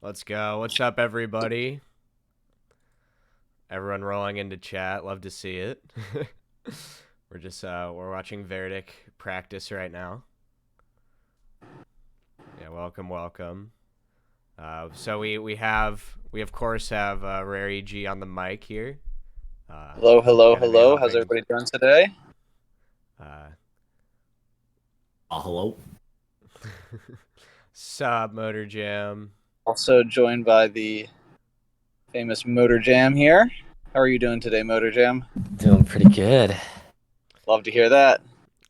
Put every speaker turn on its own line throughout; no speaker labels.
Let's go. What's up, everybody? Everyone rolling into chat. Love to see it. We're watching Vertic practice right now. Yeah, welcome. So we of course have Rare EG on the mic here.
Hello. How's everybody doing today?
Hello.
Sup, Motor Jam.
Also joined by the famous Motor Jam here. How are you doing today, Motor Jam?
Doing pretty good.
Love to hear that.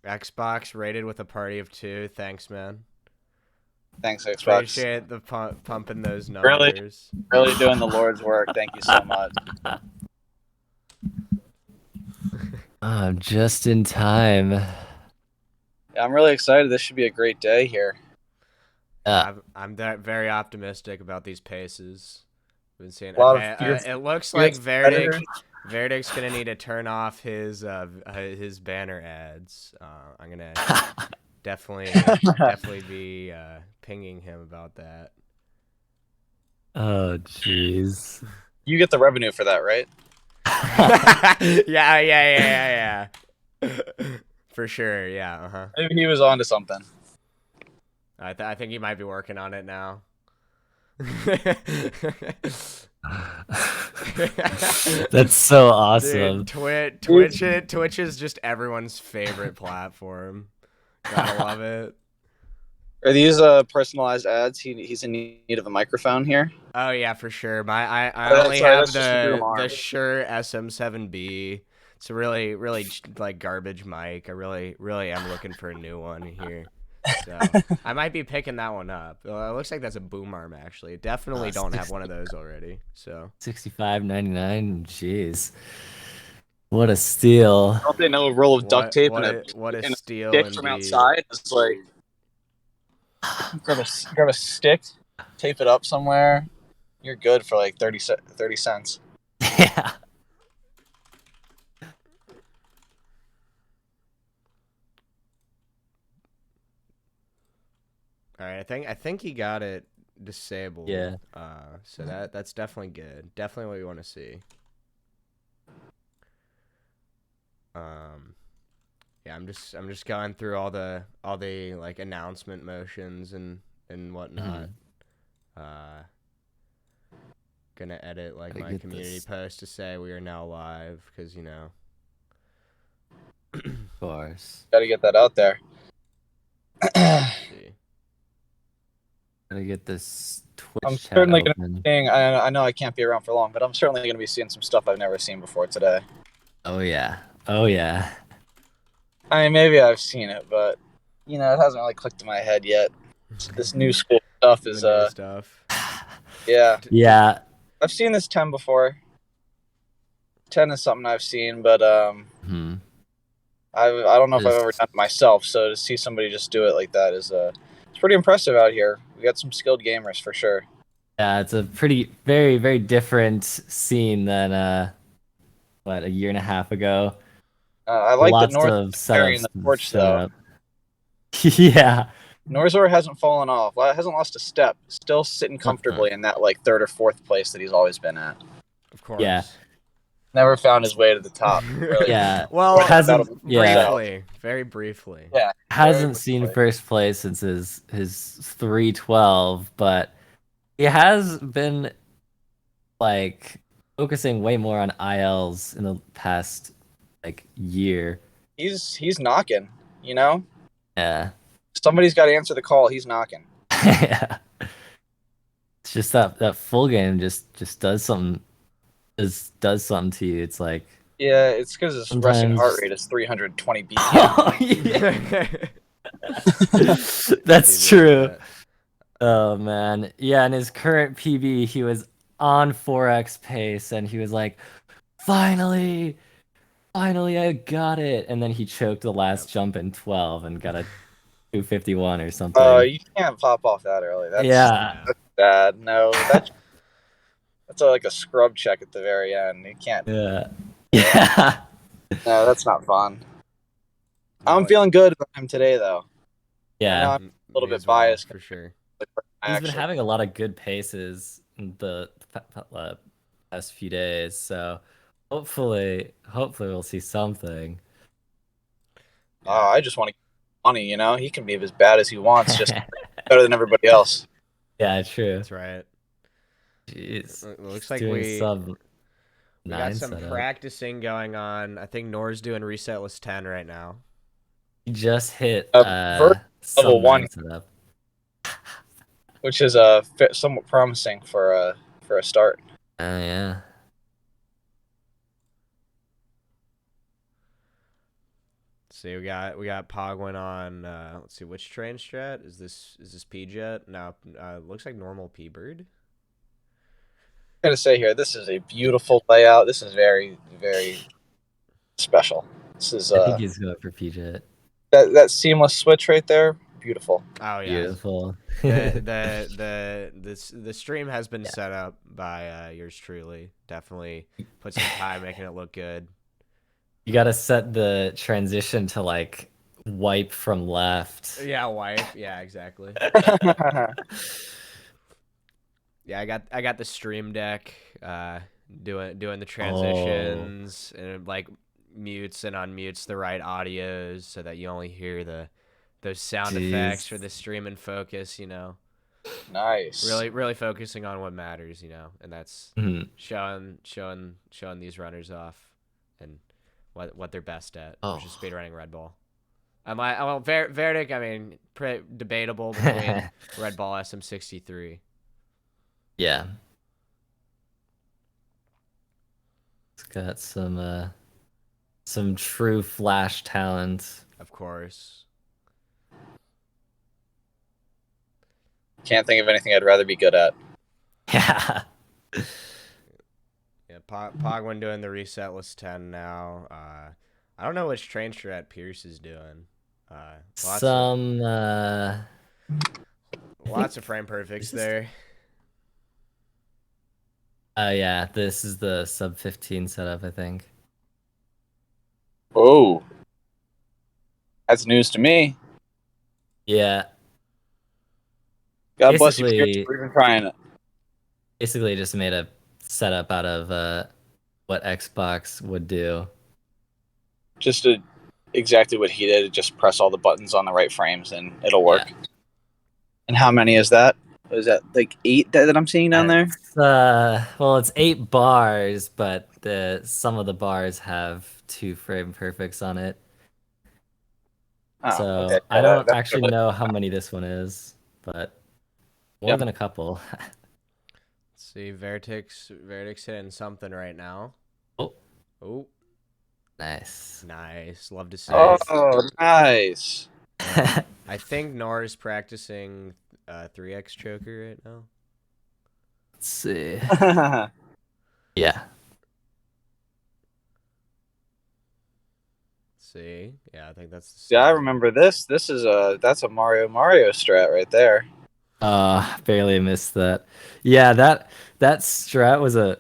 Xbox rated with a party of 2. Thanks, man.
Thanks, Xbox.
Appreciate the pumping those numbers.
Really doing the Lord's work. Thank you so much.
Just in time.
Yeah, I'm really excited. This should be a great day here.
I'm very optimistic about these paces. We've been seeing. It looks like Vertic's gonna need to turn off his banner ads. I'm gonna definitely be pinging him about that.
Oh, jeez.
You get the revenue for that, right?
Yeah. For sure, yeah.
Maybe he was onto something.
I think he might be working on it now.
That's so awesome.
Dude, Twitch is just everyone's favorite platform. Gotta love it.
Are these personalized ads? He's in need of a microphone here.
Oh yeah, for sure. I only have the Shure SM7B. It's a really like garbage mic. I really am looking for a new one here. So I might be picking that one up. It looks like that's a boom arm actually. Definitely don't have one of those already. So
$65.99. Jeez, what a steal!
Don't they know a roll of duct tape
what
and
a steal
stick
indeed.
from outside? It's like grab a stick, tape it up somewhere. You're good for like 30 cents.
Yeah.
All right, I think he got it disabled.
Yeah.
So that's definitely good. Definitely what we want to see. Yeah, I'm just going through all the like announcement motions and whatnot. Gonna edit like my community post to say we are now live because you know.
Of course.
Got to get that out there.
Gotta get this Twitch.
I'm certainly gonna be seeing. I know I can't be around for long, but I'm certainly gonna be seeing some stuff I've never seen before today.
Oh yeah.
I mean, maybe I've seen it, but you know, it hasn't really clicked in my head yet. This new school stuff is
stuff.
Yeah. I've seen this 10 before. 10 is something I've seen, but I don't know if I've ever done it myself. So to see somebody just do it like that is it's pretty impressive out here. We got some skilled gamers for sure.
Yeah, it's a very, very different scene than a year and a half ago.
I like that North carrying the torch though.
Yeah.
Norzor hasn't fallen off. Hasn't lost a step. Still sitting comfortably in that like 3rd or 4th place that he's always been at.
Of course.
Yeah.
Never found his way to the top. Really.
Yeah.
Well, very briefly.
Yeah.
Hasn't seen first place since his 312, but he has been like focusing way more on ILs in the past like year.
He's knocking, you know?
Yeah.
Somebody's got to answer the call. He's knocking.
Yeah. It's just that full game just does something. Does something to you. It's like,
yeah, it's because his resting heart rate is 320 BPM.
Oh, yeah. That's true. Oh man, yeah. In his current PB, he was on 4x pace, and he was like, "Finally, I got it!" And then he choked the last jump in 12 and got a 251 or something.
You can't pop off that early. That's bad. No, that's like a scrub check at the very end. You can't.
Yeah.
No, that's not fun. I'm feeling good about him today, though.
Yeah.
I'm a little bit biased
for sure.
He's been having a lot of good paces in the past few days, so hopefully we'll see something.
I just want to get money, you know? He can be as bad as he wants, just better than everybody else.
Yeah, true.
That's right.
Jeez.
It looks like
we
got some practicing going on. I think Nor's doing resetless 10 right now.
He just hit
level 1
setup,
which is somewhat promising for a start.
Oh yeah.
See, we got Pogwin on. Let's see, which train strat is this? Is this P Jet? No, looks like normal P Bird.
I'm gonna say here, this is a beautiful layout. This is very, very special. This is
I think he's going for P Jet.
That seamless switch right there, beautiful.
Oh yeah,
beautiful.
The stream has been set up by yours truly. Definitely put some time making it look good.
You gotta set the transition to like wipe from left.
Yeah, wipe. Yeah, exactly. Yeah, I got the stream deck doing the transitions and like mutes and unmutes the right audios so that you only hear those sound effects for the stream and focus, you know.
Nice.
Really focusing on what matters, you know, and that's showing these runners off and what they're best at, which is speedrunning Red Ball. Vertic, I mean, debatable between Red Ball SM63.
Yeah. It's got some true flash talent.
Of course.
Can't think of anything I'd rather be good at.
Yeah.
Yeah, Pogwin doing the resetless 10 now. I don't know which train strat Pierce is doing. Lots of frame perfects there.
Yeah, this is the sub 15 setup, I think.
Oh, that's news to me.
Yeah.
God bless you for even trying it.
Basically, just made a setup out of what Xbox would do.
Just exactly what he did. Just press all the buttons on the right frames and it'll work. Yeah. And how many is that? Is that like 8 that I'm seeing down there?
Well, it's 8 bars, but some of the bars have 2 frame perfects on it.
Oh,
so
okay.
I don't actually know how many this one is, but more than a couple.
Let's see, Vertic's hitting something right now. Oh.
Nice.
Love to see
it.
Oh,
nice.
I think Nor's practicing 3x choker right now.
Let's see. Yeah.
See, yeah, I think that's.
Yeah, I remember this. That's a Mario strat right there.
Barely missed that. Yeah, that strat was a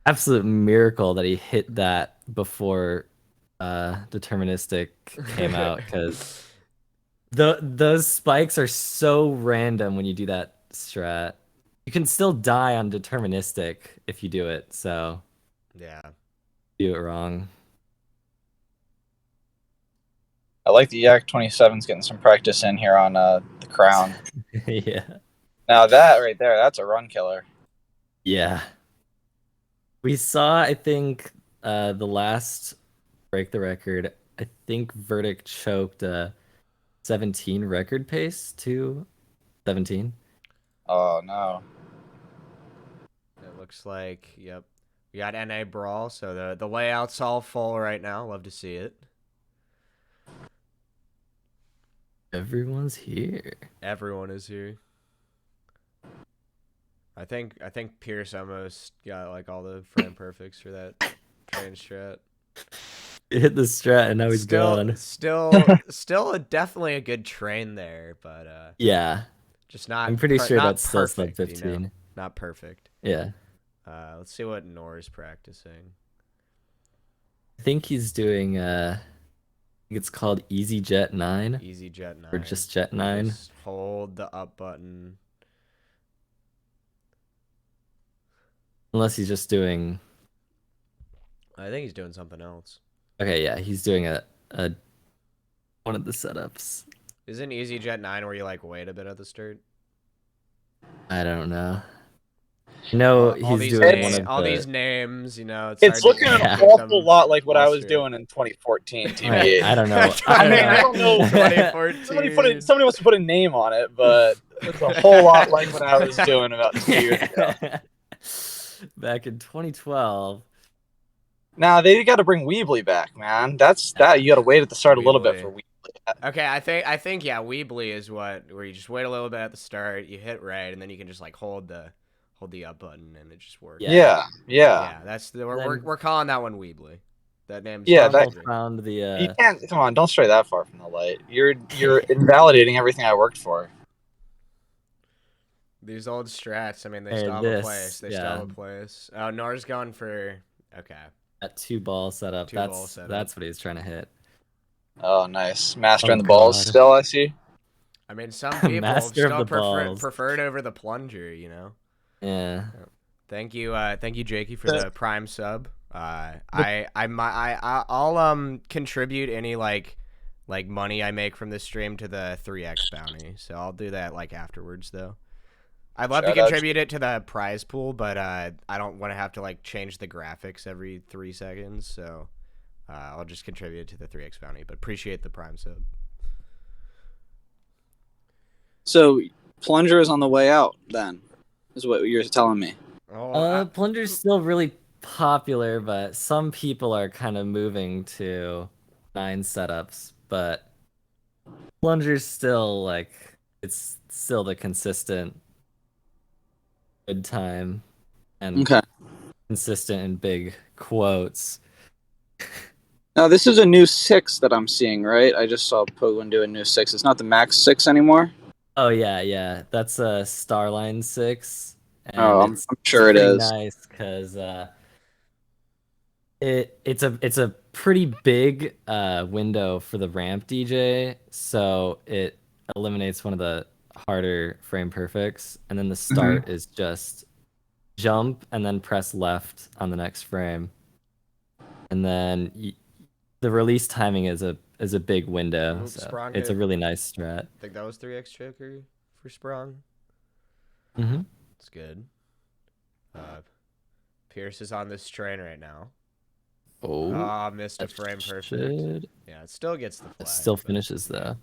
absolute miracle that he hit that before deterministic came out, because those spikes are so random when you do that strat. You can still die on deterministic if you do it, so
yeah,
do it wrong.
I like the Yak 27's getting some practice in here on the crown.
Yeah.
Now that right there, that's a run killer.
Yeah. We saw, I think, the last break the record. I think Vertic choked 17 record pace to 17.
Oh no.
It looks like, yep. We got NA Brawl, so the layout's all full right now. Love to see it.
Everyone's here.
Everyone is here. I think Pierce almost got like all the frame perfects for that train strat.
He hit the strat and now he's gone.
Still definitely a good train there, but
yeah,
just not.
I'm pretty sure that's
perfect,
still sub 15.
You know? Not perfect.
Yeah.
Let's see what Nor's practicing.
I think he's doing it's called Easy Jet 9.
Easy Jet 9.
Or just Jet 9.
Just hold the up button.
Unless he's just doing.
I think he's doing something else.
Okay, yeah, he's doing a one of the setups.
Isn't EasyJet 9 where you like wait a bit at the start?
I don't know. No,
all
he's
these
doing
names,
one of
all
the...
these names, you know.
It's looking an awful lot like what I was
straight.
doing in 2014
Wait,
TBA.
I don't know.
I mean, I don't know.
2014.
Somebody wants to put a name on it, but it's a whole lot like what I was doing about 2 years ago.
Back in 2012.
Now they got to bring Weebly back, man. That's that. You got to wait at the start a little bit for Weebly.
Okay, I think yeah, Weebly is where you just wait a little bit at the start, you hit right, and then you can just like hold the up button and it just works.
Yeah.
That's we're calling that one Weebly. That name's
found the.
You can't come on. Don't stray that far from the light. You're invalidating everything I worked for.
These old strats. I mean, they still have a place. They still have a place. Oh, Nor's going for
that 2-ball setup. That's what he's trying to hit.
Oh, nice. Mastering the balls still, I see.
I mean, some people still prefer it over the plunger, you know?
Yeah.
Thank you, Jakey, for the Prime sub. I'll contribute any like money I make from this stream to the 3x bounty. So I'll do that like afterwards, though. I'd love to contribute it to the prize pool, but I don't want to have to like change the graphics every 3 seconds, so I'll just contribute it to the 3x bounty. But appreciate the Prime sub.
So plunger is on the way out, then, is what you're telling me.
Plunger's still really popular, but some people are kind of moving to 9 setups. But Plunger's still like it's still the consistent good time and consistent in big quotes.
Now this is a new 6 that I'm seeing, right? I just saw Pogon do a new 6. It's not the max 6 anymore.
Oh yeah, that's a Starline 6. And
I'm sure it is
nice because it's a pretty big window for the ramp DJ, so it eliminates one of the harder frame perfects, and then the start is just jump and then press left on the next frame, and then the release timing is a big window. So it's a really nice strat.
I think that was 3x choker for Sprong. It's good. Pierce is on this train right now. Missed a frame perfect. Yeah, it still gets the flag.
It still finishes though.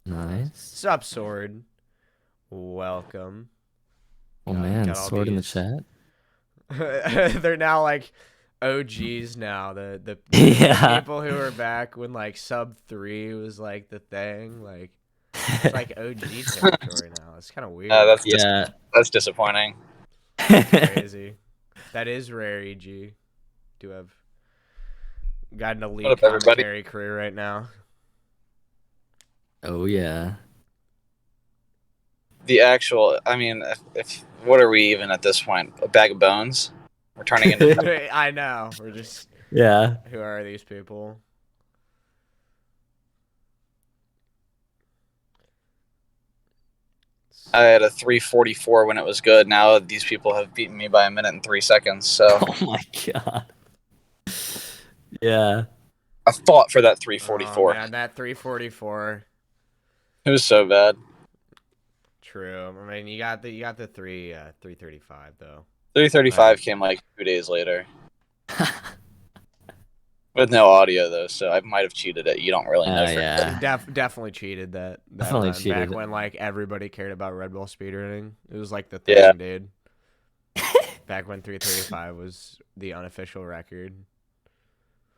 Nice.
Sup, Sword. Welcome.
Oh man, Sword in the chat.
They're now like OGs now. The people who were back when like sub 3 was like the thing. Like it's like OG territory now. It's kind of weird.
That's disappointing.
Crazy. That is rare, EG. Do have got an elite commentary career right now.
Oh yeah.
The actual, I mean, what are we even at this point? A bag of bones? We're turning into.
I know. We're just.
Yeah.
Who are these people?
I had a 3:44 when it was good. Now these people have beaten me by 1 minute and 3 seconds. So.
Oh my god. Yeah.
I fought for that 3:44.
Oh, man, that 3:44.
It was so bad.
True. I mean, you got the 3:35 though.
3:35 came like 2 days later. With no audio though, so I might have cheated it. You don't really know.
Yeah.
Definitely cheated that.
Definitely cheated.
Back when like everybody cared about Red Bull speedrunning, it was like the thing, dude. Back when 3:35 was the unofficial record.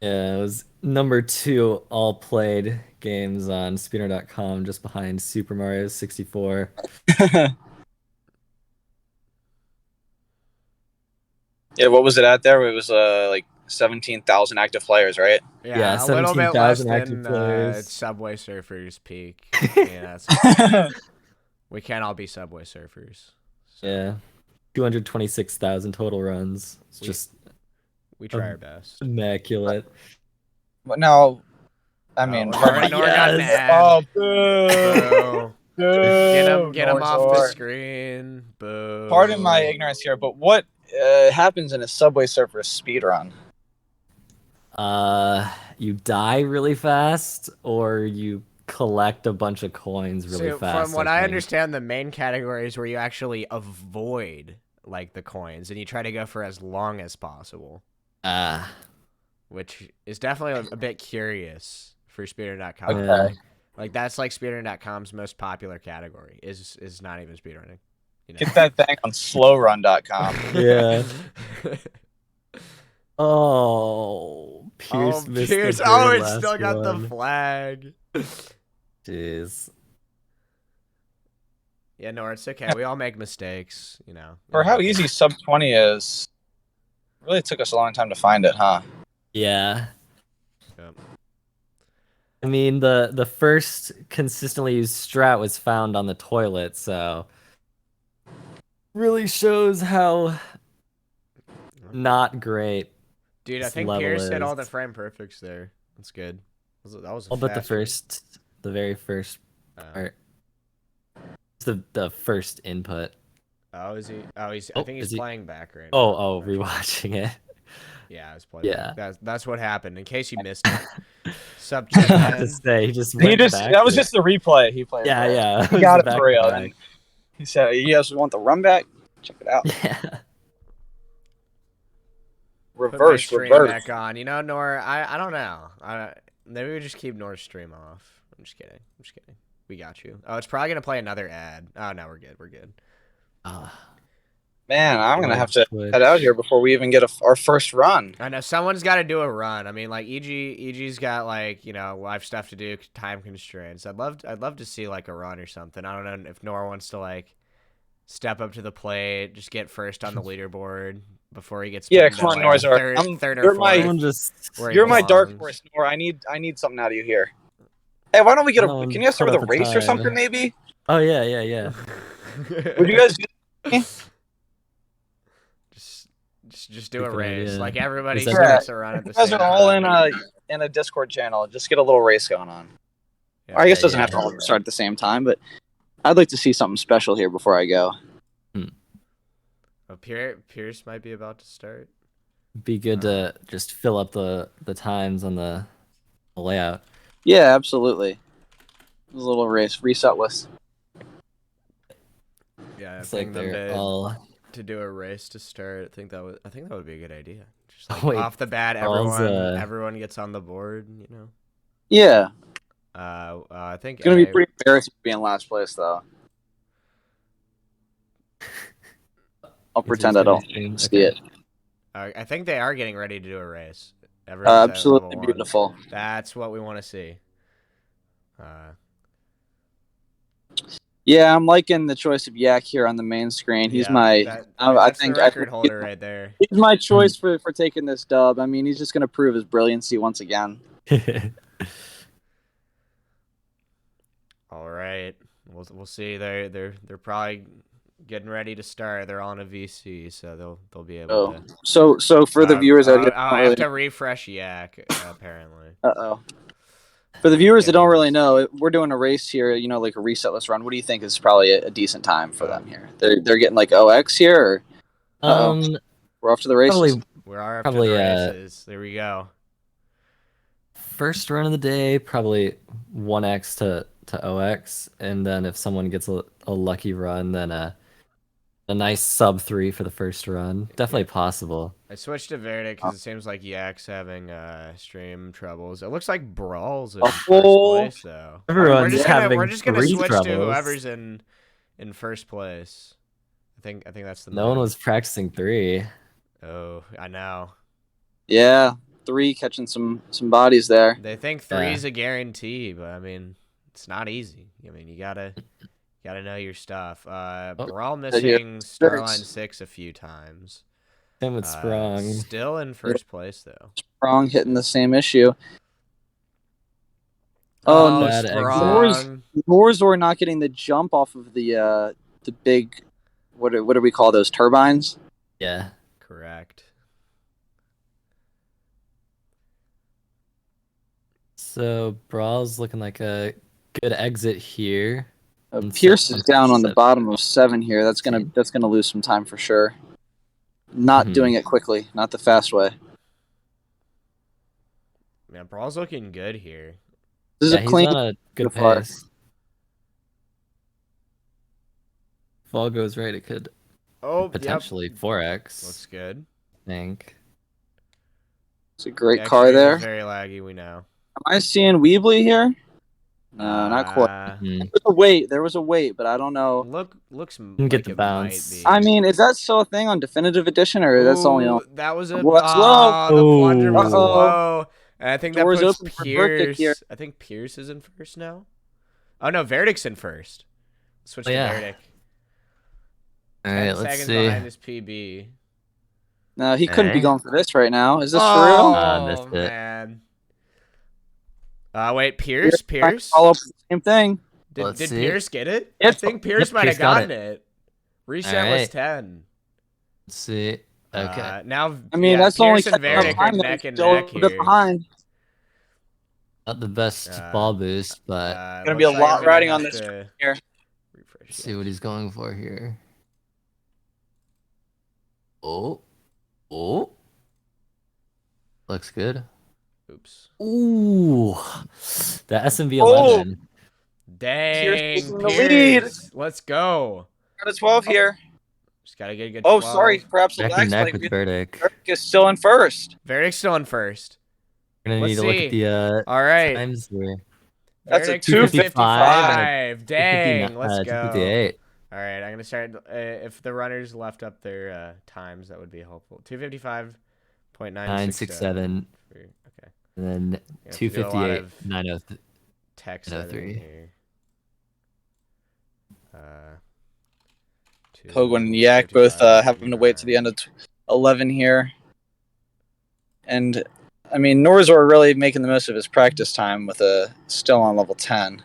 Yeah, it was number 2 all played games on Speedrun.com, just behind Super Mario 64.
Yeah, what was it at there? It was like 17,000 active players, right?
Yeah, a little bit less than Subway Surfers peak. Yeah, we can't all be Subway Surfers.
So. Yeah, 226,000 total runs. It's
we try our best.
Immaculate.
But now, I mean,
oh, boo. Boo. Get him off the screen. Boo.
Pardon my ignorance here, but what It happens in a Subway Surfers speedrun.
You die really fast, or you collect a bunch of coins really
So
fast.
from what I understand, the main category is where you actually avoid like the coins and you try to go for as long as possible. Which is definitely a bit curious for Speedrun.com.
Okay.
Like that's like Speedrun.com's most popular category is not even speedrunning. You know?
Get that thing on slowrun.com.
Yeah. Oh, Pierce missed
Pierce.
the
Oh,
very
it's still
last
got the
one.
flag.
Jeez.
Yeah, no, it's okay. We all make mistakes, you know.
For how easy sub 20 is, it really took us a long time to find it, huh?
Yeah.
Yep.
I mean, the first consistently used strat was found on the toilet, so really shows how not great.
Dude, I think Pierce hit all the frame perfects there. That's good. That was a
but the very first part. It's the first input.
Oh, is he? Oh, I think he's playing back right now.
Oh, rewatching it.
Yeah, I was playing.
Yeah.
That's what happened. In case you missed it. Sub check
To say, he just went back.
That was just the replay he played.
Yeah.
He got it for real. And he said, "You guys want the run back? Check it out."
Yeah.
Reverse.
Back on. You know, Nor, I don't know. Maybe we just keep Nor's stream off. I'm just kidding. We got you. Oh, it's probably gonna play another ad. Oh no, we're good.
Man, I'm gonna have to head out here before we even get our first run.
I know someone's got to do a run. I mean, like EG's got like life stuff to do, time constraints. I'd love to see like a run or something. I don't know if Nor wants to like step up to the plate, just get first on the leaderboard before he gets.
Yeah, come on, Nor's
third or fourth.
You're my dark horse, Nor. I need something out of you here. Hey, why don't we get can you guys start with a race or something maybe?
Oh yeah.
Would you guys do
Just do a race. Idea. Like everybody
starts
a run at the
same time. You guys are all in a Discord channel. Just get a little race going on. Yeah, I guess it doesn't have to all start at the same time, but I'd like to see something special here before I go.
Oh, Pierce might be about to start.
Be good to just fill up the times on the layout.
Yeah, absolutely. A little race reset list.
Yeah, I think they're all to do a race to start. I think that would be a good idea. Just like off the bat, everyone gets on the board. You know.
Yeah.
I think
it's gonna be pretty embarrassing to be in last place, though. I'll pretend I don't see it.
I think they are getting ready to do a race.
Absolutely beautiful.
That's what we want to see.
Yeah, I'm liking the choice of Yak here on the main screen. He's I think
record holder right there.
He's my choice for taking this dub. I mean, he's just gonna prove his brilliancy once again.
All right, we'll see. They're probably getting ready to start. They're on a VC, so they'll be able to.
So for the viewers,
I have to refresh Yak apparently.
For the viewers that don't really know, we're doing a race here. Like a resetless run. What do you think is probably a decent time for them here? They're getting like OX here. Or... we're off to the races.
We're off to the races. There we go.
First run of the day, probably 1x to OX, and then if someone gets a lucky run, then a nice sub 3 for the first run. Definitely possible.
I switched to Vertic because it seems like Yak's having stream troubles. It looks like Brawl's in first place, though.
Everyone's
we're just gonna switch troubles. To whoever's in first place. I think that's the.
No one was practicing 3.
Oh, I know.
Yeah, 3 catching some bodies there.
They think 3 is a guarantee, but I mean, it's not easy. I mean, you gotta know your stuff. Brawl missing Starline 6 a few times.
Same with Sprong.
Still in first place though.
Sprong hitting the same issue. Oh no,
Sprong.
Morzor not getting the jump off of the big, what do we call those, turbines?
Yeah.
Correct.
So Brawl's looking like a good exit here.
Pierce is down on the bottom of 7 here. That's gonna lose some time for sure. not doing it quickly, not the fast way.
Man, Brawl's looking good here.
This is a clean.
He's on a good
far.
pace. If all goes right, it could potentially 4x.
Looks good.
I think.
It's a great car there.
Very laggy, we know.
Am I seeing Weebly here? No, not quite. There was a wait, but I don't know.
Looks
like get the bounce.
I mean, is that still a thing on Definitive Edition, or that's only on?
That was a
slow.
The plunger was low. And I think
Doors
that puts
open for Vertic here.
Pierce. I think Pierce is in first now. Oh no, Vertic's in first. Switch to Vertic.
All right, let's
seconds
see.
behind his PB.
No, he couldn't be going for this right now. Is this for real?
Oh man. Wait, Pierce.
Follow up the same thing.
Did Pierce get it?
Yep.
I think Pierce might have gotten it. Reset was 10.
Let's see. Okay.
Now,
I mean, that's
Pierce
only
and Vertic are neck and neck here.
Behind.
Not the best ball boost, but
gonna be a lot riding on this here.
Let's see what he's going for here. Oh. Looks good.
Oops.
Ooh. The SMB 11.
Dang. Pierce. Let's go.
Got a 12 here.
Just gotta get a good
12. Sorry. Perhaps the
neck and neck with Vertic.
Vertic is still in first.
Vertic's still in first.
We're gonna need to look at the
all right.
times here.
That's a 2:55.
Dang. Let's go.
258.
All right. I'm gonna start. If the runners left up their times, that would be helpful. 255.967. Okay.
And then 258.903.
Text 903.
Pogo and Yak both having to wait to the end of 11 here. And, I mean, Norzor really making the most of his practice time with still on level 10.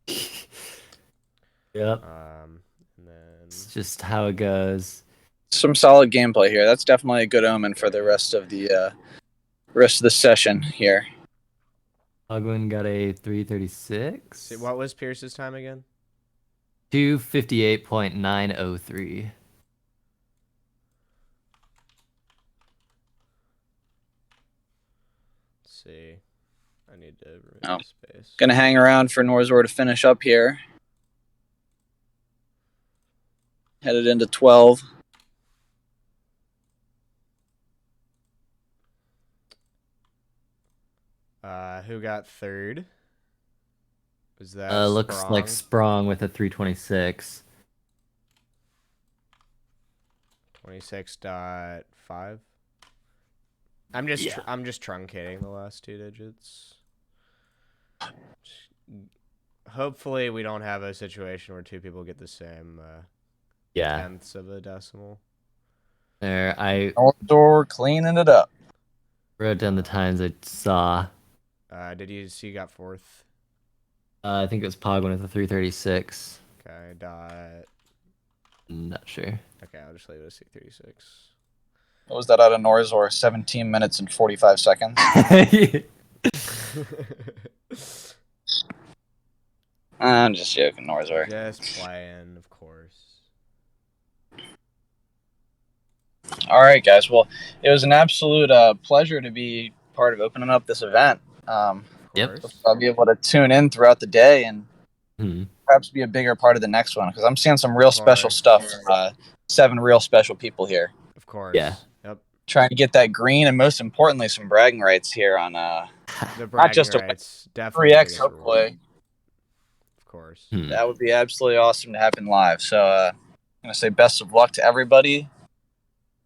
Yep.
And then...
It's just how it goes.
Some solid gameplay here. That's definitely a good omen for the rest of the session here.
Ogwin got a 336.
What was Pierce's time again?
258.903.
Let's see. I need to remove space.
Gonna hang around for Norzor to finish up here. Headed into 12.
Who got third? Was that
looks
Sprong?
like Sprong with a 326.
26.5. I'm just truncating the last two digits. Hopefully we don't have a situation where two people get the same tenths of a decimal.
There,
Norzor cleaning it up.
Wrote down the times I saw.
Did you see you got fourth?
I think it was Pogwin with a 336.
Okay, dot.
Not sure.
Okay, I'll just leave it at 636.
What was that out of Norzor? 17 minutes and 45 seconds. I'm just joking, Norzor.
Just playing, of course.
All right, guys. Well, it was an absolute pleasure to be part of opening up this event. I'll be able to tune in throughout the day and perhaps be a bigger part of the next one because I'm seeing some real special stuff from 7 real special people here.
Of course.
Yeah.
Yep.
Trying to get that green and most importantly some bragging rights here on
the
not just
rights, definitely
3x hopefully.
Of course.
That would be absolutely awesome to happen live. So I'm gonna say best of luck to everybody.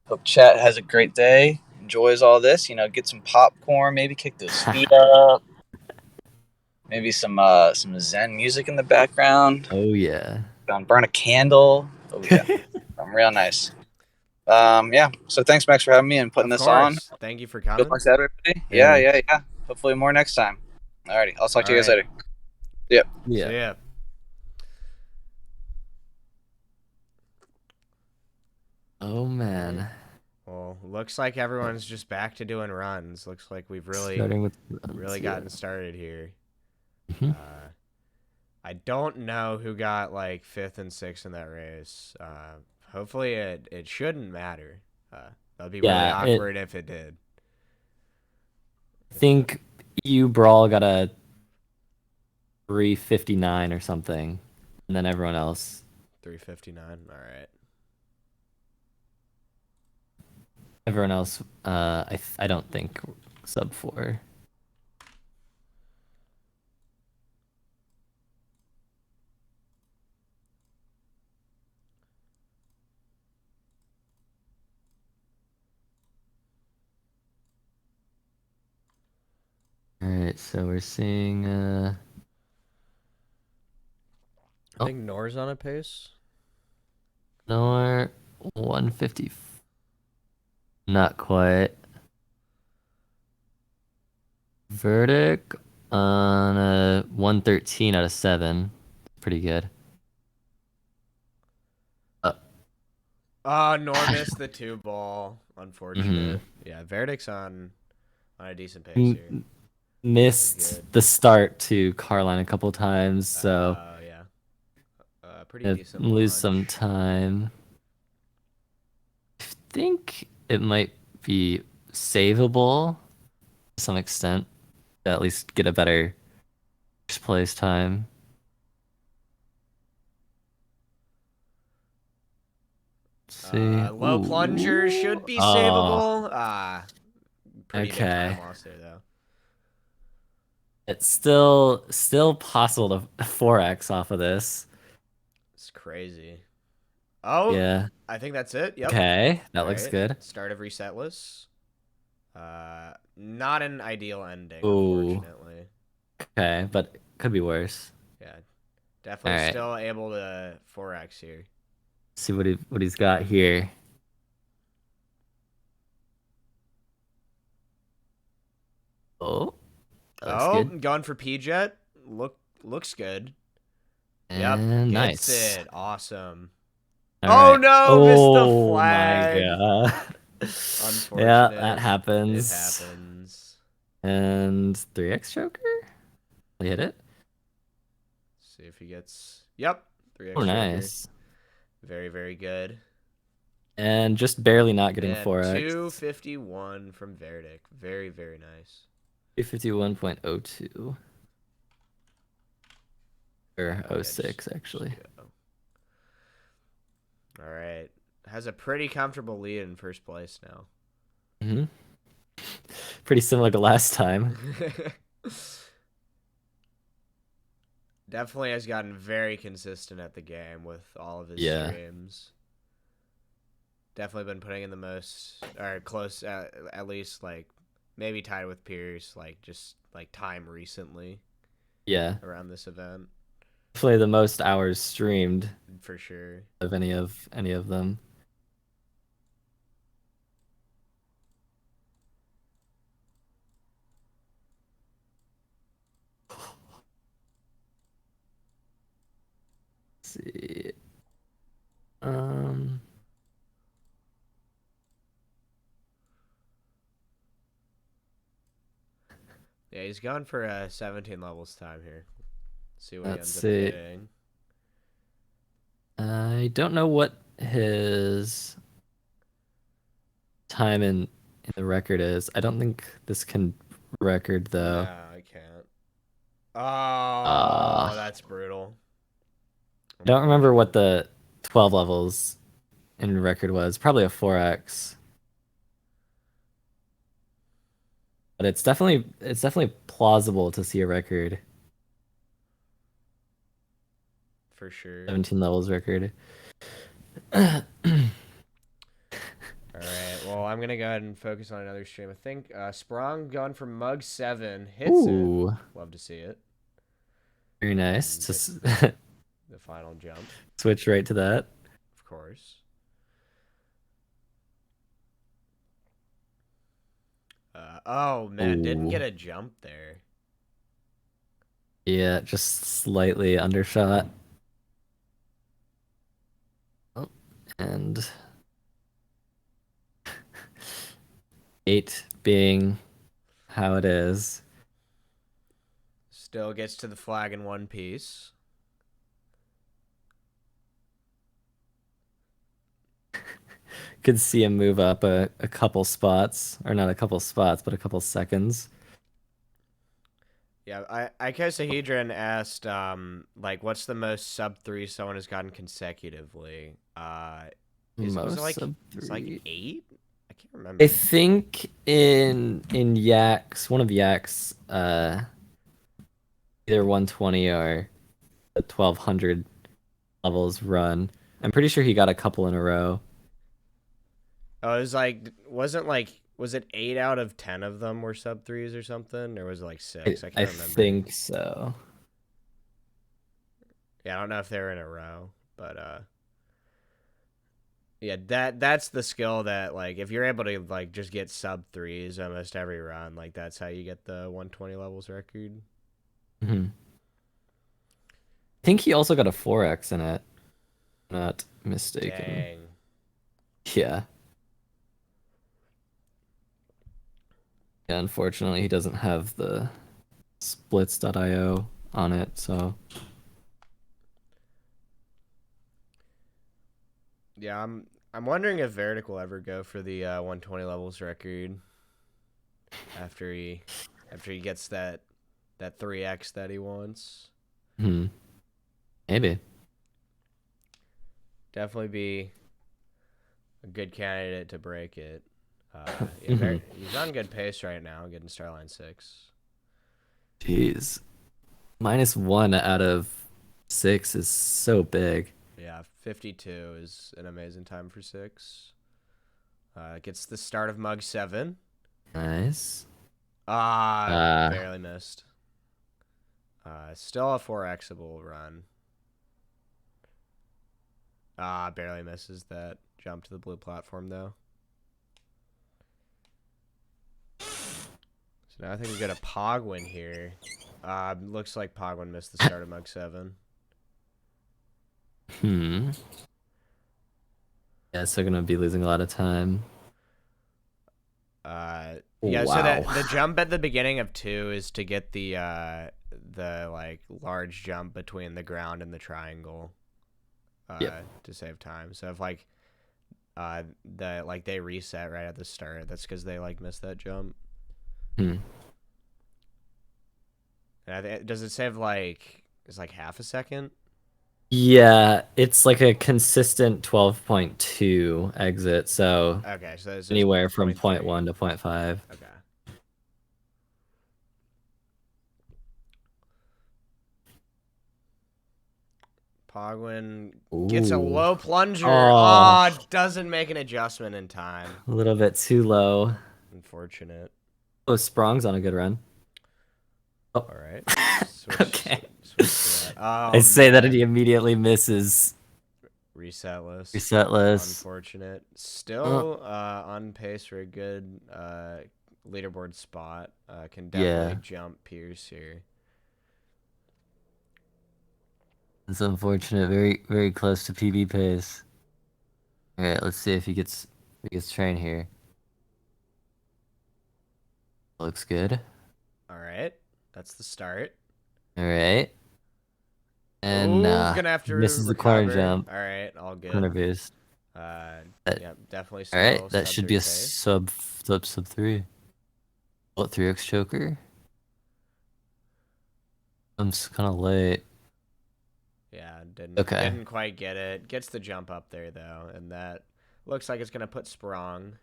Hope chat has a great day. Enjoys all this. Get some popcorn. Maybe kick those feet up. Maybe some Zen music in the background.
Oh yeah.
Burn a candle. Oh yeah. Real nice. So thanks, Max, for having me and putting this on.
Thank you for coming.
Good luck to everybody. Yeah. Hopefully more next time. Alrighty, I'll talk to you guys later. Yep.
Yeah.
Yeah.
Oh man.
Well, looks like everyone's just back to doing runs. Looks like we've really gotten started here. I don't know who got like 5th and 6th in that race. Hopefully it shouldn't matter. That'd be really awkward if it did.
I think you Brawl got a 359 or something, and then everyone else
359. All right.
Everyone else, I don't think sub 4. All right, so we're seeing.
I think Nor's on a pace.
Nor 150. Not quite. Vertic on a 113 out of 7. Pretty good.
Nor missed the 2 ball. Unfortunate. Yeah, Vertic's on a decent pace here.
Missed the start to Carline a couple times, so
yeah. Pretty decent
lose
launch.
some time. I think it might be savable to some extent to at least get a better first place time. Let's see.
Low plunger should be savable. Pretty big time loss there, though.
It's still possible to 4x off of this.
It's crazy. Oh, yeah. I think that's it. Yep.
Okay, that looks good.
Start of resetless. Not an ideal ending, unfortunately.
Okay, but could be worse.
Yeah, definitely still able to 4x here.
See what he's got here. Oh, good.
Going for P-Jet. Looks good.
And
yep,
gets
it. Awesome.
All
no, missed the flag.
Oh my god.
Unfortunate.
Yeah, that happens.
It happens.
And 3x choker? We hit it.
See if he gets. Yep, 3x
choker.
Nice. Very, very good.
And just barely not getting 4x.
251 from Vertic. Very, very nice.
251.02. Or 06, actually.
All right. Has a pretty comfortable lead in first place now.
Pretty similar to last time.
Definitely has gotten very consistent at the game with all of his streams. Definitely been putting in the most, or close, at least, like, maybe tied with Pierce, like, just, like, time recently.
Yeah.
Around this event.
Definitely the most hours streamed.
For sure.
Of any of them. Let's see.
Yeah, he's gone for 17 levels time here. See what he ends up getting.
I don't know what his time in the record is. I don't think this can record though.
No, I can't. Oh, that's brutal.
I don't remember what the 12 levels in record was. Probably a 4x. But it's definitely plausible to see a record.
For sure.
17 levels record.
All right. Well, I'm gonna go ahead and focus on another stream. I think Sprong going for Mug 7 hits it. Love to see it.
Very nice. Just
the final jump.
Switch right to that.
Of course. Oh man, didn't get a jump there.
Yeah, just slightly undershot. Oh, and 8 being how it is.
Still gets to the flag in one piece.
could see him move up a couple spots, or not a couple spots, but a couple seconds.
Yeah, Icosahedron asked, like, what's the most sub 3 someone has gotten consecutively? Was it like
Sub
it's like
3.
8? I can't remember.
I think in Yak's, one of Yak's, either 120 or the 1200 levels run. I'm pretty sure he got a couple in a row.
Oh, it was like, was it 8 out of 10 of them were sub 3s or something? Or was it like 6? I can't remember.
I think so.
Yeah, I don't know if they were in a row, but yeah, that's the skill that, like, if you're able to like just get sub 3s almost every run, like that's how you get the 120 levels record.
I think he also got a 4x in it. Not mistaken.
Dang.
Yeah. Yeah, unfortunately he doesn't have the splits.io on it, so
Yeah, I'm wondering if Vertic will ever go for the 120 levels record after he gets that 3x that he wants.
Maybe.
Definitely be a good candidate to break it. Yeah, he's on good pace right now, getting Starline 6.
Jeez. -1 out of 6 is so big.
Yeah, 52 is an amazing time for 6. Gets the start of Mug 7.
Nice.
Barely missed. Still a 4xable run. Barely misses that jump to the blue platform, though. So now I think we got a Pogwin here. Looks like Pogwin missed the start of Mug 7.
Yeah, so gonna be losing a lot of time.
Yeah,
wow.
So the jump at the beginning of 2 is to get the like large jump between the ground and the triangle. To save time. So if like they reset right at the start, that's because they like missed that jump. And does it save like it's like half a second?
Yeah, it's like a consistent 12.2 exit, so
okay, so it's
anywhere from
0.3.
0.1 to 0.5.
Okay. Pogwin gets a low plunger. Doesn't make an adjustment in time.
A little bit too low.
Unfortunate.
Oh, Sprong's on a good run.
Oh. All right.
Okay.
Switch to that.
I say that and he immediately misses.
Resetless.
Unfortunate.
Still on pace for a good leaderboard spot. Can definitely jump Pierce here.
It's unfortunate. Very, very close to PB pace. All right, let's see if he gets train here. Looks good.
All right, that's the start.
All right. And
gonna have to
misses
recover.
The corner jump.
All right, all good.
Corner boost.
Yeah, definitely. Still
All right, that should be a
pace.
sub 3. What 3x choker? I'm kind of late.
Yeah, didn't quite get it. Gets the jump up there though, and that looks like it's gonna put Sprong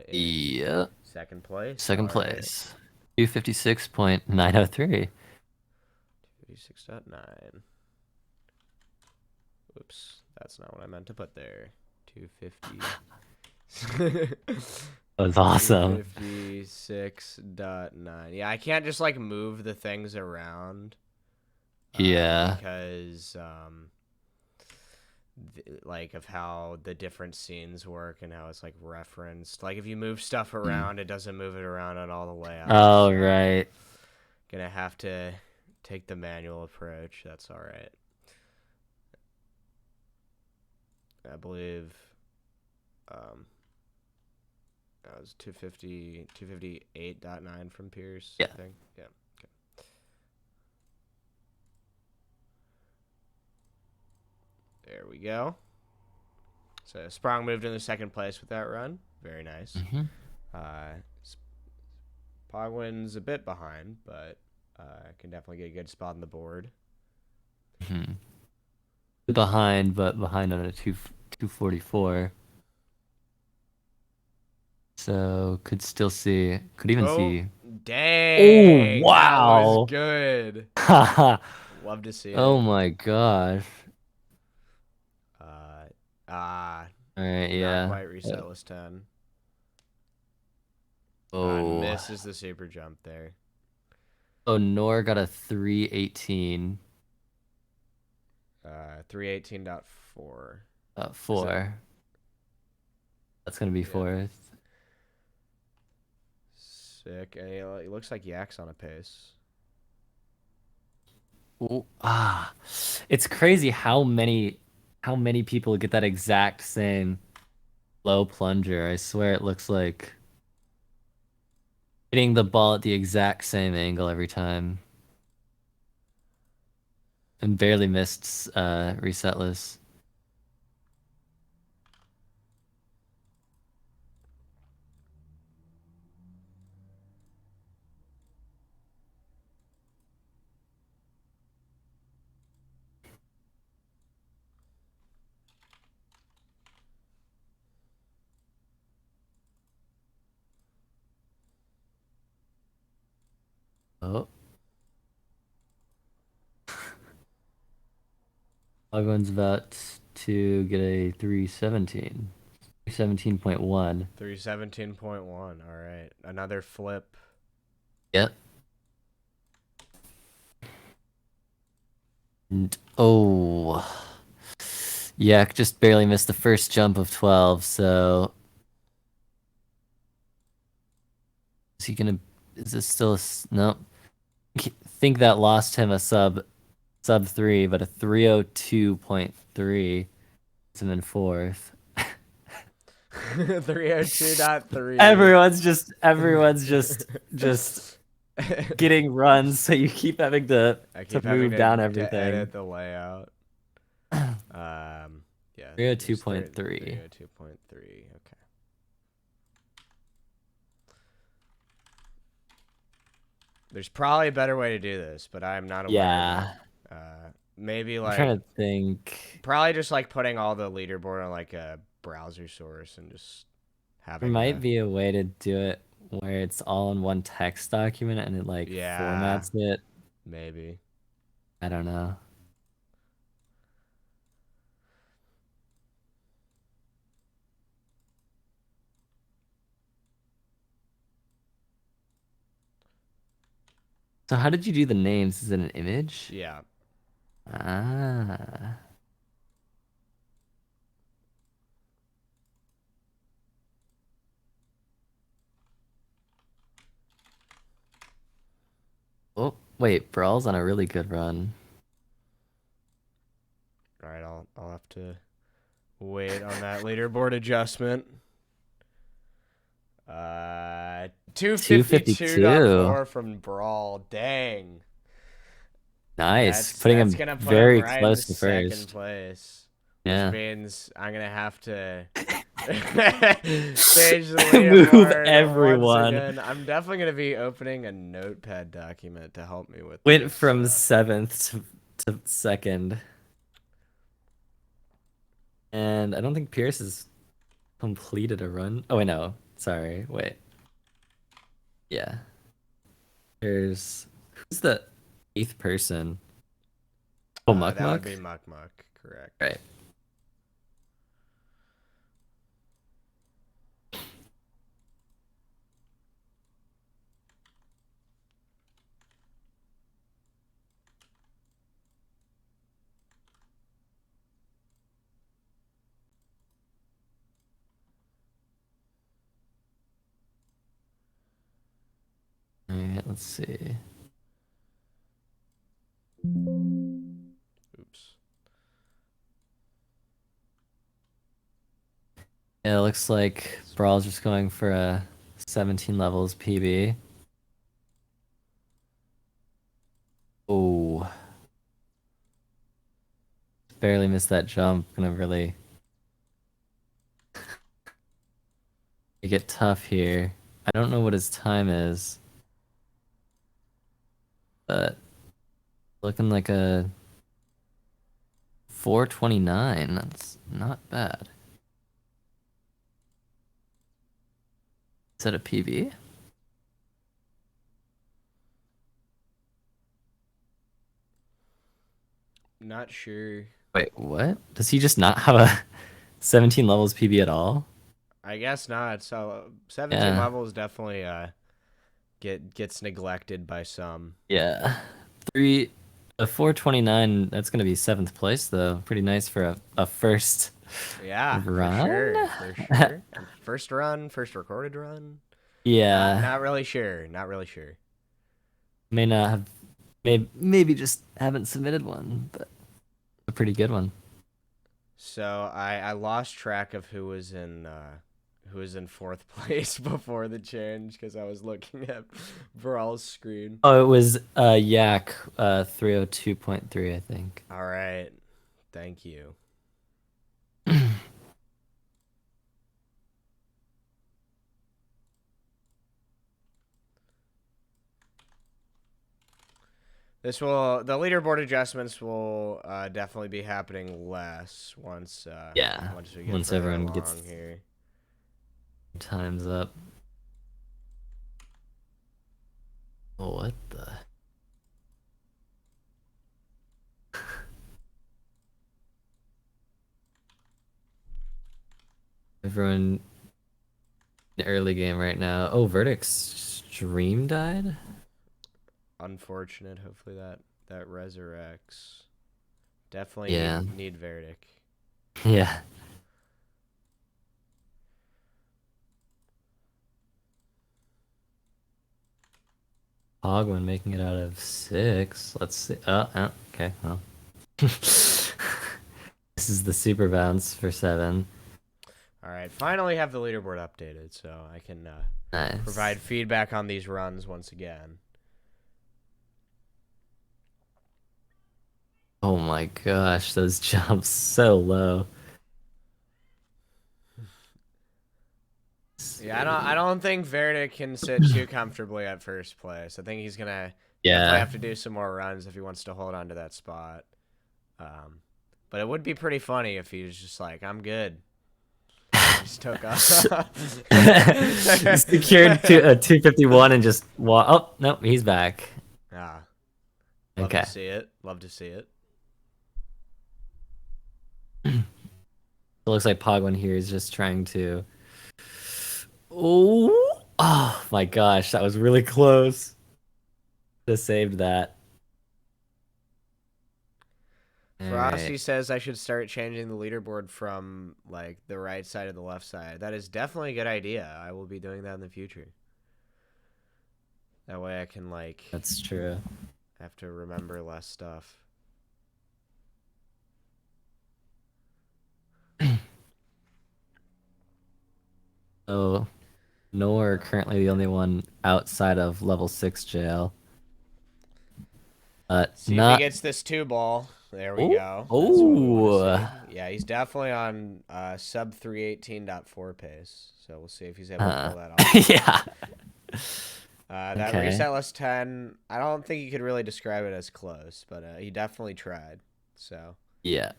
in second place.
Second place. 256.903.
256.9. Oops, that's not what I meant to put there. 250.
That's awesome.
256.9. Yeah, I can't just like move the things around. Because like of how the different scenes work and how it's like referenced. Like if you move stuff around, it doesn't move it around on all the layouts.
Oh, right.
Gonna have to take the manual approach. That's all right. I believe that was 258.9 from Pierce.
Yeah.
I think. Yeah. Okay. There we go. So Sprong moved into second place with that run. Very nice. Pogwin's a bit behind, but can definitely get a good spot on the board.
Behind, but behind on a 244. So could still see, could even see.
Dang!
Oh, wow!
That was good. Love to see it.
Oh my gosh.
All
right,
not quite reset list 10.
Oh.
Misses the super jump there.
Oh, Nor got a 318.
318.4.
4. That's gonna be fourth.
Sick. And it looks like Yak's on a pace.
Ooh, it's crazy how many people get that exact same low plunger. I swear it looks like hitting the ball at the exact same angle every time. And barely missed resetless. Oh. Ogwen's about to get a 317. 317.1.
317.1. All right. Another flip.
Yep. And, oh. Yak just barely missed the first jump of 12, so... Is this still a... No. I think that lost him a sub 3, but a 302.3 is him in fourth.
302.3.
Everyone's just getting runs, so you keep having to move down everything.
To edit the layout. Yeah.
302.3.
302.3. Okay. There's probably a better way to do this, but I'm not aware.
Yeah.
Maybe
I'm trying to think.
Probably just like putting all the leaderboard on like a browser source and just having.
There might be a way to do it where it's all in one text document and it like formats it.
Maybe.
I don't know. So how did you do the names? Is it an image?
Yeah.
Ah. Oh, wait, Brawl's on a really good run.
All right, I'll have to wait on that leaderboard adjustment. 252.4 from Brawl. Dang.
Nice. Putting him very close to
second
first.
Place.
Yeah.
Which means I'm going to have to change the leaderboard.
Move everyone.
I'm definitely going to be opening a notepad document to help me with
Went
this,
from 7th to 2nd. And I don't think Pierce has completed a run. Oh, wait, no. Sorry. Wait. Yeah. Who's the 8th person? Oh, Muck
That
Muck?
would be Muck Muck, correct.
Right. Alright, let's see.
Oops.
Yeah, it looks like Brawl's just going for a 17 levels PB. Oh. Barely missed that jump. Gonna really Make it tough here. I don't know what his time is, but looking like a 4:29. That's not bad. Is that a PB?
Not sure.
Wait, what? Does he just not have a 17 levels PB at all?
I guess not. So 17
Yeah.
levels definitely gets neglected by some.
Yeah. A 4:29, that's gonna be 7th place though. Pretty nice for a first
Yeah,
run.
for sure. First run, first recorded run.
Yeah.
Not really sure. Not really sure.
May not have maybe just haven't submitted one, but a pretty good one.
So I lost track of who was in 4th place before the change because I was looking at Brawl's screen.
Oh, it was Yak 302.3, I think.
All right. Thank you. The leaderboard adjustments will definitely be happening less once we get
once
further
everyone
along
gets
here.
Time's up. Oh, what the? Everyone in the early game right now. Oh, Vertic's stream died?
Unfortunate. Hopefully that resurrects. Definitely need Vertic.
Yeah. Hogwen making it out of 6. Let's see. Oh, okay. Well. This is the super bounce for 7.
All right. Finally have the leaderboard updated so I can
Nice.
provide feedback on these runs once again.
Oh my gosh, those jumps so low.
Yeah, I don't think Vertic can sit too comfortably at first place. I think he's gonna definitely have to do some more runs if he wants to hold on to that spot. But it would be pretty funny if he was just like, "I'm good." Just took off.
Secured to a 251 and just walk. Oh no, he's back.
Love
Okay.
to see it. Love to see it.
It looks like Pogwan here is just trying to. Oh my gosh, that was really close. Just saved that.
Frosty says I should start changing the leaderboard from like the right side to the left side. That is definitely a good idea. I will be doing that in the future. That way I can like.
That's true.
Have to remember less stuff.
So, Noah currently the only one outside of level 6 jail.
See if he gets this 2-ball. There we go.
Oh,
yeah, he's definitely on sub 318.4 pace. So we'll see if he's able to pull that off.
Yeah.
That resetless 10, I don't think you could really describe it as close, but he definitely tried. So
yeah.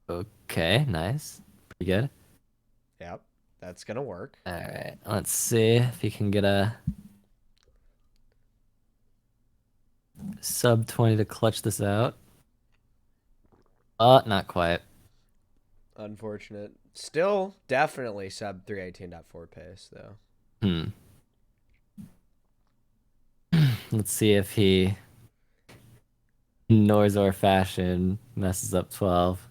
Okay, nice. Pretty good.
Yep, that's gonna work.
All right, let's see if he can get a sub 20 to clutch this out. Not quite.
Unfortunate. Still definitely sub 318.4 pace though.
Let's see if he Norzor fashion messes up 12.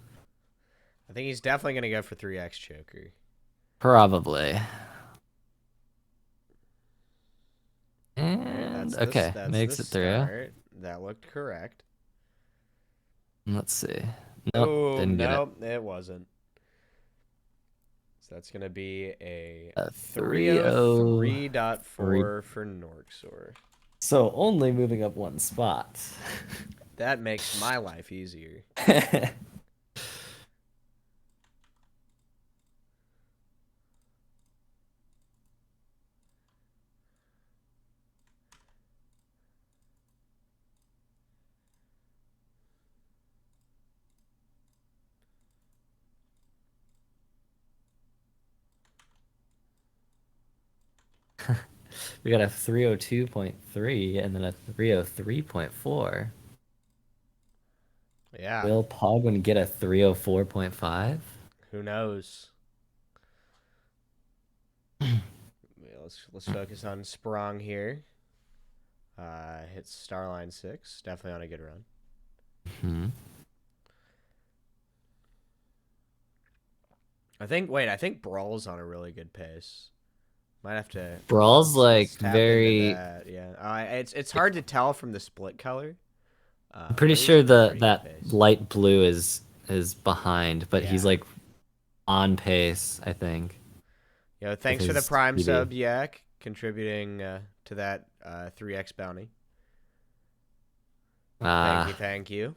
I think he's definitely gonna go for 3x choker.
Probably. And okay, makes it through.
That looked correct.
Let's see. Nope, didn't get it.
It wasn't. So that's gonna be a
303.4
for Norxor.
So only moving up one spot.
That makes my life easier.
We got a 302.3 and then a 303.4.
Yeah.
Will Pogwin get a 304.5?
Who knows? Let's focus on Sprong here. Hits Starline 6. Definitely on a good run.
Hmm.
I think Brawl's on a really good pace. Might have to.
Brawl's like
let's tap
very.
into that. Yeah. It's hard to tell from the split color.
I'm pretty
But he's
sure
in pretty good
that
pace.
light blue is behind, but he's
Yeah.
like on pace, I think.
Yo, thanks for the
his
Prime
PB.
sub, Yak, contributing to that 3x bounty. Thank you.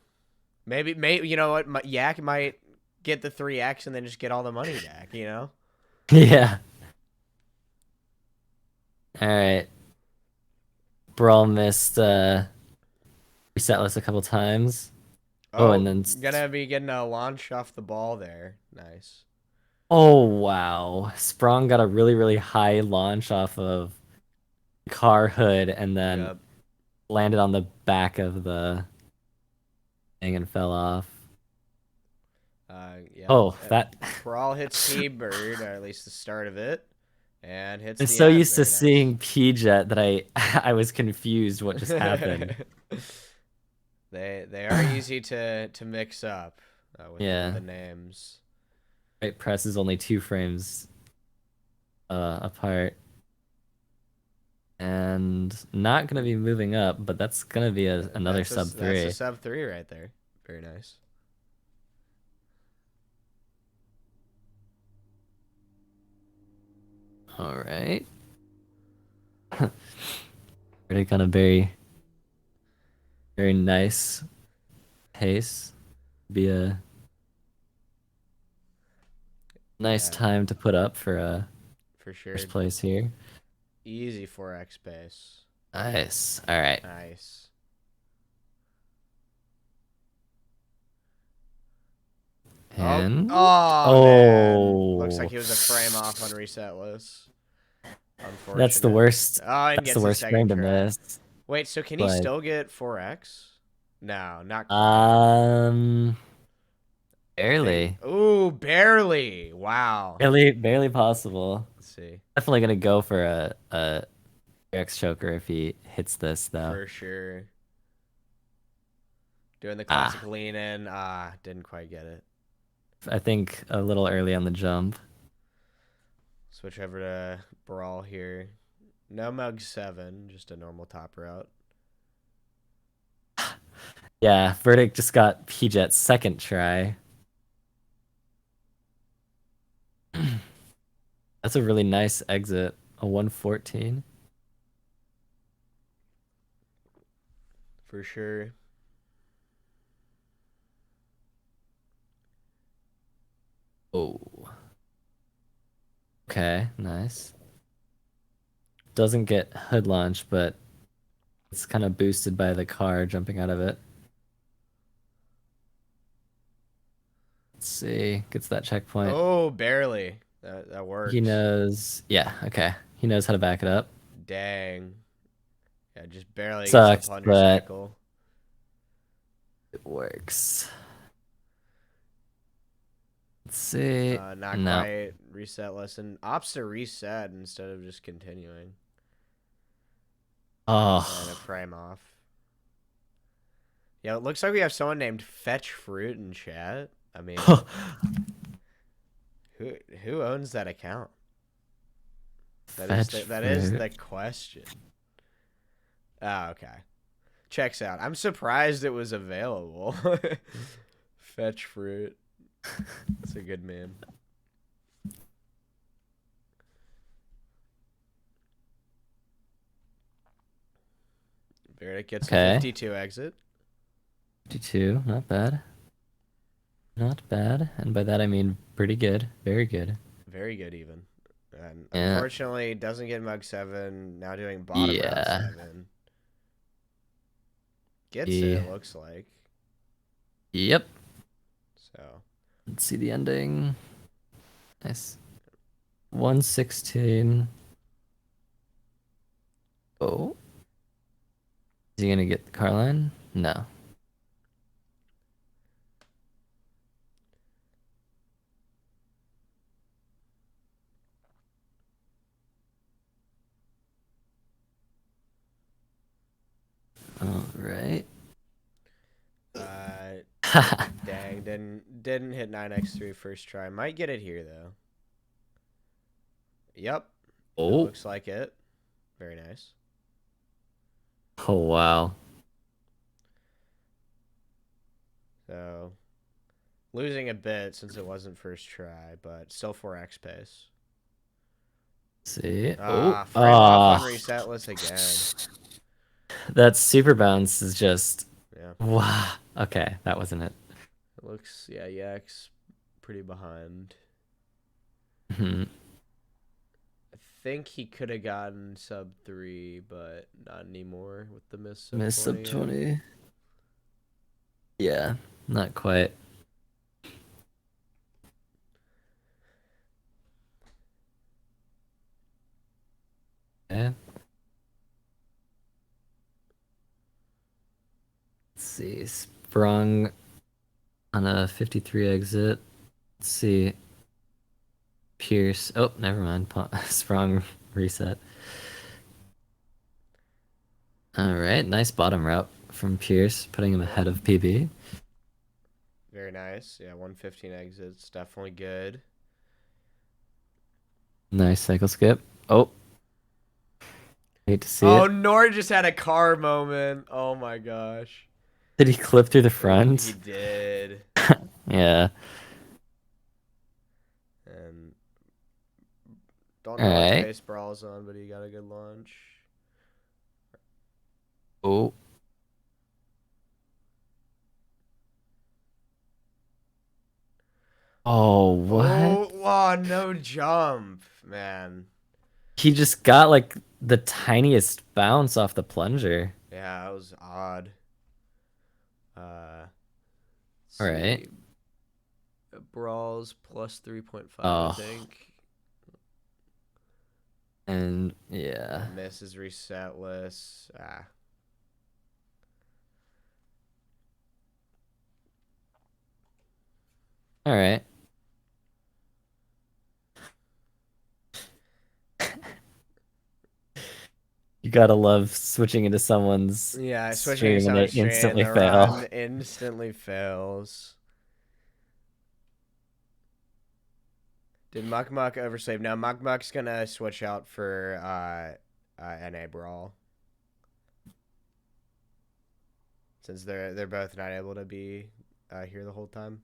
Maybe you know what? Yak might get the 3x and then just get all the money back. You know?
Yeah. All right. Brawl missed resetless a couple times. Oh, and then
gonna be getting a launch off the ball there. Nice.
oh wow, Sprong got a really high launch off of car hood and then landed on the back of the thing and fell off.
Yeah.
Oh, that.
Brawl hits T-Bird, or at least the start of it, and hits
I'm
the
so
end.
used to
Very nice.
seeing P-Jet that I was confused what just happened.
They are easy to mix up with the names.
Right press is only 2 frames apart. And not gonna be moving up, but that's gonna be another sub 3.
That's a sub 3 right there. Very nice.
All right. Really kind of very nice pace. Be a nice time to put up for
sure.
First place here.
Easy 4x pace.
Nice. All right.
Nice.
And
man. Looks like he was a frame off on resetless. Unfortunate.
That's the worst.
Oh, and
that's the worst frame to miss.
Wait, so can he still get 4x? No, not
quite. Barely.
Ooh, barely. Wow.
Barely possible.
Let's see.
Definitely gonna go for a X choker if he hits this though.
For sure. Doing the classic lean in. Didn't quite get it.
I think a little early on the jump.
Switch over to Brawl here. No Mug 7, just a normal top route.
Yeah, Vertic just got P-Jet's second try. That's a really nice exit. A 114.
For sure.
Oh. Okay, nice. Doesn't get hood launch, but it's kind of boosted by the car jumping out of it. Let's see. Gets that checkpoint.
Oh, barely. That works.
He knows. Yeah, okay. He knows how to back it up.
Dang. Yeah, just barely
Sucks,
gets up on your cycle.
It works. Let's see.
Not quite. Reset lesson. Opts to reset instead of just continuing.
Oh.
And a frame off. Yeah, it looks like we have someone named Fetch Fruit in chat. I mean, who owns that account? That is the question. Oh, okay. Checks out. I'm surprised it was available. Fetch Fruit. It's a good meme. Vertic gets a 52 exit.
52, not bad. Not bad. And by that I mean pretty good. Very good.
Very good even. And unfortunately doesn't get Mug 7. Now doing bottom round 7. Gets it looks like.
Yep.
So
let's see the ending. Nice. 116. Oh. Is he gonna get the car line? No. All right.
Dang, didn't hit 9x3 first try. Might get it here though. Yep.
Oh.
Looks like it. Very nice.
Oh wow.
So losing a bit since it wasn't first try, but still 4x pace.
See.
Frame off on resetless again.
That super bounce is just
Yeah.
wow. Okay, that wasn't it.
It looks Yak's pretty behind.
Hmm.
I think he could have gotten sub 3, but not anymore with the miss
sub 20. Yeah, not quite. Okay. Let's see. Sprung on a 53 exit. Let's see. Pierce. Oh, never mind. Sprung reset. All right, nice bottom route from Pierce, putting him ahead of PB.
Very nice. Yeah, 115 exits. Definitely good.
Nice cycle skip. Oh. Hate to see
Oh,
it.
Nor just had a car moment. Oh my gosh.
Did he clip through the front?
He did.
Yeah.
And don't know what pace Brawl's on, but he got a good launch.
Oh. Oh, what?
Oh, wow, no jump, man.
He just got like the tiniest bounce off the plunger.
Yeah, that was odd.
All right.
Brawl's plus 3.5,
Oh.
I think.
And yeah.
Misses resetless.
All right. You gotta love switching into someone's
Switching
stream and they instantly fail.
Instantly fails. Did Muck oversave? No, Muck's gonna switch out for NA Brawl. Since they're both not able to be here the whole time.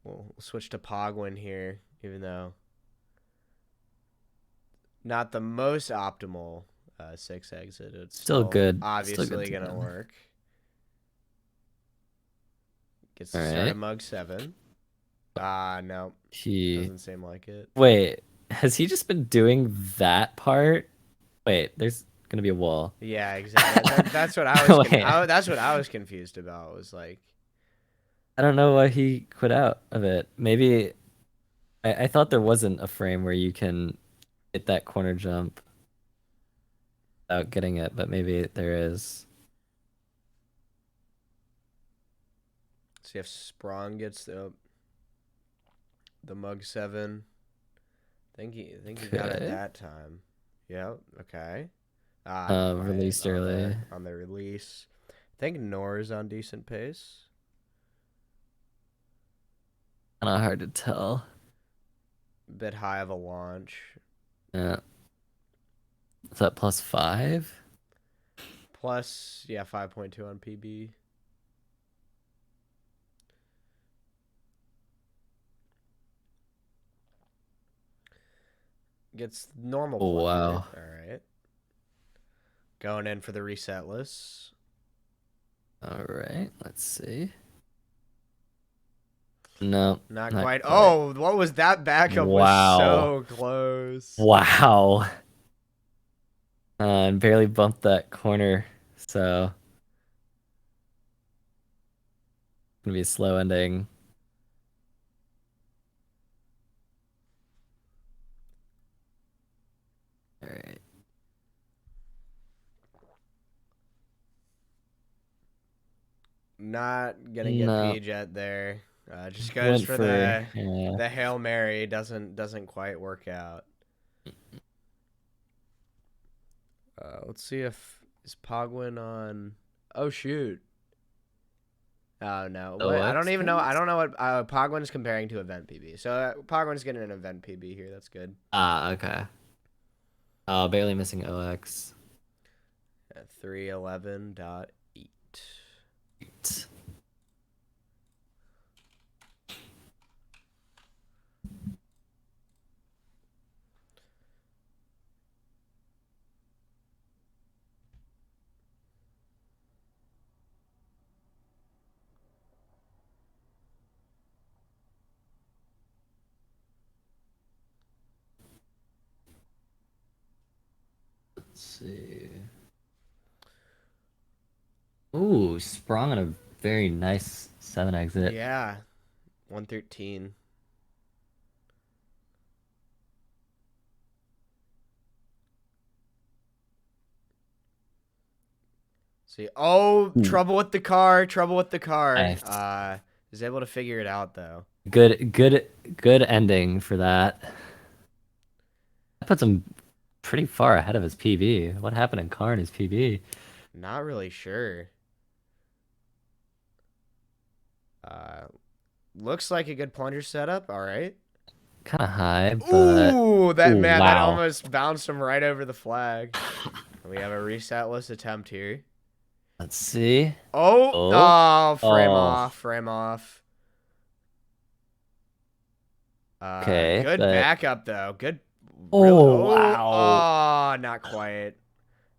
We'll switch to Pogwin here, even though not the most optimal 6 exit. It's
Still good.
Obviously gonna work. Gets to start at Mug 7. No. Doesn't seem like it.
Wait, has he just been doing that part? Wait, there's gonna be a wall.
Yeah, exactly. That's what I was. That's what I was confused about. Was like,
I don't know why he quit out of it. Maybe I thought there wasn't a frame where you can hit that corner jump without getting it, but maybe there is.
See if Sprong gets the Mug 7. Think he got it that time. Yeah. Okay.
Released early
on the release. I think Nor's on decent pace.
Kind of hard to tell.
Bit high of a launch.
Yeah. Is that +5?
Plus, yeah, 5.2 on PB. Gets normal.
Oh, wow.
All right. Going in for the resetless.
All right. Let's see. No.
Not quite. Oh, what was that backup?
Wow.
Was so close.
Wow. And barely bumped that corner, so gonna be a slow ending. right.
Not gonna get P-Jet there. Just goes
Went
for the Hail Mary. Doesn't quite work out. Let's see if is Pogwin on. Oh shoot. Oh no! What? I don't even know. I don't know what Pogwin's comparing to event PB. So Pogwin's getting an event PB here. That's good.
Okay. Barely missing OX.
311.8.
Let's see. Ooh, Sprong on a very nice 7 exit.
Yeah, 113. See, trouble with the car. Trouble with the car.
Nice.
Is able to figure it out though.
Good ending for that. That puts him pretty far ahead of his PB. What happened in car in his PB?
Not really sure. Looks like a good plunger setup. All right.
Kind of high, but
Ooh, that man,
wow.
that almost bounced him right over the flag. We have a resetless attempt here.
Let's see.
Frame off.
Okay.
Good backup though. Good.
Wow.
Oh, not quite.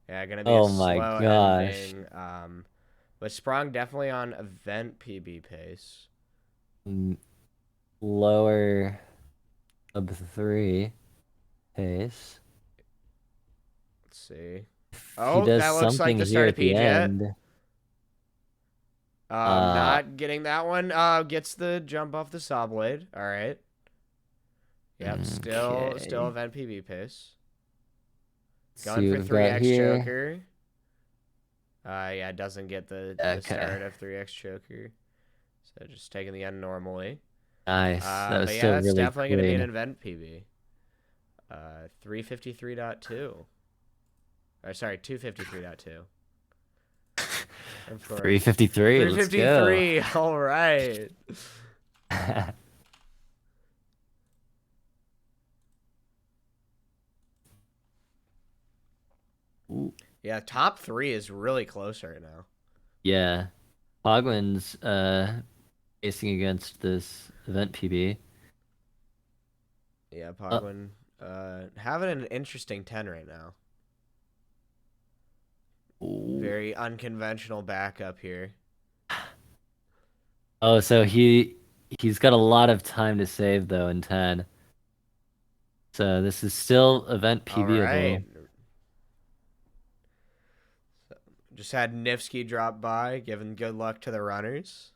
Yeah, gonna be a slow ending. But Sprong definitely on event PB pace.
Lower of 3 pace.
Let's see.
He does
that looks like the start of P-Jet. Not getting that one. Gets the jump off the saw blade. All right. Yep, still event PB pace. Going for 3x choker. Yeah, doesn't get the start of 3x choker. So just taking the end normally.
Nice. That was
but
still
that's
really
definitely going to be an
clean.
event PB. 353.2. Or sorry, 253.2.
353.
353. All right. Yeah, top 3 is really close right now.
Yeah. Pogwin's racing against this event PB.
Yeah, Pogwin having an interesting 10 right now. Very unconventional backup here.
Oh, so he's got a lot of time to save though in 10. So this is still event PBable.
Right. So, just had Nifsky drop by, giving good luck to the runners.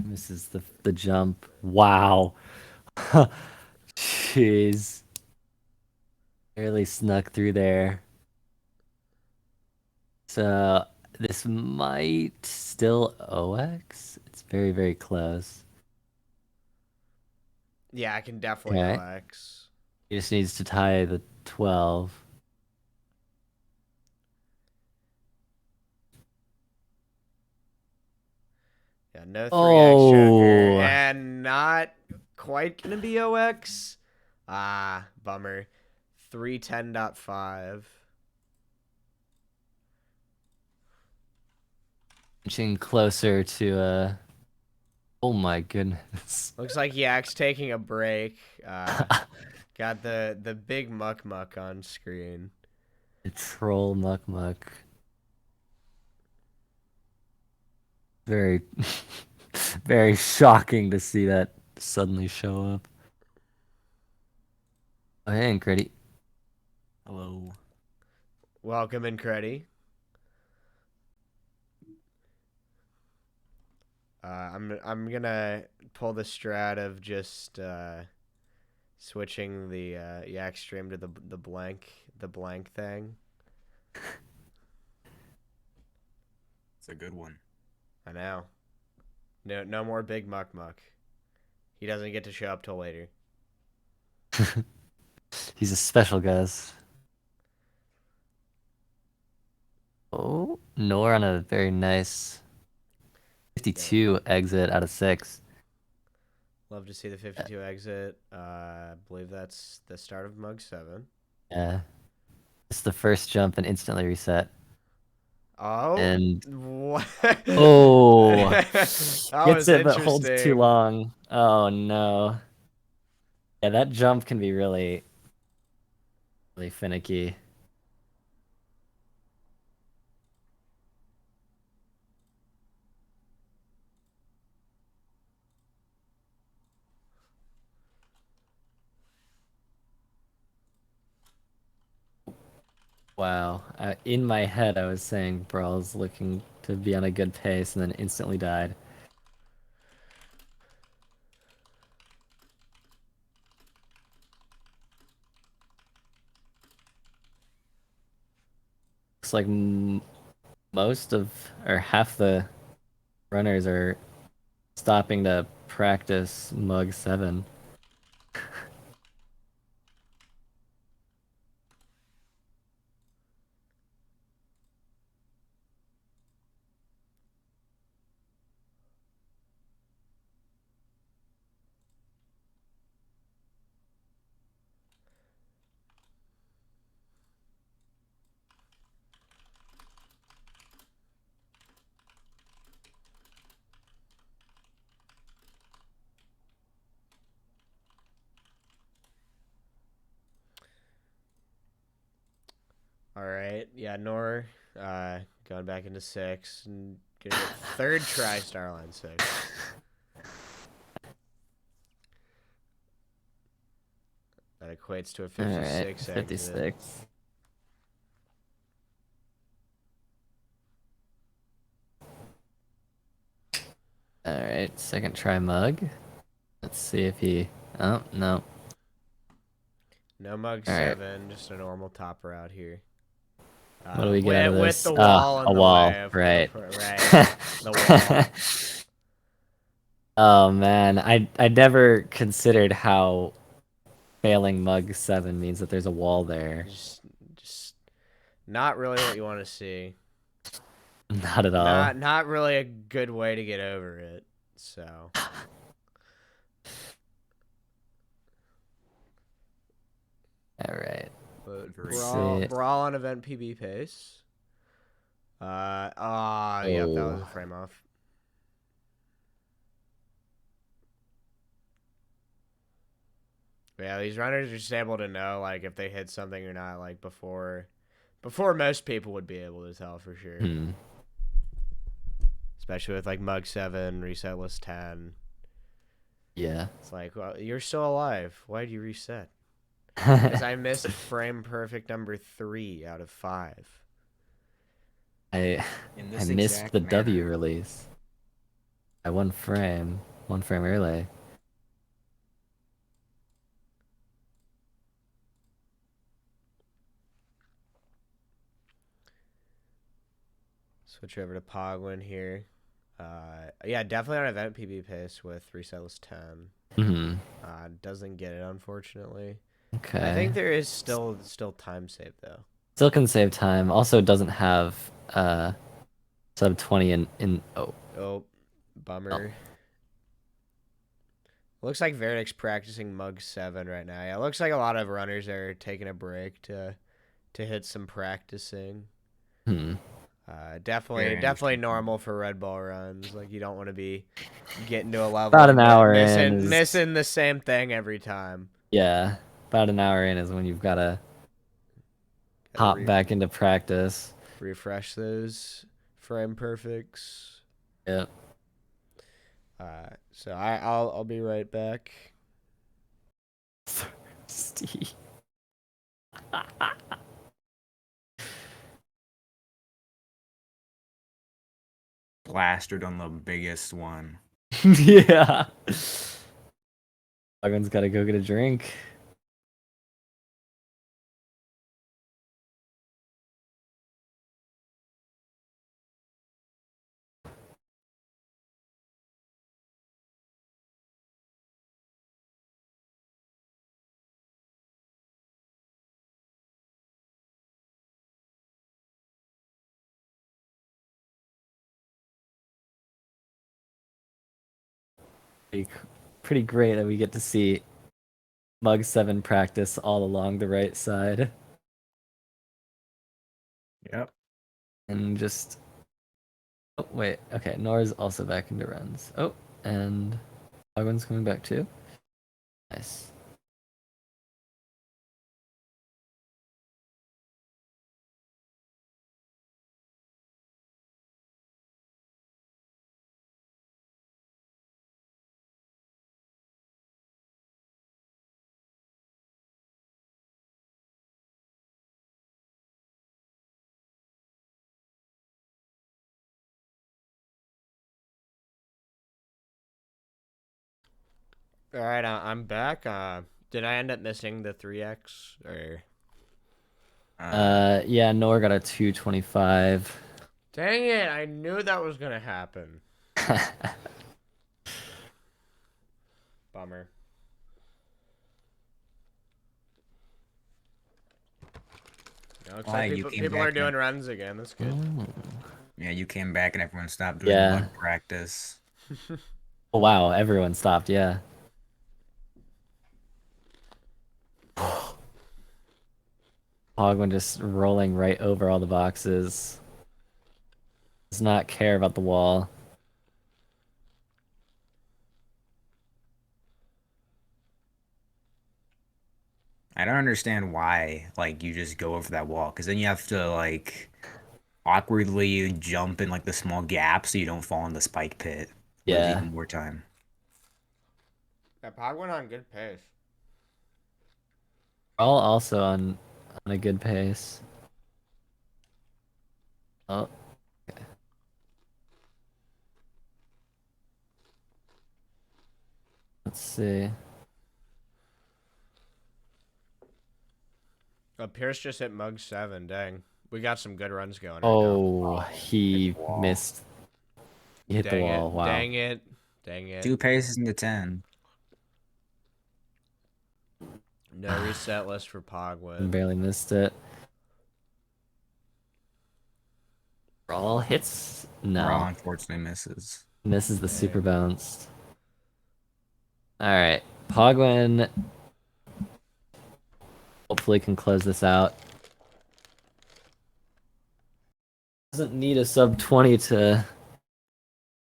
Misses the jump. Wow. Jeez. Barely snuck through there. So this might still OX. It's very, very close.
Yeah, I can definitely OX.
He just needs to tie the 12.
Yeah, no 3x choker. And not quite going to be OX. Bummer. 310.5.
Inching closer to oh my goodness.
Looks like Yak's taking a break. Got the big muck on screen.
The troll muck. Very very shocking to see that suddenly show up. Oh hey, Incredi.
Hello.
Welcome, Incredi. I'm gonna pull the strat of just Switching the yak stream to the blank thing.
It's a good one.
I know. No more big muck. He doesn't get to show up till later.
He's a special guest. Oh, Nor on a very nice 52 exit out of 6.
Love to see the 52 exit. I believe that's the start of Mug 7.
Yeah. It's the first jump and instantly reset.
Oh.
And
what?
oh,
That
gets it but holds too
interesting.
long. Oh no. Yeah, that jump can be really finicky. Wow. In my head, I was saying Brawl's looking to be on a good pace and then instantly died. Looks like most of, or half the runners are stopping to practice Mug 7.
All right. Yeah, Nor going back into 6 and getting a third try Starline 6. That equates to a 56
All right, 56.
exit.
Alright, second try Mug. Let's see if he... Oh, no.
No Mug
All right.
7, just a normal topper out here.
What do we get out of this?
With the wall in the
wall,
way,
right.
Right. The wall.
Oh man, I never considered how failing Mug 7 means that there's a wall there.
Just not really what you want to see.
Not at all.
Not really a good way to get over it. So.
All right.
But
Brawl
on event PB pace. Yep, that was a frame off. But yeah, these runners are just able to know like if they hit something or not like before most people would be able to tell for sure. Especially with like Mug 7, reset list 10.
Yeah.
It's like, well, you're still alive. Why did you reset? Because I missed frame perfect number 3 out of 5.
I missed the W release. By one frame early.
Switch over to Pogwin here. Yeah, definitely on event PB pace with reset list 10. Doesn't get it, unfortunately.
Okay.
I think there is still time save though.
Still can save time. Also doesn't have sub 20 in
Oh, bummer. Looks like Vertic's practicing Mug 7 right now. Yeah, looks like a lot of runners are taking a break to hit some practicing. Definitely normal for Red Bull runs. Like you don't want to be getting to a level
about an hour
missing the same thing every time.
Yeah. About an hour in is when you've got to hop back into practice.
Refresh those frame perfects.
Yep.
So I'll be right back.
Steve.
Plastered on the biggest one.
Yeah. Logan's got to go get a drink. pretty great that we get to see Mug 7 practice all along the right side.
Yep.
And just... Oh, wait. Okay, Nora's also back into runs. Oh, and Ogwen's coming back too. Nice.
All right, I'm back. Did I end up missing the 3x or?
Yeah, Nora got a 225.
Dang it! I knew that was gonna happen. Bummer. No, looks like people are doing runs again. That's good.
Yeah, you came back and everyone stopped doing mud practice.
Oh wow, everyone stopped. Yeah. Hogman just rolling right over all the boxes. Does not care about the wall.
I don't understand why, like, you just go over that wall, because then you have to, like, awkwardly jump in, like, the small gap so you don't fall in the spike pit.
Yeah.
Lose even more time.
That pod went on good pace.
All also on a good pace. Oh. Okay. Let's see.
Oh, Pierce just hit Mug 7. Dang. We got some good runs going.
Oh, he missed. He hit the wall. Wow.
Dang it. Dang it.
2 paces into 10.
No reset list for Pogwin.
Barely missed it. Brawl hits? No.
Brawl unfortunately misses.
Misses the super bounce. Alright. Pogwin hopefully can close this out. Doesn't need a sub 20 to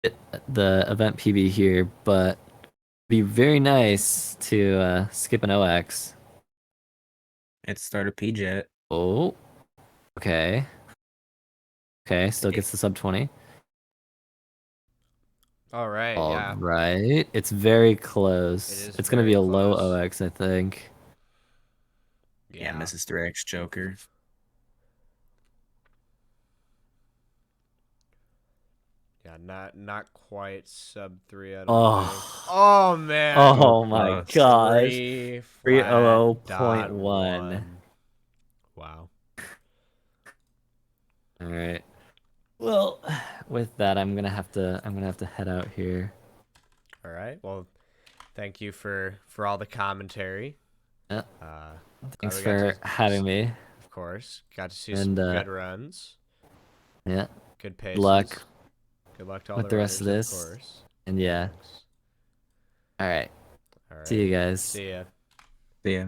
hit the event PB here, but be very nice to skip an OX.
It started PJet.
Oh. Okay. Okay, still gets the sub 20.
All right, yeah.
All right. It's very close. It's going to be a low OX, I think.
Yeah, misses 3x Joker.
Yeah, not quite sub 3 out
Oh.
think. Oh man.
Oh my gosh. 300.1.
Wow.
All right. Well, with that, I'm gonna have to head out here.
All right. Well, thank you for all the commentary.
Yeah. Thanks for having me.
Of course. Got to see some good runs.
Yeah.
Good pace.
Good luck.
Good luck to all
with the rest of this.
Of course.
And yeah.
Thanks.
All right.
All right.
See you guys.
See ya.
See ya.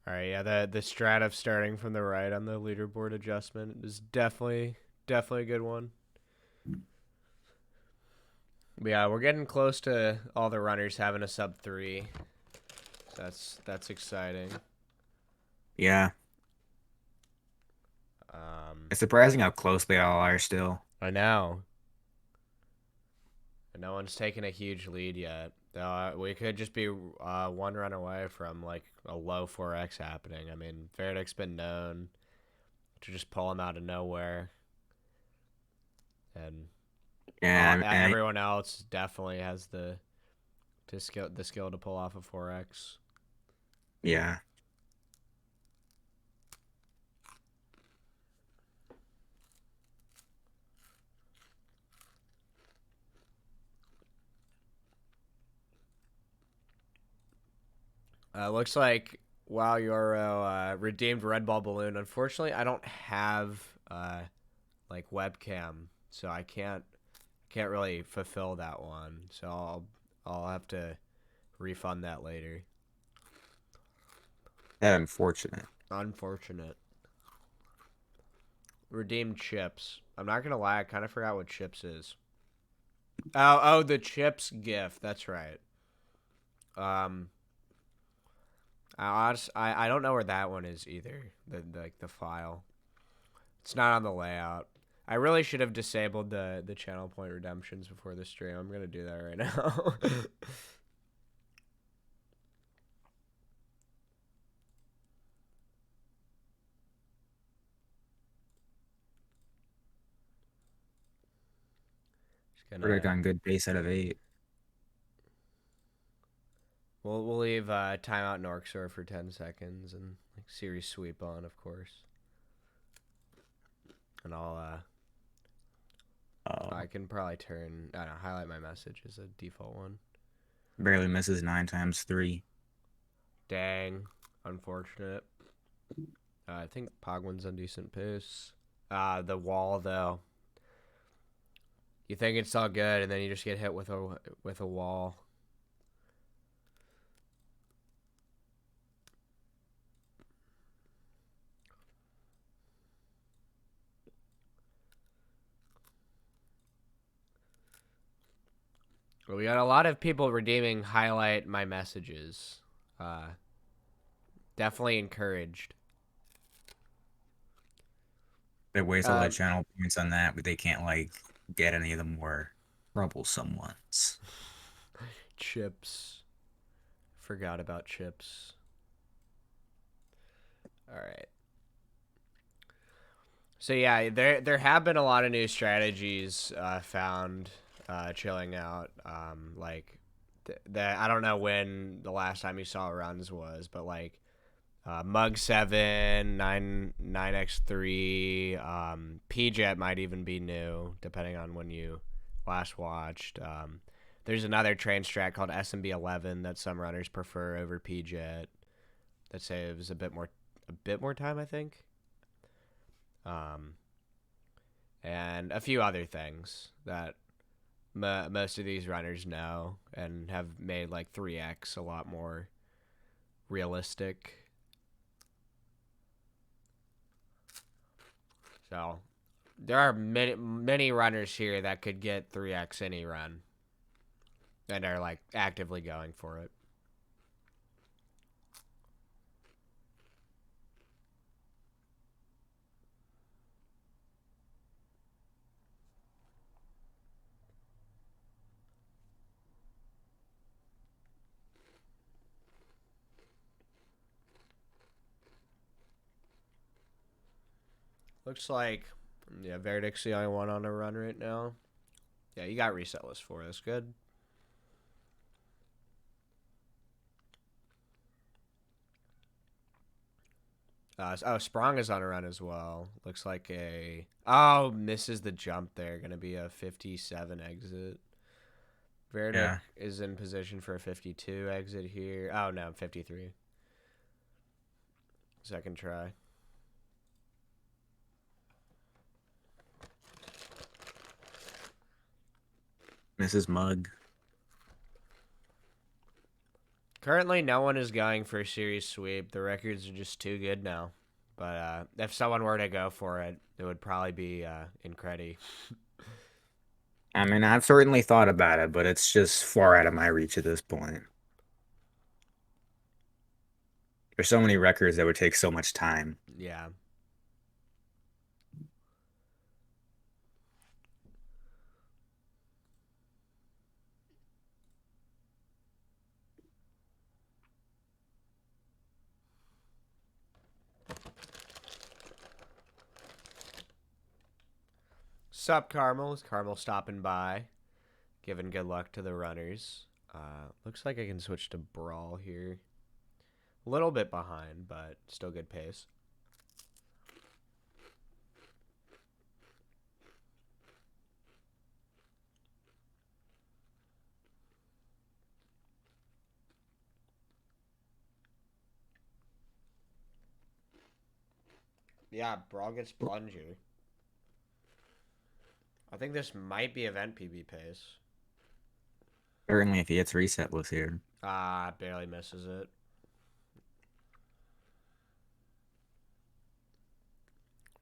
All right, yeah, the strat of starting from the right on the leaderboard adjustment is definitely a good one. But yeah, we're getting close to all the runners having a sub 3. That's exciting.
Yeah. It's surprising how close they all are still.
I know. And no one's taken a huge lead yet. We could just be one run away from like a low 4x happening. I mean, Vertic's been known to just pull him out of nowhere. And
And
everyone else definitely has the skill to pull off a 4x.
Yeah.
Looks like Wow Yoro redeemed Red Ball Balloon. Unfortunately, I don't have like webcam, so I can't really fulfill that one. So I'll have to refund that later.
That unfortunate.
Unfortunate. Redeemed chips. I'm not gonna lie, I kind of forgot what chips is. Oh, the chips gift. That's right. I don't know where that one is either. The file. It's not on the layout. I really should have disabled the channel point redemptions before the stream. I'm gonna do that right now.
Vertic on good base out of 8.
We'll leave timeout and Orcsor for 10 seconds and like series sweep on, of course. And I can probably turn, I don't know, highlight my message as a default one.
Barely misses 9 times 3.
Dang. Unfortunate. I think Pogwin's on decent pace. The wall, though. You think it's all good, and then you just get hit with a wall. Well, we got a lot of people redeeming highlight my messages. Definitely encouraged.
They waste all the channel points on that, but they can't like get any of the more troublesome ones.
Chips. Forgot about chips. All right. So yeah, there have been a lot of new strategies found chilling out. Like I don't know when the last time you saw runs was, but like Mug 7, 9x3, PJet might even be new, depending on when you last watched. There's another train strat called SMB 11 that some runners prefer over PJet. That saves a bit more time, I think. And a few other things that most of these runners know and have made like 3x a lot more realistic. So there are many runners here that could get 3x any run and are like actively going for it. Looks like, yeah, Vertic's the only one on a run right now. Yeah, you got reset list 4. That's good. Sprong is on a run as well. Looks like misses the jump there. Going to be a 57 exit. Vertic is in position for a 52 exit here. Oh, no, 53. Second try.
Mrs. Mug.
Currently, no one is going for a series sweep. The records are just too good now. But if someone were to go for it, it would probably be Incredi.
I mean, I've certainly thought about it, but it's just far out of my reach at this point. There's so many records that would take so much time.
Yeah. Sup, Carmel? Is Carmel stopping by? Giving good luck to the runners. Looks like I can switch to Brawl here. A little bit behind, but still good pace. Yeah, Brawl gets plunger. I think this might be event PB pace.
Certainly if he hits resetless here.
Barely misses it.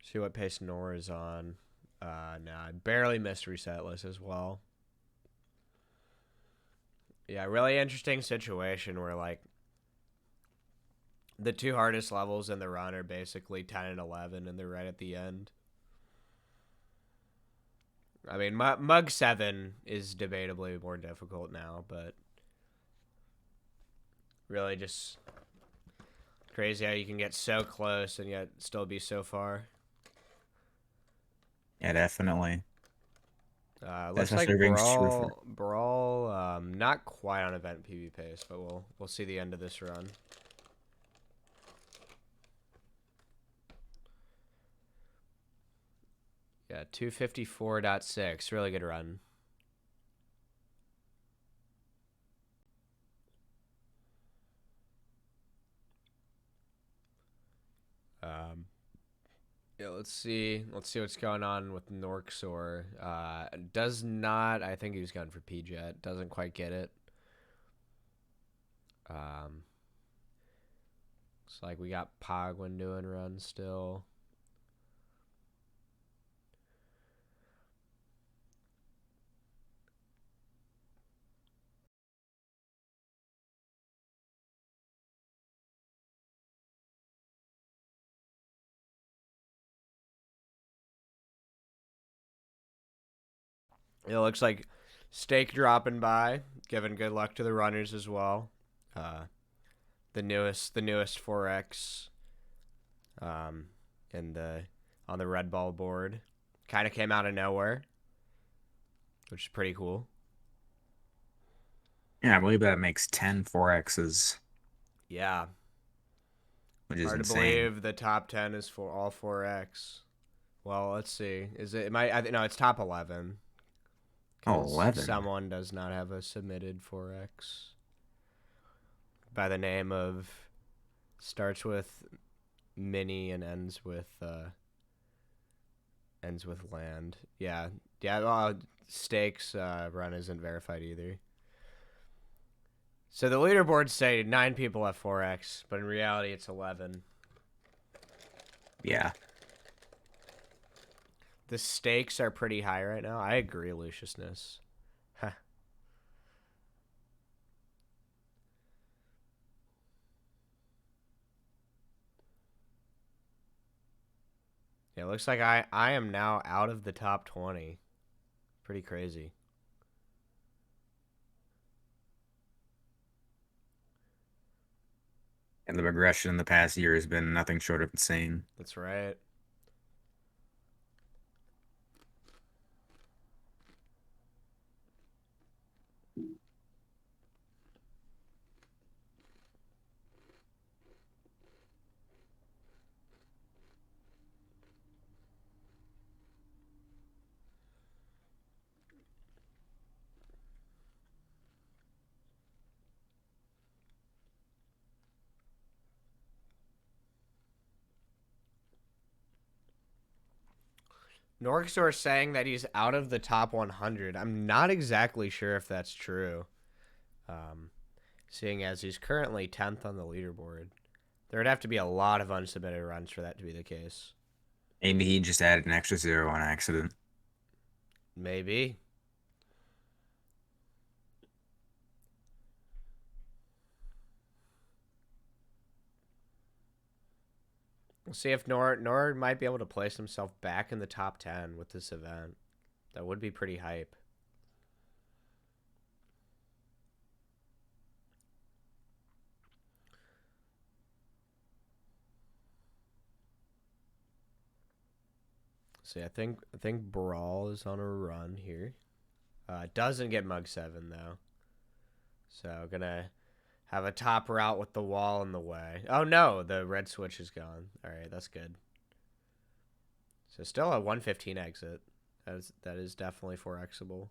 See what pace Nor is on. Nah, I barely missed resetless as well. Yeah, really interesting situation where, like, the two hardest levels in the run are basically 10 and 11, and they're right at the end. I mean, Mug 7 is debatably more difficult now, but really just crazy how you can get so close and yet still be so far.
Yeah, definitely.
Looks like Brawl, not quite on event PB pace, but we'll see the end of this run. Yeah, 254.6, really good run. Yeah, let's see what's going on with Norxor. Does not, I think he was going for P-Jet. Doesn't quite get it. Looks like we got Pogwin doing runs still. It looks like Stake dropping by, giving good luck to the runners as well. The newest 4X on the red ball board. Kind of came out of nowhere, which is pretty cool.
Yeah, I believe that makes 10 4Xs.
Yeah.
Which is
hard
insane.
to believe the top 10 is for all 4X. Well, let's see. Is it? No, it's top 11.
Oh, 11.
Someone does not have a submitted 4X by the name of, starts with mini and ends with land. Yeah. Stakes run isn't verified either. So the leaderboards say 9 people have 4X, but in reality it's 11.
Yeah.
The stakes are pretty high right now. I agree, Luciousness. Huh. Yeah, it looks like I am now out of the top 20. Pretty crazy.
And the progression in the past year has been nothing short of insane.
That's right. Norxor saying that he's out of the top 100. I'm not exactly sure if that's true. Seeing as he's currently 10th on the leaderboard. There would have to be a lot of unsubmitted runs for that to be the case.
Maybe he just added an extra 0 on accident.
Maybe. We'll see if Nor might be able to place himself back in the top 10 with this event. That would be pretty hype. See, I think Brawl is on a run here. Doesn't get Mug 7 though. So gonna have a top route with the wall in the way. Oh no, the red switch is gone. All right, that's good. So still a 115 exit. That is definitely 4xable.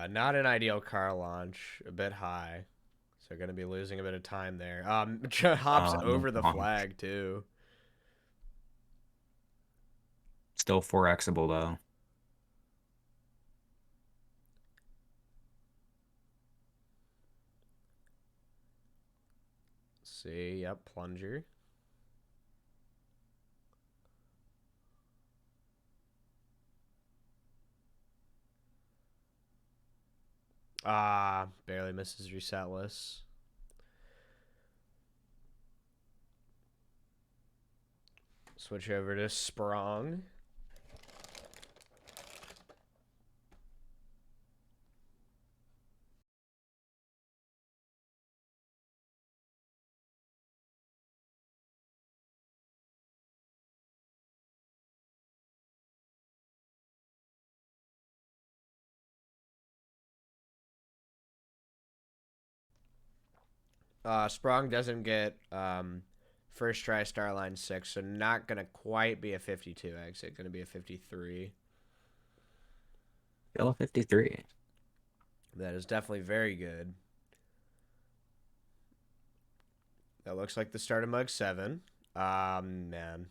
Not an ideal car launch. A bit high. So going to be losing a bit of time there. Hops over the flag, too.
Still 4xable, though.
See, yep, plunger. Barely misses resetless. Switch over to Sprong. Sprong doesn't get first try Starline 6, so not going to quite be a 52 exit. Going to be a 53.
Still a 53.
That is definitely very good. That looks like the start of Mug 7. Man.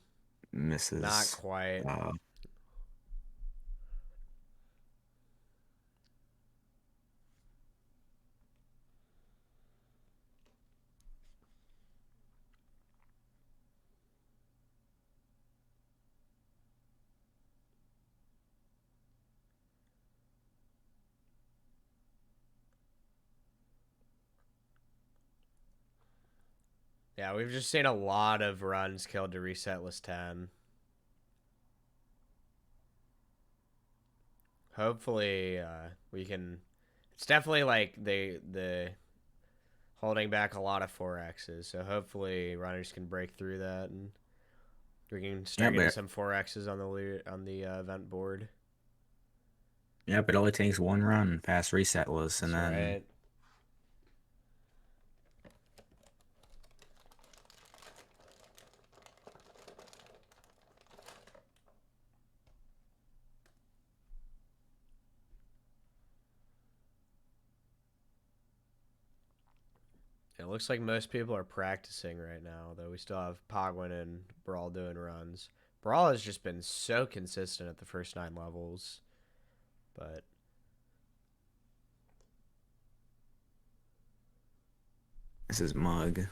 Misses.
Not quite. Yeah, we've just seen a lot of runs killed to resetless 10. Hopefully, we can... It's definitely like the holding back a lot of 4Xs, so hopefully runners can break through that and we can start getting some 4Xs on the event board.
Yep, it only takes one run past resetless, and then...
Right. It looks like most people are practicing right now, though we still have Pogwin and Brawl doing runs. Brawl has just been so consistent at the first 9 levels, but...
This is Mug.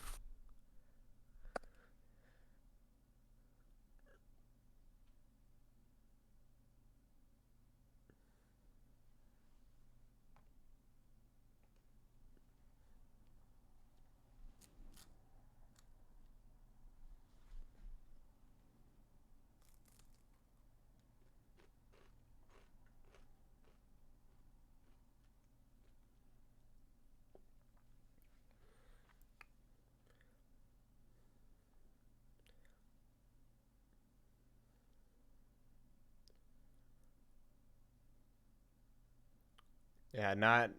Yeah,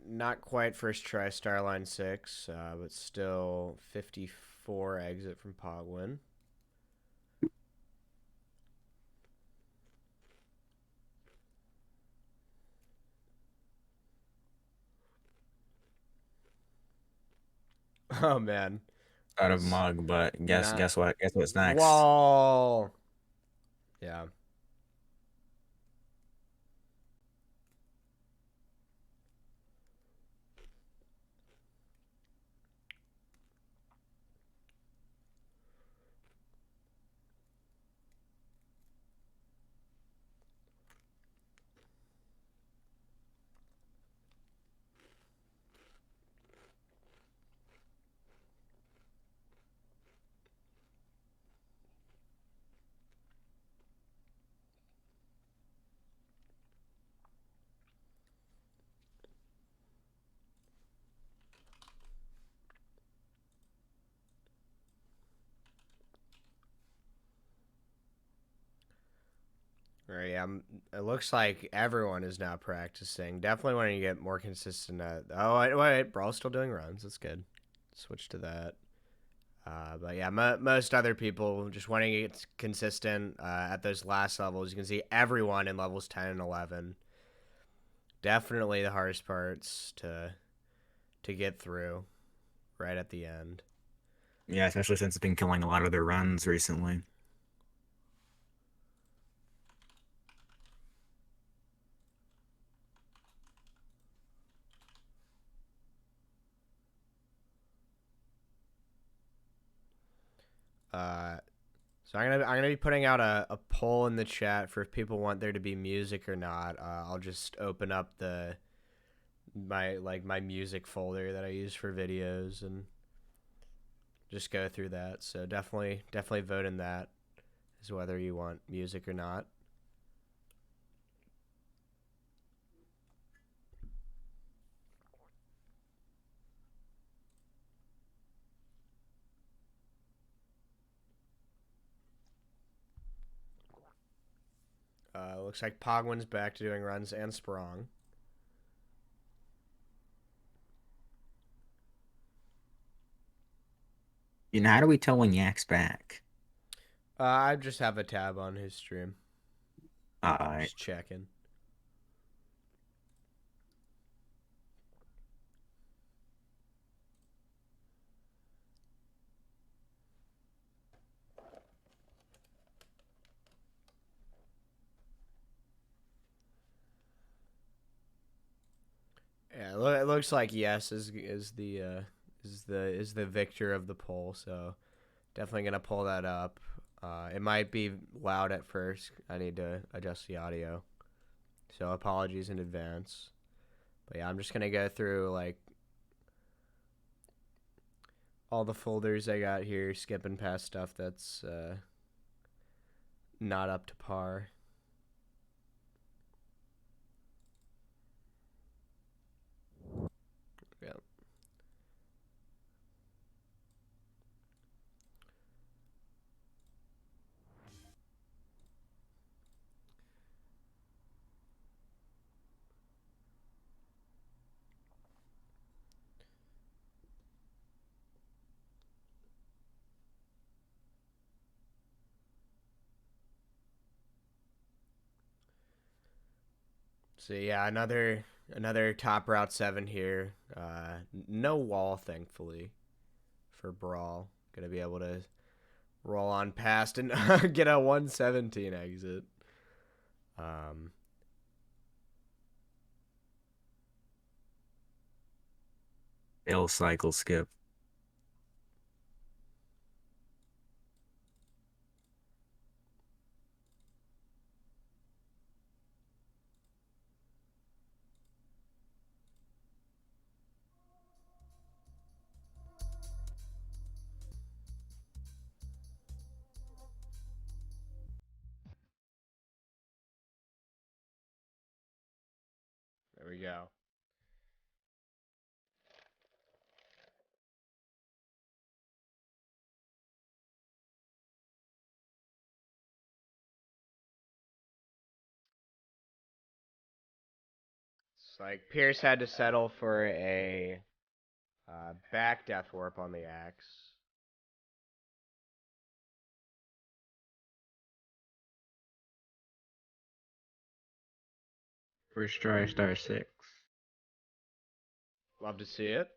not quite first try Starline 6, but still 54 exit from Pogwin. Oh man. Out of Mug, but guess what? Guess what's next?
Wall. Yeah. Right, yeah, it looks like everyone is now practicing. Definitely want to get more consistent at... Oh, wait, Brawl's still doing runs. That's good. Switch to that. But yeah, most other people just wanting to get consistent at those last levels. You can see everyone in levels 10 and 11. Definitely the hardest parts to get through right at the end.
Yeah, especially since it's been killing a lot of their runs recently.
So I'm gonna be putting out a poll in the chat for if people want there to be music or not. I'll just open up my music folder that I use for videos and just go through that. So definitely vote in that as whether you want music or not. Looks like Pogwin's back to doing runs and Sprong.
You know, how do we tell when Yak's back?
I just have a tab on his stream.
Alright.
Just checking. Yeah, it looks like yes is the victor of the poll. So definitely gonna pull that up. It might be loud at first. I need to adjust the audio. So apologies in advance. But yeah, I'm just gonna go through like all the folders I got here, skipping past stuff that's not up to par. Yeah. So yeah, another top route 7 here. No wall, thankfully, for Brawl. Gonna be able to roll on past and get a 117 exit.
Ill cycle skip.
There we go. It's like Pierce had to settle for a back death warp on the axe.
First try, star 6.
Love to see it.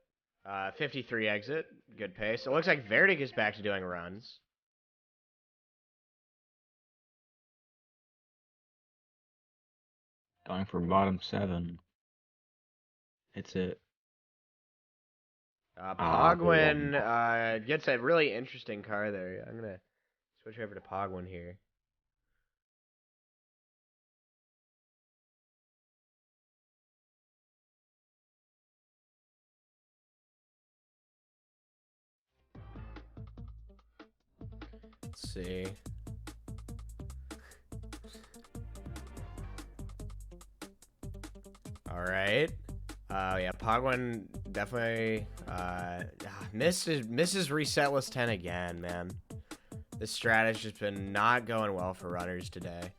53 exit. Good pace. It looks like Vertic is back to doing runs.
Going for bottom 7. It's it.
Pogwin gets a really interesting car there. I'm going to switch over to Pogwin here. Let's see. All right. Yeah, Pogwin definitely misses resetless 10 again, man. This strat has just been not going well for runners today.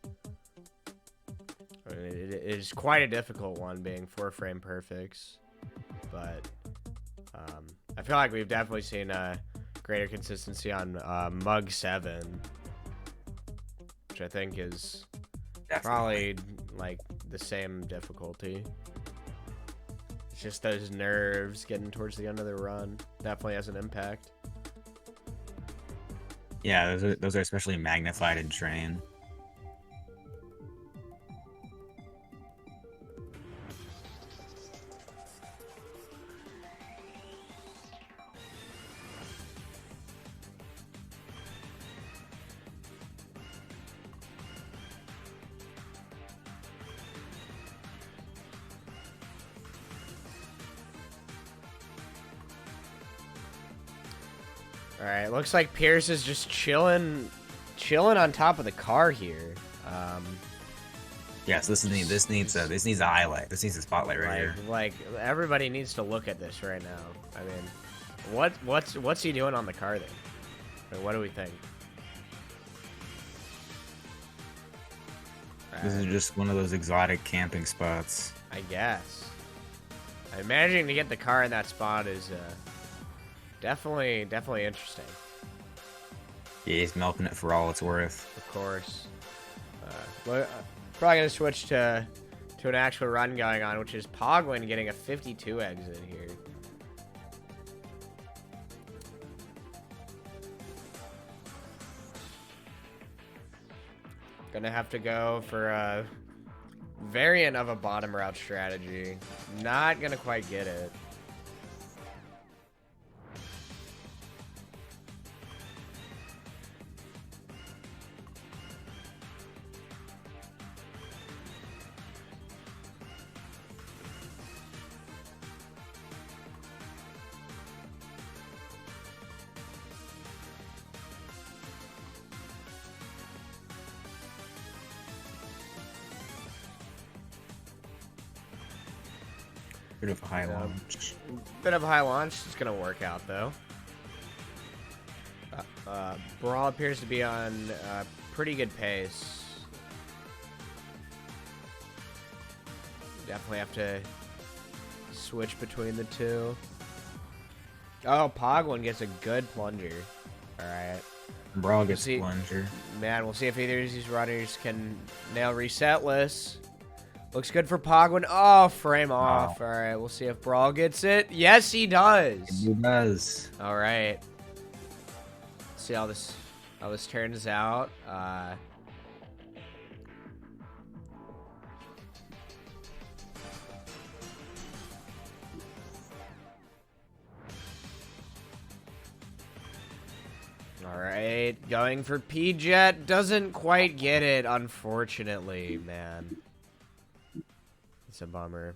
and it is quite a difficult one, being 4 frame perfects. But I feel like we've definitely seen a greater consistency on Mug 7, which I think is probably like the same difficulty. It's just those nerves getting towards the end of the run definitely has an impact.
Yeah, those are especially magnified in train.
All right, looks like Pierce is just chilling on top of the car here.
Yes, this needs a highlight. This needs a spotlight right here.
Like everybody needs to look at this right now. I mean, what's he doing on the car then? Like, what do we think?
This is just one of those exotic camping spots.
I guess. Managing to get the car in that spot is definitely interesting.
Yeah, he's milking it for all it's worth.
Of course. We're probably gonna switch to an actual run going on, which is Pogwin getting a 52 exit here. Gonna have to go for a variant of a bottom route strategy. Not gonna quite get it.
Bit of a high launch.
Bit of a high launch. It's gonna work out though. Brawl appears to be on pretty good pace. Definitely have to switch between the two. Oh, Pogwin gets a good plunger. All right.
Brawl gets a plunger.
Man, we'll see if either of these runners can nail resetless. Looks good for Pogwin. Oh, frame off. All right, we'll see if Brawl gets it. Yes, he does.
He does.
All right. Let's see how this turns out. All right, going for P-Jet. Doesn't quite get it, unfortunately, man. It's a bummer.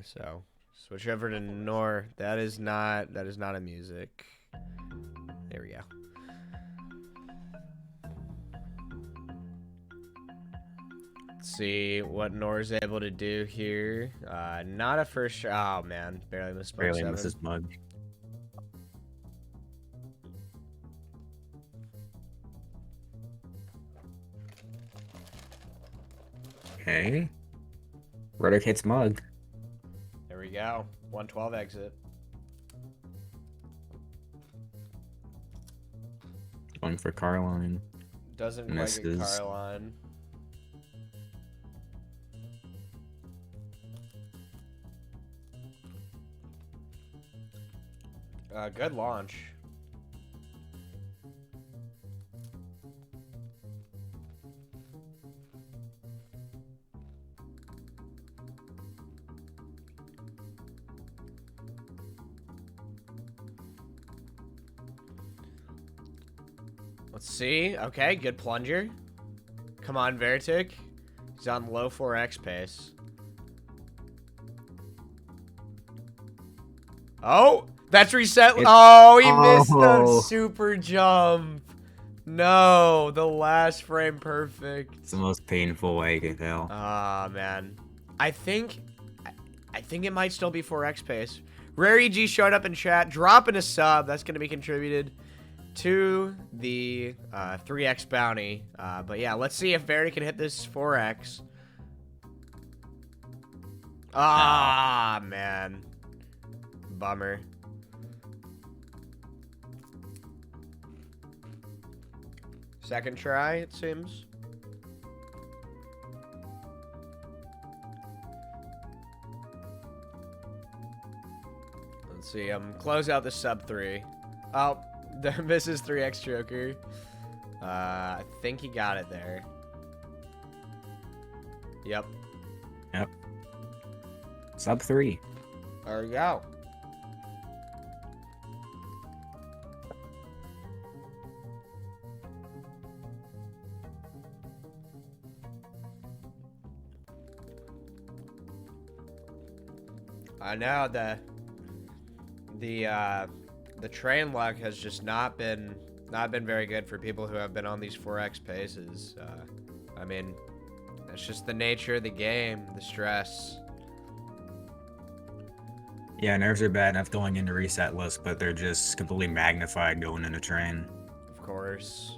So switch over to Nor. That is not a music. There we go. Let's see what Nor's able to do here. Not a first. Oh man, barely missed.
Barely misses Mug. Okay. Vertic hits Mug.
There we go. 112 exit.
Going for Carline.
Doesn't quite get Carline. Good launch. Let's see. Okay, good plunger. Come on, Vertic. He's on low 4x pace. Oh, that's reset. Oh, he missed the super jump. No, the last frame perfect.
It's the most painful way you can tell.
Ah, man. I think it might still be 4x pace. Rare EG showed up in chat, dropping a sub. That's going to be contributed to the 3x bounty. But yeah, let's see if Vertic can hit this 4x. Ah, man. Bummer. Second try, it seems. Let's see. Close out the sub 3. Oh, the misses 3x Joker. I think he got it there. Yep.
Yep. Sub 3.
There we go. I know the train luck has just not been very good for people who have been on these 4x paces. I mean, it's just the nature of the game, the stress.
Yeah, nerves are bad enough going into reset list, but they're just completely magnified going into train.
Of course.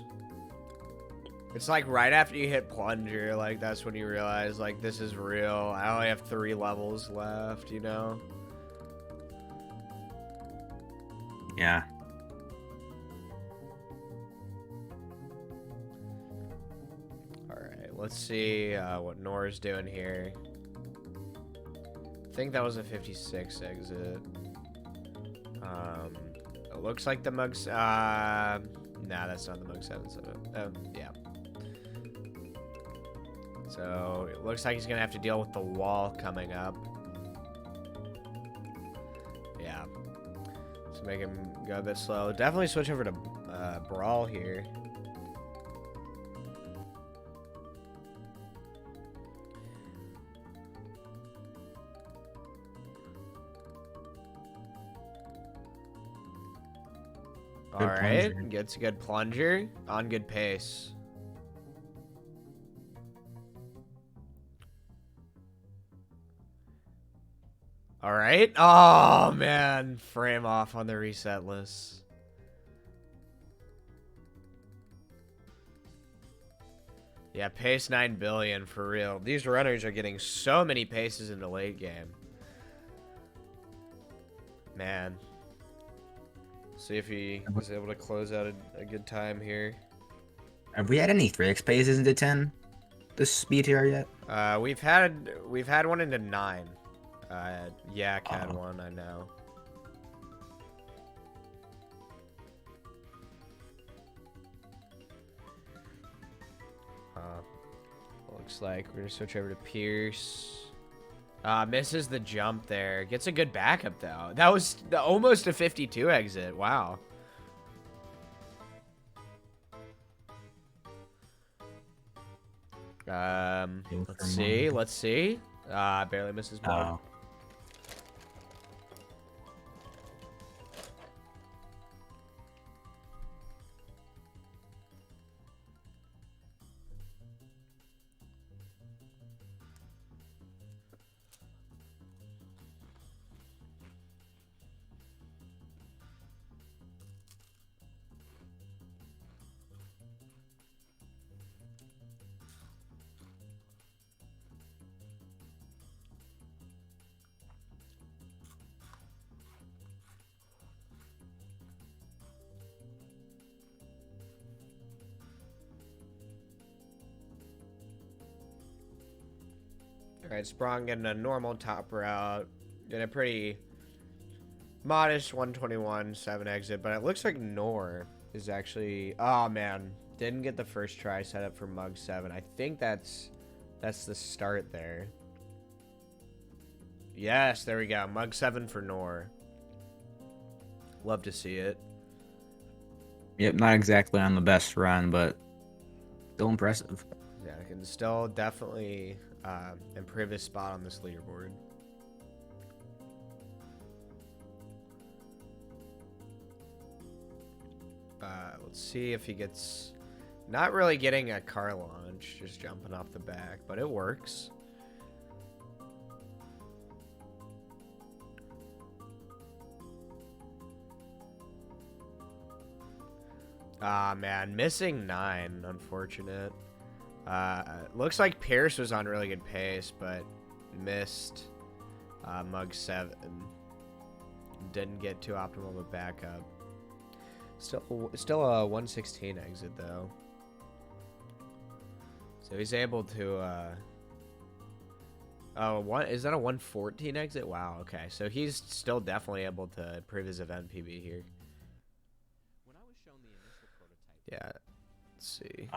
It's like right after you hit plunger, like that's when you realize like this is real. I only have 3 levels left, you know?
Yeah.
Alright, let's see what Nora's doing here. I think that was a 56 exit. It looks like the Mugs. Nah, that's not the Mug 77. Yeah. So it looks like he's gonna have to deal with the wall coming up. Yeah. Let's make him go a bit slow. Definitely switch over to Brawl here. All right, gets a good plunger on good pace. All right. Oh man, frame off on the reset list. Yeah, pace 9 billion for real. These runners are getting so many paces in the late game. Man. See if he was able to close out a good time here.
Have we had any 3x paces into 10 this speed tier yet?
We've had one into 9. Yak had one, I know. Looks like we're gonna switch over to Pierce. Misses the jump there. Gets a good backup though. That was almost a 52 exit. Wow. Let's see. Barely misses one. Alright, Sprong getting a normal top route. Getting a pretty modest 121 7 exit, but it looks like Nor is actually... Oh, man. Didn't get the first try set up for Mug 7. I think that's the start there. Yes, there we go. Mug 7 for Nor. Love to see it.
Yep, not exactly on the best run, but still impressive.
Yeah, I can still definitely improve his spot on this leaderboard. Let's see if he gets... Not really getting a car launch, just jumping off the back, but it works. Ah, man, missing 9, unfortunate. Looks like Pierce was on really good pace, but missed Mug 7 didn't get too optimal of a backup. Still a 116 exit though. So he's able to is that a 114 exit? Wow, okay. So he's still definitely able to improve his event PB here. When I was shown the initial prototype. Yeah. Let's see.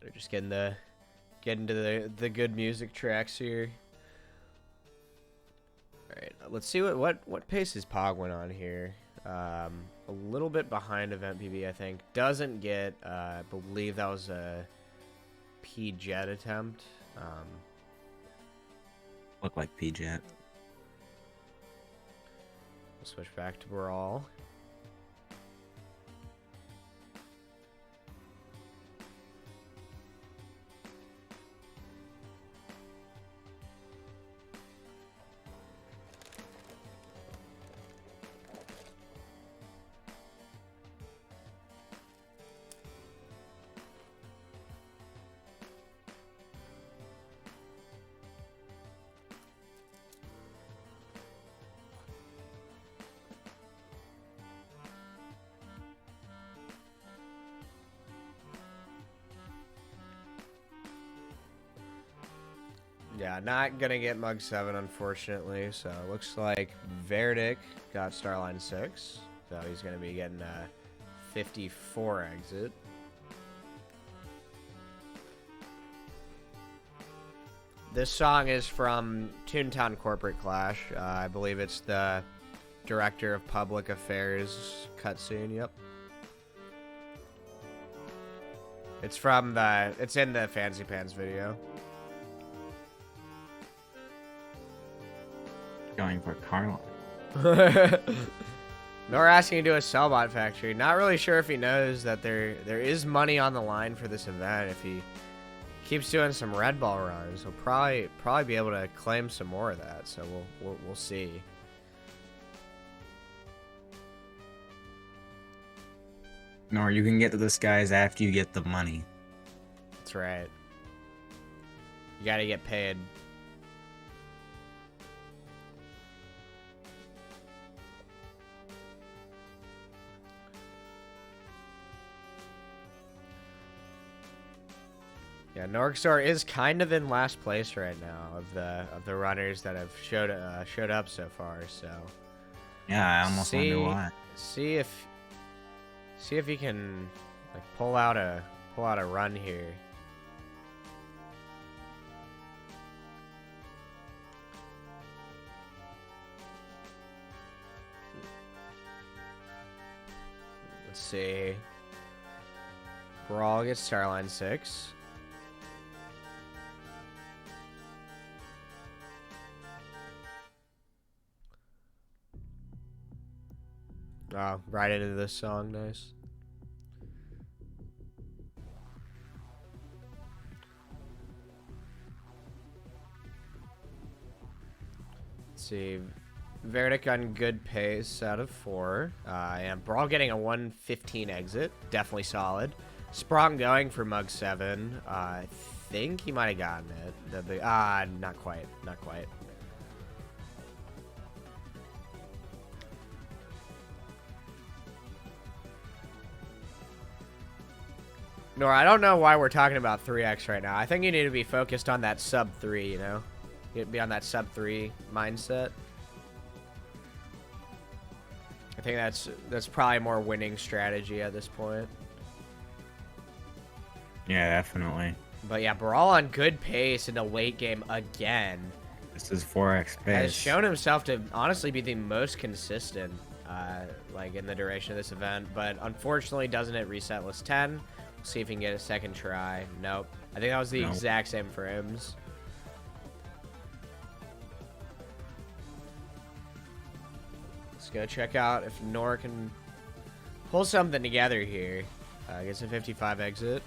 They're just getting into the good music tracks here. All right, let's see what pace his Pog went on here. A little bit behind event PB, I think. Doesn't get. I believe that was a P-Jet attempt.
Look like P-Jet.
We'll switch back to Brawl. Yeah, not gonna get Mug 7, unfortunately. So it looks like Vertic got Starline 6. So he's gonna be getting a 54 exit. This song is from Toontown Corporate Clash. I believe it's the Director of Public Affairs cutscene. Yep. It's in the Fancy Pants video.
Going for Carlin.
Nor asking to do a Cellbot factory. Not really sure if he knows that there is money on the line for this event. If he keeps doing some red ball runs, he'll probably be able to claim some more of that. So we'll see.
Nor you can get to the skies after you get the money.
That's right. You gotta get paid. Yeah, Norgstar is kind of in last place right now of the runners that have showed up so far. So
yeah, I almost wonder why.
See if he can like pull out a run here. Let's see. Brawl gets Starline 6. Oh, right into this song, nice. Let's see. Vertic on good pace out of 4. And Brawl getting a 115 exit. Definitely solid. Sprong going for Mug 7. I think he might have gotten it. Not quite. Not quite. Nor, I don't know why we're talking about 3x right now. I think you need to be focused on that sub 3, you know? You need to be on that sub 3 mindset. I think that's probably a more winning strategy at this point.
Yeah, definitely.
But yeah, Brawl on good pace in the late game again.
This is 4x pace.
Has shown himself to honestly be the most consistent, like in the duration of this event. But unfortunately, doesn't it reset list 10? See if he can get a second try. Nope. I think that was the exact same for Ims. Let's go check out if Nor can pull something together here. Gets a 55 exit.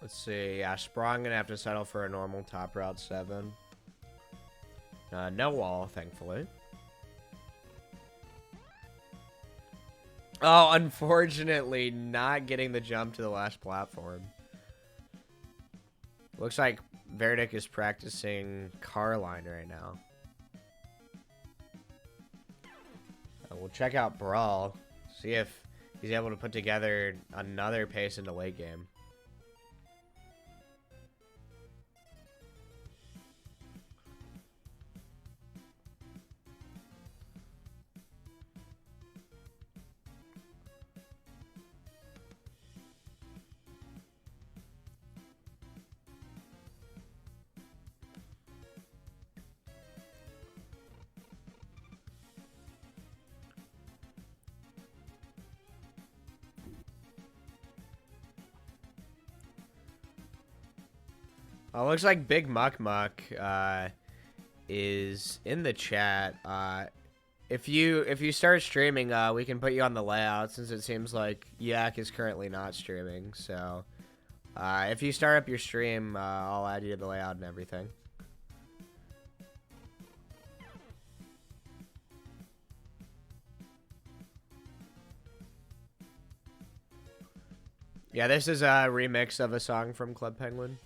Let's see. Yeah, Sprong gonna have to settle for a normal top route 7. No wall, thankfully. Oh, unfortunately, not getting the jump to the last platform. Looks like Vertic is practicing car line right now. We'll check out Brawl. See if he's able to put together another pace in the late game. Looks like Big Muck Muck is in the chat. If you start streaming, we can put you on the layout since it seems like Yak is currently not streaming. So if you start up your stream, I'll add you to the layout and everything. Yeah, this is a remix of a song from Club Penguin.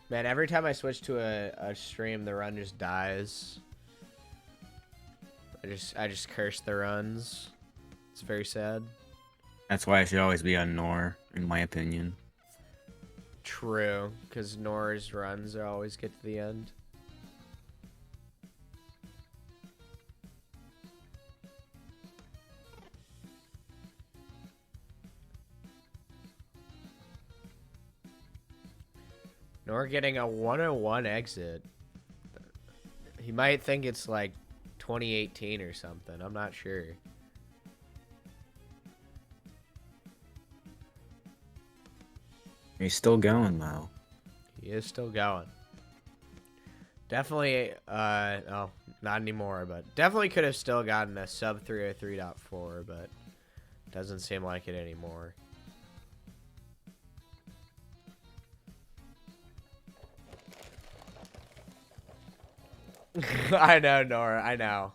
Man, every time I switch to a stream, the run just dies. I just curse the runs. It's very sad.
That's why I should always be on Nor, in my opinion.
True, because Nor's runs always get to the end. Nor getting a 101 exit. He might think it's like 2018 or something. I'm not sure.
He's still going, though.
He is still going. Definitely, oh, not anymore, but definitely could have still gotten a sub 303.4, but doesn't seem like it anymore. I know, Nora, I know.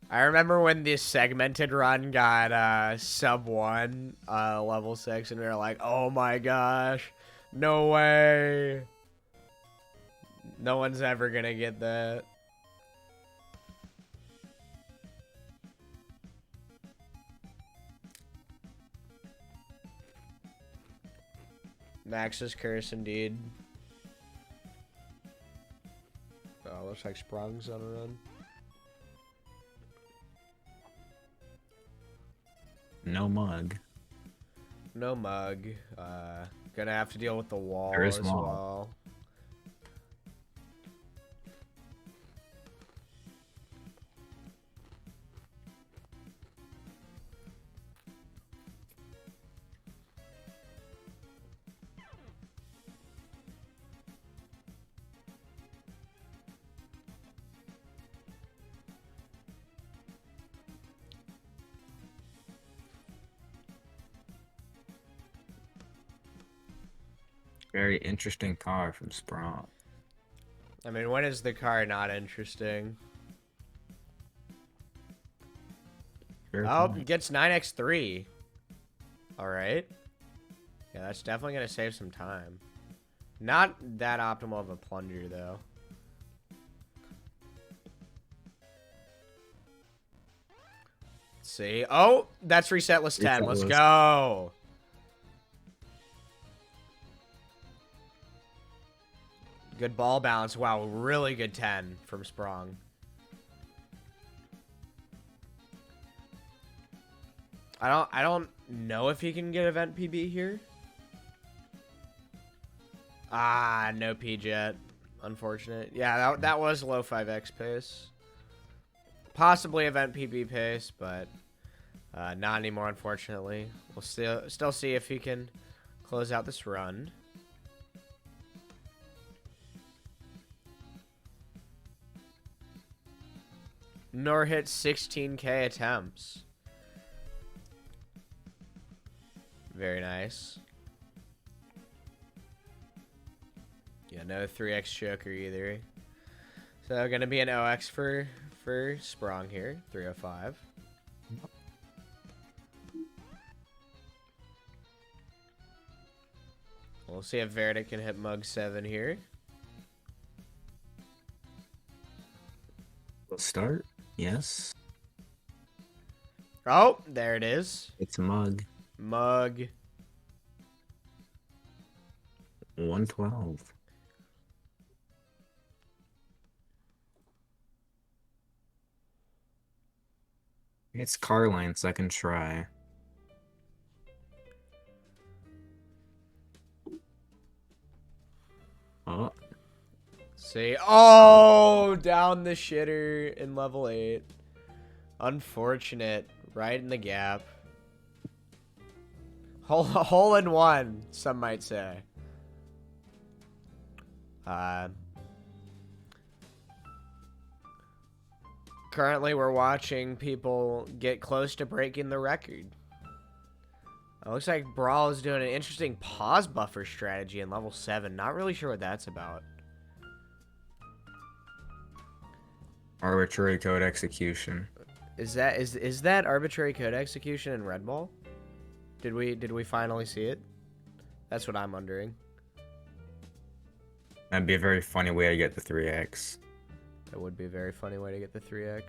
I remember when this segmented run got sub 1 level 6 and we were like, oh my gosh, no way. No one's ever gonna get that. Max's curse indeed. Oh, looks like Sprong's on a run.
No mug.
No mug. Gonna have to deal with the wall
There is
as
wall.
well.
Very interesting car from Sprong.
I mean, when is the car not interesting?
Fair
Oh,
point.
gets 9x3. Alright. Yeah, that's definitely going to save some time. Not that optimal of a plunger, though. Let's see. Oh, that's resetless 10. Let's
Resetless.
go. Good ball bounce. Wow, really good 10 from Sprong. I don't know if he can get event PB here. Ah, no P-Jet. Unfortunate. Yeah, that was low 5x pace. Possibly event PB pace, but not anymore, unfortunately. We'll still see if he can close out this run. nor hit 16k attempts. Very nice. Yeah, no 3x choker either. So gonna be an OX for Sprong here, 305. We'll see if Vertic can hit Mug 7 here.
We'll start. Yes.
Oh, there it is.
It's a mug.
Mug.
112. It's Carline, second try. Oh.
See. Oh, down the shitter in level 8. Unfortunate. Right in the gap. Hole in one, some might say. Currently, we're watching people get close to breaking the record. It looks like Brawl is doing an interesting pause buffer strategy in level 7. Not really sure what that's about.
Arbitrary code execution.
Is that arbitrary code execution in Red Ball? Did we finally see it? That's what I'm wondering.
That'd be a very funny way to get the 3x.
That would be a very funny way to get the 3x.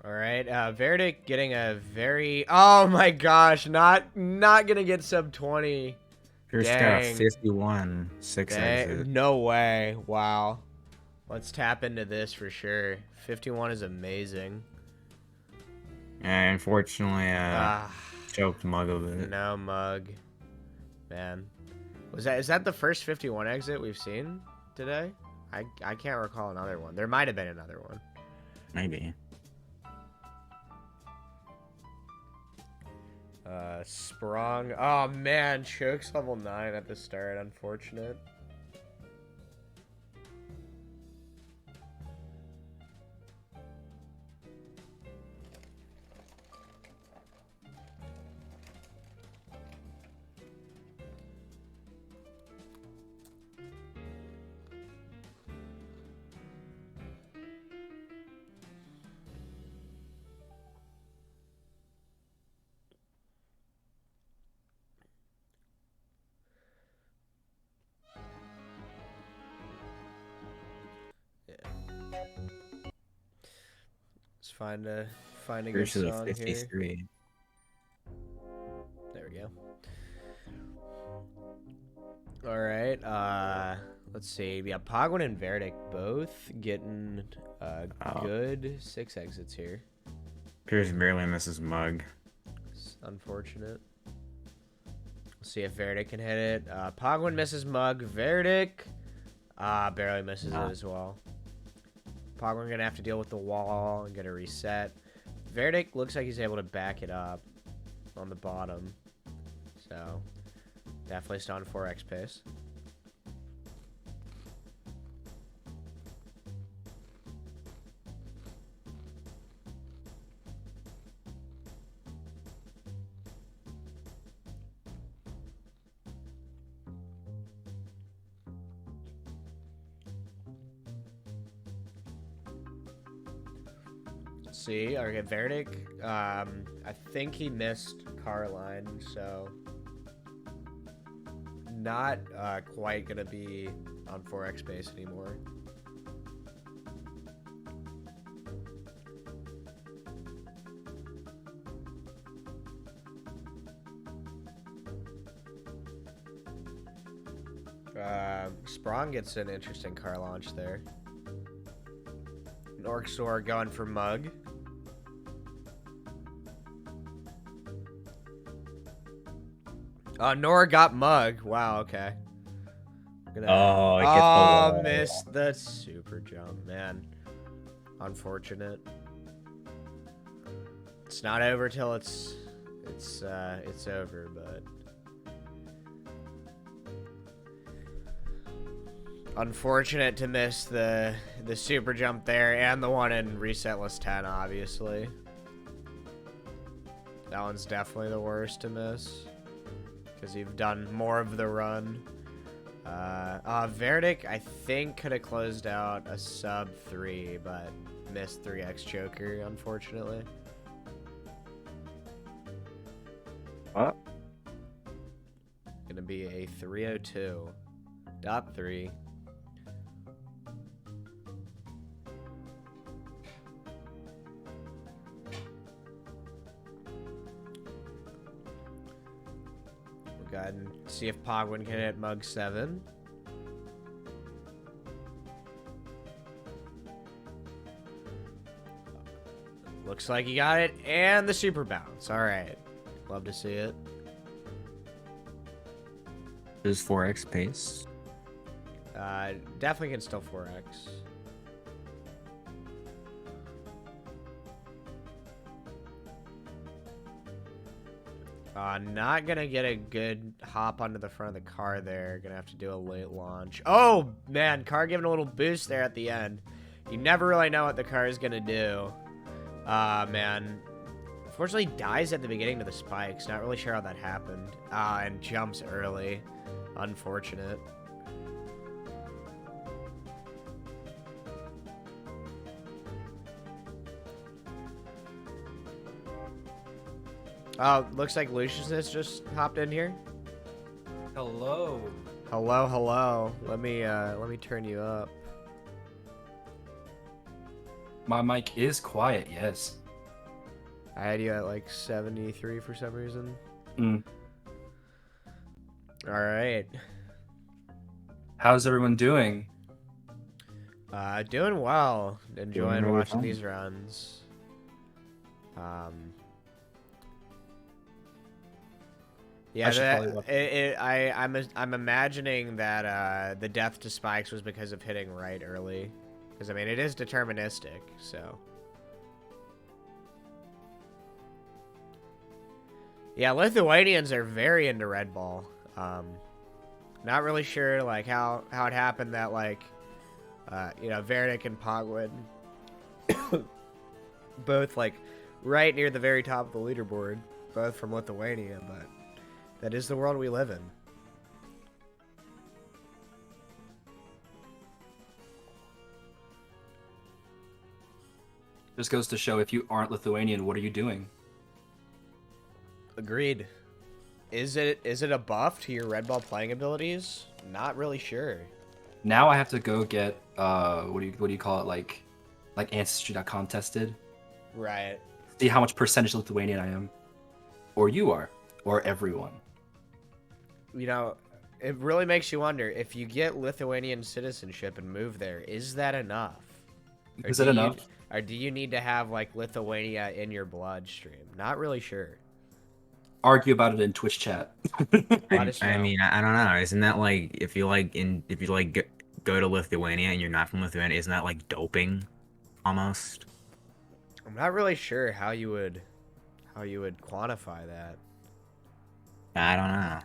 All right, Vertic getting a very... Oh my gosh, not gonna get sub 20.
Here's got a 51, 6 exit.
No way, wow. Let's tap into this for sure. 51 is amazing.
Yeah, unfortunately, choked Mug of it.
No Mug. Man. Is that the first 51 exit we've seen today? I can't recall another one. There might have been another one.
Maybe.
Sprong. Oh man, chokes level 9 at the start. Unfortunate. Let's find a good song 53. Here. There we go. All right. Let's see. Yeah, Pogwin and Vertic both getting good 6 exits here.
Pierce barely misses Mug.
It's unfortunate. We'll see if Vertic can hit it. Pogwin misses Mug. Vertic barely misses it as well. Pogwin gonna have to deal with the wall and get a reset. Vertic looks like he's able to back it up on the bottom. So definitely still on 4x pace. See, okay, Vertic, I think he missed Carline, so not quite gonna be on 4x base anymore. Sprong gets an interesting car launch there. Norxor going for Mug. Nora got Mug. Wow, okay.
Oh, it gets the wall.
Missed the super jump, man. Unfortunate. It's not over till it's over, but unfortunate to miss the super jump there and the one in resetless 10, obviously. That one's definitely the worst to miss because you've done more of the run. Vertic, I think, could have closed out a sub 3, but missed 3x choker, unfortunately.
What?
Gonna be a 302.3. We'll go ahead and see if Pogwin can hit Mug 7. Looks like he got it, and the super bounce. All right. Love to see it.
Is 4x pace?
Definitely can still 4x. Not gonna get a good hop onto the front of the car there. Gonna have to do a late launch. Oh, man. Car giving a little boost there at the end. You never really know what the car is gonna do. Man. Unfortunately, dies at the beginning of the spikes. Not really sure how that happened. And jumps early. Unfortunate. Oh, looks like Luciousness just hopped in here.
Hello.
Hello, hello. Let me turn you up.
My mic is quiet, yes.
I had you at like 73 for some reason.
Mm.
All right.
How's everyone doing?
Doing well. Enjoying
really
watching
fun.
these runs. Yeah,
I should probably watch
I'm imagining that the death to spikes was because of hitting right early, because I mean it is deterministic. So yeah, Lithuanians are very into red ball. Not really sure like how it happened that like you know, Vertic and Pogwin both like right near the very top of the leaderboard, both from Lithuania, but that is the world we live in.
Just goes to show if you aren't Lithuanian, what are you doing?
Agreed. Is it a buff to your red ball playing abilities? Not really sure.
Now I have to go get what do you call it, like Ancestry.com tested.
Right.
See how much percentage Lithuanian I am. Or you are. Or everyone.
You know, it really makes you wonder, if you get Lithuanian citizenship and move there, is that enough?
Is it enough?
Or do you need to have like Lithuania in your bloodstream? Not really sure.
Argue about it in Twitch chat.
I mean, I don't know. Isn't that like if you go to Lithuania and you're not from Lithuania, isn't that like doping, almost?
I'm not really sure how you would quantify that.
I don't know.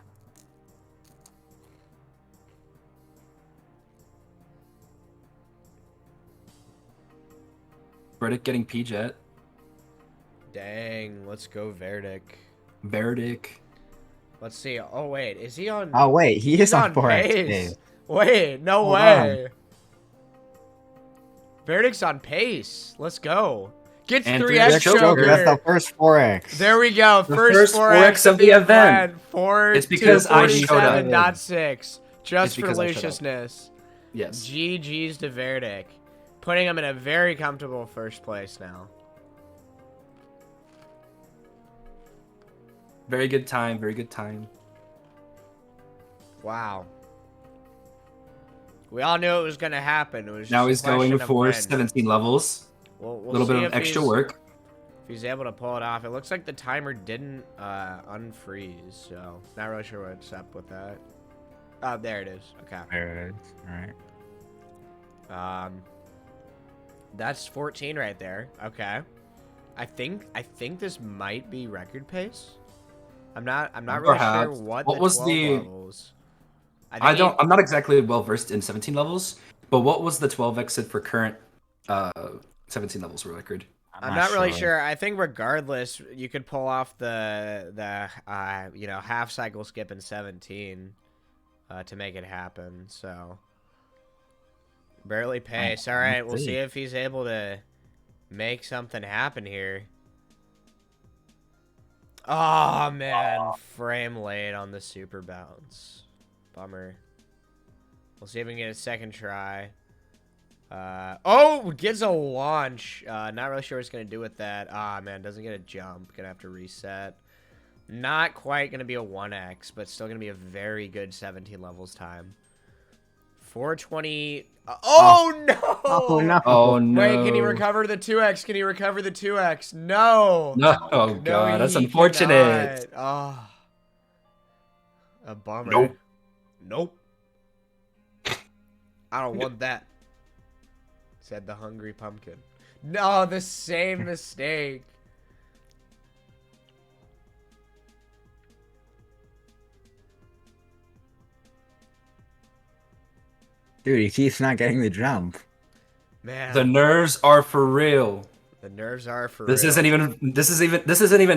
Vertic getting P-Jet.
Dang, let's go Vertic.
Vertic.
Let's see. Oh wait, is he on?
Oh wait, he
he's
is on 4x
pace.
pace.
Wait, no
Hold
way. Verdic's on pace. Let's go. Gets
And
3x
3x
choker.
choker.
That's the first 4x.
There we go.
The
First
first
4x
of the event.
4
It's because I showed up.
47.6. Just
It's
for
because I showed up.
Luciousness.
Yes.
GG's to Vertic. Putting him in a very comfortable first place now.
Very good time. Very good time.
Wow. We all knew it was gonna happen. It was just
Now
a
he's
question
going
of
for
when.
17 levels.
We'll
A little
see
bit
if
of extra
he's-
work.
If he's able to pull it off. It looks like the timer didn't unfreeze, so not really sure what's up with that. Oh, there it is. Okay.
There it is. All right.
That's 14 right there. Okay. I think this might be record pace. I'm not really sure
Perhaps.
what
What
the
was
12
the-
levels.
I'm not exactly well versed in 17 levels, but what was the 12 exit for current 17 levels for record?
I'm not really sure. I think regardless, you could pull off the half cycle skip in 17 to make it happen. So barely pace. All right, we'll see if he's able to make something happen here. Oh man, frame late on the super bounce. Bummer. We'll see if we can get a second try. Oh, gets a launch. Not really sure what it's going to do with that. Ah, man, doesn't get a jump. Gonna have to reset. Not quite going to be a 1x, but still going to be a very good 17 levels time. 420. Oh, no!
Oh no!
Oh no!
Wait, can he recover the 2x? Can he recover the 2x? No!
No, oh
No,
god, that's
he
unfortunate.
cannot. Oh. A bummer.
Nope.
Nope. I don't want that. Said the hungry pumpkin. No, the same mistake.
Dude, he keeps not getting the jump.
Man,
The nerves are for real.
the nerves are for
This
real.
isn't even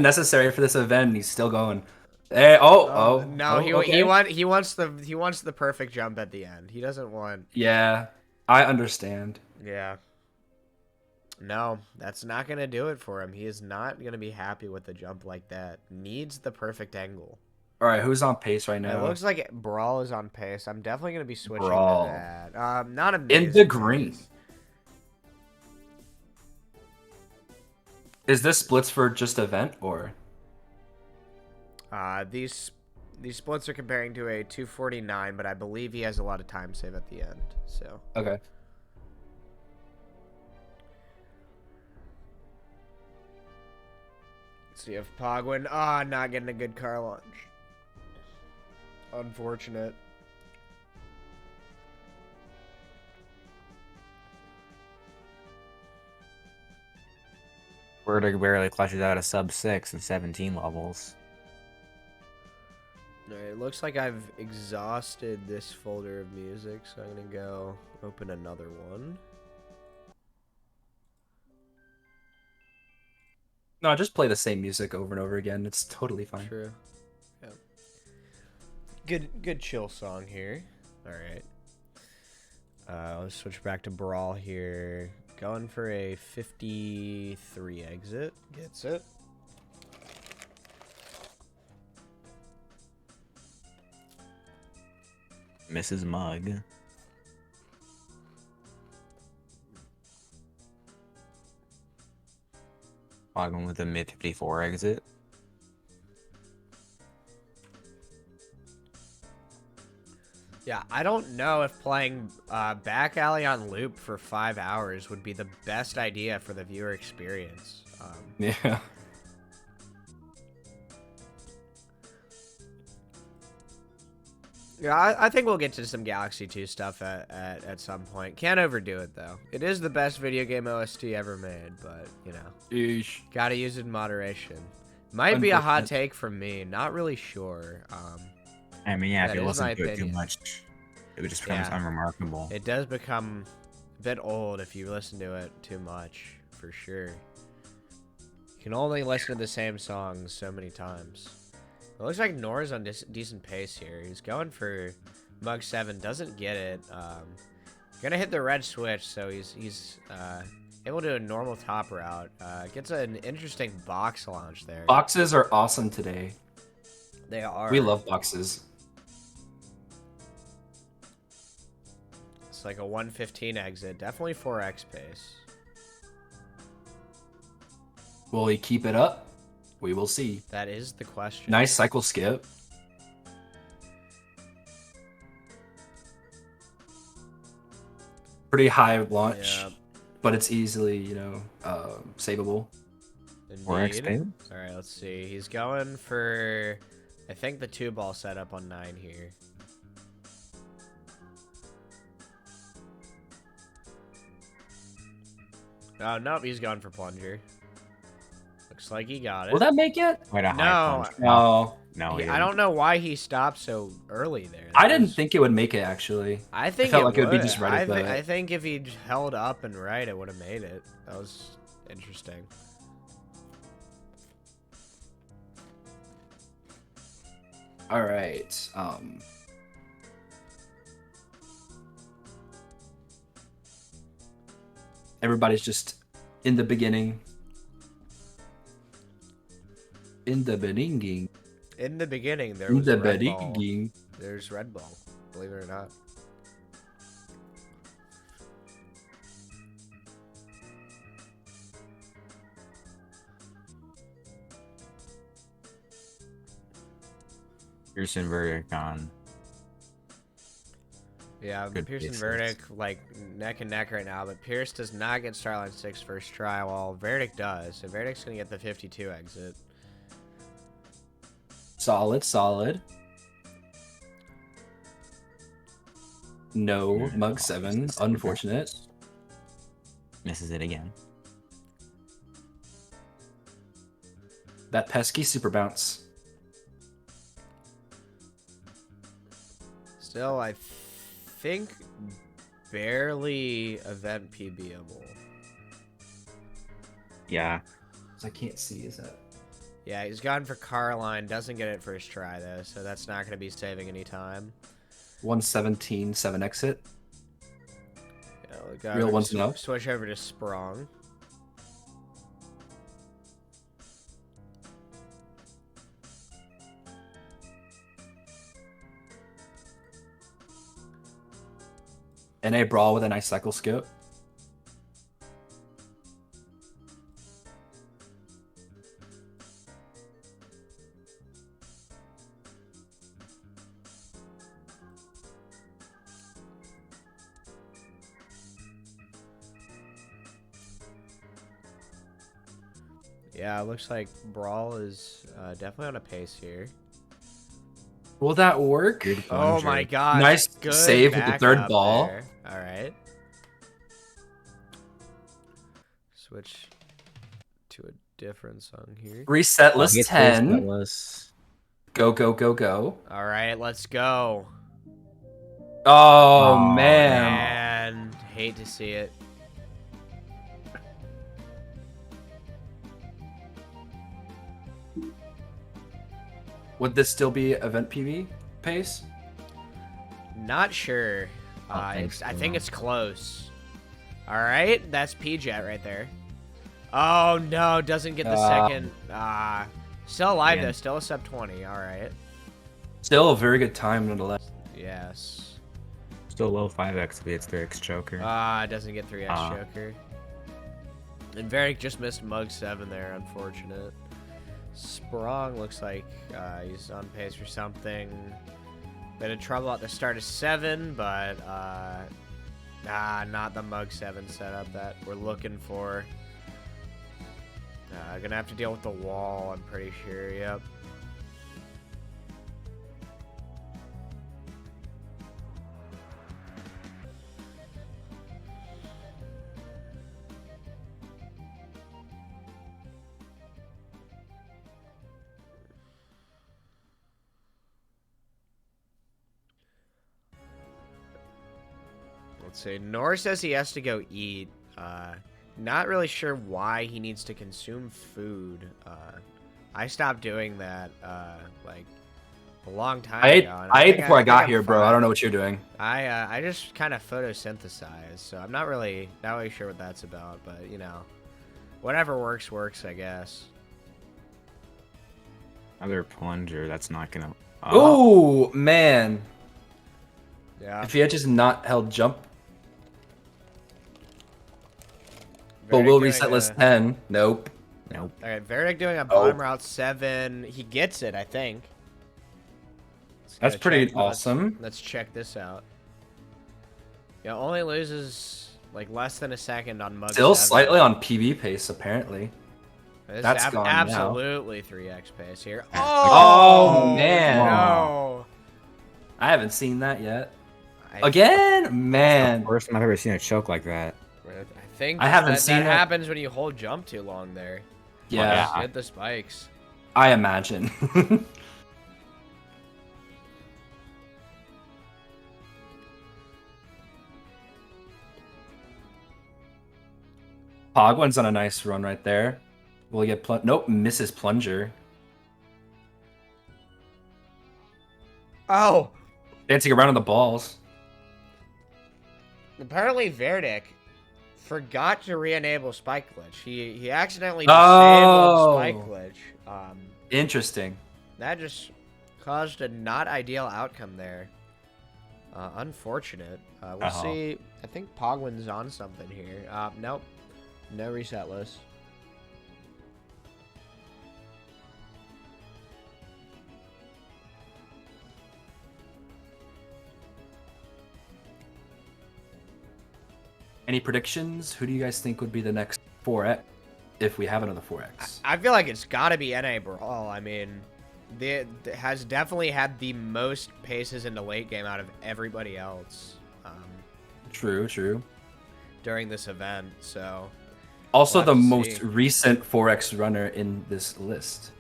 necessary for this event. And he's still going.
No,
okay.
he wants the perfect jump at the end. He doesn't want.
Yeah, I understand.
Yeah. No, that's not gonna do it for him. He is not gonna be happy with a jump like that. Needs the perfect angle.
All right, who's on pace right now?
It looks like Brawl is on pace. I'm definitely gonna be switching
Brawl.
to that. Not amazing.
In the green. Is this splits for just event or?
These splits are comparing to a 249, but I believe he has a lot of time save at the end. So
Okay.
let's see if Pogwin. Not getting a good car launch. Unfortunate.
Vertic barely clutches out a sub 6 in 17 levels.
Alright, it looks like I've exhausted this folder of music, so I'm gonna go open another one.
No, just play the same music over and over again. It's totally fine.
True. Yeah. Good chill song here. Alright. Let's switch back to Brawl here. Going for a 53 exit. Gets it.
Mrs. Mug. Logging with a mid 54 exit.
Yeah, I don't know if playing back alley on loop for 5 hours would be the best idea for the viewer experience.
Yeah.
Yeah, I think we'll get to some Galaxy 2 stuff at some point. Can't overdo it, though. It is the best video game OST ever made, but, you know,
Eesh.
gotta use it in moderation. Might be a hot take from me. Not really sure.
I mean, yeah, if
That
you
is
listen
my
to it too
opinion.
much, it would just becomes
Yeah.
unremarkable.
It does become a bit old if you listen to it too much, for sure. You can only listen to the same songs so many times. It looks like Nora's on decent pace here. He's going for Mug 7, doesn't get it. Gonna hit the red switch, so he's able to do a normal top route. Gets an interesting box launch there.
Boxes are awesome today.
They are.
We love boxes.
It's like a 115 exit. Definitely 4x pace.
Will he keep it up? We will see.
That is the question.
Nice cycle skip. pretty high launch,
Yeah.
but it's easily, savable.
Indeed. All right, let's see. He's going for, I think, the 2-ball setup on 9 here. Oh, nope, he's going for plunger. Looks like he got it.
Will that make it?
Quite a
No.
high punch. No,
I don't know why he stopped so early there.
I didn't think it would make it, actually.
I think
felt
it
like
would.
it would be just right at
I think if he'd held up and right, it would have made it. That was interesting.
All right. Everybody's just in the beginning. In the beginning.
In the beginning, there
In
was
the
Red Ball.
beginning.
There's Red Ball, believe it or not.
Pearson Vertic on.
Yeah,
Good
Pierce and
pieces.
Vertic, like, neck and neck right now, but Pierce does not get Starline 6 first try, while Vertic does. So Verdic's going to get the 52 exit.
Solid, solid. No, Mug 7. Unfortunate.
Misses it again.
That pesky super bounce.
Still, I think barely event PBable.
Yeah.
I can't see, is that?
Yeah, he's gone for Carline, doesn't get it first try though, so that's not going to be saving any time.
117, 7 exit.
Yeah, we got
Real
to
ones no.
switch over to Sprong.
And a Brawl with a nice cycle skip.
Yeah, it looks like Brawl is definitely on a pace here.
Will that work?
Good
Oh
plunger.
my god.
Nice
Good
save with the third
backup
ball.
there. Alright. Switch to a different song here.
Reset list
Get
10.
this, Atlas.
Go, go, go, go.
Alright, let's go.
Oh, man.
Man, hate to see it.
Would this still be event PB pace?
Not sure. I think it's close. Alright, that's P-Jet right there. Oh no, doesn't get the second. Still alive though, still a sub 20. Alright.
Still a very good time nonetheless.
Yes.
Still low 5x if it's 3x choker.
Doesn't get 3x choker. And Vertic just missed Mug 7 there, unfortunate. Sprong looks like he's on pace for something. Bit of trouble at the start of 7, but not the Mug 7 setup that we're looking for. Gonna have to deal with the wall, I'm pretty sure, yep. Let's see. Nor says he has to go eat. Not really sure why he needs to consume food. I stopped doing that like a long time ago. And
I ate before I got
think
here,
I'm
bro. I
fine.
don't know what you're doing.
I just kind of photosynthesize, so I'm not really sure what that's about, but you know, whatever works, I guess.
Another plunger. That's not gonna.
Oh man!
Yeah.
If he had just not held jump, but
Vertic
we'll
doing
reset list 10. Nope.
Nope.
Alright, Vertic doing a bottom route 7. He gets it, I think.
That's pretty awesome.
Let's check this out. Yeah, only loses like less than a second on Mug.
Still
7.
slightly on PB pace, apparently.
That's
gone now.
absolutely 3x pace here.
Oh, man.
No.
I haven't seen that yet. Again? Man.
First time I've ever seen a choke like that.
I think
I haven't
that
seen it.
happens when you hold jump too long there.
Yeah.
Just hit the spikes.
I imagine. Pogwan's on a nice run right there. Will he get nope, misses plunger.
Oh!
Dancing around on the balls.
Apparently Vertic forgot to re-enable spike glitch. He accidentally disabled spike glitch.
Interesting.
That just caused a not ideal outcome there. Unfortunate. We'll see. I think Pogwan's on something here. Nope. No reset list.
Any predictions? Who do you guys think would be the next 4X if we have another 4X?
I feel like it's got to be NA Brawl. I mean, it has definitely had the most paces in the late game out of everybody else.
True.
During this event, so.
Also
We'll
the
have to
most
see.
recent 4X runner in this list.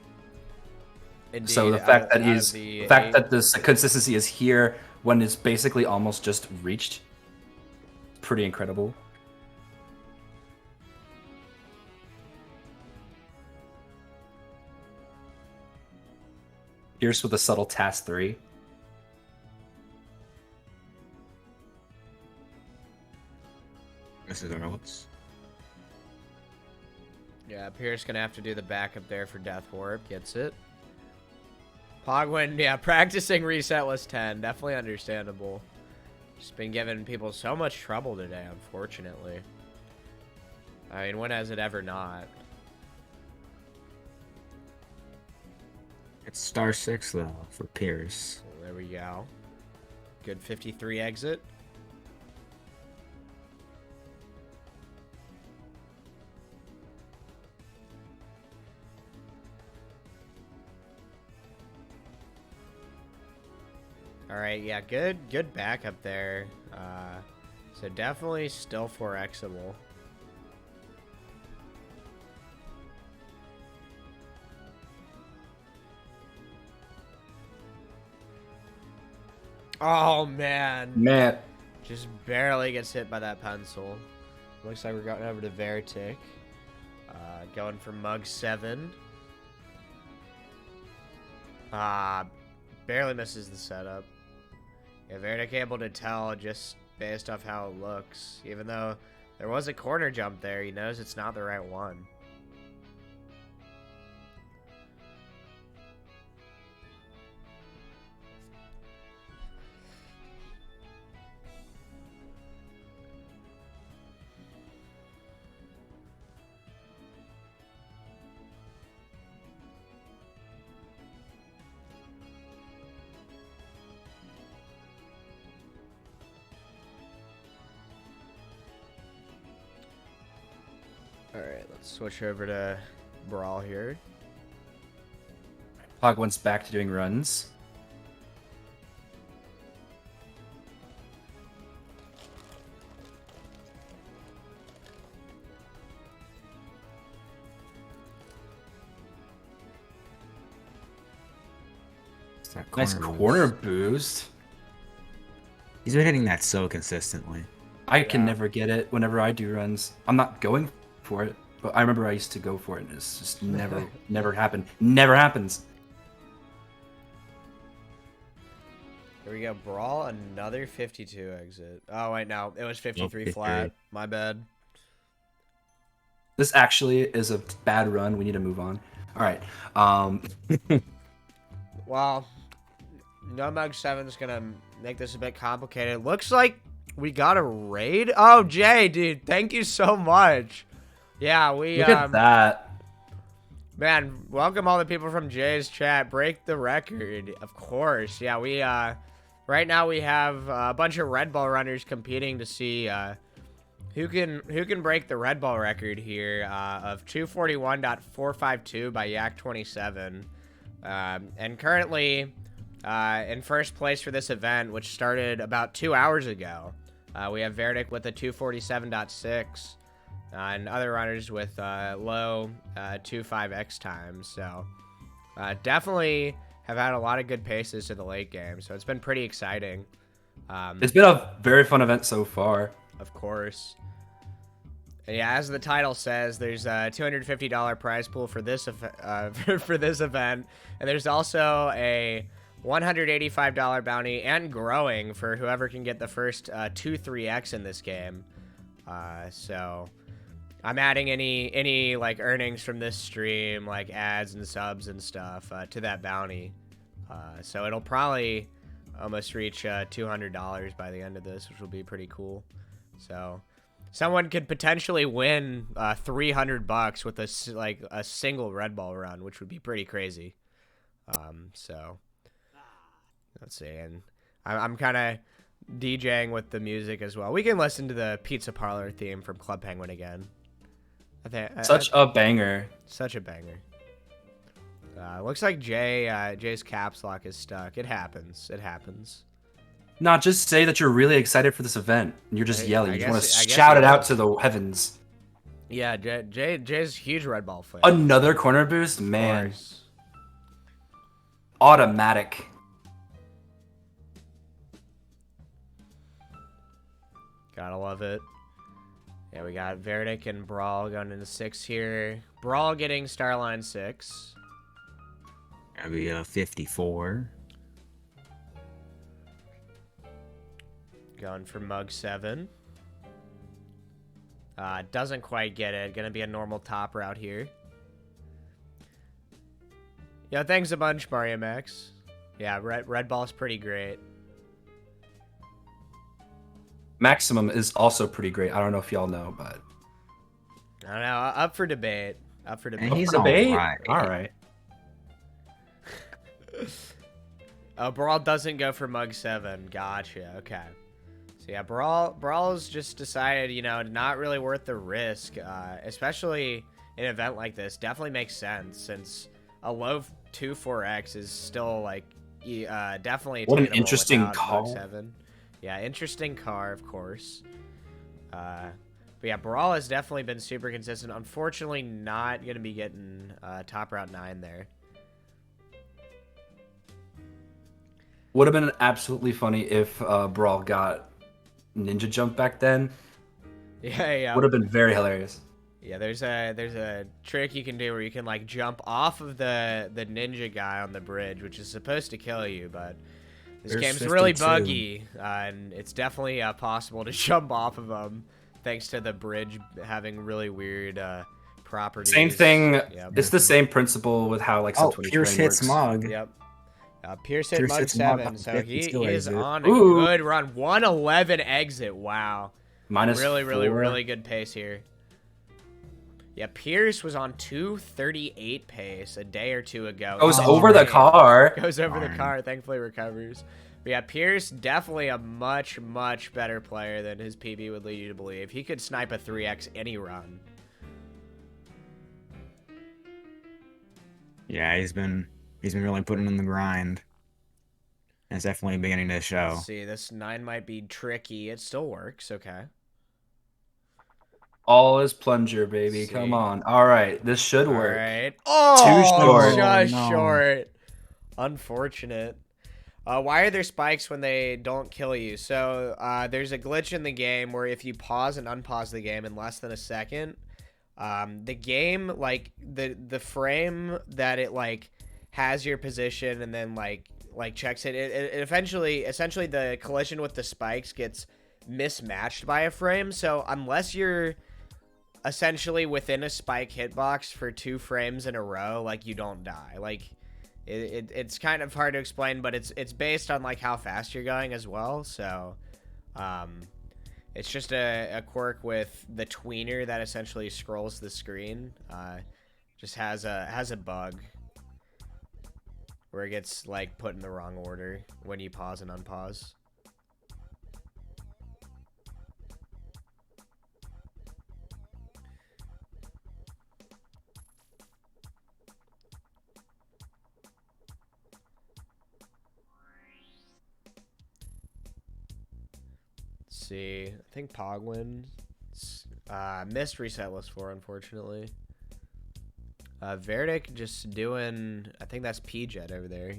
Indeed,
So the fact that
out of the
the fact
8
that this consistency is here when it's basically almost just reached, pretty incredible. Here's with a subtle task 3.
Misses our notes.
Yeah, Pierce gonna have to do the backup there for Death Warp. Gets it. Pogwan, yeah, practicing resetless 10. Definitely understandable. Just been giving people so much trouble today, unfortunately. I mean, when has it ever not?
It's star 6 though for Pierce.
Well, there we go. Good 53 exit. All right, yeah, good backup there. So definitely still 4xable. Oh man, just barely gets hit by that pencil. Looks like we're going over to Vertic. Going for Mug 7. Barely misses the setup. Yeah, Vertic able to tell just based off how it looks. Even though there was a corner jump there, he knows it's not the right one. Alright, let's switch over to Brawl here.
Pogwan's back to doing runs. Nice corner boost.
He's been hitting that so consistently.
I can never get it whenever I do runs. I'm not going for it, but I remember I used to go for it, and it's just never happened. Never happens.
Here we go, Brawl, another 52 exit. Oh, wait, no, it was 53
53.
flat. My bad.
This actually is a bad run. We need to move on. All right.
Well, no Mug 7's gonna make this a bit complicated. Looks like we got a raid. Oh, Jay, dude, thank you so much. Yeah, we
Look at that.
Man, welcome all the people from Jay's chat. Break the record, of course. Yeah, we right now we have a bunch of red ball runners competing to see who can break the red ball record here of 241.452 by Yak27. And currently in first place for this event, which started about 2 hours ago, we have Vertic with a 247.6 and other runners with low 25x times. So definitely have had a lot of good paces to the late game. So it's been pretty exciting.
It's been a very fun event so far.
Of course. Yeah, as the title says, there's a $250 prize pool for this for this event, and there's also a $185 bounty and growing for whoever can get the first 2-3x in this game. So I'm adding any like earnings from this stream, like ads and subs and stuff, to that bounty. So it'll probably almost reach $200 by the end of this, which will be pretty cool. So someone could potentially win $300 with a single red ball run, which would be pretty crazy. So let's see, and I'm kind of DJing with the music as well. We can listen to the Pizza Parlor theme from Club Penguin again.
Such a banger.
Such a banger. Looks like Jay's caps lock is stuck. It happens. It happens.
No, just say that you're really excited for this event. And you're just yelling. You just want to
I guess
shout it out to the heavens.
Yeah, Jay's a huge red ball fan.
Another corner boost? Man. Automatic.
Gotta love it. Yeah, we got Vertic and Brawl going into 6 here. Brawl getting Starline 6.
That'd be 54.
Going for Mug 7. Doesn't quite get it. Gonna be a normal top route here. Yeah, thanks a bunch, Mario Max. Yeah, red ball's pretty great.
Maximum is also pretty great. I don't know if y'all know, but
I don't know. Up for debate. Up for debate.
And he's
debate.
all right.
Oh, Brawl doesn't go for Mug 7. Gotcha. Okay. So yeah, Brawl's just decided, you know, not really worth the risk, especially in an event like this. Definitely makes sense since a low 2-4x is still like definitely.
What an interesting call.
Mug 7. Yeah, interesting car, of course. But yeah, Brawl has definitely been super consistent. Unfortunately, not going to be getting top route 9 there.
Would have been absolutely funny if Brawl got ninja jump back then.
Yeah.
Would have been very hilarious.
Yeah, there's a trick you can do where you can like jump off of the ninja guy on the bridge, which is supposed to kill you, but this game's
52.
really buggy, and it's definitely possible to jump off of them thanks to the bridge having really weird properties.
Same thing.
Yep.
It's the same principle with how like
Pierce hits Mug.
Yep. Pierce hit Mug 7, so he is on a
Ooh.
good run. 111 exit. Wow.
Minus
really good pace here. Yeah, Pierce was on 238 pace a day or two ago.
Goes over the car.
Goes over the car. Thankfully recovers. But yeah, Pierce definitely a much better player than his PB would lead you to believe. He could snipe a 3x any run.
Yeah, he's been really putting in the grind. And it's definitely beginning to show.
Let's see, this 9 might be tricky. It still works. Okay.
All is plunger, baby. Come on. All right, this should work.
All right. Oh,
too short.
Just
no.
short. Unfortunate. Why are there spikes when they don't kill you? So there's a glitch in the game where if you pause and unpause the game in less than a second, the game, like the frame that it like has your position and then like checks it, it essentially the collision with the spikes gets mismatched by a frame. So unless you're essentially within a spike hitbox for 2 frames in a row, like you don't die. Like it's kind of hard to explain, but it's based on like how fast you're going as well. So it's just a quirk with the tweener that essentially scrolls the screen. Just has a bug. where it gets like put in the wrong order when you pause and unpause. See, I think Pogwin missed reset list 4, unfortunately. Vertic just doing, I think that's P-Jet over there.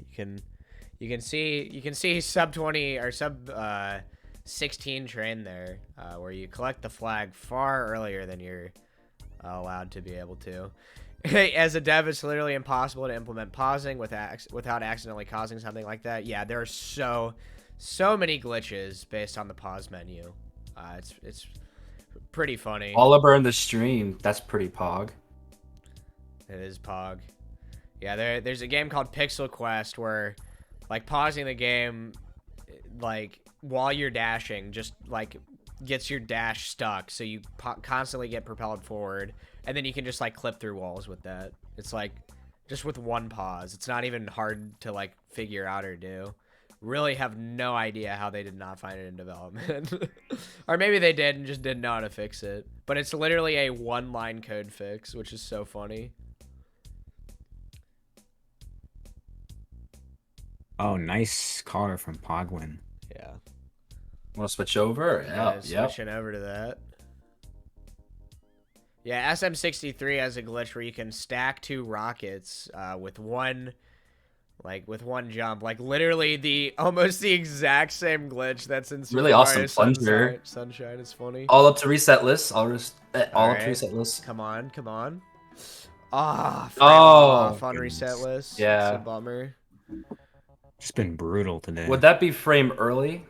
You can see sub 20 or sub 16 train there, where you collect the flag far earlier than you're allowed to be able to. As a dev, it's literally impossible to implement pausing without accidentally causing something like that. Yeah, there are so many glitches based on the pause menu. It's pretty funny.
Oliver in the stream. That's pretty pog.
It is pog. Yeah, there's a game called Pixel Quest where, like, pausing the game, like, while you're dashing, just, like, gets your dash stuck, so you constantly get propelled forward, and then you can just, like, clip through walls with that. It's, like, just with one pause. It's not even hard to, like, figure out or do. Really have no idea how they did not find it in development. Or maybe they did and just didn't know how to fix it. But it's literally a one-line code fix, which is so funny.
Oh, nice caller from Pogwin.
Yeah.
Want to switch over?
Yeah, switching over to that. Yeah, SM63 has a glitch where you can stack 2 rockets with one jump. Like, literally almost the exact same glitch that's in Super
Really awesome
Mario
plunger.
Sunshine is funny.
All up to reset list. All up to reset list.
Come on, come on. Ah,
oh,
on reset list.
Yeah.
It's a bummer.
It's been brutal today.
Would that be frame early?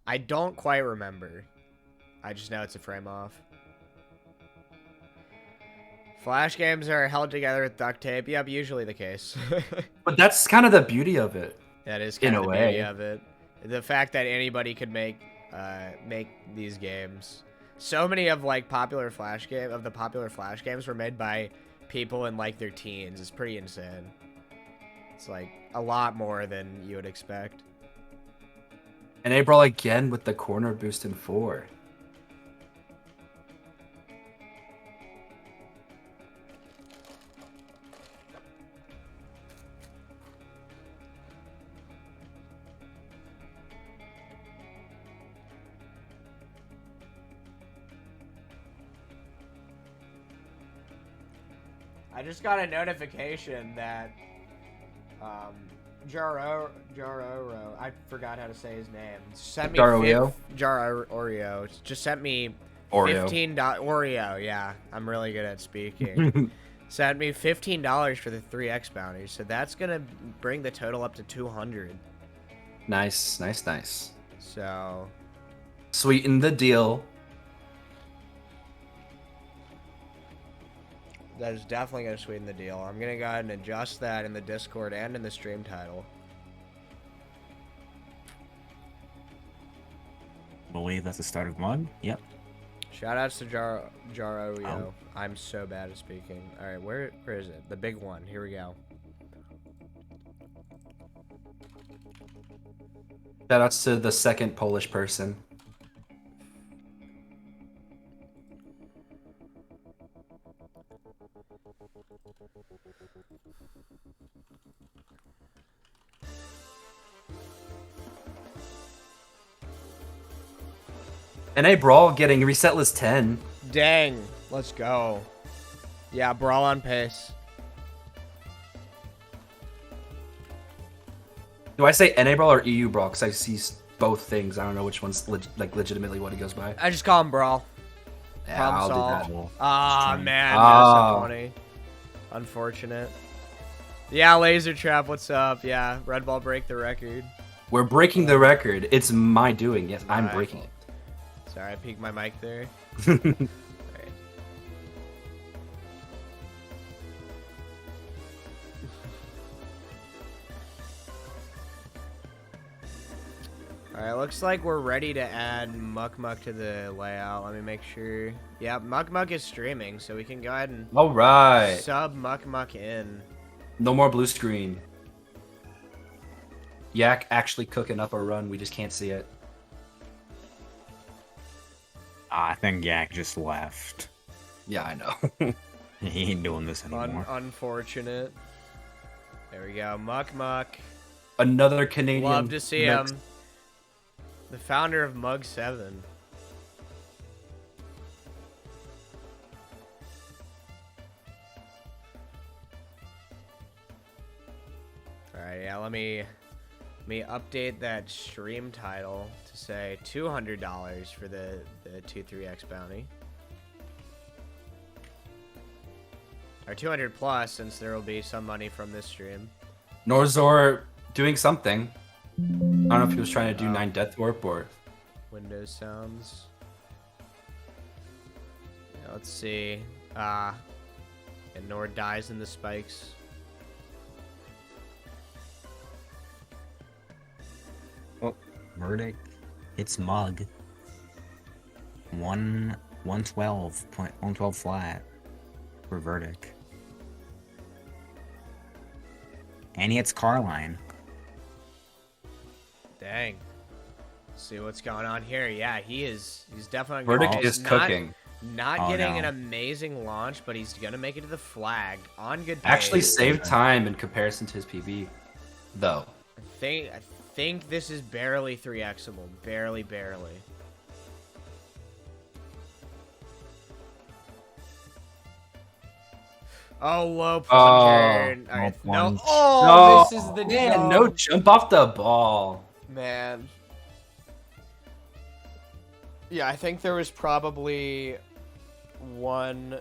I don't quite remember. I just know it's a frame off. Flash games are held together with duct tape. Yep, usually the case.
But that's kind of the beauty of it.
That is kind of the beauty of it. The fact that anybody could make these games. So many of the popular Flash games were made by people in like their teens. It's pretty insane. It's like a lot more than you would expect.
And they Brawl again with the corner boost in 4.
I just got a notification that Jaro, I forgot how to say his name. Sent me Oreo just sent me $15. Oreo, yeah, I'm really good at speaking. Sent me $15 for the 3x bounty, so that's gonna bring the total up to 200.
Nice.
So
Sweeten the deal.
that is definitely gonna sweeten the deal. I'm gonna go ahead and adjust that in the Discord and in the stream title.
I believe that's the start of one. Yep.
Shoutouts to Jaro. Oh. I'm so bad at speaking. All right, where is it? The big one. Here we go.
Shoutouts to the second Polish person. NA Brawl getting reset list 10.
Dang. Let's go. Yeah, Brawl on pace.
Do I say NA Brawl or EU Brawl? Because I see both things. I don't know which one's legitimately what he goes by.
I just call him Brawl.
Yeah, I'll do that.
Ah, man. That's so funny. Unfortunate. Yeah, Laser Trap, what's up? Yeah, Red Ball break the record.
We're breaking the record. It's my doing. Yes, I'm breaking it.
Sorry, I peeked my mic there. Alright, looks like we're ready to add Muck Muck to the layout. Let me make sure. Yeah, Muck Muck is streaming, so we can go ahead and
Alright.
sub Muck Muck in.
No more blue screen. Yak actually cooking up a run. We just can't see it.
I think Yak just left.
Yeah, I know.
He ain't doing this anymore.
Unfortunate. There we go. Muck Muck.
Another Canadian.
Love to see him. The founder of Mug 7. Alright, yeah, let me update that stream title to say $200 for the 2-3x bounty. Or 200 plus, since there will be some money from this stream.
Norzor doing something. I don't know if he was trying to do 9 Death Warp or...
Windows sounds. Yeah, let's see. And Nord dies in the spikes.
Oh, Vertic. It's Mug. 112 flat for Vertic. And he hits Carline.
Dang. See what's going on here. Yeah, he's definitely
Vertic is cooking.
Not getting an amazing launch, but he's gonna make it to the flag on good pace.
Actually saved time in comparison to his PB, though.
I think this is barely 3xable. Barely. Oh, low plunger.
Oh,
Alright,
low
no.
plunge.
Oh, this is the
man,
jump.
no jump off the ball.
Man. Yeah, I think there was probably one...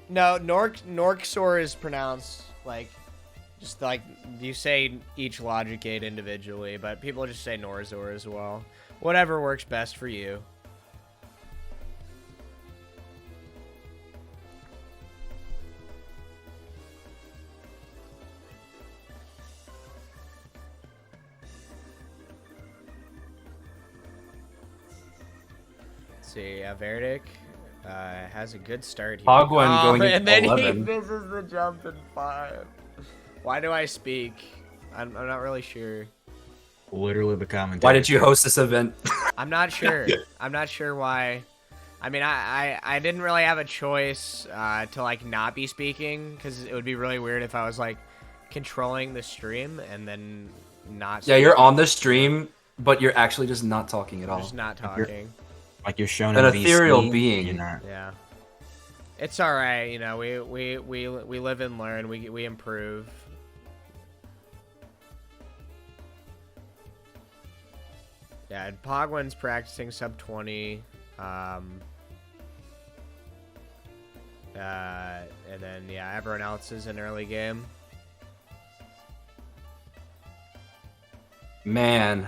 No, Norxor is pronounced, like, just like, you say each logic gate individually, but people just say Norzor as well. Whatever works best for you. See, Vertic has a good start here.
Hogwen going into
and then
11.
he misses the jump in 5. Why do I speak? I'm not really sure.
Literally the commentator.
Why did you host this event?
I'm not sure. I'm not sure why. I mean, I didn't really have a choice to like not be speaking, because it would be really weird if I was like controlling the stream and then not.
Yeah, you're on the stream, but you're actually just not talking at all.
Just not talking.
Like you're showing
An
him
ethereal
VC,
being.
You're not.
Yeah. It's all right, you know. We live and learn. We improve. Yeah, Pogwen's practicing sub 20. And then yeah, everyone else is in early game.
Man.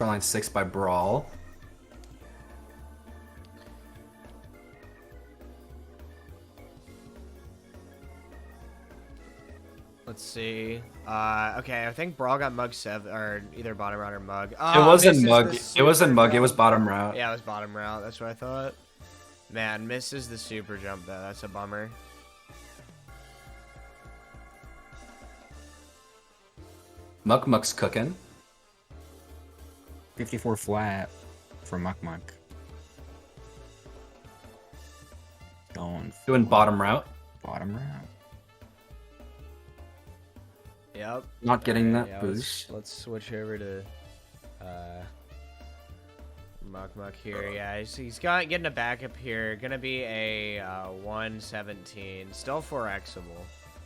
Line 6 by Brawl.
Let's see. Okay, I think Brawl got Mug 7, or either bottom route or Mug.
It
Oh,
wasn't Mug.
misses the
It wasn't
super
Mug. It
jump.
was bottom route.
Yeah, it was bottom route. That's what I thought. Man, misses the super jump though. That's a bummer.
Muck Muck's cooking.
54 flat for Muck Muck. Going
Doing bottom route.
bottom route.
Yep.
Not getting that
Yeah,
boost.
let's switch over to Muck Muck here. Yeah, he's getting a backup here. Gonna be a 117. Still 4xable.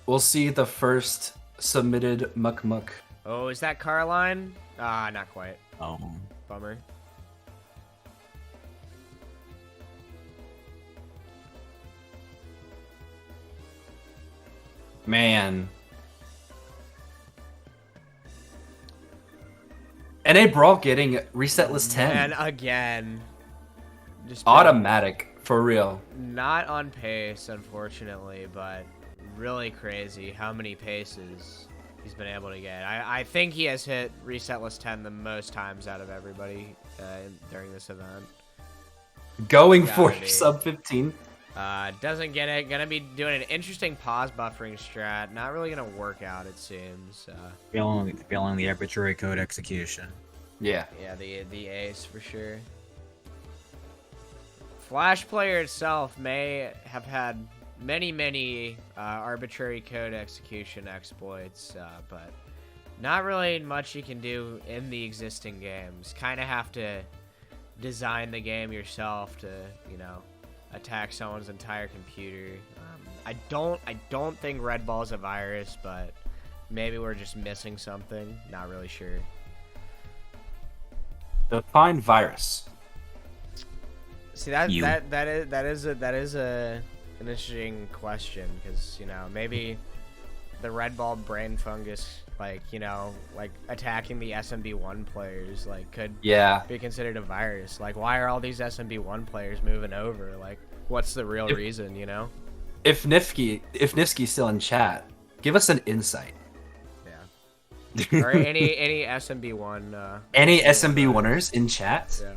We'll see the first submitted Muck Muck.
Oh, is that Carline? Ah, not quite.
Oh,
Bummer.
Man. NA Brawl getting resetless 10.
And again, just
Automatic, for real.
not on pace, unfortunately, but really crazy how many paces he's been able to get. I think he has hit reset list 10 the most times out of everybody during this event.
Going for sub 15.
Doesn't get it. Gonna be doing an interesting pause buffering strat. Not really gonna work out, it seems.
Failing the arbitrary code execution.
Yeah.
Yeah, the ace for sure. Flash player itself may have had many arbitrary code execution exploits, but not really much you can do in the existing games. Kind of have to design the game yourself to, you know, attack someone's entire computer. I don't think Red Ball's a virus, but maybe we're just missing something. Not really sure.
Define virus.
See that is an interesting question, because, you know, maybe the Red Ball brain fungus, like, you know, like attacking the SMB1 players, like, could be considered a virus. Like, why are all these SMB1 players moving over? Like, what's the real reason, you know?
If Nifsky's still in chat, give us an insight.
Yeah. Or any SMB1
any SMB1ers in chat?
Yeah.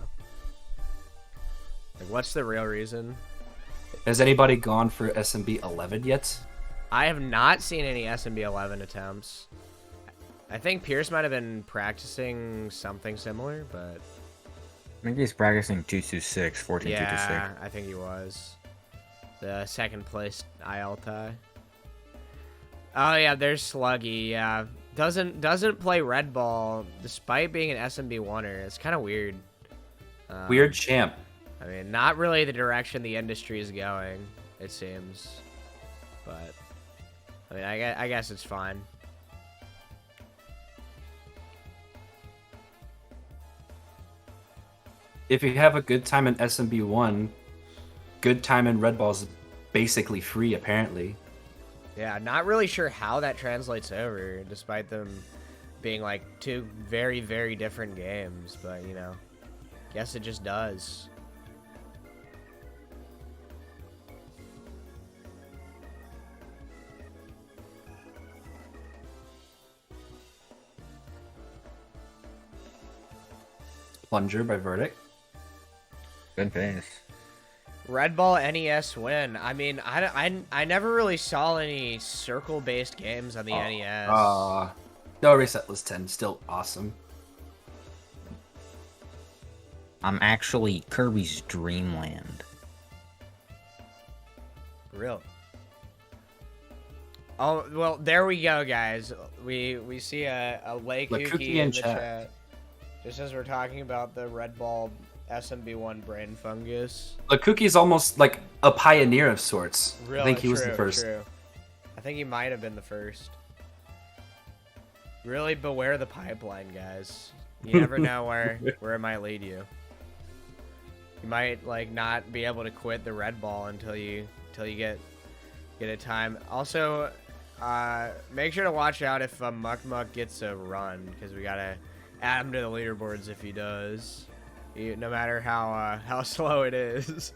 Like, what's the real reason?
Has anybody gone for SMB 11 yet?
I have not seen any SMB 11 attempts. I think Pierce might have been practicing something similar, but
I think he's practicing 226, 14
yeah, I think he was. The second place IL tie. Oh yeah, there's Sluggy. Yeah, doesn't play Red Ball despite being an SMB oneer. It's kind of weird.
Weird champ.
I mean, not really the direction the industry is going, it seems. But I mean, I guess it's fine.
If you have a good time in SMB1, good time in Red Ball is basically free, apparently.
Yeah, not really sure how that translates over, despite them being like two very different games. But, you know, guess it just does.
Plunger by Vertic.
Good face.
Red Ball NES win. I mean, I never really saw any circle-based games on the NES.
No, Reset List 10, still awesome.
I'm actually Kirby's Dreamland.
Really? Oh, well, there we go, guys. We see a Lake Cookie in the chat. Just as we're talking about the Red Ball SMB1 brain fungus.
The Cookie's almost like a pioneer of sorts.
Really?
I think he was the first.
True. I think he might have been the first. Really beware the pipeline, guys. You never know where it might lead you. You might like not be able to quit the Red Ball until you get a time. Also, make sure to watch out if Muck Muck gets a run, because we gotta add him to the leaderboards if he does. No matter how slow it is.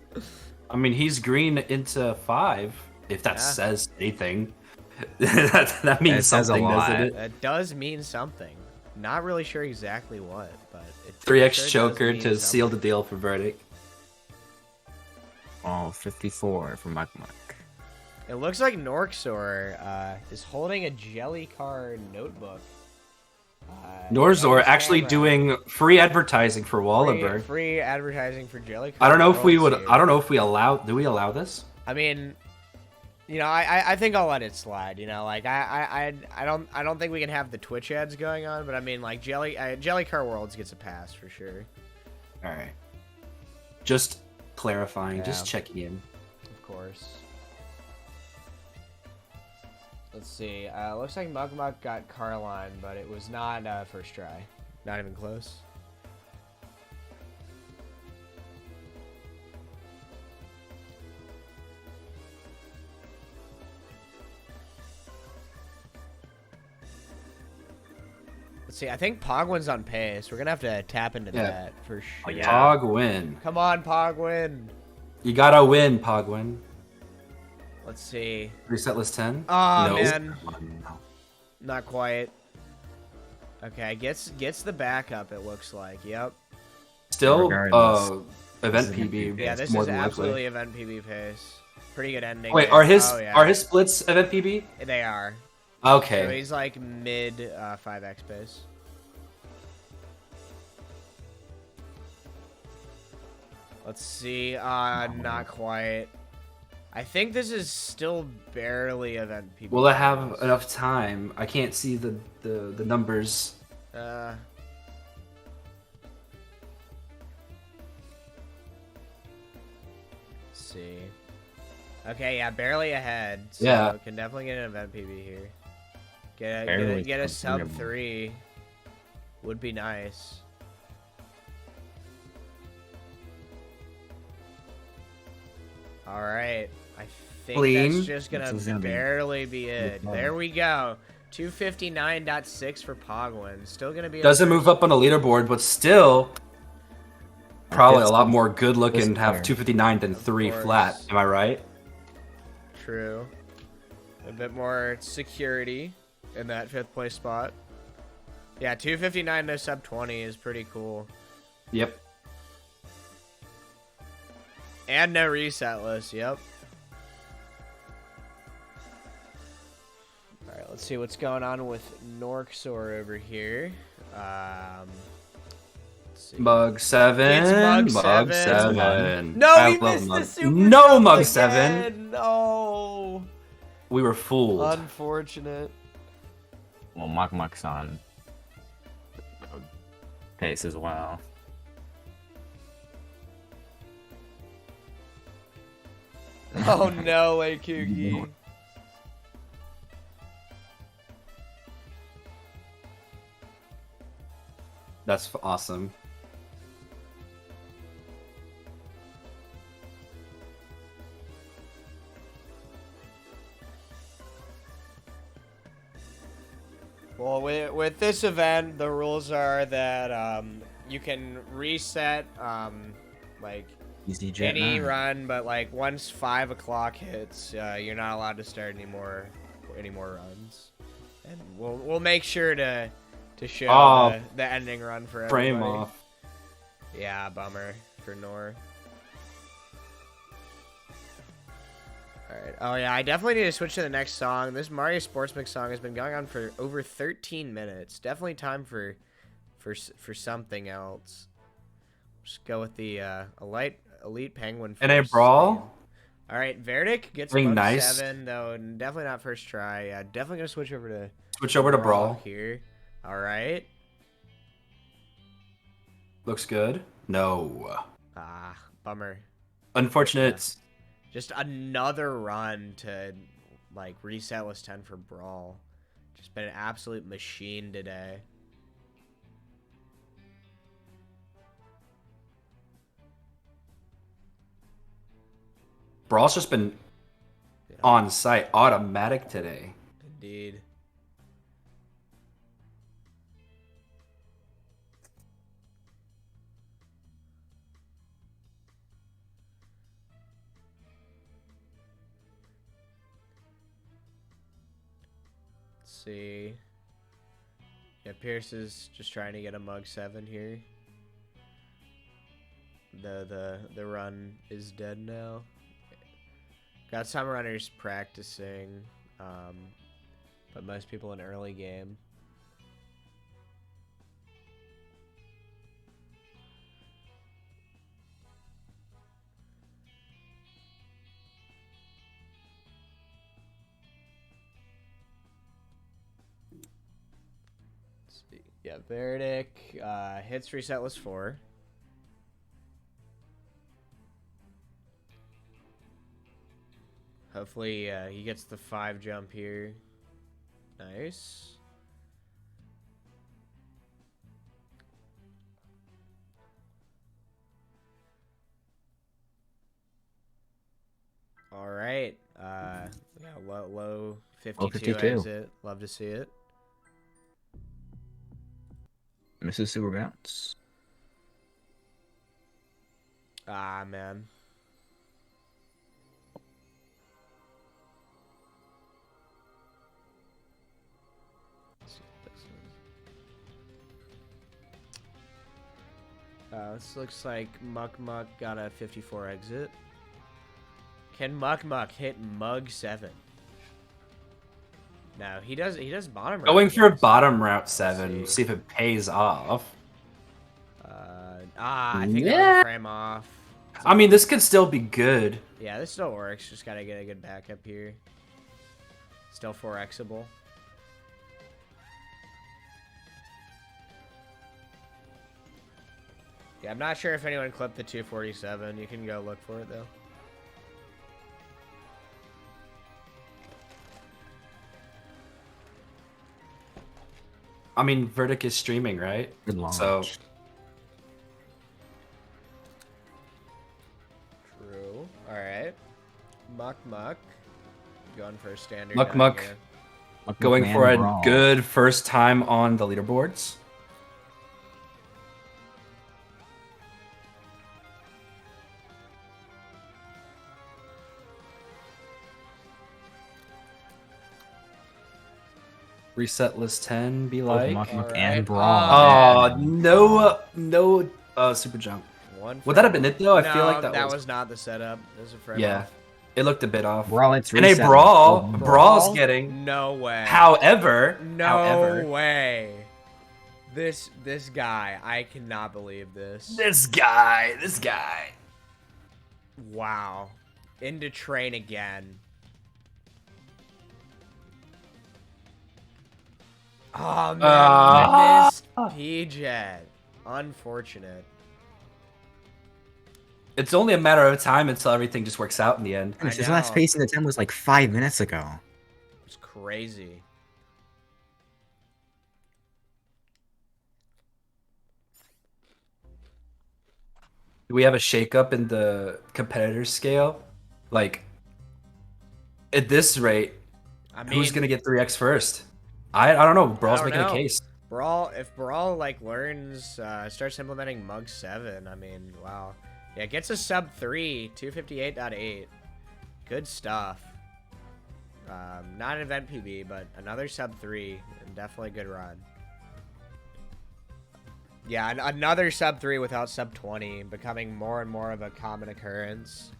I mean, he's green into 5. If that says anything, that means something, doesn't it?
That does mean something. Not really sure exactly what, but it
3x choker to seal the deal for Vertic.
Oh, 54 for Muck Muck.
It looks like Norxor is holding a Jelly Car notebook.
Norzor actually doing free advertising for Wallenberg.
Free advertising for Jelly Car.
I don't know if we would. I don't know if we allow. Do we allow this?
I mean, you know, I think I'll let it slide. You know, like I don't think we can have the Twitch ads going on, but I mean, like Jelly Car Worlds gets a pass for sure.
All right. Just clarifying. Just checking in.
Of course. Let's see. Looks like Muck Muck got Carline, but it was not first try. Not even close. Let's see. I think Pogwin's on pace. We're gonna have to tap into that for sure.
Oh, yeah. Pogwin.
Come on, Pogwin.
You gotta win, Pogwin.
Let's see.
Reset list 10?
Oh,
no.
man.
No.
not quite. Okay, gets the backup, it looks like. Yep.
Still,
Regardless,
event
this is
PB.
Yeah, this
more
is
than
absolutely
likely.
event PB pace. Pretty good ending.
Wait,
there.
are his
Oh, yeah.
are his splits event PB?
They are.
Okay.
So he's like mid 5x pace. Let's see. Not quite. I think this is still barely event PB.
Will it have enough time? I can't see the numbers.
Let's see. Okay, yeah, barely ahead. So
Yeah.
can definitely get an event PB here.
Barely
Get a sub
comfortable.
3 would be nice. All right, I think
Clean.
that's just
This is
gonna
gonna be
barely be it.
fun.
There we go. 259.6 for Pogwin. Still gonna be.
Doesn't move up on the leaderboard, but still probably a
It's
lot more good looking
this
to have
player.
259 than
Of
3
course.
flat. Am I right?
True. A bit more security in that 5th place spot. Yeah, 259 to sub 20 is pretty cool.
Yep.
And no reset list, yep. Alright, let's see what's going on with Norxor over here. Let's see.
Mug 7.
It's Mug
Mug
7.
7.
No,
I
he
love
missed
Mug.
the super
No
jump
Mug
again.
7.
No.
We were fooled.
Unfortunate.
Well, Muk's on pace as well.
Oh no, Kuki.
That's awesome.
Well, with this event, the rules are that you can reset like
Easy jet
any
9.
run, but like once 5 o'clock hits, you're not allowed to start any more runs. And we'll make sure to show
Oh,
the ending run for
Frame
everybody.
off.
Yeah, bummer for Nor. Alright. Oh yeah, I definitely need to switch to the next song. This Mario Sports Mix song has been going on for over 13 minutes. Definitely time for something else. Just go with the Elite Penguin.
And a
first.
Brawl?
Alright, Vertic gets
Something
Mug
nice.
7, though definitely not first try. Yeah, definitely gonna switch over to
Switch over to Brawl.
here. Alright.
Looks good. No.
Ah, bummer.
Unfortunate.
Just another run to like reset list 10 for Brawl. Just been an absolute machine today.
Brawl's just been on site automatic today.
Indeed. Let's see. Yeah, Pierce is just trying to get a Mug 7 here. The run is dead now. Got some runners practicing, but most people in early game. Let's see. Yeah, Vertic hits reset list 4. Hopefully he gets the 5 jump here. Nice. All right. Yeah, low 52
52.
exit. Love to see it.
Misses super bounce.
Ah, man. This looks like Muck Muck got a 54 exit. Can Muck Muck hit Mug 7? No, he does bottom route.
Going for bottom route 7. See if it pays off.
I think I was a frame off.
I mean, this could still be good.
Yeah, this still works. Just gotta get a good backup here. Still 4xable. Yeah, I'm not sure if anyone clipped the 247. You can go look for it though.
I mean, Vertic is streaming, right?
Good launch.
So
True. All right. Muck Muck. Going for a standard.
Muck Muck. Going for a good first time on the leaderboards. Reset list 10 be like.
Muck Muck
Alright.
and Brawl.
Oh, no super jump. Would that have been it though? I feel like that
was not the setup. It was a frame
Yeah.
off.
It looked a bit off.
Brawl, it's
And a
reset.
Brawl's getting.
No way.
However,
No way. This guy, I cannot believe this.
This guy.
Wow. Into train again. Oh man, missed P-Jet. Unfortunate.
It's only a matter of time until everything just works out in the end.
His last pace in the 10 was like 5 minutes ago.
It's crazy.
Do we have a shakeup in the competitor scale? Like, at this rate,
I mean,
who's gonna get 3x first? I don't know. Brawl's
I don't
making
know.
a case.
If Brawl like learns, starts implementing Mug 7, I mean, wow. Yeah, gets a sub 3, 258.8. Good stuff. Not an event PB, but another sub 3, and definitely a good run. Yeah, another sub 3 without sub 20, becoming more and more of a common occurrence.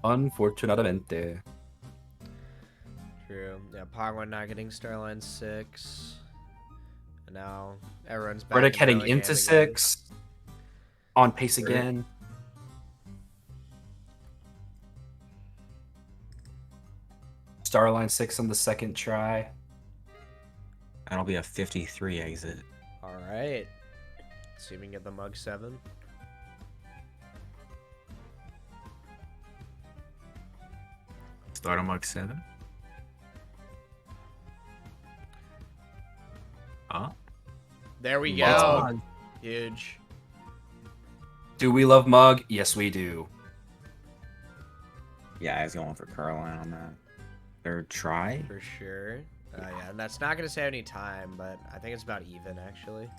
Unfortunadamente.
True. Yeah, Pogwan not getting Starline 6. And now everyone's back.
Vertic heading
early
into
game
6. On pace again. Starline 6 on the second try.
That'll be a 53 exit.
again. All right. See if we can get the Mug 7.
Start on Mug 7. Huh?
There we
Let's
go.
Mug.
Huge.
Do we love Mug? Yes, we do.
Yeah, I was going for Caroline on that. Third try.
For sure. Yeah, and that's not going to save any time, but I think it's about even, actually.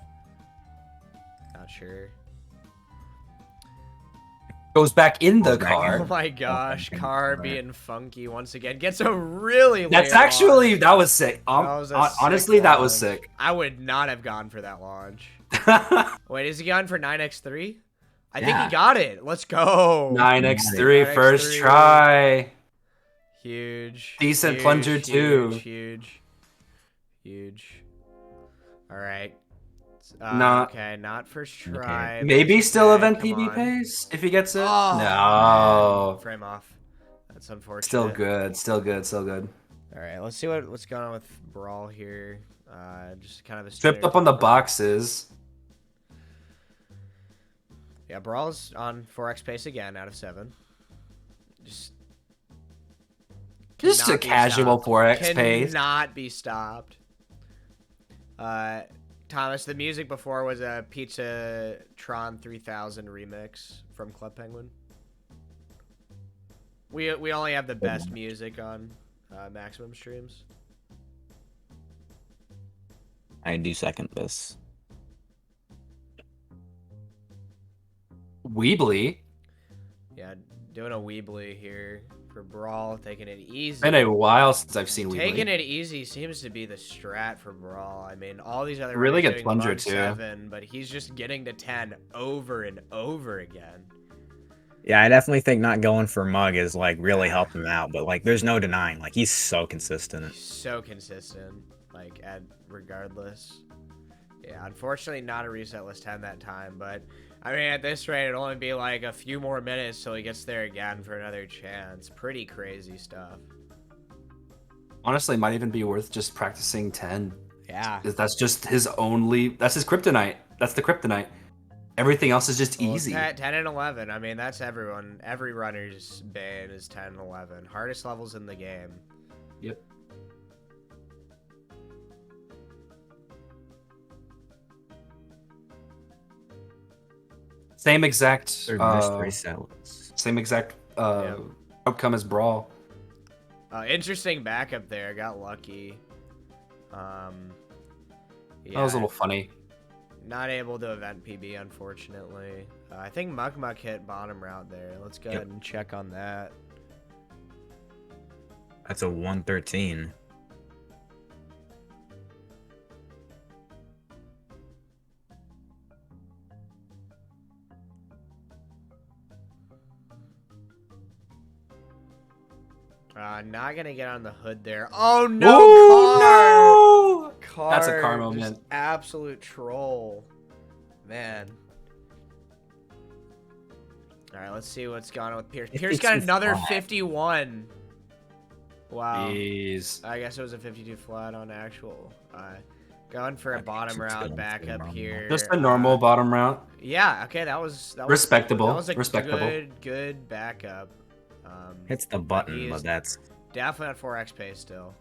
Not sure.
Goes back in the
Goes back
car.
Oh my gosh,
Okay.
car
Right.
being funky once again. Gets a really
That's
late
actually,
launch.
that was sick.
That was a
Honestly,
sick
that was
launch.
sick.
I would not have gone for that launch. Wait, is he gone for 9x3? I think
Yeah.
he got it. Let's go.
9x3,
9x3.
first try.
Huge.
Decent
huge,
plunger,
huge,
too.
Huge. All right.
Not-
Okay, not first try.
Maybe
First
still
attack,
event
come
PB
on.
pace if he gets it.
Oh,
No.
man. Frame off. That's unfortunate.
Still good. Still good. Still good.
All right, let's see what's going on with Brawl here. Just kind of a
Tripped up on the boxes.
Yeah, Brawl's on 4x pace again out of 7. Just
Just
cannot
a
be
casual
stopped.
4x pace.
Cannot be stopped. Thomas, the music before was a Pizza Tron 3000 remix from Club Penguin. We only have the best music on Maximum streams.
I do second this.
Weebly.
Yeah, doing a Weebly here for Brawl, taking it easy.
Been a while since I've seen Weebly.
Taking it easy seems to be the strat for Brawl. I mean, all these other
Really
runners
good
doing
plunger
Mug
too.
7, but he's just getting to 10 over and over again.
Yeah, I definitely think not going for Mug is like really helped him out, but like there's no denying, like he's so consistent.
He's so consistent, like regardless. Yeah, unfortunately not a resetless 10 that time, but I mean at this rate it'll only be like a few more minutes till he gets there again for another chance. Pretty crazy stuff.
Honestly, might even be worth just practicing 10.
Yeah.
That's just his that's his kryptonite. That's the kryptonite. Everything else is just easy.
10 and 11. I mean, that's everyone. Every runner's bane is 10 and 11. Hardest levels in the game.
Yep. Same exact. Same exact outcome as Brawl.
Interesting backup there. Got lucky. Yeah,
that was a little funny.
Not able to event PB, unfortunately. I think Muk hit bottom route there. Let's go ahead and check on that.
That's a 113.
Not gonna get on the hood there. Oh no!
Ooh, no! That's a car moment.
Just absolute troll, man. All right, let's see what's going on with Pierce. Pierce got another 51. Wow.
Jeez.
I guess it was a 52 flat on actual. Going for a bottom route backup here.
Just a normal bottom route.
Yeah. Okay, that was
respectable.
That was a
respectable.
good backup.
Hits the button, but that's
definitely at 4x pace still.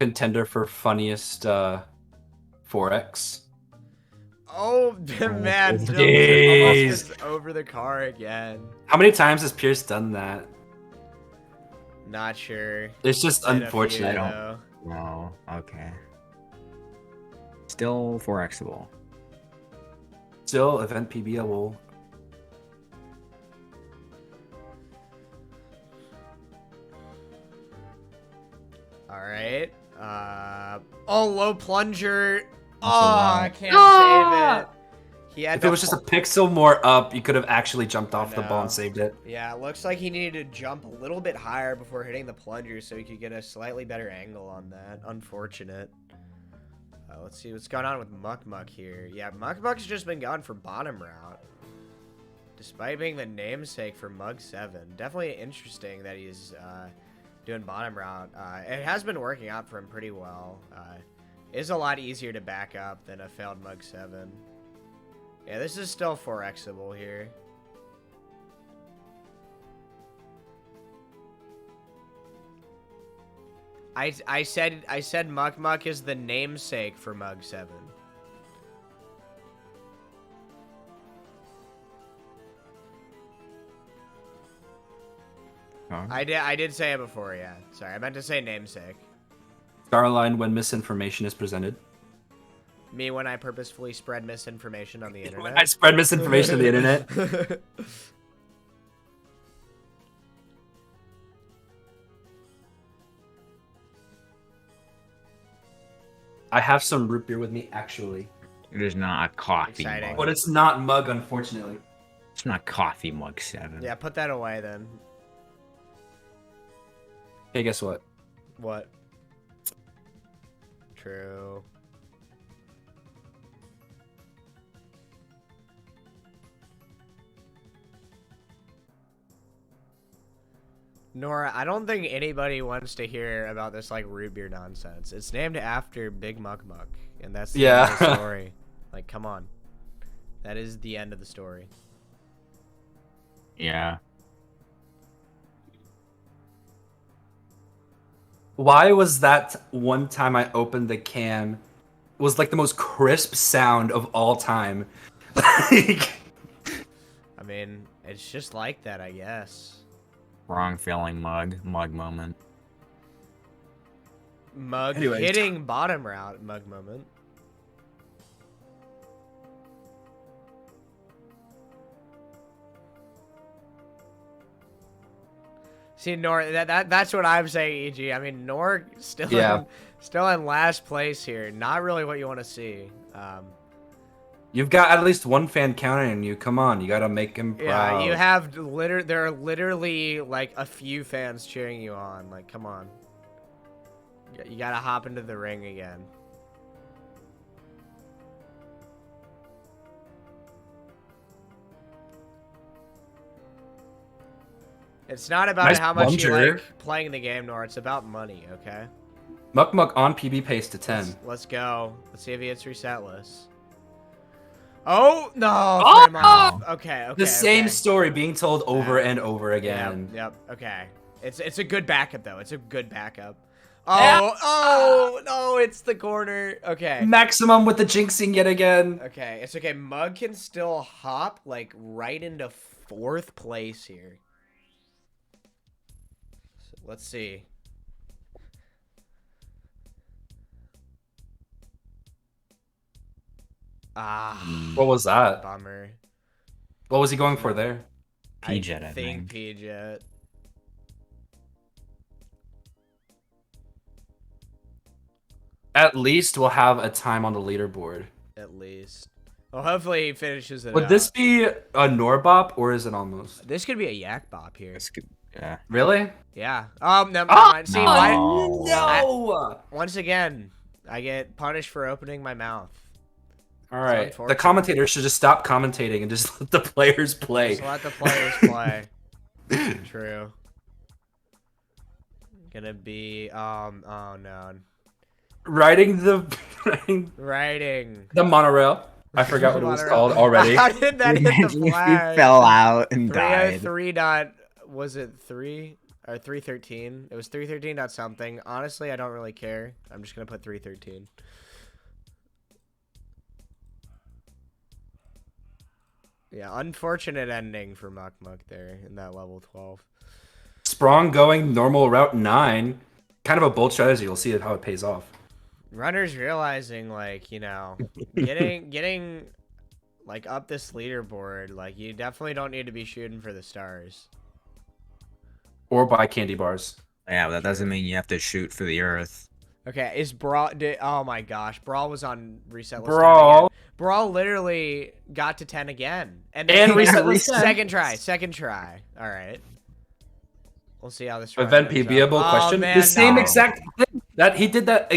Contender for funniest 4x.
Oh man, almost just over the car again.
How many times has Pierce done that?
Not sure.
It's just unfortunate.
No. Okay. Still 4xable.
Still event PBable.
All right. Oh, low plunger. Oh, I can't save it. He had
if it was just a pixel more up, you could have actually jumped off the ball and saved it.
Yeah, it looks like he needed to jump a little bit higher before hitting the plunger so he could get a slightly better angle on that. Unfortunate. Let's see what's going on with Muk here. Yeah, Muk's just been going for bottom route. Despite being the namesake for Mug 7. Definitely interesting that he's doing bottom route. It has been working out for him pretty well. Is a lot easier to back up than a failed Mug 7. Yeah, this is still 4xable here. I said Muk is the namesake for Mug 7.
Huh?
I did say it before, yeah. Sorry, I meant to say namesake.
Starline when misinformation is presented.
Me when I purposefully spread misinformation on the internet.
When I spread misinformation on the internet. I have some root beer with me, actually.
It is not a coffee mug.
But it's not Mug, unfortunately.
It's not coffee Mug 7.
Yeah, put that away then.
Hey, guess what?
What? True. Nora, I don't think anybody wants to hear about this like root beer nonsense. It's named after Big Muk, and that's the end of the story. Like, come on. That is the end of the story.
Yeah.
Why was that one time I opened the can was like the most crisp sound of all time?
I mean, it's just like that, I guess.
Wrong feeling Mug moment.
Mug
Anyways.
hitting bottom route Mug moment. See, Nor, that's what I'm saying, EG. I mean, Nor still in last place here. Not really what you want to see.
You've got at least one fan counting on you. Come on, you gotta make him proud.
Yeah, you have there are literally like a few fans cheering you on. Like, come on. You gotta hop into the ring again. It's not about
Nice
how much
plunger.
you like playing the game, Nor. It's about money, okay?
Muck on PB pace to 10.
Let's go. Let's see if he hits resetless. Oh, no. Okay.
The same story being told over and over again.
Yep. Okay. It's a good backup, though. It's a good backup. Oh, no, it's the corner. Okay.
Maximum with the jinxing yet again.
Okay, it's okay. Mug can still hop, like, right into 4th place here. So, let's see.
What was that?
Bummer.
What was he going for there?
P-Jet,
I think P-Jet.
At least we'll have a time on the leaderboard.
At least. Well, hopefully he finishes it
Would
out.
this be a Norbop or is it almost?
This could be a Yak Bop here.
That's good. Yeah.
Really?
Yeah. Never mind. See,
No!
once again, I get punished for opening my mouth.
All right. The commentators should just stop commentating and just let the players play.
Just let the players play. True. Gonna be oh no.
Riding the monorail. I forgot what it was called already.
How did that hit the flag?
He fell out and died.
303. Was it 3 or 313? It was 313 dot something. Honestly, I don't really care. I'm just gonna put 313. Yeah, unfortunate ending for Muck there in that level 12.
Sprong going normal route 9. Kind of a bold strategy. You'll see how it pays off.
Runners realizing, like, you know, getting like up this leaderboard, like, you definitely don't need to be shooting for the stars.
Or buy candy bars.
Yeah, but that doesn't mean you have to shoot for the earth.
Okay, is Brawl... oh my gosh, Brawl was on reset list.
Brawl.
Brawl literally got to 10 again. And
reset list.
Second try. All right. We'll see how this
Event PBable question.
Man,
the same exact thing. That he did that.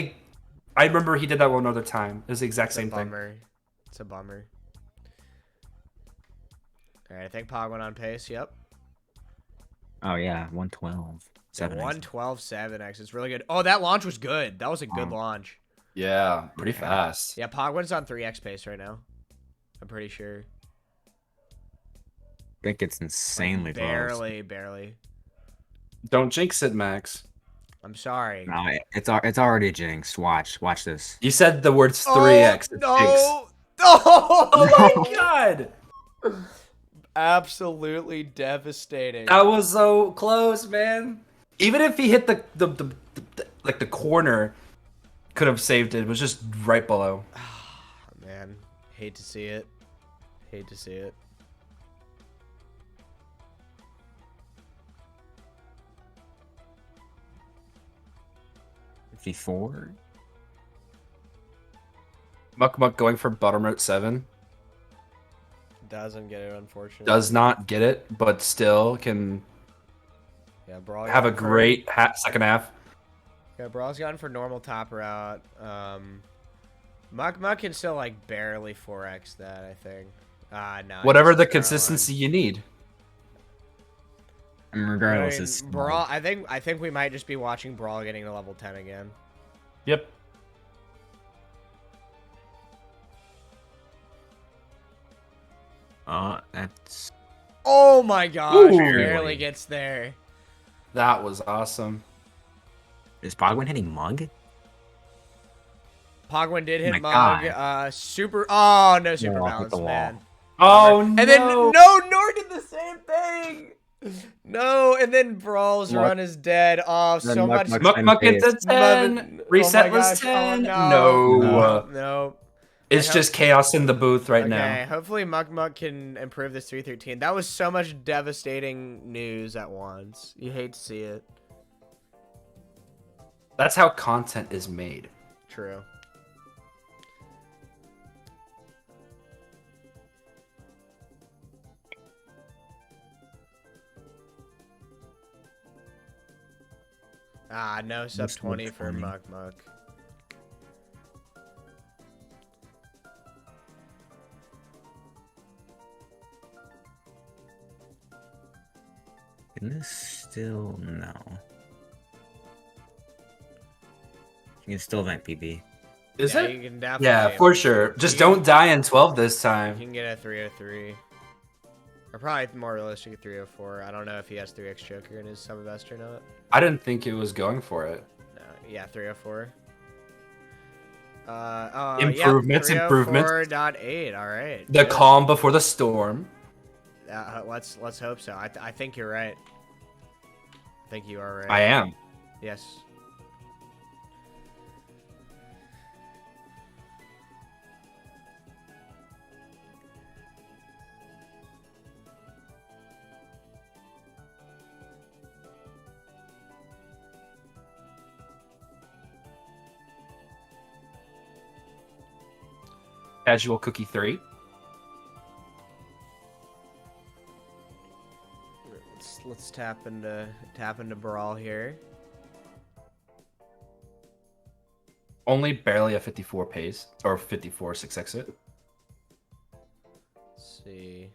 I remember he did that one other time. It was the exact same thing.
It's a bummer. All right, I think Pog went on pace. Yep.
Oh yeah, 112. 7x.
112 7x. It's really good. Oh, that launch was good. That was a good launch.
Yeah, pretty fast.
Yeah, Pogwin's on 3x pace right now. I'm pretty sure.
I think it's insanely close.
Barely.
Don't jinx it, Max.
I'm sorry.
No, it's already jinxed. Watch this.
You said the words 3x.
Oh, no! Oh
my god!
Absolutely devastating.
That was so close, man. Even if he hit the corner, could have saved it. It was just right below.
Man, hate to see it.
54.
Muck going for bottom route 7.
Doesn't get it, unfortunately.
Does not get it, but still can
Brawl
have a great second half.
Yeah, Brawl's gone for normal top route. Muck can still like barely 4x that, I think. No.
Whatever the consistency you need.
And regardless, it's
Brawl. I think we might just be watching Brawl getting to level 10 again.
Yep.
That's.
Oh my gosh! Barely gets there.
That was awesome.
Is Pogwin hitting Mug?
Pogwin did hit Mug.
God.
Super. Oh no, super balance, man.
Oh no!
And then Nor did the same thing. No, and then Brawl's run is dead. Oh, so much.
Muck gets a 10. Reset was 10. No. It's just chaos in the booth right now.
Okay, hopefully Muck can improve this 313. That was so much devastating news at once. You hate to see it.
That's how content is made.
True. Ah, no sub 20 for Muck.
Can this still no? You can still vent PB.
Is
yeah,
it?
You can definitely,
Yeah, for sure. Just don't die in 12 this
You
time.
can get a 303. Or probably more realistic, a 304. I don't know if he has 3x choker in his sub vest or not.
I didn't think it was going for it.
No, yeah, 304.
Improvements,
yeah,
improvements.
304.8. All right.
The
good.
calm before the storm.
Let's hope so. I think you're right. I think you are right.
I am.
Yes.
Casual cookie 3.
Let's tap into Brawl here.
Only barely a 54 pace or 54 6 exit.
Let's see.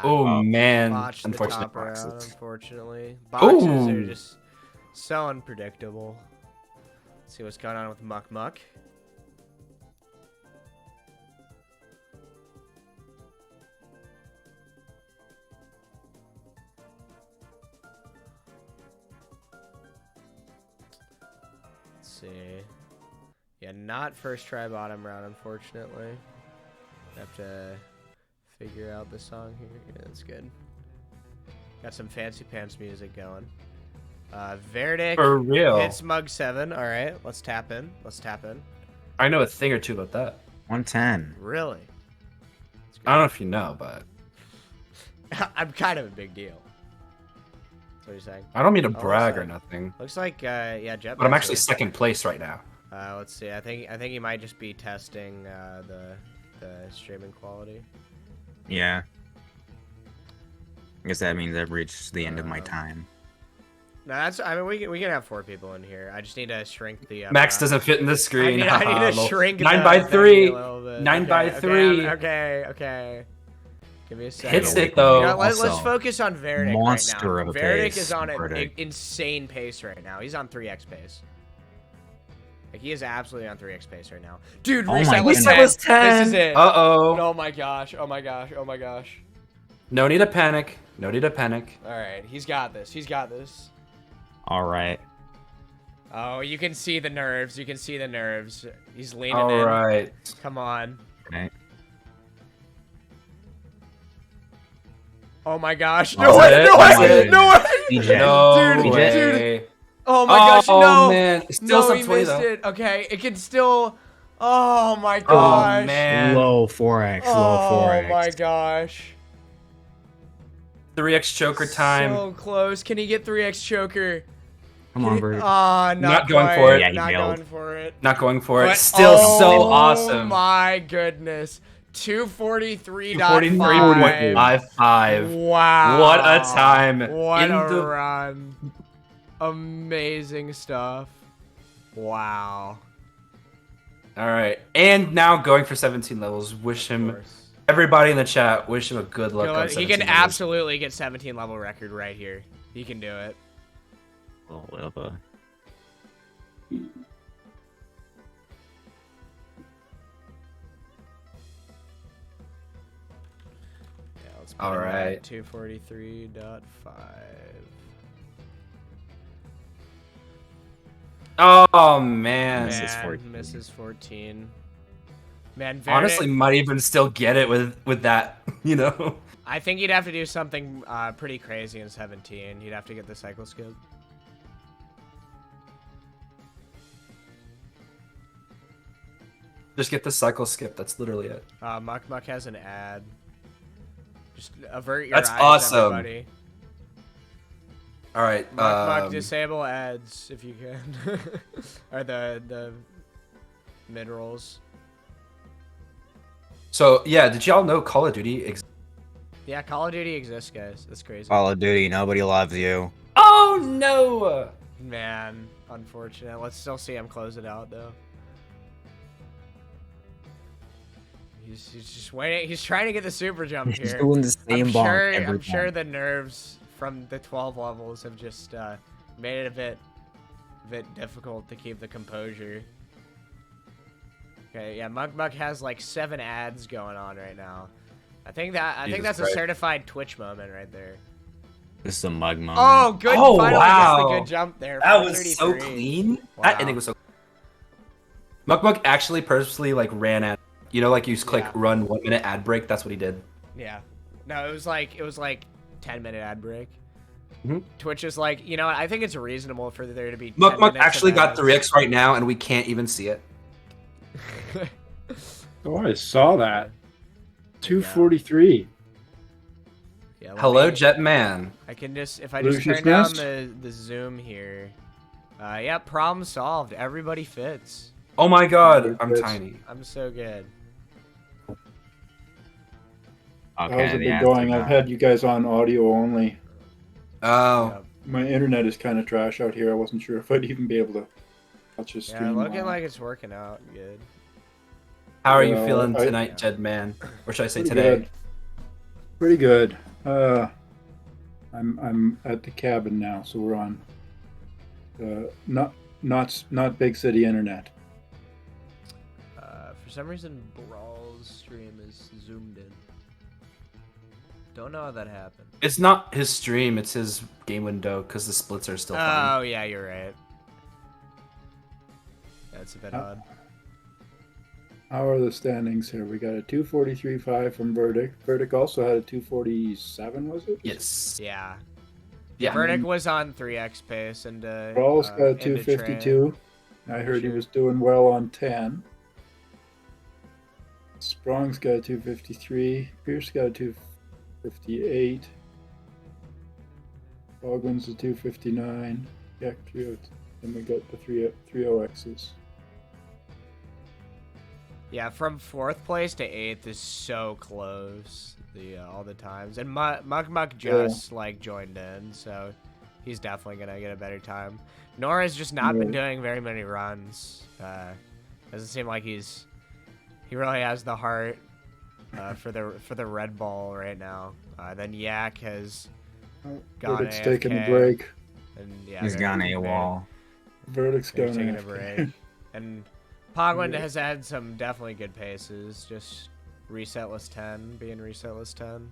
Oh man,
Botched the
unfortunate
top round,
boxes.
unfortunately. Boxes are
Ooh.
just so unpredictable. Let's see what's going on with Muck. See. Yeah, not first try bottom round, unfortunately. Have to figure out the song here. Yeah, that's good. Got some fancy pants music going. Vertic
For real.
hits Mug 7. All right, let's tap in.
I know a thing or two about that.
110.
Really?
I don't know if you know, but
I'm kind of a big deal. That's what you're saying.
I don't mean to
what's
brag
that?
or nothing.
Looks like yeah, Jet.
But I'm actually second place right now.
Let's see. I think he might just be testing the streaming quality.
Yeah. I guess that means I've reached the end of my time.
No, that's. I mean, we can have 4 people in here. I just need to shrink the.
Max doesn't fit in the screen.
I need to shrink
9
the
by
venue
3.
a little bit.
9 by 3.
Okay. Give me a second.
Hits it though.
You know, let's
Also,
focus on Vertic
monster
right
of
now.
a
Vertic
pace,
is on an
Vertic.
insane pace right now. He's on 3x pace. Like, he is absolutely on 3x pace right now. Dude,
Oh my
reset was
goodness.
10. This is it.
Uh-oh.
Oh my gosh.
No need to panic.
All right, he's got this.
All right.
Oh, you can see the nerves. He's leaning
All
in.
right.
Come on.
Okay.
Oh my gosh.
No way.
DJ.
No
Dude,
way.
Oh my gosh, no.
Man. Still
No,
some
he
20
missed
though.
it. Okay, it can still. Oh my gosh.
Oh man.
Low 4x, low 4x.
Oh my gosh.
3x choker time.
So close. Can he get 3x choker?
Come on, Bert.
Ah,
Not going for it.
Yeah, he
Not
failed.
going for it.
Not going for it.
But-
Still so
Oh
awesome.
my goodness. 243.5.
243.55.
Wow.
What a time.
What
In
a
the-
run. Amazing stuff. Wow.
All right. And now going for 17 levels. Wish
Of
him,
course.
everybody in the chat, wish him a good luck on
He
17
can
levels.
absolutely get 17 level record right here. He can do it. Yeah, let's put
All
him
right.
at 243.5.
Oh, man.
Misses
Man,
14.
misses 14. Man, Vertic,
Honestly, might even still get it with that, you know?
I think he'd have to do something pretty crazy in 17. He'd have to get the cycle skip.
Just get the cycle skip. That's literally it.
Muck Muck has an ad. Just avert your
That's
eyes,
awesome.
everybody.
All right.
Muck Muck, disable ads if you can. Or the mid rolls.
So yeah, did y'all know Call of Duty exists?
Yeah, Call of Duty exists, guys. That's crazy.
Call of Duty, nobody loves you.
Oh no!
Man, unfortunate. Let's still see him close it out though. He's just waiting. He's trying to get the super jump
He's
here.
doing the same bonk every
I'm sure
time.
the nerves from the 12 levels have just made it a bit difficult to keep the composure. Okay, yeah, Muck Muck has like 7 ads going on right now. I think that's a certified Twitch moment right there.
This is a mug moment.
Oh, good!
Oh,
Finally
wow.
gets the good jump there.
That was so
33.
clean.
Wow.
That ending was so. Muck Muck actually purposely like ran at. You know, like you just click run 1 minute ad break. That's what he did.
Yeah. No, it was like 10-minute ad break.
Mhm.
Twitch is like, you know, I think it's reasonable for there to be.
Muck
10
Muck
minutes
actually
of
got
ads.
3x right now, and we can't even see it.
Oh, I saw that. 243.
Yeah,
Hello, Jetman.
I can just if I just
Lucius
turn down
Nest?
the zoom here. Yeah, problem solved. Everybody fits.
Oh my god, I'm
Yes.
tiny.
I'm so good.
How's it
Okay, the
been
ads
going?
are
I've
gone.
had you guys on audio only.
Oh,
Yep.
My internet is kind of trash out here. I wasn't sure if I'd even be able to watch a
Yeah,
stream.
looking like it's working out good.
how are you
Well,
feeling
I-
tonight, Jedman? Or should I say
Pretty
today?
good. Pretty good. I'm at the cabin now, so we're on not big city internet.
For some reason, Brawl's stream is zoomed in. Don't know how that happened.
It's not his stream; it's his game window because the splits are still fine.
Oh yeah, you're right. That's a bit odd.
How are the standings here? We got a 243.5 from Vertic. Vertic also had a 247, was it?
Yes.
Yeah.
Yeah.
Vertic was on 3x pace and
Brawl's got a
into
252. I heard he
Sure.
was doing well on 10. Sprong's got a 253. Pierce got a 258. Bogman's a 259. Yeah, then we got the 3 OXs.
Yeah, from 4th place to 8th is so close. All the times, and Muck Muck just like joined in, so he's definitely gonna get a better time. Nora's just not been doing very many runs. Doesn't seem like he really has the heart for the red ball right now. Then Yak has gone
Verdict's
AFK,
taking a break.
and yeah,
He's gone AWOL.
Verdict's
They're
going
taking a
AFK.
break. And Pogwin has had some definitely good paces. Just resetless 10, being resetless 10.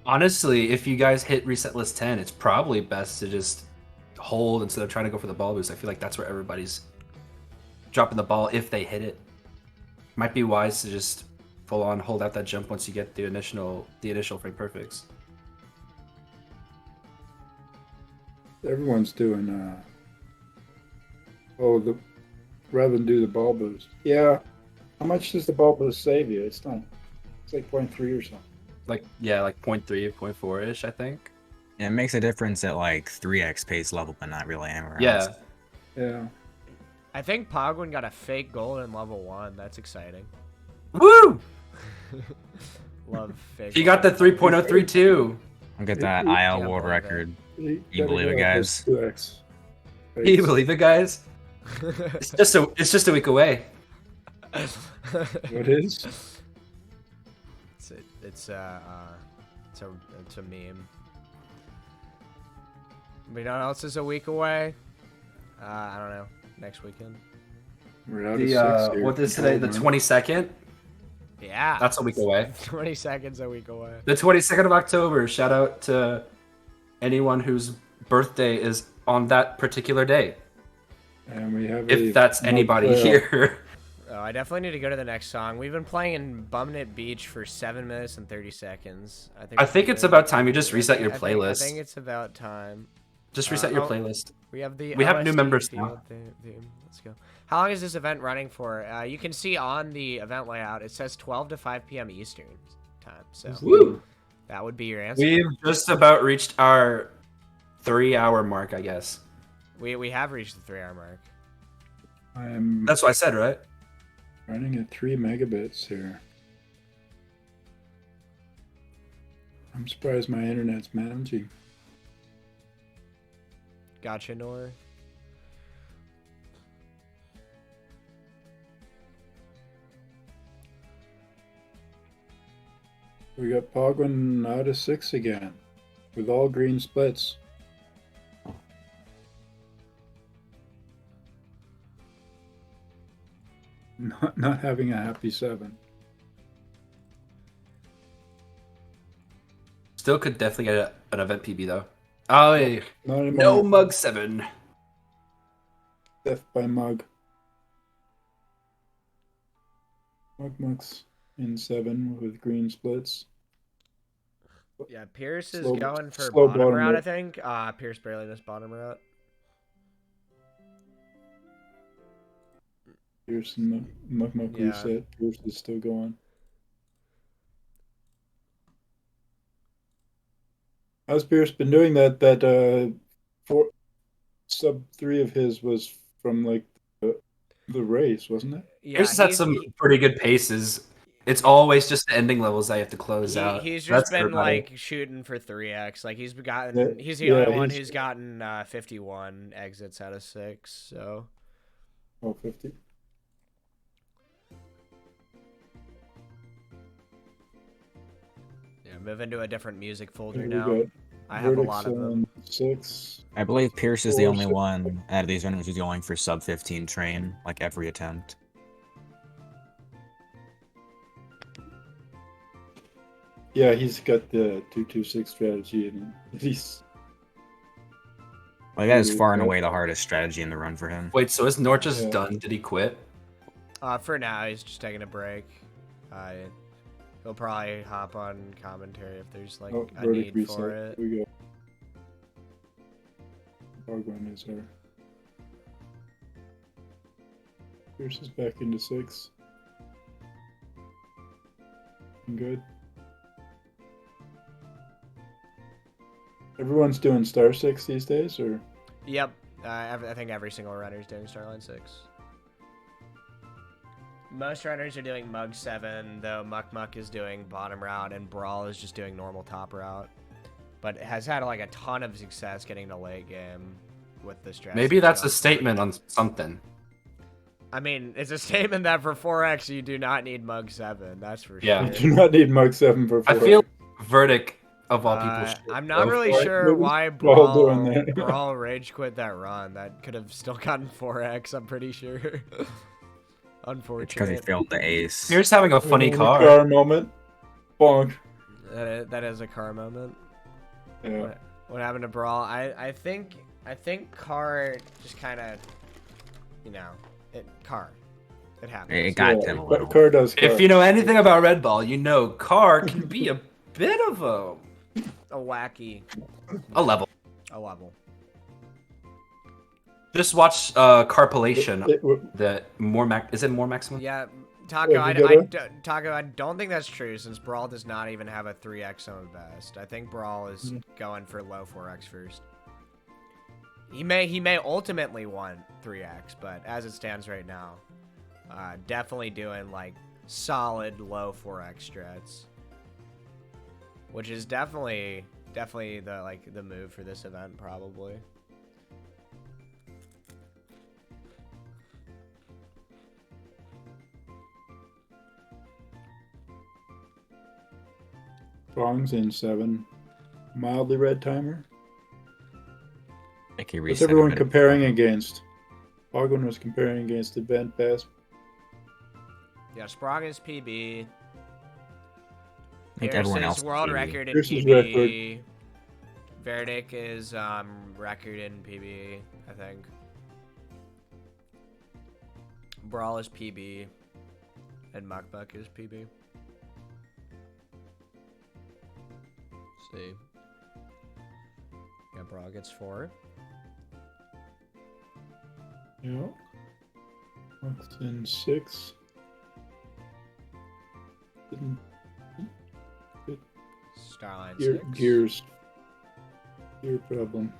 Honestly, if you guys hit reset list 10, it's probably best to just hold instead of trying to go for the ball boost. I feel like that's where everybody's dropping the ball if they hit it. Might be wise to just full on hold out that jump once you get the initial frame perfects.
Everyone's doing rather than do the ball boost. Yeah. How much does the ball boost save you? It's like 0.3 or something.
Like 0.3, 0.4 ish, I think.
Yeah, it makes a difference at like 3x pace level, but not really anywhere
Yeah.
else.
Yeah.
I think Pogwin got a fake gold in level 1. That's exciting.
Woo!
Love fake.
He got the 3.032.
I'll get that
Yeah,
IL world
believe it.
record.
You
You believe it, guys?
2x.
Can you believe it, guys? It's just a week away.
What is?
It's a meme. But you know what else is a week away? I don't know. Next weekend.
We're out of
The
6 here.
what is today? The 22nd.
Yeah.
That's a week away.
20 seconds a week away.
The 22nd of October. Shout out to anyone whose birthday is on that particular day.
And we have
If that's anybody here.
Oh, I definitely need to go to the next song. We've been playing in Bumnet Beach for 7 minutes and 30 seconds.
I think it's about time you just reset your playlist.
I think it's about time.
Just reset your playlist.
We have the
We have new
LSD
members
field
now.
theme. Let's go. How long is this event running for? You can see on the event layout, it says 12 to 5 p.m. Eastern time. So
Woo!
that would be your answer.
We've just about reached our 3-hour mark, I guess.
We have reached the 3-hour mark.
I'm
That's what I said, right?
running at 3 megabits here. I'm surprised my internet's managing.
Gotcha, Nor.
We got Pogwin out of 6 again, with all green splits. Not having a happy 7.
Still could definitely get an event PB though. Oh, yeah.
Not anymore.
No Mug 7.
Death by Mug. Mug's in 7 with green splits.
Yeah, Pierce is
Slow-
going for
slow
bottom
bottom
route, I
route.
think. Pierce barely missed bottom route.
Pierce and Mug
Yeah.
reset. Pierce is still going. How's Pierce been doing that? Sub 3 of his was from like the race, wasn't it?
Yeah,
Pierce has had some pretty good paces. It's always just the ending levels that you have to close out.
He's just
That's
been
everybody.
like shooting for 3x. Like he's gotten,
Yeah,
he's the
yeah,
only one
he's-
who's gotten 51 exits out of 6. So
Oh, 50.
yeah, move into a different music folder
We
now.
got
I have a
Verdict's
lot of them.
on 6.
I believe Pierce is the
Or
only
six.
one out of these runners who's going for sub 15 train, like every attempt.
Yeah, he's got the 226 strategy, and he's
Like that is far and away the hardest strategy in the run for him.
Wait, so is Nort just
Yeah.
done? Did he quit?
For now, he's just taking a break. He'll probably hop on commentary if there's like a
Vertic
need for
reset.
it.
We go. Pogwin is her. Pierce is back into 6. Good. Everyone's doing star 6 these days, or
Yep, I think every single runner's doing Starline 6. Most runners are doing Mug 7, though Muck is doing bottom route, and Brawl is just doing normal top route. But has had like a ton of success getting to late game with the strategy.
Maybe that's a statement on something.
I mean, it's a statement that for 4x you do not need Mug 7, that's for
Yeah.
you
sure.
do not need Mug 7 for 4.
I feel Vertic of all people. should
I'm not
go
really
for it.
sure
Maybe
why
Brawl doing that.
Brawl rage quit that run. That could have still gotten 4x, I'm pretty sure.
It's because he
Unfortunate.
failed the ace.
Pierce having a funny car.
Car moment. Bonk.
That is a car moment.
Yeah.
What happened to Brawl? I think car just kind of, it happens.
It got him a little.
Car does car.
If you know anything about Red Ball, you know car can be a bit of
a wacky
a level.
a level.
Just watch Carpolation.
It-
That is it more maximum?
Yeah, Taco.
Yeah, you
Taco. I don't think that's true since Brawl does not even have a 3x on best. I think Brawl is going for low 4x first. He may ultimately want 3x, but as it stands right now, definitely doing like solid low 4x strats, which is definitely the move for this event probably.
Sprong's in 7. Mildly red timer.
Like he
What's
reset
everyone
it.
comparing against? Pogwin was comparing against Event Pass.
Yeah, Sprong is PB.
I think everyone
Pierce's
else is
world
PB.
record in
Pierce's
PB. Vertic is record in PB, I think. Brawl is PB, and Muckbuck is PB. Let's see. Yeah, Brawl gets 4.
Yeah. Max in 6. Didn't
Starline 6.
gears. Gear problem.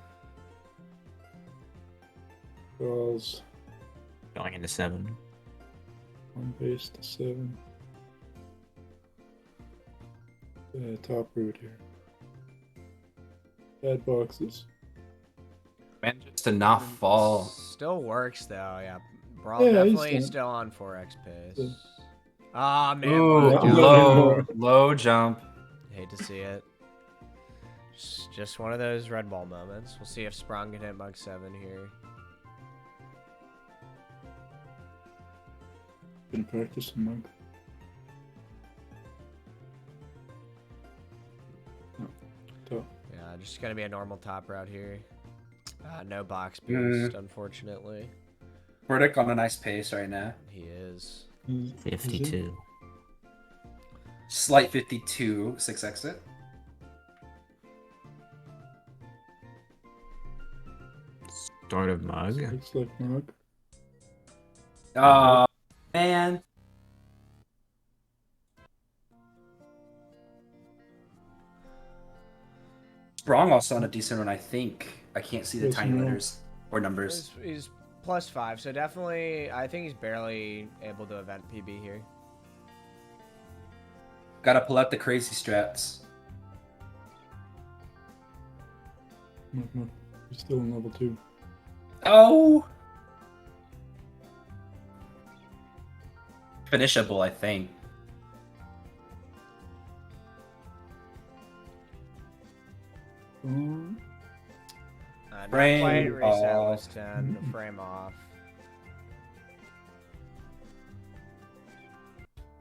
Brawls
Going into 7.
on base to 7. Top route here. Bad boxes.
Man, just to not fall.
Still works though, yeah. Brawl
Yeah, he's
definitely
done.
still on 4x pace.
Yeah.
Ah, man.
Ooh,
low jump.
low jump.
Hate to see it. Just one of those red ball moments. We'll see if Sprong can hit Mug 7 here.
Been practicing Mug. No. Top.
Yeah, just gonna be a normal top route here. No box boost, unfortunately.
Vertic on a nice pace right now.
He is.
52.
Slight 52, 6 exit.
Start of Mug.
Looks like Mug.
Oh, man. Sprong also on a decent run, I think. I can't see the
Yes,
tiny
no.
letters or numbers.
He's +5, so definitely, I think he's barely able to event PB here.
Gotta pull out the crazy strats.
Mug. He's still in level 2.
Oh! Finishable, I think.
Not
Frame
quite reset
off.
list 10, frame off.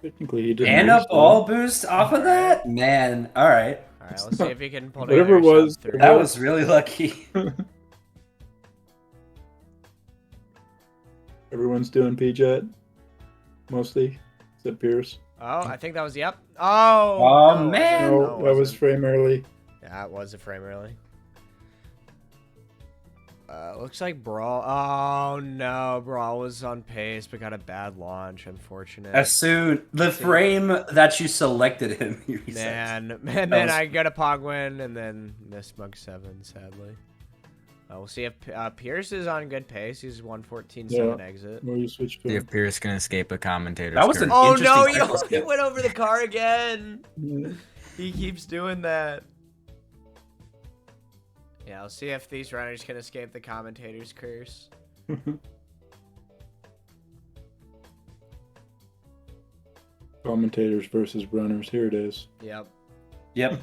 Technically, he didn't.
And a
lose,
ball boost off of that? Man, alright.
Alright, let's see if he can pull
Whatever
together
it was,
sub 3.
That was really lucky.
Everyone's doing PJet. Mostly. Except Pierce.
Oh, I think that was, yep. Oh!
Oh,
no, it
man.
wasn't.
No,
it
that was
wasn't.
frame early.
Yeah, it was a frame early. Looks like Brawl. Oh no, Brawl was on pace but got a bad launch. Unfortunate.
As soon the frame that you selected him, you reset.
Man,
was-
I got a Pog win and then missed Mug 7, sadly. We'll see if Pierce is on good pace. He's 114.7
Yeah.
exit.
Where you switch to
See if Pierce can escape a commentator's
That was
curse.
an-
Oh no,
Interesting
he went over the car again.
him.
He keeps doing that. Yeah, I'll see if these runners can escape the commentator's curse.
Commentators versus runners. Here it is.
Yep.
Yep.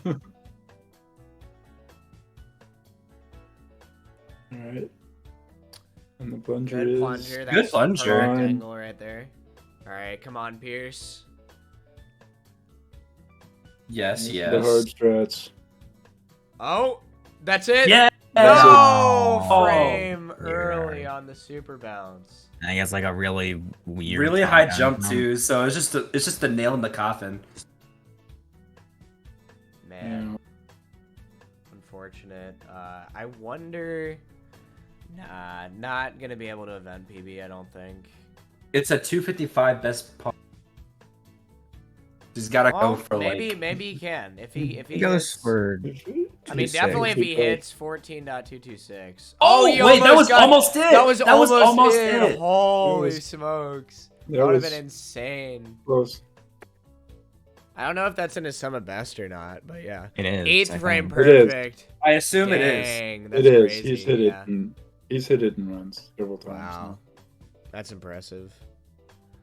Alright. And the plunger
Good
is.
plunger.
Good
That's
plunger.
perfect
Fine.
angle right there. All right, come on, Pierce.
Yes,
The
yes.
hard strats.
Oh, that's it.
Yeah.
No
Oh,
frame
yeah.
early on the super bounce.
And he has like a really weird,
Really high
down
jump
from-
too, so it's just the nail in the coffin.
Man, unfortunate. I wonder. Nah, not gonna be able to event PB. I don't think.
It's a 255 best part. He's gotta
Well,
go for
maybe he can if he
He goes
hits-
for
I mean,
2.6.
definitely if he
2.6.
hits 14.226.
Oh,
he
wait, that was
got-
almost it.
That was
That was
almost
almost
it.
it.
Holy
It was-
smokes!
That
That would have
was
been insane.
close.
I don't know if that's in his sum of best or not, but yeah.
It is.
8th
I
frame
think.
It is.
perfect.
I assume it is.
Dang, that's
It is.
crazy.
He's hit
yeah.
it. He's hit it in runs several times.
Wow, that's impressive.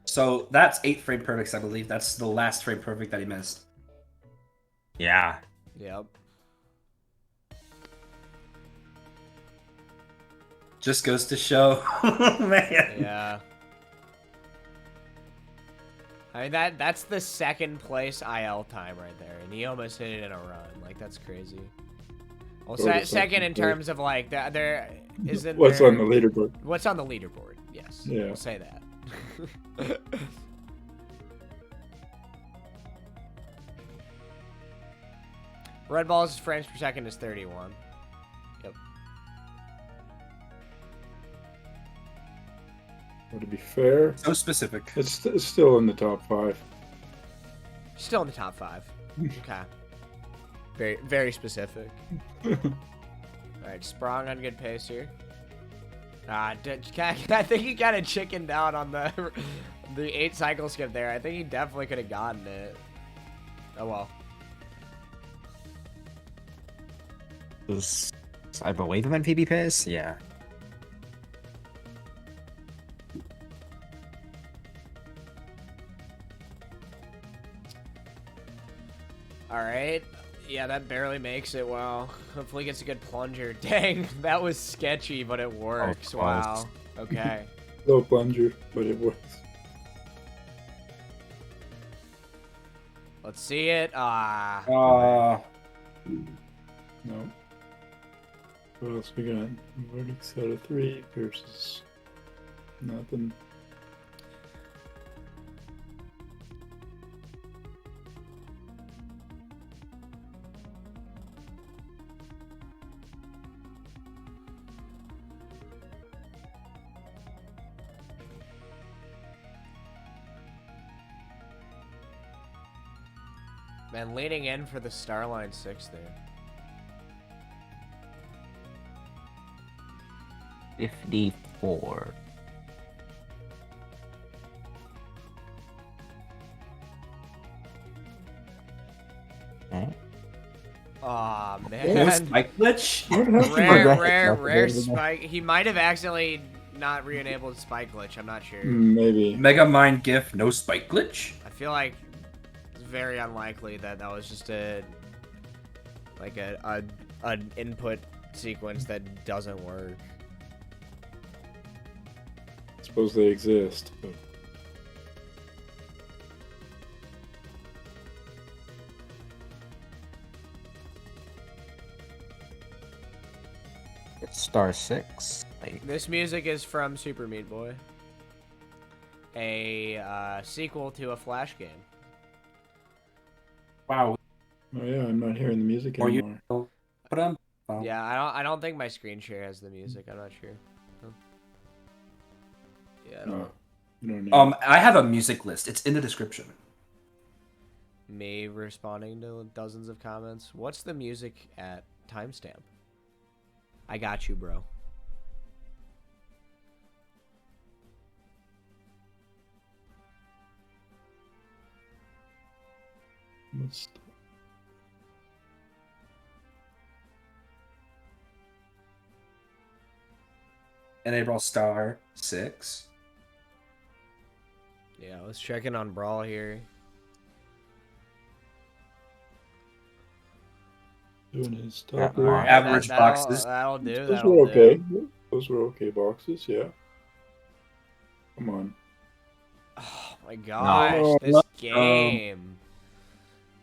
So that's 8 frame perfects, I believe. That's the last frame perfect that he missed.
Yeah.
Yep.
Just goes to show, man.
Yeah. I mean that's the second place IL time right there, and he almost hit it in a run. Like that's crazy. Well,
Go to
second in
second place.
terms of like there isn't
What's
there,
on the leaderboard?
What's on the leaderboard? Yes.
Yeah.
We'll say that. Red Ball's frames per second is 31. Yep.
to be fair,
So specific.
it's still in the top 5.
Still in the top 5. Okay. Very, very specific. All right, Sprong on good pace here. I think he kind of chickened out on the 8 cycle skip there. I think he definitely could have gotten it. Oh well.
I believe I'm in PB pace. Yeah.
All right. Yeah, that barely makes it. Wow. Hopefully gets a good plunger. Dang, that was sketchy, but it works.
Oh,
wow. Okay.
Low plunger, but it works.
Let's see it.
No. What else we got? Vertic's out of 3. Pierce is nothing.
Man, leaning in for the Starline 6 there.
54. Okay.
Aw,
No
man.
spike glitch?
Rare spike. He might have accidentally not re-enabled spike glitch. I'm not sure.
Maybe.
Mega Mind GIF, no spike glitch?
I feel like it's very unlikely that that was just an input sequence that doesn't work.
I suppose they exist, but
It's star 6. Like,
This music is from Super Meat Boy, a sequel to a Flash game.
Wow.
oh yeah, I'm not hearing the music
Or
anymore.
you put on. Oh.
Yeah, I don't think my screen share has the music. I'm not sure. Huh. Yeah, I don't
No, you don't need
I have a music list. It's in the description.
me responding to dozens of comments. What's the music at timestamp? I got you, bro.
it.
Enable star 6.
Yeah, let's check in on Brawl here.
Doing his
Yeah,
top
alright.
right.
Average boxes.
That'll do.
Those
That'll
were okay.
do.
Those were okay boxes, yeah. Come on.
Oh my gosh,
No.
this game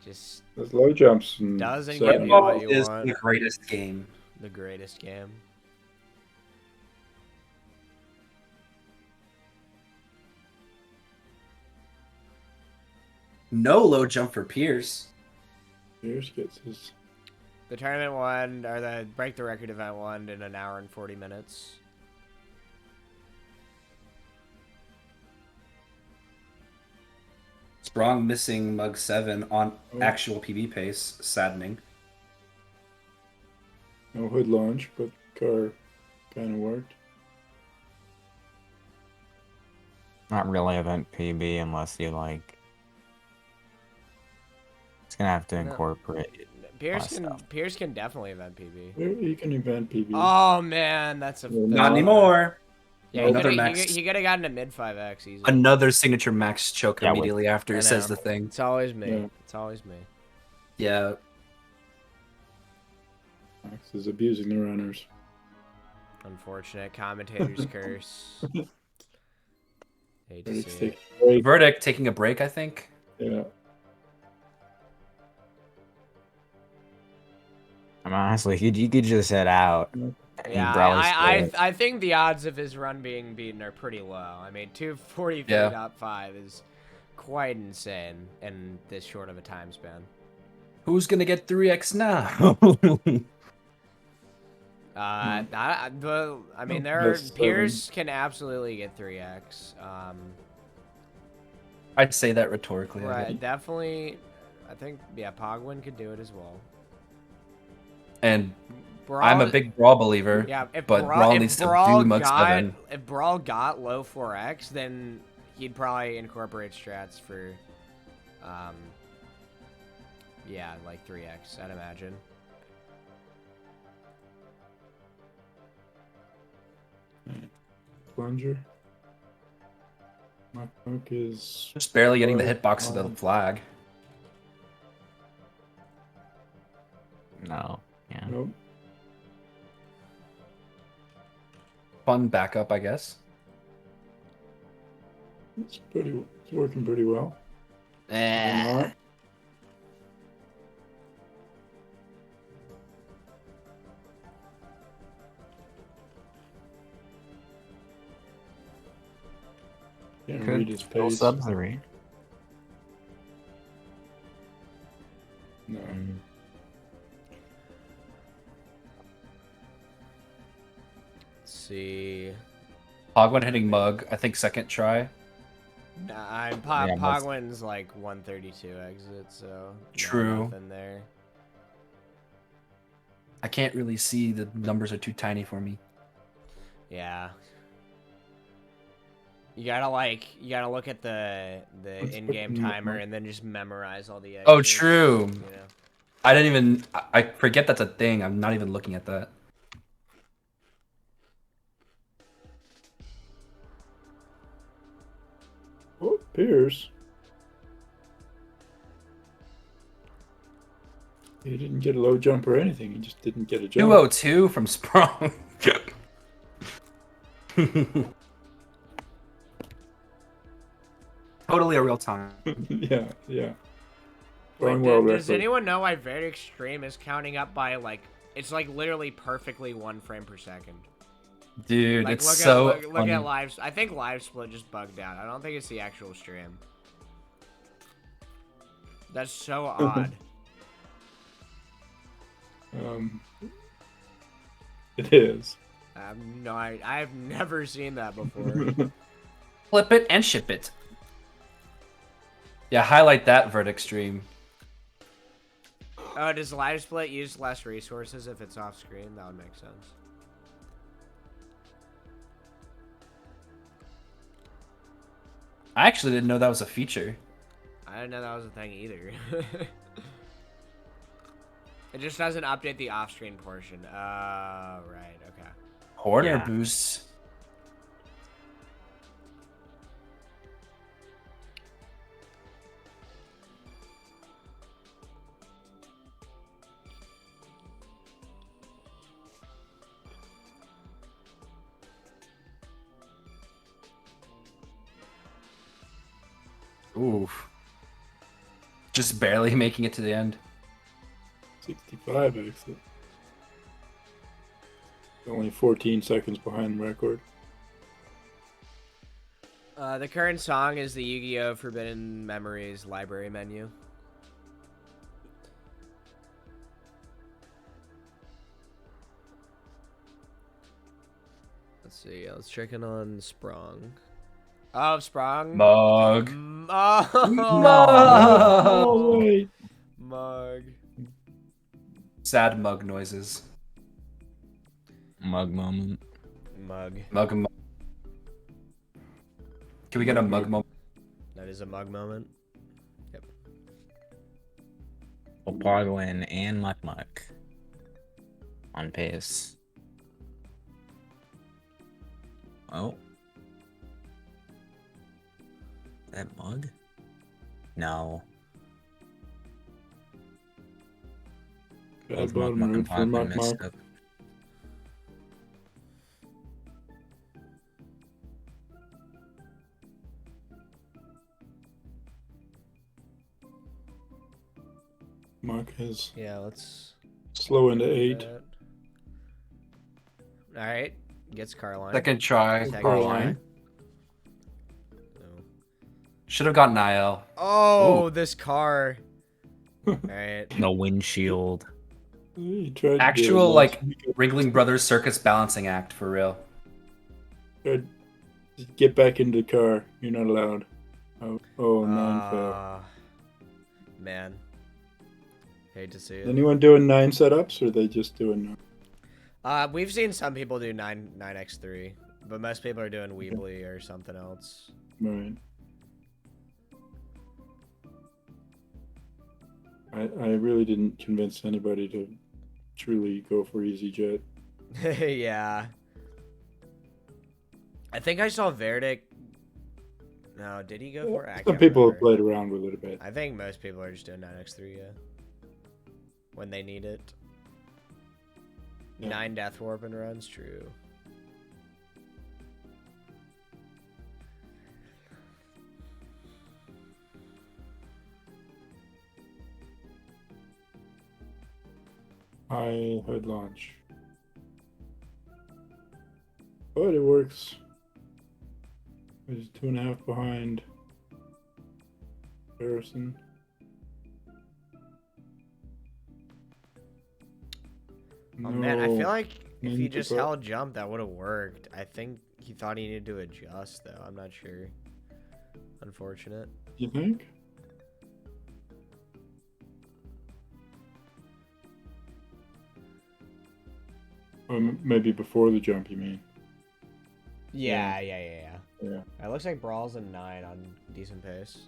just
Those low jumps and
doesn't
second-
give you what you
Is
want.
the greatest game.
The greatest game.
No low jump for Pierce.
Pierce gets his.
The tournament won, or the break the record event won in 1 hour and 40 minutes.
Sprong missing Mug 7 on
Oh.
actual PB pace. Saddening.
No hood launch, but car kind of worked.
not really event PB unless you like. It's gonna have to
No.
incorporate.
Pierce can definitely event PB.
You can event PB.
Oh man, that's a
Well,
that's
Not
a-
anymore.
Yeah,
Another
he
max.
could have gotten a mid 5x easily.
Another signature max choke
Yeah,
immediately after
I
it says
know.
the thing.
It's always me.
Yeah.
It's always me.
Yeah.
Max is abusing the runners.
Unfortunate commentator's curse. Hate to
Verdic's
see it.
taking a break.
Vertic taking a break, I think.
Yeah.
I mean, honestly, you could just head out.
Yeah,
Brawl's
I think the odds of his run being beaten are pretty low. I mean, 243.5 is quite insane in this short of a time span.
Who's gonna get 3x now?
I mean,
That's
Pierce can absolutely get 3x.
I'd say that rhetorically. I
Right,
guess.
definitely. I think Pogwin could do it as well.
And
Brawl,
I'm a big Brawl believer.
Yeah,
but Brawl needs to do Mug 7.
If Brawl got low 4x, then he'd probably incorporate strats for, yeah, like 3x, I'd imagine.
Plunger. My Punk is
Just barely getting the hitbox of the flag.
No. Yeah.
nope.
Fun backup, I guess.
It's working pretty well. Why not? Can't read his
Still
pace.
sub 3.
No.
Let's see.
Pogwin hitting Mug, I think second try.
Nah,
Yeah,
Pogwin's like 132 exit, so
True.
nothing there.
I can't really see, the numbers are too tiny for me.
Yeah. You gotta look at the in-game
put
timer and then just memorize all the exits.
Oh, true.
You know?
I didn't even, I forget that's a thing. I'm not even looking at that.
Oh, Pierce. He didn't get a low jump or anything. He just didn't get a jump.
202 from Sprong. Totally a real time.
yeah.
Wait,
Wrong world
does
record.
anyone know why Vertic stream is counting up by like it's like literally perfectly 1 frame per second?
Dude,
Like
it's so
look at live. I think live split just bugged out. I don't think it's the actual stream. That's so odd.
It is.
I've never seen that before.
Flip it and ship it. Yeah, highlight that Vertic stream.
Oh, does live split use less resources if it's off screen? That would make sense.
I actually didn't know that was a feature.
I didn't know that was a thing either. It just doesn't update the off-screen portion. Oh, right, okay.
Corner
Yeah.
boosts. Oof. Just barely making it to the end.
65 exit. Only 14 seconds behind the record.
The current song is the Yu-Gi-Oh! Forbidden Memories library menu. Let's see. Let's check in on Sprong. Oh, Sprong.
Mug.
Oh,
Oh, wait.
Mug.
Sad mug noises.
Mug moment.
Mug.
Mug. Can we get a mug moment?
That is a mug moment. Yep.
Opagwin and Muck Muck. On pace. Oh. That mug? No.
Bad
Both Muck
bottom
Muck
road
and
for
Pogwin
Muck
messed
Muck.
up.
Muck is
Yeah, let's.
slow into 8.
All right. Gets Carline.
Second try.
Second
Carline.
try. Oh.
Should have got Niall.
Oh, this car. All right.
The windshield.
He tried to do
Actual
it
like
last week.
Ringling Brothers circus balancing act for real.
Tried to get back into the car. You're not allowed. Oh, 9 fail.
Man. Hate to see it.
Anyone doing 9 setups, or are they just doing?
We've seen some people do 9x3, but most people are doing Weebly or something else.
Right. I really didn't convince anybody to truly go for EasyJet.
Yeah. I think I saw Vertic. No, did he go for it?
Some people have played around with it a bit.
I think most people are just doing 9x3, yeah. When they need it.
Yeah.
9 death warping runs, true.
I heard launch. But it works. There's 2.5 behind Harrison.
Oh man, I feel like if he
Ninja
just
Bot.
held jump, that would have worked. I think he thought he needed to adjust, though. I'm not sure. Unfortunate.
You think? Or maybe before the jump, you mean?
Yeah.
Yeah.
It looks like Brawl's a 9 on decent pace.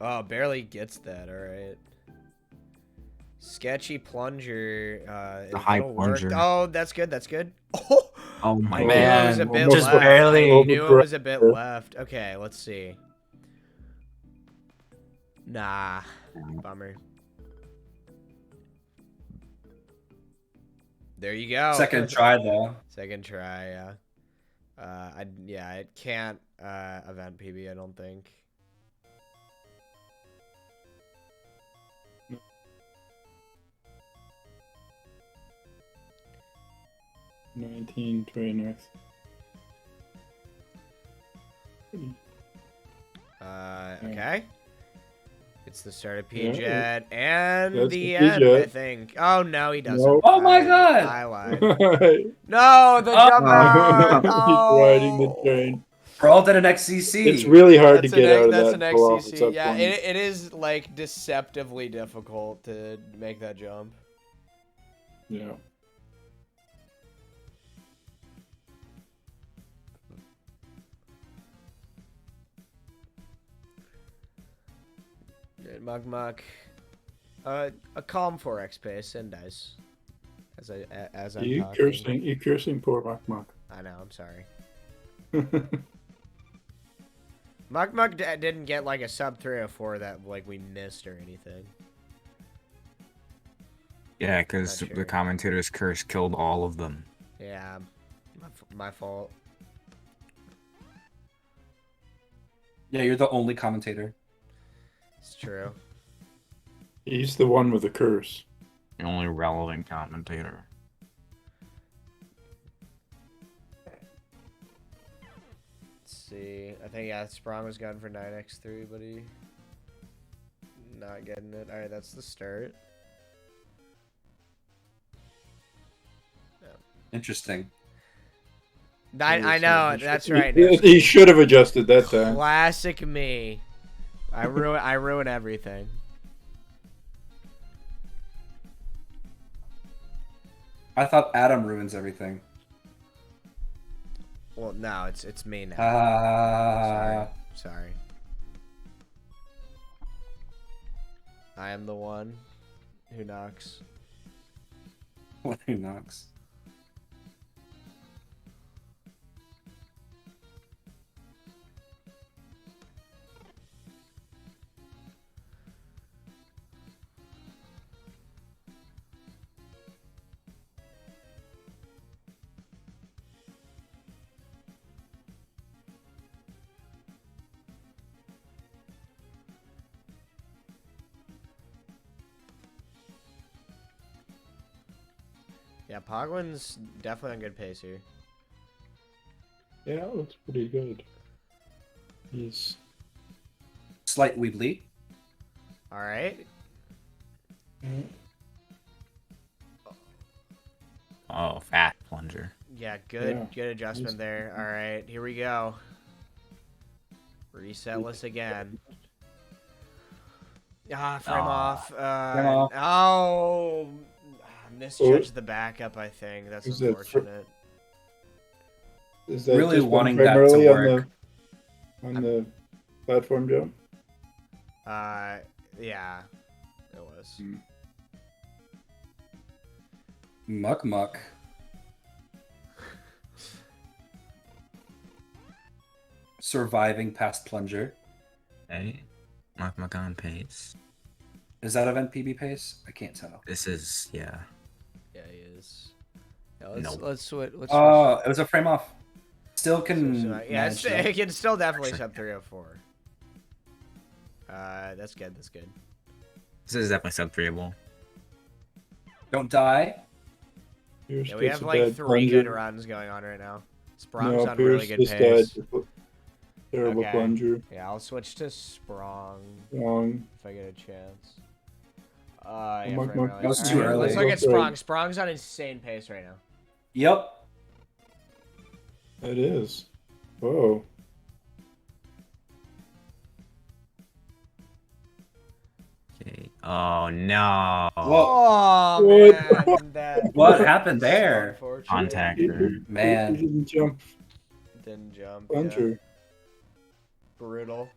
Oh, barely gets that. All right. Sketchy plunger.
The high
it'll work.
plunger.
Oh, that's good. That's good.
Oh my
I knew
man.
it was a bit
Almost
left.
barely.
I knew it was a bit left. Okay, let's see. Nah. Bummer. There you go.
Second try though.
Second try, yeah. It can't event PB, I don't think.
$19.29.
Okay. It's the start of
Yeah,
P-Jet and
that's
the
the
end, I
P-Jet.
think. Oh, no, he doesn't.
Nope.
Oh my God.
I lied.
He's
No, the jump out!
riding the
Oh.
train.
Brawl did an XCC.
It's really hard
That's
to get out of
that's
that.
an
pull off
XCC.
its up
Yeah,
one.
it is, like, deceptively difficult to make that jump.
Yeah.
Mug Mug. A calm 4x pace and dice. As I'm
You
talking.
cursing poor Mach Mach.
I know, I'm sorry. Mug didn't get like a sub 304 that like we missed or anything.
Yeah, because
Not sure.
the commentator's curse killed all of them.
Yeah, my fault.
Yeah, you're the only commentator.
It's true.
He's the one with the curse.
The only relevant commentator.
Let's see. I think yeah, Sprong was going for 9x3, but he not getting it. All right, that's the start.
Interesting.
I know. That's right.
He should have adjusted that time.
Classic me. I ruin everything.
I thought Adam ruins everything.
Well, no, it's me now. Sorry. I am the one who knocks.
What who knocks?
Yeah, Pogwin's definitely on good pace here.
Yeah, it looks pretty good. He's
Slight Weebly.
All right.
Oh, fat plunger.
Yeah, good,
Yeah.
good adjustment there. All right, here we go. Resetless again. Ah, frame off.
Frame off.
Oh, misjudged the backup. I think that's
Is that
unfortunate.
Is that
Really
just
wanting
been
that to
primarily
work.
on the platform jump?
Yeah, it was.
Muck muck. Surviving past plunger.
Hey, Muck on pace.
Is that event PB pace? I can't tell.
This is, yeah.
Yeah, he is. Yeah, let's
Nope.
let's switch. Let's
Oh, it was a frame off. Still
switch
can
to that. Yeah,
manage though.
it can still definitely sub 304. That's good. That's good.
This is definitely sub 3able.
Don't die.
Pierce
Yeah, we
gets
have
a
like
bad
3
plunger.
good runs going on right now. Sprong's
No,
on
Pierce
really good
just
pace.
died. Terrible
Okay.
plunger.
Yeah, I'll switch to Sprong
Wrong.
if I get a chance. Yeah,
Muck,
frame
muck.
rally.
That was
All
too
right,
early.
Let's look at
That's right.
Sprong. Sprong's on insane pace right now.
Yep.
That is. Whoa.
Okay. Oh, no.
Oh,
What?
man. That
What happened there?
unfortunate.
Contact
He
her.
Man.
didn't jump
Didn't jump. Yeah.
plunger.
Brutal.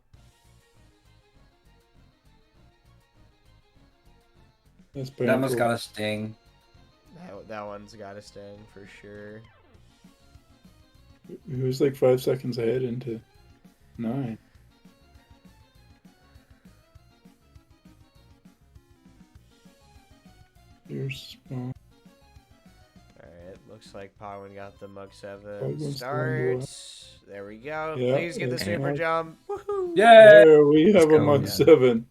That's
That must
painful.
got a sting.
That one's got to sting for sure.
He was like 5 seconds ahead into 9. Here's Sprong.
Alright, looks like Pogwin got the Mug 7
Pogwin's
start.
going
There we go.
Yeah,
Please get the
it's
super
nice.
jump. Woohoo!
Yay!
There we have a
go,
Mug
yeah.
7.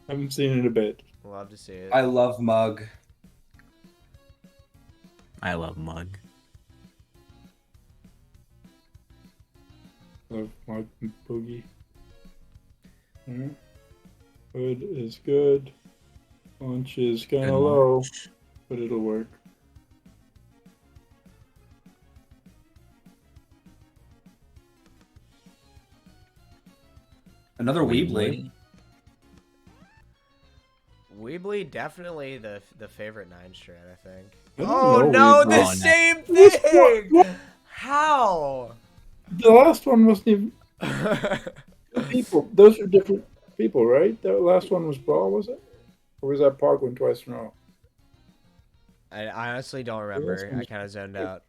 Haven't seen it in a bit.
Love to see it.
I love Mug.
I love Mug.
Love Mug and Boogie. Alright. Hood is good. Launch is kind
Good
of low,
launch.
but it'll work.
Another Weebly.
Weebly, definitely the favorite 9 strat, I think.
I don't
Oh
know
no,
Weebly.
the
Oh, no.
same
What?
thing!
What?
How?
The last one wasn't even people. Those are different people, right? The last one was Brawl, was it? Or was that Pogwin twice in a row?
I honestly don't remember. I kind of zoned out.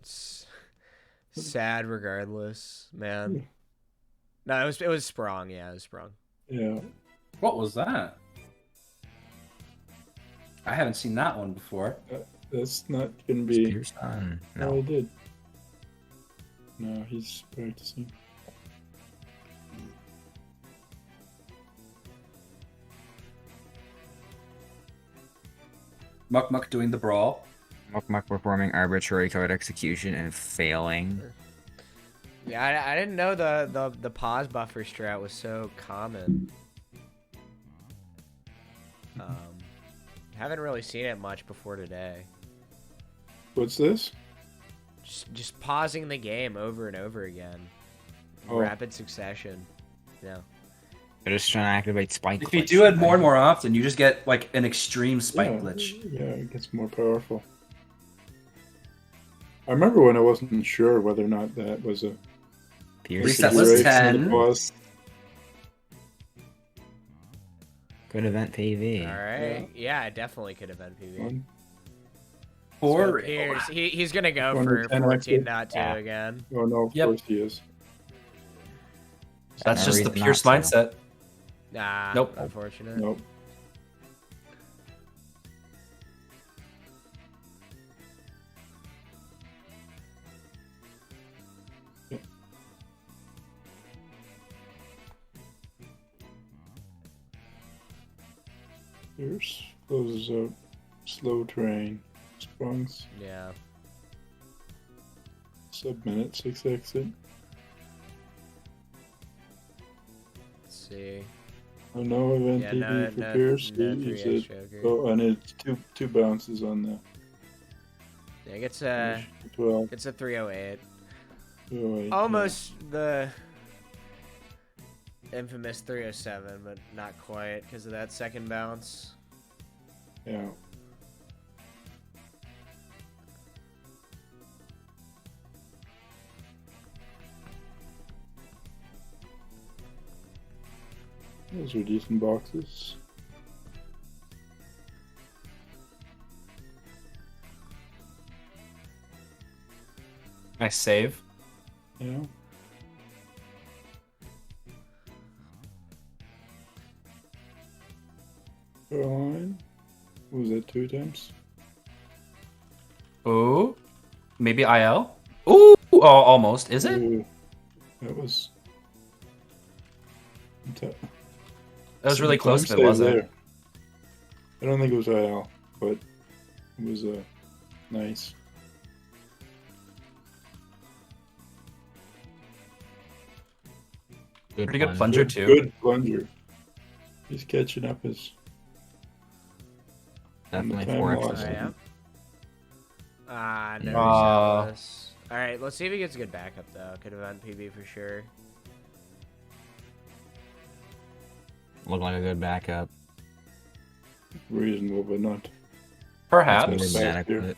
Sad regardless, man. No, it was Sprong. Yeah, it was Sprong.
Yeah.
What was that? I haven't seen that one before.
That's not gonna be.
Spears on.
No,
No.
he did. No, he's practicing.
Muck Muck doing the brawl.
Muck performing arbitrary code execution and failing.
Yeah, I didn't know the pause buffer strat was so common. Haven't really seen it much before today.
What's this?
Just pausing the game over and over again,
Oh.
rapid succession. Yeah.
They're just trying to activate spike.
If you
glitch.
do it more and more often, you just get like an extreme spike
Yeah,
glitch.
Yeah, it gets more powerful. I remember when I wasn't sure whether or not that was a
Pierce.
Reset
configuration
list 10.
of the pause.
Good event PV.
All right. Yeah, it definitely could have been PV.
One.
Or
Here's, he's gonna go
One
for
to 10
14.2
Yeah.
again.
Oh no, of
Yep.
course he is.
that's
No
just the
reason
Pierce
not to.
mindset.
Nah.
Nope.
Unfortunate.
Nope. Pierce closes out. Slow train. Sprung's
Yeah.
sub-minute 6 exit.
Let's see.
Oh, no event
Yeah,
TV for
no
Pierce.
3
He
extra.
said, oh, and it's two bounces on the.
I think it's a
12.
it's a 308.
308,
Almost the infamous 307, but not quite because of that second bounce.
Yeah. Those are decent boxes.
Nice save.
Yeah. Caroline. What was that, 2 attempts?
Ooh. Maybe IL? Ooh! Oh, almost. Is it?
Ooh, that was.
That was really close if it
Time save
wasn't.
there. I don't think it was IL, but it was nice.
Pretty good plunger, too.
Good plunger. He's catching up his.
Definitely
time
4x.
loss.
Oh, yeah. Ah, no
Aw.
reset this. All right, let's see if he gets a good backup though. Could event PB for sure.
Look like a good backup.
Reasonable, but not.
Perhaps.
That's
More
Back
inadequate.
here.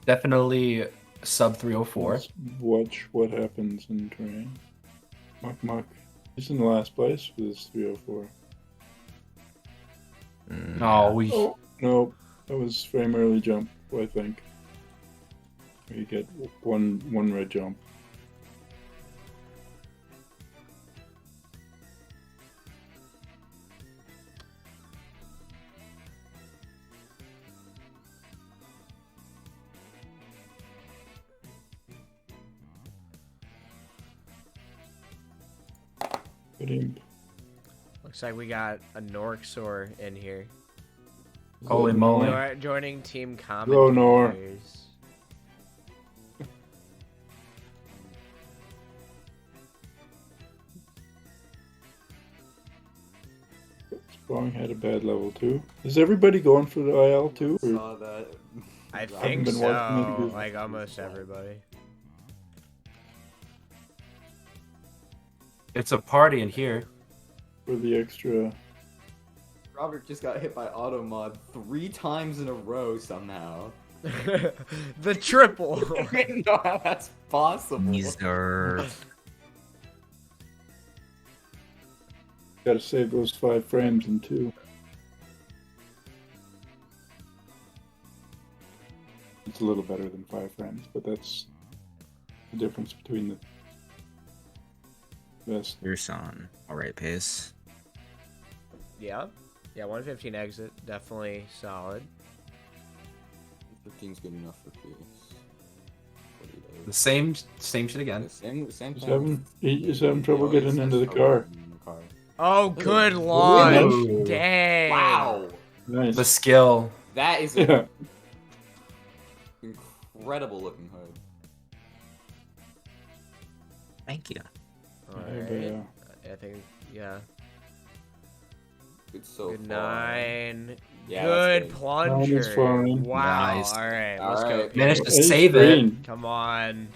Definitely sub 304.
Let's watch what happens in terrain. Muck Muck. He's in the last place with his 304.
Oh, we.
Oh, no. That was frame early jump, I think. You get one red jump. Good imp.
Looks like we got a Norxor in here.
Holy moly.
Joining team
Go, Nor.
commentators.
Sprong had a bad level too. Is everybody going for the IL too? or-
Saw that.
I
haven't
think
been watching it
so.
because-
Like almost everybody.
It's a party in here.
For the extra.
Robert just got hit by auto mod 3 times in a row somehow.
The triple.
I didn't know how that's possible.
Gotta save those 5 frames in 2. It's a little better than 5 frames, but that's the difference between the best.
Your son. Alright, pace.
Yeah. Yeah, 115 exit. Definitely solid.
15's good enough for peace.
The same shit again.
Same
He's having trouble
He always
getting
has
into the
trouble
car.
getting in the car.
Oh, good launch.
Ooh.
Dang.
Wow!
Nice.
The skill.
That is
Yeah.
an incredible looking hood.
Thank you.
Alright. I think, yeah.
Good so
Good
far.
9.
Yeah,
good
that's good.
plunger.
Nine is fine.
Wow.
Nice.
Alright,
All
let's go.
right.
Pete.
Managed to
Ace
save it.
green.
Come on.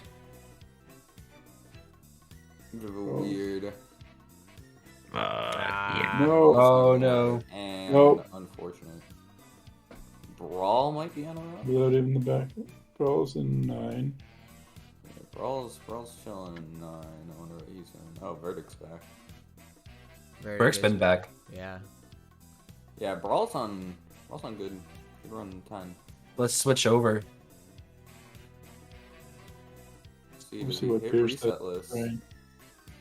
Bit of a weird
Ah.
No.
Oh, no.
and
Nope.
unfortunate. Brawl might be on a roll.
Without even the back. Brawl's in 9.
Yeah, Brawl's chilling in 9. I wonder what he's in. Oh, Vertic's back.
Very
Burke's
good.
been back.
Yeah.
Yeah, Brawl's on good run 10.
Let's switch over.
See,
We'll
does
see
he
what
hit
Pierce
reset
does.
list?
Right.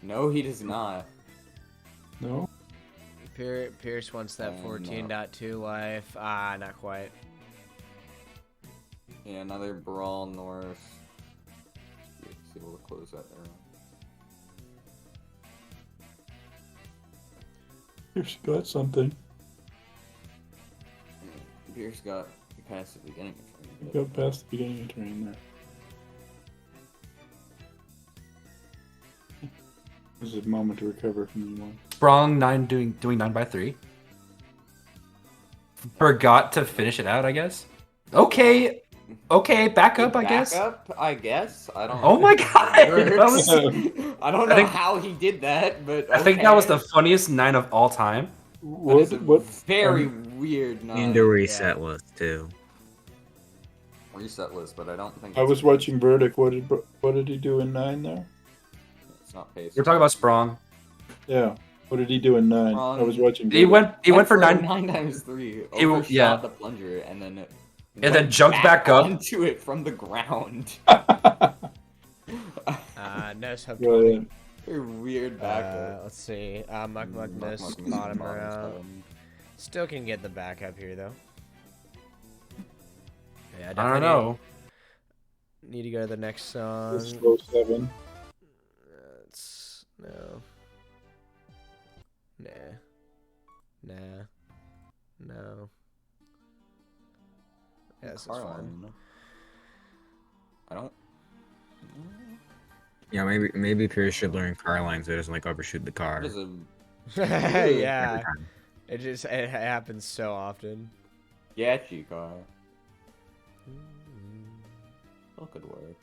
No, he does not.
No?
Pierce wants that
No.
14.2 life. Ah, not quite.
Yeah, another Brawl North. See, we'll close that there.
Pierce got something.
Pierce got past the beginning.
He got past the beginning of terrain there. This is a moment to recover from the one.
Sprong 9 doing 9x3. Forgot to finish it out, I guess. Okay, back up, I guess.
Back up, I guess. I don't.
Oh my god! That was,
I don't know how he did that, but
I think that was the funniest 9 of all time.
That is a very weird 9.
And the reset list too.
Reset list, but I don't think.
I was watching Vertic. What did he do in 9 there?
It's not pace.
We're talking about Sprong.
Yeah. What did he do in 9? I was watching.
He
Vertic.
went for 9.
9x3.
He
Overshot the plunger and then.
And then jumped back up
onto it from the ground.
No sub.
Brilliant.
Very weird backup.
Let's see. Muck missed bottom round. Still can get the backup here though. Yeah,
I don't know.
Need to go to the next song.
Let's go 7.
No. No. Yeah, this is fun.
I don't.
Yeah, maybe Pierce should learn car lines so it doesn't like overshoot the car.
Yeah. It happens so often.
Yachi car. That could work.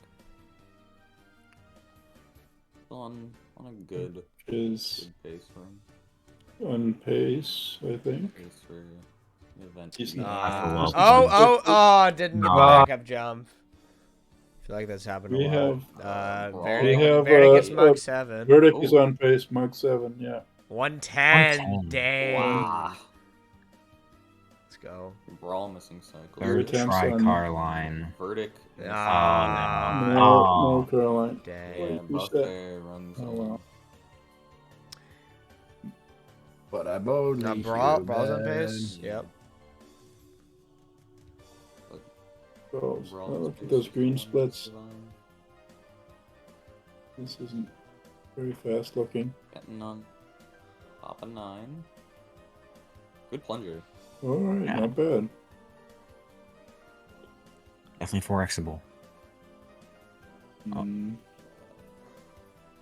On a good
Is
pace run.
on pace, I think.
Pace for the event.
He's
to be
not.
Didn't get
No.
backup jump. I feel like that's happened
We
a lot.
have
Vertic gets Mach 7.
Vertic is on pace, Mach 7, yeah.
110. Dang.
Wow.
Let's go.
Brawl missing cycle.
Every
Third
time
try
son.
car line.
Verdict.
No Caroline.
Dang.
Yeah,
Who's
Buffet runs.
Oh, wow.
But I'm only
Brawl's on pace. Yep.
Girls. Oh, look at those green splits. This isn't very fast looking.
Getting on top of 9. Good plunger.
Alright, not bad.
Definitely 4xable.
Mm,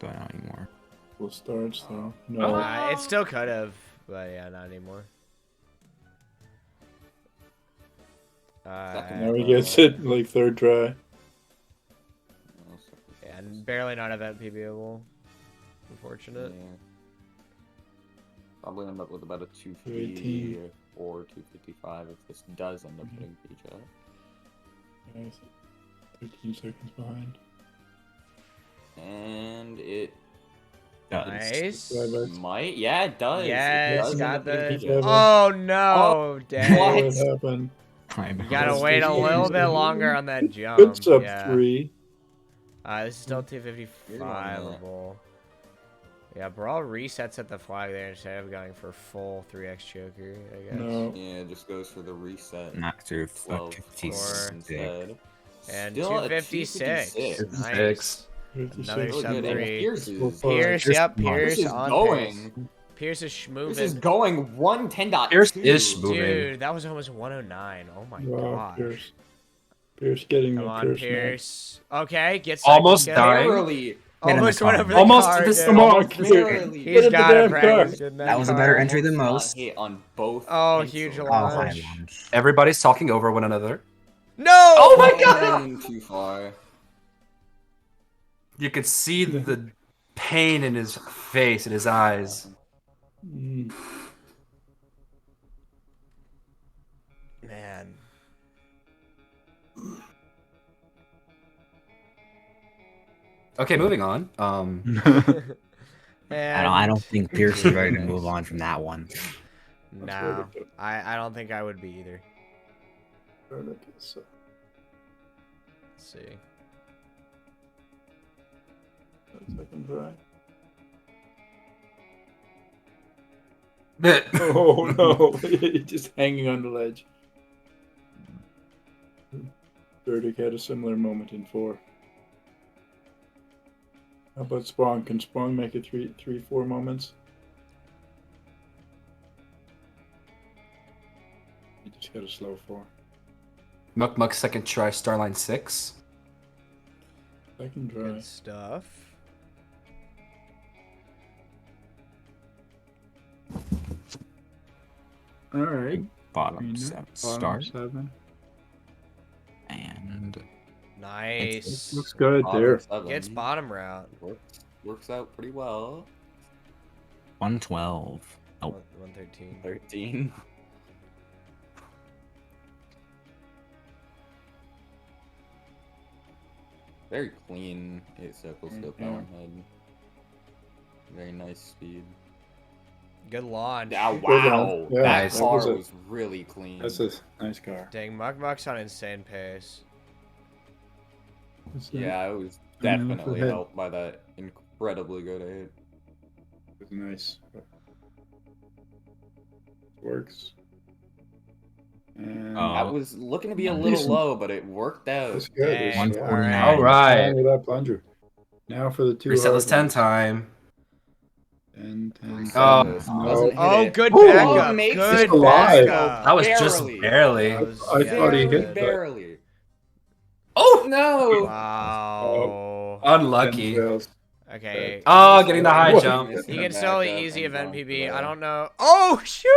Don't know anymore.
full starts though. No.
It still could have, but yeah, not anymore.
Now he gets it like third try.
Yeah, and barely not event PBable. Unfortunate.
Yeah. Probably end up with about a 250
18.
or 255 if this does end up hitting each other.
Nice. 13 seconds behind.
And it
Nice.
might, yeah, it does.
Yes,
It does
got
end up hitting
the.
each other.
Oh no, dang.
What happened?
You gotta wait a little bit longer on that jump.
Good sub
Yeah.
3.
This is still 255able. Yeah, Brawl resets at the flag there instead of going for full 3x choker, I guess.
No.
Yeah, it just goes for the reset.
Not through
12
56.
instead.
And
Still at
256.
256.
Nice. Another
Really
sub
good. And
3.
Pierce is,
Pierce, yep, Pierce
Pierce is
on
going.
pace. Pierce is schmoving.
This is going 110.2.
Pierce is schmoving.
Dude, that was almost 109. Oh my
Wow,
gosh.
Pierce. Pierce getting
Come
the
on,
Pierce.
Pierce. Okay, gets
Almost
second.
died.
Barely.
Almost went over the
Almost
car,
to this-
dude.
Come on,
Barely.
Pierce.
He's
Get in the
got it,
damn car.
practice. Good
That was a
car.
better entry than
Not
most.
hit on both.
Oh,
pencils.
huge
Oh,
launch.
high launch.
Everybody's talking over one another.
No!
Oh my god!
Too far.
You could see the pain in his face, in his eyes.
Mm.
Man.
Okay, moving on.
I don't think Pierce is ready to move on from that one.
No, I don't think I would be either. Let's see.
Second try.
The-
Oh no, he's just hanging on the ledge. Vertic had a similar moment in 4. How about Sprong? Can Sprong make it 4 moments? He just got a slow 4.
Muck Muck second try, Starline 6.
Second try.
Good stuff.
All right.
Bottom
Green,
7
bottom
start.
7.
And
Nice.
Looks good there.
Gets bottom route.
Works out pretty well.
112. Oh.
113.
13. Very clean 8 circle still power head. Very nice speed.
Good launch.
Yeah, wow.
Yeah,
that
that
car
was
was,
a-
really clean.
That's a nice car.
Dang, Muck's on insane pace.
Yeah, it was
Yeah, look
definitely
ahead.
helped by that incredibly good 8.
It's nice. Works. And
That was looking to be a little
Decent.
low, but it worked out.
that's good.
Dang,
It's-
149.
All right.
With that plunger. Now for the 2
Reset
hard
list 10
ones.
time.
And
Oh.
Doesn't hit
Oh,
it.
good
Ooh,
backup.
makes
Good
it alive.
backup.
That was just
Barely.
barely.
That was-
I thought he hit, but-
barely.
Oh!
No!
Wow.
Unlucky.
10 fails.
Okay.
Oh, getting the high
What?
jump.
You can still easy event PB. I don't know. Oh, shoot!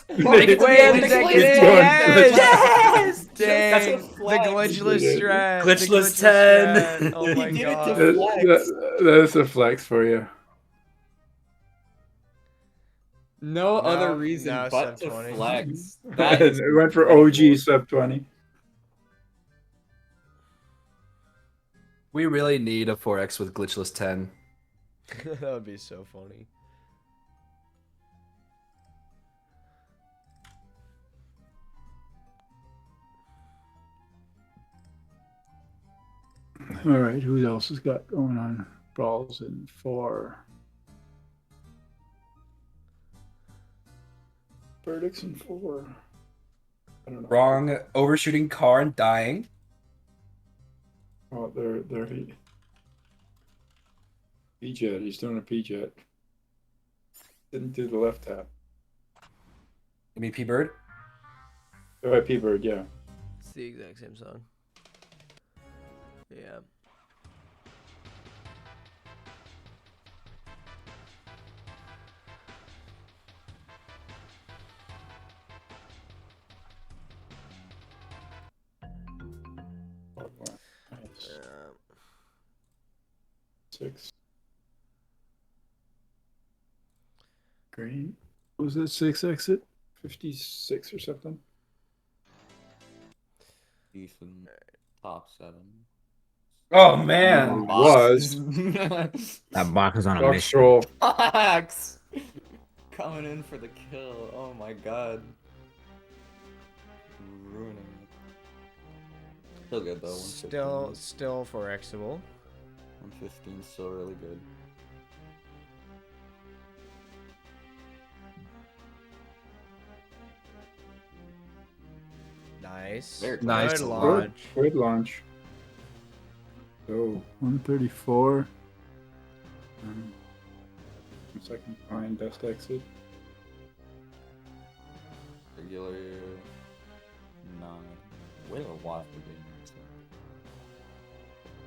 Make it
Wait,
to the
did I
end,
get it?
make it
Yes!
That's
Dang.
a
The
flex.
glitchless strat. The
Glitchless 10.
strat. Oh my
He did it
god.
to flex.
That's a flex for you.
No other
No,
reason
no,
but
sub
to
20.
flex. That is
It went for OG sub 20.
We really need a 4X with glitchless 10.
That would be so funny.
All right, who else has got going on? Brawls in 4. Verdicts in 4. I don't know.
Wrong, overshooting car and dying.
Oh, there he. P-jet. He's doing a P-jet. Didn't do the left tap.
Give me P-Bird.
Oh, right, P-bird. Yeah.
It's the exact same song. Yeah.
Nice. 6. Green. Was that 6 exit? 56 or something?
decent. Top 7.
Oh, man.
It was.
That box is on a
Box
mission.
troll.
Fox! Coming in for the kill. Oh my god. Ruining it. Still good though. 115.
Still 4xable.
115 is still really good.
Nice.
Very
Nice.
Good
Good.
launch.
Good launch. So 134. Second fine, best exit.
Regular 9. Way to watch the game.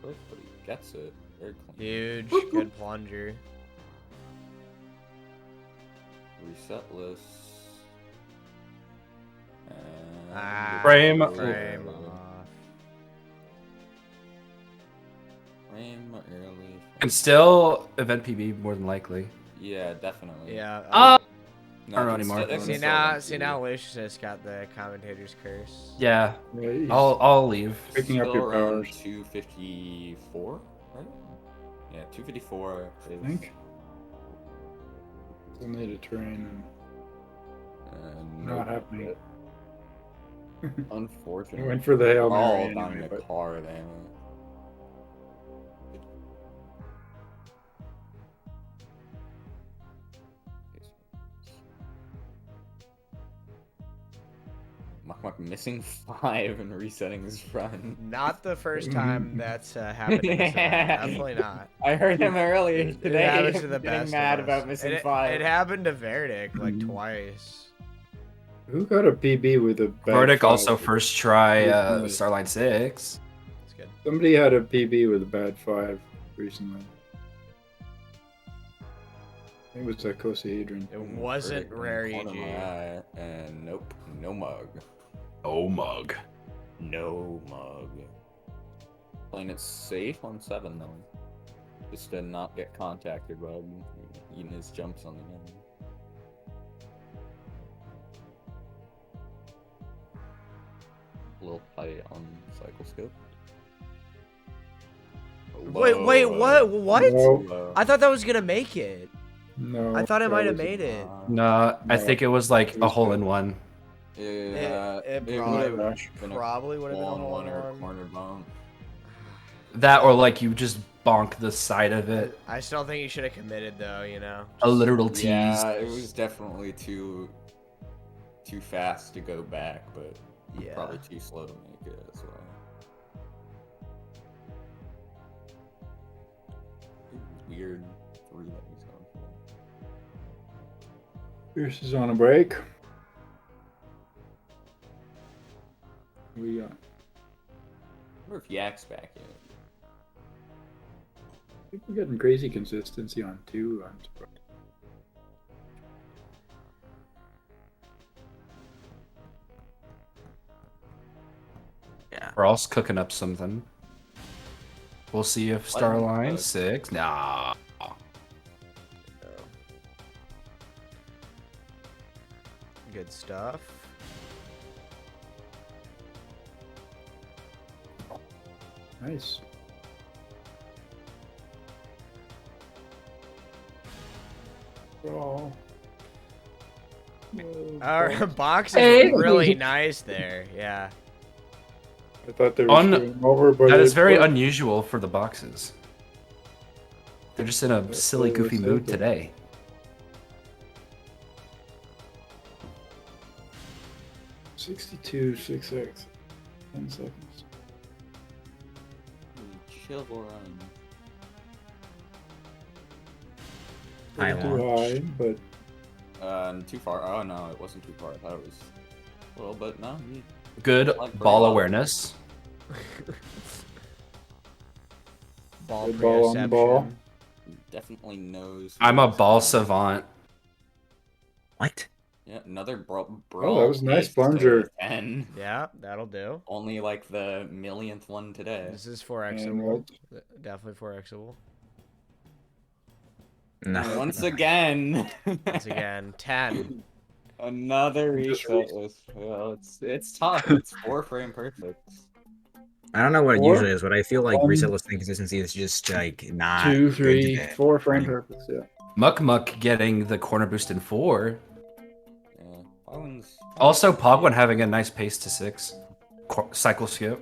Quick, but he gets it. Very clean.
Huge. Good plunger.
Reset lists. And
Frame.
Frame off.
Frame early.
And still event PB more than likely.
Yeah, definitely.
Yeah.
I
No,
don't know
it's
anymore.
still- it's
See
still
now,
event
see
PB.
now, Lucius got the commentator's curse.
Yeah,
Yeah, he's
I'll leave.
picking up
Still
your
around
powers.
254, right? Yeah, 254
I
is.
think. Still need a train not happening. I
Unfortunately.
went for the Hail
We're all
Mary
down in
anyway,
the
but
car then. Muck missing 5 and resetting his run.
Not the first time that's happened. In this event. Definitely not.
I heard him earlier
It
today.
happens to the
getting
best.
mad
of us.
about missing
it,
5.
It happened to Vertic like
Mhm.
twice.
who got a PB with a bad
Vertic
5?
also first try
Recently.
Starline 6.
It's good.
Somebody had a PB with a bad 5 recently. It was that Cosahedron.
It wasn't rare
Corner
EG.
my eye, and nope, no mug.
Oh, mug.
No mug. Playing it safe on 7 though. Just to not get contacted while eating his jumps on the end. A little tight on cycle scope.
Wait, what? What?
No.
I thought that was gonna make it.
No.
I thought it
that
might have
was-
made it.
No, I
No.
think it was like
It
a
was
hole
good.
in one.
Yeah,
It
it
probably-
would have been a
Probably would have been a hole
one
in
or
one.
corner bump.
That or like you just bonk the side of it.
I still think you should have committed though. You know.
A literal tease.
Yeah, it was definitely too fast to go back, but
Yeah.
probably too slow to make it as well. Weird 3 that he's going for.
Pierce is on a break. We
I wonder if Yak's back yet.
I think we're getting crazy consistency on 2. I'm surprised.
Brawl's cooking up something. We'll see if Starline
cook.
6. Nah.
Good stuff.
Nice. Brawl.
Our box is really nice there. Yeah.
I thought they were screwing over, but
That is
it
very
worked.
unusual for the boxes. They're just in a
That's
silly,
what I was
goofy mood
thinking.
today.
62, 6x. 10 seconds.
Chill run.
High
Not too high, but
Too far. Oh no, it wasn't too far. I thought it was a little bit. No, he
Good
Like
ball
Brawl.
awareness.
Ball
Good ball on the ball.
pre-reception.
definitely knows.
I'm a
what's
ball
going on.
savant.
What?
Yeah, another brawl.
Oh, that was a nice
ace to
plunger.
10.
Yeah, that'll do.
Only like the millionth one today.
This is
And
4xable. Definitely 4xable.
No.
Once again.
Once again, 10.
Another
Just
reset list. Well, it's tough. It's 4 frame perfect.
I don't know what it
Four?
usually is, but I feel like
One,
reset list inconsistency is just like not
2,
good
3,
today.
4 frame perfects. Yeah.
Muck Muck getting the corner boost in 4.
Yeah. Pogwan's
Also, Pogwan having a nice pace to 6. Cycle skip.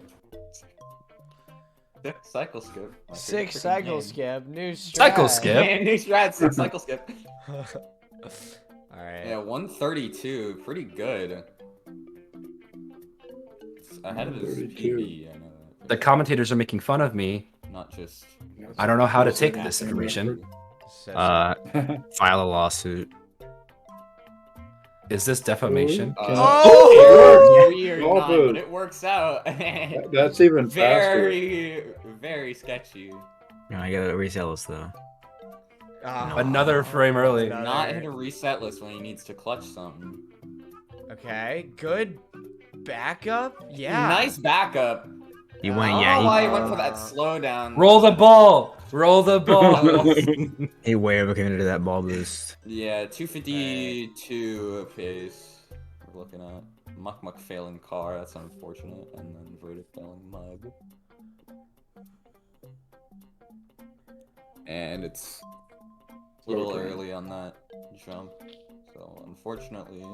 cycle skip. My favorite
6
freaking
cycle
game.
skip. New strat.
Cycle skip.
Man, new strat 6 cycle skip.
Alright.
Yeah, 132. Pretty good. It's ahead of his
132.
PB, I know that.
The commentators are making fun of me.
Not just.
I don't know how to
Yes,
take
yeah.
this information.
File a lawsuit.
Is this defamation?
Oh!
Weird,
All
not,
good.
but it works out.
That's even faster.
very, very sketchy.
No, I gotta resell this though.
Oh,
Another frame early.
another-
Not hit a reset list when he needs to clutch something.
Okay, good backup. Yeah.
Nice backup.
He
I
went,
don't
yeah,
know why he went for that slowdown.
Roll the ball! Roll the ball!
he way overcommitted to that ball boost.
Yeah, 252 pace. We're looking at Muck Muck failing car. That's unfortunate, and then Vertic failing mug. And it's a little
Okay.
early on that jump, so unfortunately.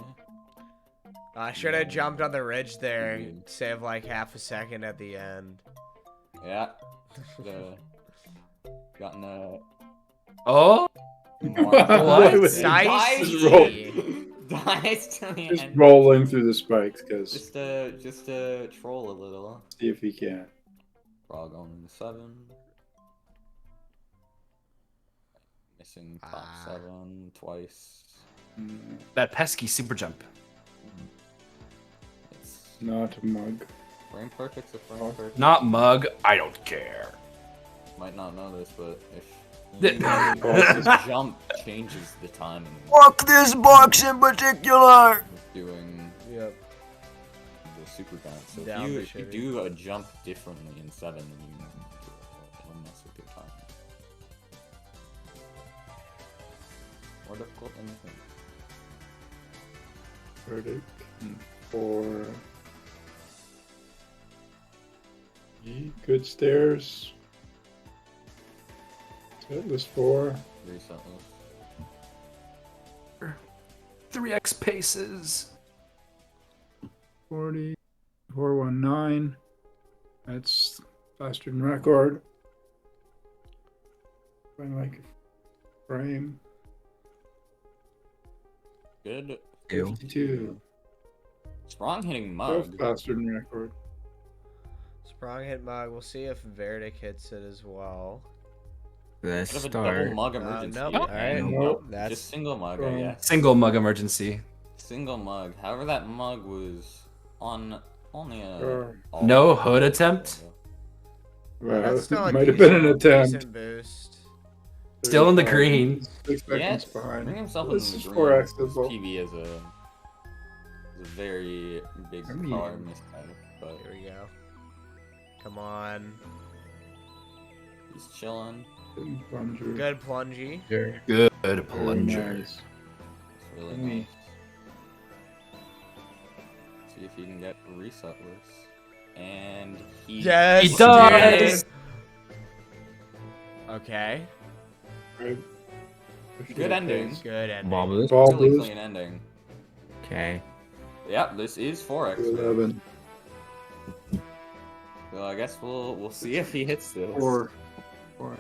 I should have jumped on the ridge there.
Indeed.
Save like half a second at the end.
Yeah. Should've gotten a
Oh!
What?
Dicey.
Dice to the
Just
end.
rolling through the spikes, because
Just to troll a little.
see if he can.
Brawl going into 7. Missing top 7 twice.
That pesky super jump.
It's
Not a mug.
frame perfect's a frame perfect.
Not mug, I don't care.
Might not know this, but if
The-
you jump changes the timing.
Fuck this box in particular!
Doing
Yep.
the super bounce. So
That would
if
be
you
shitty.
do a jump differently in 7, then it'll mess with your timing. More difficult than you think.
Vertic. 4. Good stairs. Setless 4.
Reset list.
3x paces.
40. 419. That's faster than record. Find like a frame.
Good.
52.
Sprong hitting
That's
mug.
faster than record.
Sprong hit mug. We'll see if Vertic hits it as well.
Let's
Bit of a
start.
double mug emergency.
Nope. All right.
Nope.
That's
Just single mug, I
Sprong.
guess.
Single mug emergency.
Single mug. However, that mug was on only a.
Sure.
No hood attempt?
Well,
that's still a
might have been an
decent-
attempt.
decent boost.
Still in the green.
6
Yeah,
seconds behind.
bring himself
This
in
is
the
4x
green.
as well.
PB is a very big
I mean-
car mistake, but
Here we go. Come on.
he's chilling.
Plunger.
Good plungy.
Good
Very
plunger.
nice.
It's really
Mm.
nice. See if he can get a reset list. And he
Yes,
He does!
Okay.
Right.
Good ending.
Good ending.
Ball boost.
Ball
Really
boost.
clean ending.
Okay.
Yep, this is 4x.
11.
So I guess we'll see if he hits this.
4.
Alright.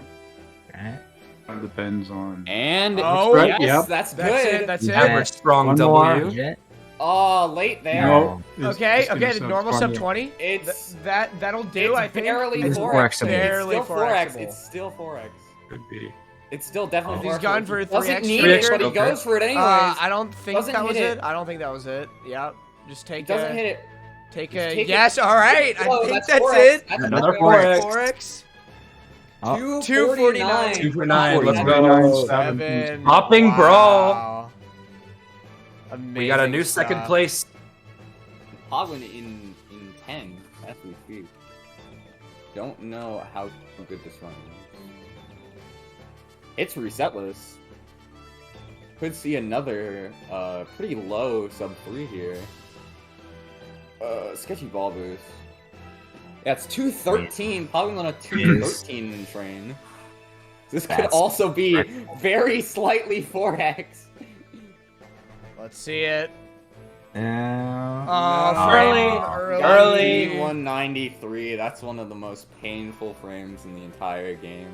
That depends on.
And
Oh,
yes,
yep.
that's
That's
good.
it. That's
Yeah.
it.
Never strong
One more.
W.
Jet?
Oh, late there.
No. it's-
Okay.
it's gonna
Okay. The
sub
normal
20.
sub 20.
It's
That'll do.
it's
I think.
barely
It's
4x.
flexible.
Barely
It's still 4x.
4xable.
It's still 4x.
Could be.
It's still definitely
He's
4x.
gone for a
He doesn't
3x
need
trigger.
it, but he
Okay.
goes for it anyways.
I don't think
Doesn't
that was
hit
it.
it.
I don't think that was it. Yep. Just
He
take
doesn't
a.
hit it.
Take
Just
a.
take it.
Yes. All right. I
Whoa,
think
that's
that's
4x.
it.
That's
Another
4x.
4x.
Oh.
249.
249. Let's
49,
go.
7.
Hopping Brawl.
Wow. Amazing
We got a new second
stuff.
place.
Hogwin in 10 as we speak. Don't know how good this run is. It's resetless. Could see another pretty low sub 3 here. Sketchy ball boost. Yeah, it's 213. Probably on a 213 train. This could
That's
also be very slightly 4x.
Let's see it.
Yeah.
Oh,
Early.
early.
193. That's one of the most painful frames in the entire game.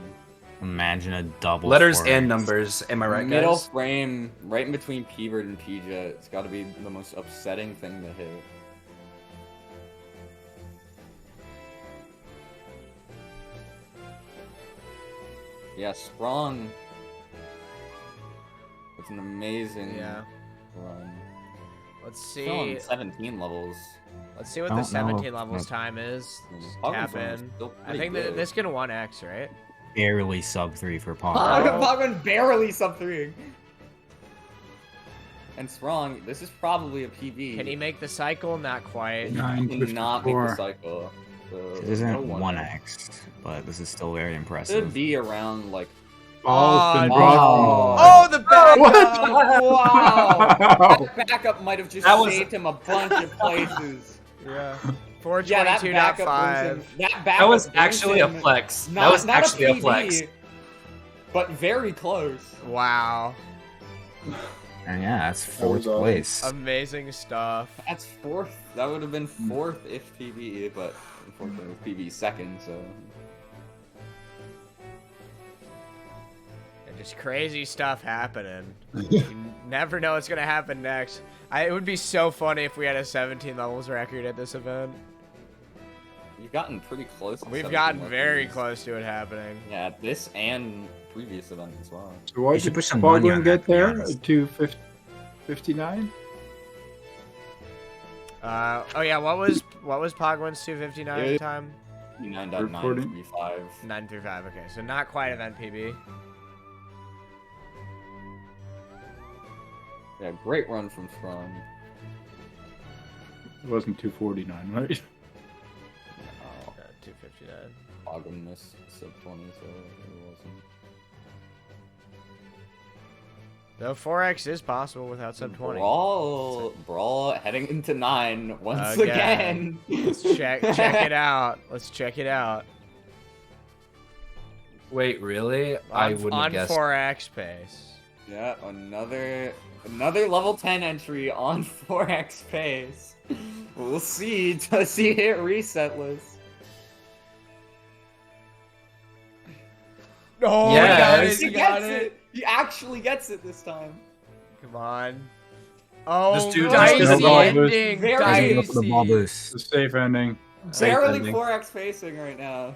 Imagine a double.
Letters
4x.
and numbers. Am I right,
Middle
guys?
frame, right in between P-Bird and PJ. It's got to be the most upsetting thing to hit. Yeah, Sprong. It's an amazing
Yeah.
run.
Let's
Still on
see.
17 levels.
Let's see what
I
the
don't know.
17 levels time is. Just
Pogman's
tap
run is
in.
still
I
pretty
think
good.
that this can 1x, right?
Barely sub 3 for Pog.
Pogman barely sub 3. And Sprong, this is probably a PB.
Can he make the cycle? Not quite.
He cannot make the
954.
cycle. So
It isn't
no one-
1x, but this is still very
Should
impressive.
be around like.
Ball's been
Oh,
brought
Oh, the back.
Wow!
Wow.
That backup might have just
That was-
saved him a bunch of places.
Yeah.
Yeah, that backup brings
422.5.
him. That backup
That was
brings
actually a
him
flex.
Not,
That was
not
actually a
PB,
flex.
but very close.
Wow.
And yeah, that's
That
fourth
was awesome.
place.
Amazing stuff.
That's fourth. That would have been fourth if PB, but unfortunately with PB second. So
And just crazy stuff happening. You never know what's going to happen next. It would be so funny if we had a 17 levels record at this event.
you've gotten pretty close. to
We've
17
gotten
more
very
PBs.
close to it happening.
Yeah, this and previous event as well.
So why
You should
did
put some money on
Bogman
that,
get
to be
there?
honest.
259?
Oh yeah, what was Pogwin's 259
Yeah.
time?
9.935.
935. Okay, so not quite event PB.
Yeah, great run from Sprong.
It wasn't 249, right?
Oh,
259.
Ogden missed sub 20, so it wasn't.
Though 4x is possible without sub 20.
Brawl heading into 9 once
Again.
again.
Let's check it out. Let's check it out.
Wait, really? I wouldn't have guessed.
On 4x pace.
Yeah, another level 10 entry on 4x pace. We'll see. Does he hit resetless?
Oh,
Yes.
he got it.
He actually gets it this time.
Come on. Oh,
This dude
dicey
just did
ending.
Very
Doesn't go for the ball
Dicey.
boost.
It's a safe ending.
Barely
ending.
4x pacing right now.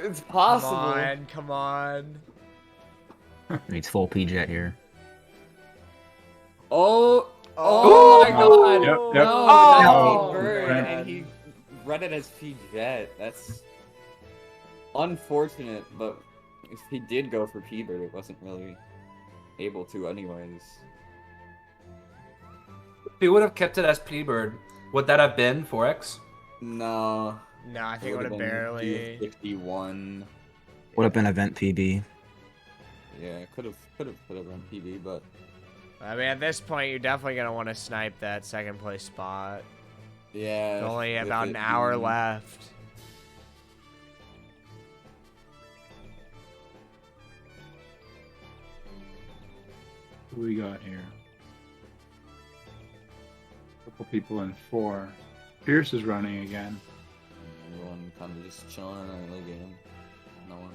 It's
Come
possible.
on, come on.
Needs full P-jet here.
Oh
Oh,
my god!
Yep,
No,
yep.
that's
Oh.
bird,
Right.
and he read it as P-Jet. That's unfortunate, but if he did go for P-Bird, it wasn't really able to anyways.
If he would have kept it as P-Bird, would that have been 4x?
No.
No, I think it would have barely.
51.
Would have been event PB.
Yeah, could have run PB, but
I mean, at this point, you're definitely gonna want to snipe that second place spot.
yeah.
There's only
with
about
it
an hour
being-
left.
Who we got here? Couple people in 4. Pierce is running again.
Everyone kind of just chilling in the early game. No one.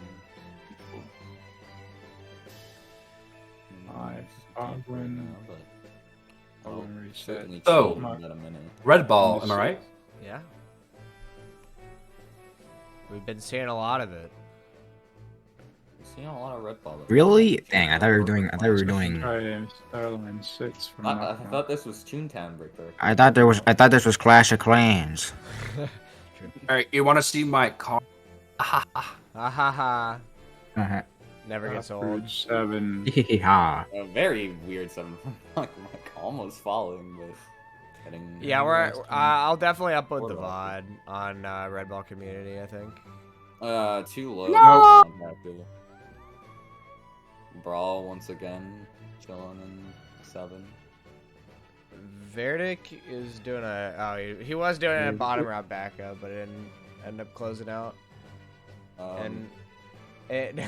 5. Ogwin.
But
Ogwin reset.
certainly
Oh.
chill in about a minute.
Red ball, am I right?
Yeah. We've been seeing a lot of it.
We've seen a lot of red ball.
Really? Dang, I thought we were doing.
Try Starline 6 from
I
knockout.
thought this was Toontown Breaker.
I thought this was Clash of Clans.
Alright, you want to see my car?
Ha ha ha.
Uh-huh.
Never gets old.
Average 7.
Ha.
A very weird 7 from like almost falling, but getting.
Yeah, I'll definitely upload the
Four
VOD on Red Ball Community, I think.
Too low.
No!
Brawl once again, chilling in 7.
Vertic is doing he was doing a bottom route backup, but it didn't end up closing out. And it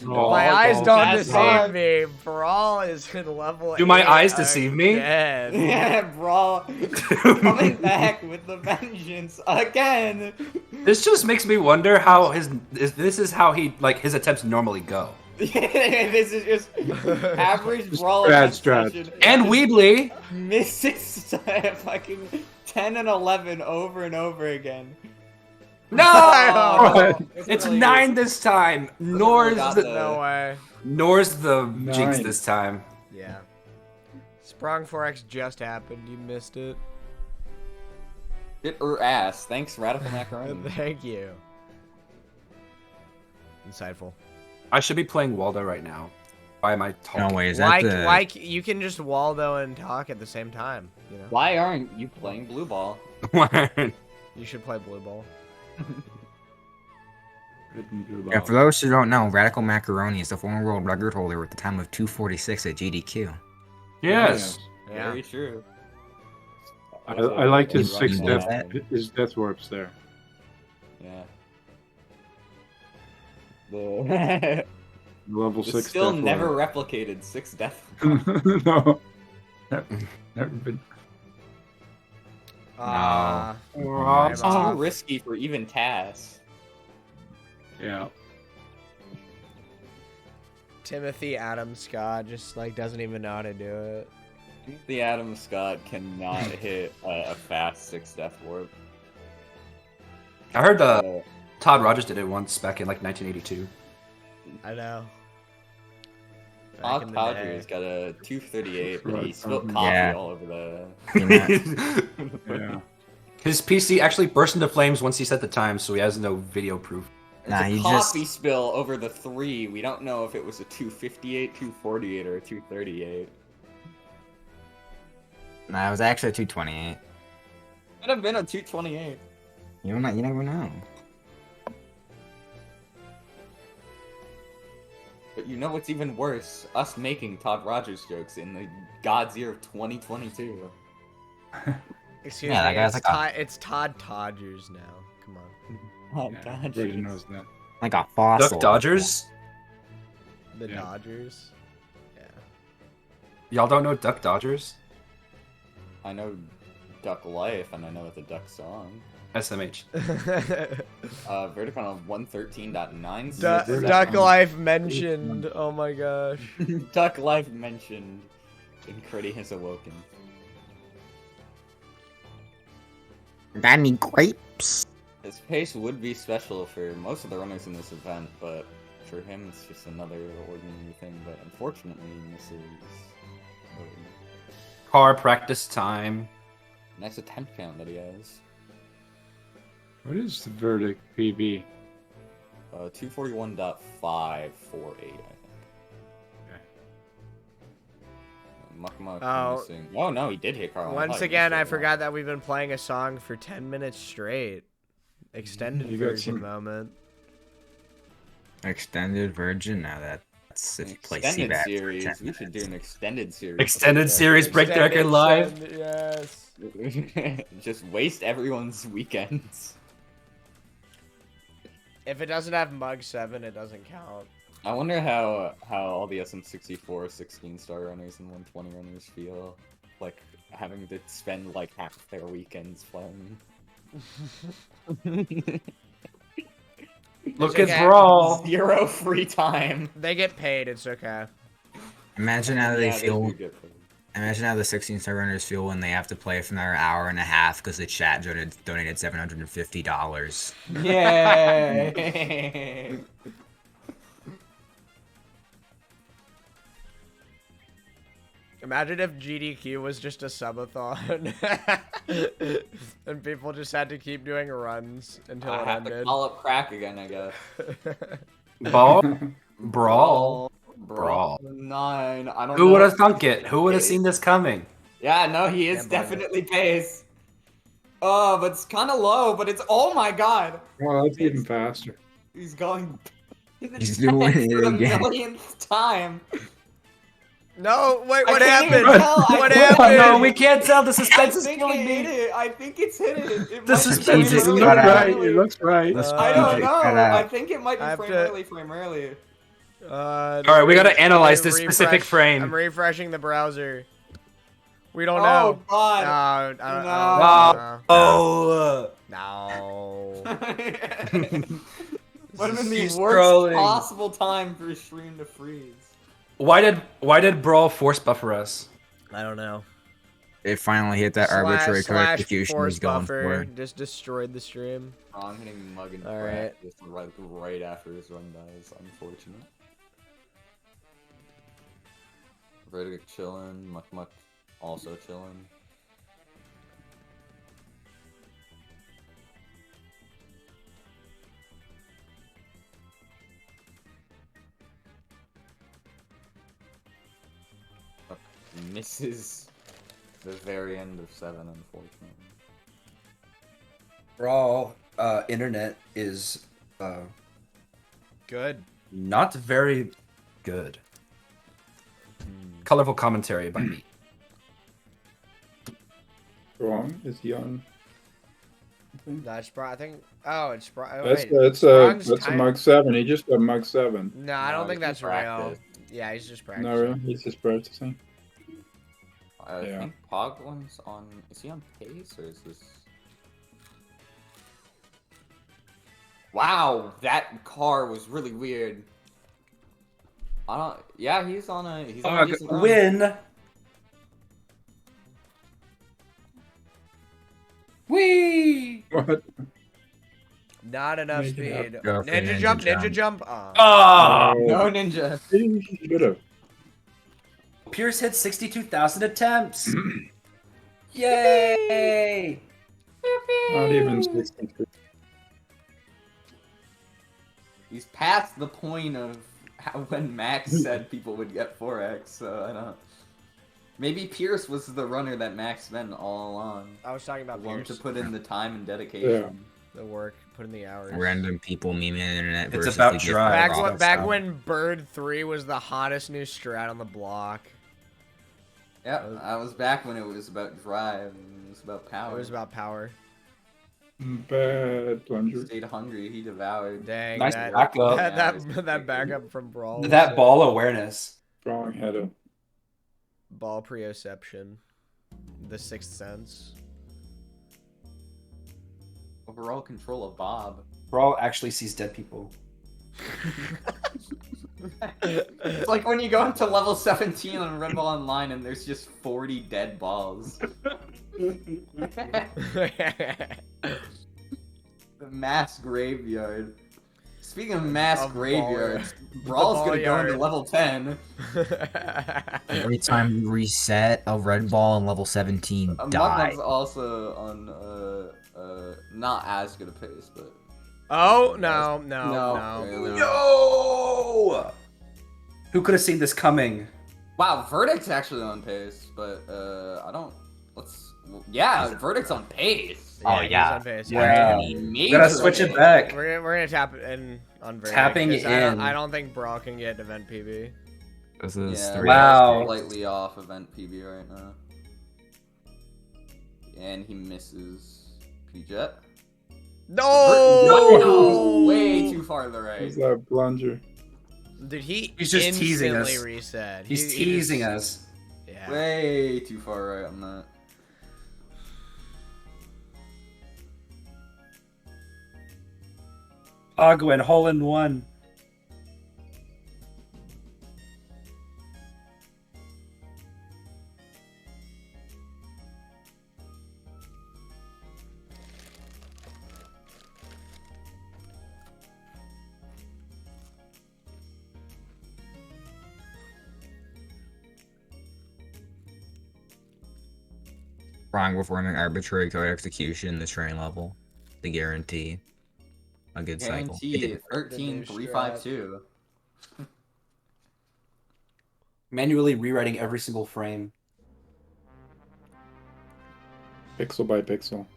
Oh,
my eyes don't
that's
deceive
hard.
me. Brawl is in level.
Do my
8
eyes deceive me?
again.
Yeah, Brawl coming back with the vengeance again.
This just makes me wonder how this is how his attempts normally go.
This is just average Brawl
Bad
attempt
strat.
session.
And Weebly.
Misses fucking 10 and 11 over and over again.
No!
What?
It's 9 this time. Nor's
got
the
No way.
jinx
Nine.
this time.
Yeah. Sprong 4x just happened. You missed it.
Bit or ass. Thanks, Radical Macaroni.
Thank you. Insightful.
I should be playing Waldo right now. Why am I talking?
No way, is that the?
Like you can just Waldo and talk at the same time. You know.
Why aren't you playing Blue Ball?
You should play Blue Ball.
Yeah, for those who don't know, Radical Macaroni is the former world record holder with the time of 2:46 at GDQ.
Yes.
Yeah.
Very true.
I liked his
Right
6
now.
death warps there.
Yeah. The
Level 6
still
death
never
warp.
replicated 6 death.
No. Never been.
It's too risky for even Tass.
Yeah.
Timothy Adam Scott just doesn't even know how to do it.
The Adam Scott cannot hit a fast 6 death warp.
I heard Todd Rogers did it once back in 1982.
I know. Back
Todd
in the
Padres
day.
got a 238, but he
Right,
spilled
yeah.
coffee all over the.
Yeah.
His PC actually burst into flames once he set the time, so he has no video proof.
Nah,
It's a
he
coffee
just.
spill over the 3. We don't know if it was a 258, 248, or a 238.
Nah, it was actually a 228.
Could have been a 228.
You never know.
But you know what's even worse? Us making Todd Rogers jokes in the God's year of 2022.
Excuse
Yeah, that
me,
guy's
it's Todd Todgers now. Come on.
Todd
Everybody
Dodgers.
knows that.
Like a fossil.
Duck Dodgers?
The
Yeah.
Dodgers. Yeah.
Y'all don't know Duck Dodgers?
I know Duck Life, and I know it's a Duck song.
SMH.
Vertic on 113.9.
Duck Life mentioned. Oh my gosh.
Duck Life mentioned. And Critty has awoken.
Got any grapes?
His pace would be special for most of the runners in this event, but for him it's just another ordinary thing. But unfortunately, this is
Car practice time.
nice attempt count that he has.
What is the Vertic PB?
241.548, I think. Muck missing. Oh no, he did hit Carl.
Once again, I forgot that we've been playing a song for 10 minutes straight. Extended
You got
version
some-
moment.
Extended Virgin? No, that's if you play
Extended
CBAT.
series. We should do an extended series.
Extended series, break the record live.
Yes.
Just waste everyone's weekends.
If it doesn't have Mug 7, it doesn't count.
I wonder how all the SM64 16-star runners and 120 runners feel like having to spend like half their weekends playing.
Look
It's
at
okay.
Brawl.
0 free time.
They get paid, it's okay.
Imagine how they
Yeah,
feel.
do get paid.
Imagine how the 16-star runners feel when they have to play for another hour and a half because the chat donated $750.
Yay!
Imagine if GDQ was just a subathon. And people just had to keep doing runs until
I
it
have to
ended.
call up crack again, I guess.
Brawl.
9. I don't
Who
know.
would have thunk it? Who would have seen this coming?
Yeah, no, he is definitely pace. Oh, but it's kind of low, but it's, oh my god.
Well, that's even faster.
He's going.
He's doing it
for the
again.
millionth time.
No, wait, what
I can't
happened?
even tell.
What
I
happened?
Oh, no, we can't tell. The
I
suspense is
think
killing
it hit
me.
it. I think it's hit it. It
The
might be
suspense
frame
is
early,
cut
frame
out.
early.
It looks right.
I don't
Cut
know.
out.
I think it might
I
be
have
frame
to-
early, frame early.
All right, we gotta analyze this specific
I'm
frame.
refreshing the browser. We don't
Oh
know.
god.
No, I don't
Oh.
know.
Would have been the
He's
worst
trolling.
possible time for a stream to freeze.
Why did Brawl force buffer us?
I don't know.
It finally hit that arbitrary clarification
force
he's going
buffer
for.
just destroyed the stream.
Oh, I'm hitting Mug and
All
Crack
right.
just right after his run dies. Unfortunate. Vertic chillin', Muck also chillin'. Muck misses the very end of 7, unfortunately.
Brawl internet is
Good.
Not very good. Colorful commentary by me.
Wrong. Is he on?
That's I think. Oh, it's
That's
wait.
that's
Sprong's
a Mug 7. He just got Mug 7.
No, I don't
No,
think
he's
that's
just
real.
practice.
Yeah, he's just practicing.
No, really? He's just practicing.
I
Yeah.
think Poglin's on. Is he on pace or is this? Wow, that car was really weird. I don't. Yeah, he's on a. He's on a decent run.
Win. Wee.
What?
Not enough
Make it
speed.
Go for
Ninja jump, ninja jump. Oh.
Oh.
No ninja.
He should have.
Pierce hit 62,000 attempts. Yay!
Not even 63.
He's past the point of how, when Max said people would get 4x. So I don't. Maybe Pierce was the runner that Max meant all along.
I was talking about
The one
Pierce.
to put in the time and dedication.
The work, put in the hours.
Random people memeing the internet.
It's
versus
about
the gift
drive.
wrap.
Back when Bird 3 was the hottest new strat on the block.
Yeah, I was back when it was about drive and it was about power.
It was about power.
Bad plunger.
Stayed hungry, he devoured.
Dang,
Nice
that
backup.
that backup from Brawl. was
That
sick.
ball awareness.
Sprong had a
Ball Preoception. The Sixth Sense.
Overall control of Bob.
Brawl actually sees dead people.
It's like when you go into level 17 on Red Ball Online and there's just 40 dead balls. The mass graveyard. Speaking of mass graveyards, Brawl's gonna go into level 10.
Every time you reset, a red ball in level 17 die.
Mugmug's also on not as good a pace, but
Oh no.
No! Who could have seen this coming?
wow, Vertic's actually on pace, but I don't. Yeah, Verdict's on pace.
Oh,
he's
yeah.
on pace.
Yeah.
Major
Gotta switch it
pace.
back.
We're gonna tap in on Vertic.
Tapping
'cause
in.
I don't think Brawl can get event PB.
This is
Yeah,
3
Wow.
slightly off event PB right now. And he misses P-Jet.
No!
Way too far to the right.
Who's that plunger?
Did he
He's just teasing
instantly
us.
reset?
He's
He
teasing
just-
us.
Yeah.
Way too far right on that.
Ogwin, hole in one.
Wrong performing arbitrary code execution this train level. The guarantee. A good cycle.
Guarantee 13-3-5-2.
Manually rewriting every single frame.
Pixel by pixel.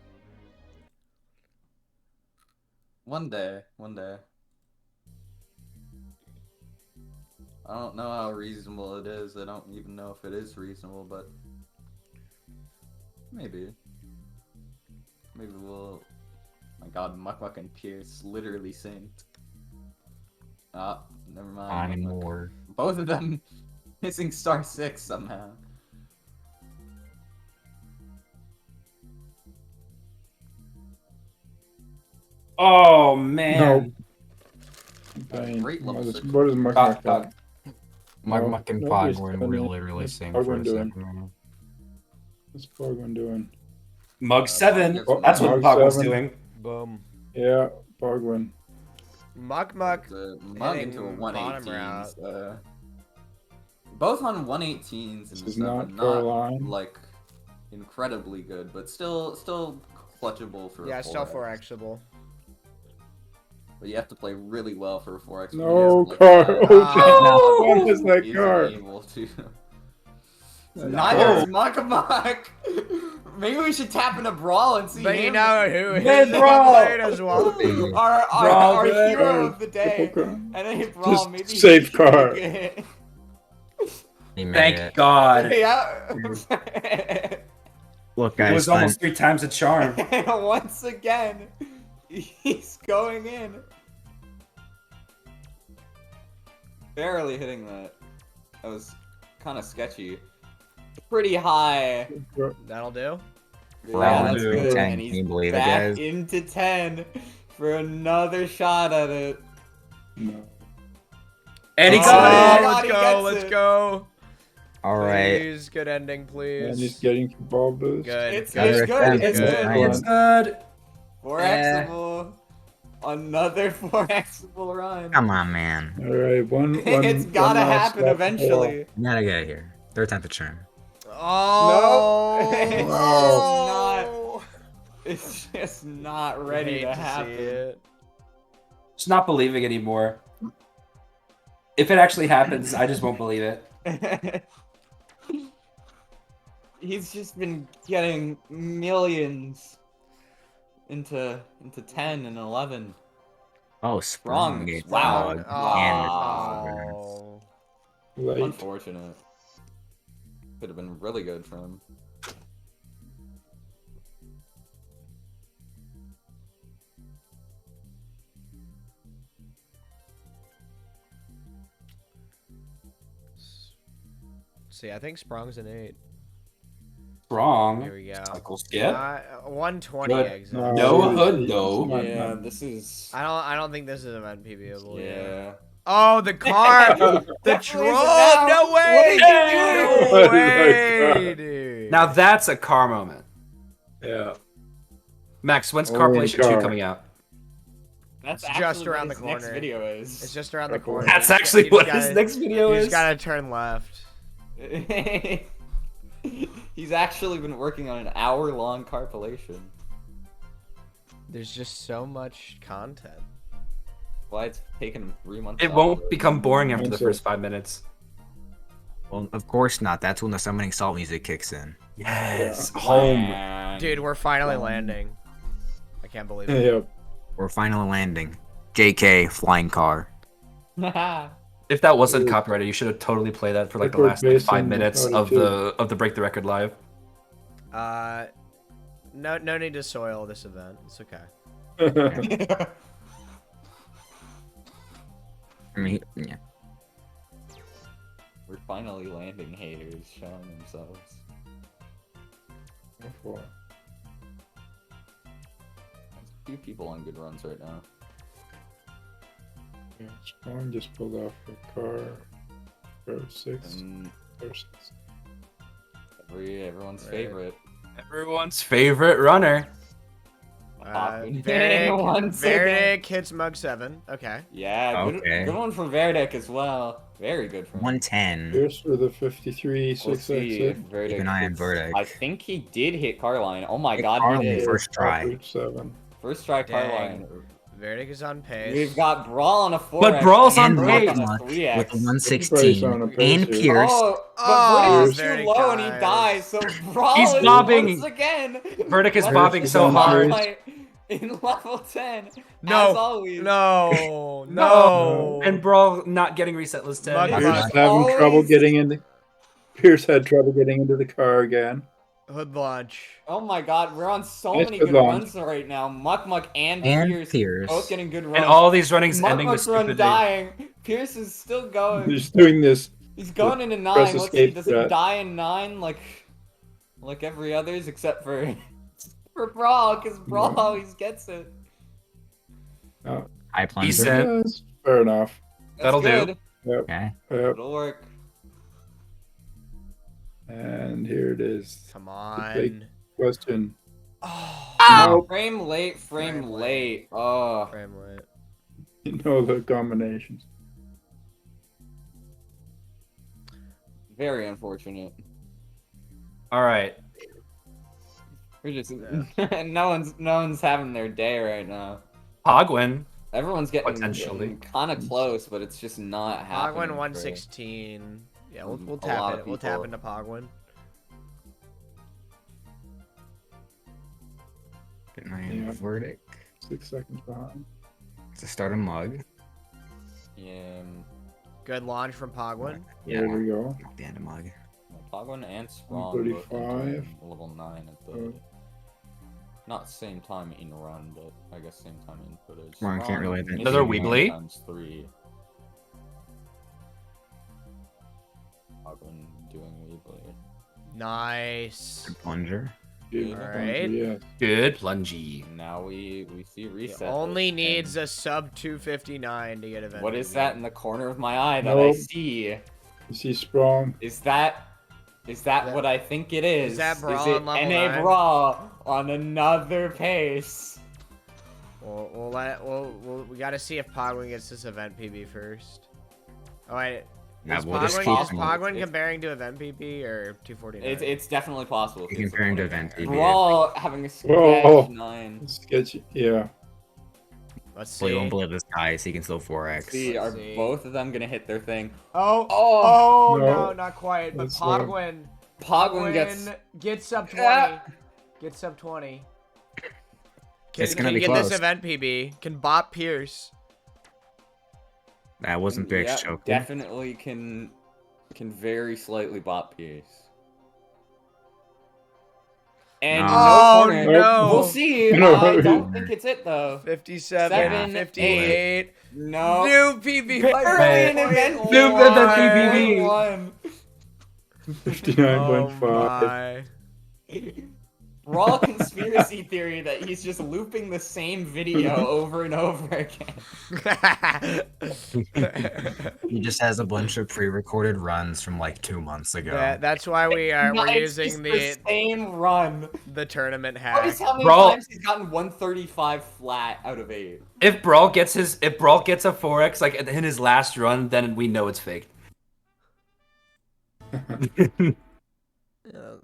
One day. I don't know how reasonable it is. I don't even know if it is reasonable, but maybe. Maybe we'll. My God, Muck and Pierce literally synced. Ah, never mind.
Anymore.
Both of them missing star 6 somehow.
Oh man.
Pain.
Great level
What is
six.
Mugmug got?
Mugmug and
nobody's
Fogwin
done it.
really
What's
sing for
Fogwin
a
doing?
second round.
What's Pogwin doing?
Mug 7.
Oh,
That's what
Mug
Pog was
7.
doing.
Boom.
Yeah, Pogwin.
Muck.
The Mug into a
Hitting bottom
118. Both on 118s
This
and
is
stuff,
not
but not
Caroline.
like incredibly good, but still clutchable for
Yeah,
a
still
4x.
4xable.
But you have to play really well for a 4x.
No
because,
car.
like,
Oh, what is that
isn't
car?
able to.
That's
Neither is
cool.
Muck. Maybe we should tap into Brawl and see
But
him.
you know who
Man,
is
Brawl!
played as well.
Our
good.
hero of the day.
Triple car.
And then Brawl,
Just
maybe he
safe
can
car.
make it.
He made
Thank
it.
God.
Yeah.
Look,
It
guys,
was almost 3 times the charm.
And once again, he's going in. Barely hitting that. That was kind of sketchy. Pretty high.
That'll do.
We're
Yeah,
all
that's
into
good.
10.
And
Can you
he's
believe it,
back
guys?
into 10 for another shot at it.
No.
And he
Oh,
got it!
God,
let's
he
go,
gets
let's
it.
go.
All right.
Please, good ending, please.
And he's getting ball boost.
Good.
It's
good.
good. It's
good.
good.
It's good.
4xable. Another 4xable run.
Come on, man.
All right, one.
It's gotta
one last
happen
lap.
eventually.
You gotta get out here. Third time's a charm.
Oh.
No, it's just not ready
Hate
to
see
happen.
it.
Just not believing anymore. If it actually happens, I just won't believe it.
He's just been getting millions into 10 and 11.
Oh, Sprong.
Wow.
Oh.
Late.
Unfortunate. Could have been really good for him.
See, I think Sprong's an 8.
Wrong.
Here we go.
Cycle skip.
120
Good.
exit.
No hood though.
Yeah, this is.
I don't think this is event PBable.
Yeah.
Oh, the car, the drone. No way. No way, dude.
Now that's a car moment.
Yeah.
Max, when's
Only
Carpolation 2
car.
coming out?
That's
It's
actually
just
what
around the
his next
corner.
video is.
It's just around the corner.
That's
You
actually
just
what
gotta-
his next video
You
is.
just gotta turn left.
He's actually been working on an hour-long carpolation.
There's just so much content.
Why it's taken him 3 months.
It
to
won't
upload.
become boring after the first 5 minutes.
Well, of course not. That's when the summoning salt music kicks in.
Yes, home.
Man.
Dude, we're finally landing. I can't believe it.
Yep.
We're finally landing. JK, flying car.
If that wasn't copyrighted, you should have totally played that for like the
Record
last like,
based
5
on
minutes
audio
of the Break the Record live.
No need to soil this event. It's okay.
I mean, yeah.
We're finally landing haters showing themselves.
Four.
There's a few people on good runs right now.
Yeah, Sprong just pulled off her car. For 6.
And
Or 6.
everyone's
Right.
favorite.
Everyone's favorite runner.
Vertic hits Mug 7. Okay.
Yeah, good,
Okay.
good one from Vertic as well. Very good from him.
110.
Here's for the 53
We'll
6
see if
exit.
Vertic
Keep an eye on
hits-
Vertic.
I think he did hit Carline. Oh my
Hit
god,
Carline
he did.
first try.
Route 7.
First try
Dang.
Carline.
Vertic is on pace.
We've got Brawl on a 4.
But Brawl's on
and
pace.
Vertic on a
With
3x.
the
Everybody's
116.
on a pace
And
here.
Pierce.
Oh, but
Oh,
Vertic is too
Vertic
low and he
dies.
dies, so Brawl
He's
is
bobbing.
once again.
Vertic is
Let's
bobbing
see
so
the
hard.
highlight In level 10,
No.
as always.
No.
No. And Brawl not getting reset list 10.
Mug-
Pierce
Mug.
having trouble
Always-
getting into. Pierce had trouble getting into the car again.
Hood launch.
Oh my god, we're on so
Nice
many
good
good
launch.
runs right now. Muck and
And
Pierce both getting good runs.
And all these runnings
Muck
ending with
Muck's run
stupid
dying. Pierce is still going.
He's doing this.
He's going into 9.
Press
Let's see,
escape
does
for
he
that.
die in 9 like every others except for Brawl? Because Brawl always gets it.
High plunger.
Decent.
Yes, fair enough.
That's
That'll do.
good.
Yep.
Okay.
Yep.
It'll work.
And here it is.
Come
big-
on.
Question.
Oh.
Nope.
Frame late.
Frame
late. Oh.
Frame late.
You know the combinations.
Very unfortunate.
All right.
We're just no one's having their day right now.
Pogwin.
Everyone's getting
Potentially.
kind of close, but it's just not happening.
Pogwin
for
116. Yeah, we'll
a lot
tap
of
it. We'll tap
people.
into Pogwin.
Getting my
Yeah.
verdict.
6 seconds behind.
To start a mug.
Yeah,
Good launch from Pogwin.
There we go.
The end of mug.
Pogwin and Sprong both
135.
entering level 9 at the
Oh.
not same time in run, but I guess same time in footage.
Sprong can't really have
Another
missing
Weebly.
1 × 3. Pogwin doing Weebly.
Nice.
Plunger.
Good
All
plunger,
right.
Yeah.
Good plungy.
Now we see
He
reset.
only
this
needs
thing.
a sub 259 to get event.
What is
PB.
that in the corner of my eye that I
Nope.
see?
You see Sprong.
Is that what I think it is?
Is that Brawl
Is it
on level
NA
9?
Brawl on another pace?
We gotta see if Pogwin gets this event PB first. Oh wait,
Yeah,
is
we'll just
Pogwin,
keep-
Pogwin comparing to event PB or 249?
It's definitely possible.
You comparing to event PB.
Brawl having a
Whoa.
sketch 9.
Sketchy. Yeah.
Let's
Well, you
see.
won't believe this guy, so he can still 4x.
See, are
Let's see.
both of them gonna hit their thing?
Oh,
Oh,
no,
No.
not quite. But
That's,
Pogwin,
Poglin gets
Get sub 20. Get sub 20.
It's gonna
Can
be
get
close.
this event PB. Can bot Pierce.
That wasn't Big's
Yep,
choking.
definitely can very slightly bot Pierce. And
Oh,
no corner.
no.
We'll see.
No.
I don't think it's it though.
57,
7,
58.
No.
New PB.
Barely an event.
New event PBB.
1.
59.5.
Brawl conspiracy theory that he's just looping the same video over and over again.
He just has a bunch of pre-recorded runs from like 2 months ago.
That's why we're
It's
using
just the same run.
the tournament
Notice
hack.
how many
Brawl-
times he's gotten 135 flat out of 8.
If Brawl gets a 4x like in his last run, then we know it's fake.
Yeah,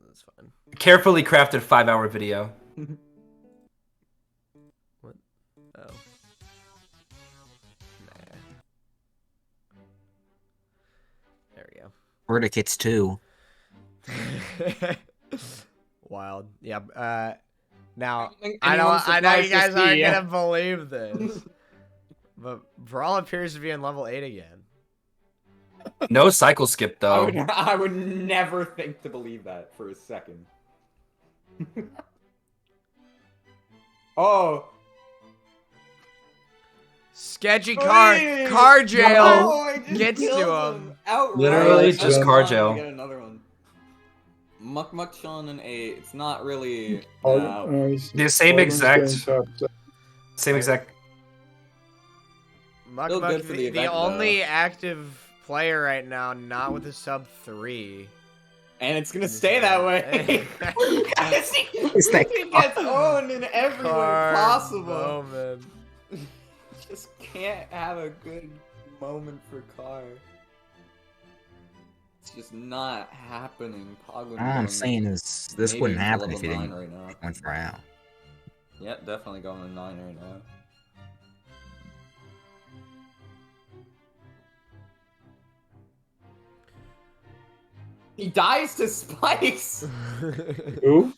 that's fine.
Carefully crafted 5-hour video.
What? Oh. Nah. There we go.
Vertic hits 2.
Wild. Yeah. Now
think
I know
anyone's
you guys
surprised to
aren't
see,
gonna believe this, but Brawl appears to be in level 8 again.
No cycle skip though.
I would never think to believe that for a second. Oh.
Sketchy
Wait!
car jail
No, I just
gets to
killed
him.
Outright.
Literally
just
That's
car
fine,
jail.
we get another one. Muck chilling in 8. It's not really.
The same exact. Same exact.
Muck
Still
Muck,
good for the
the
event,
only active player right now not with a sub 3.
And it's gonna stay that way.
It's that
He gets owned in every way possible.
Moment.
Just can't have a good moment for Car. It's just not happening. Poglin
All I'm saying is this
maybe
wouldn't
into
happen
level
if you
9
didn't
right now.
went for out.
Yep, definitely going to 9 right now. He dies to spikes!
Who?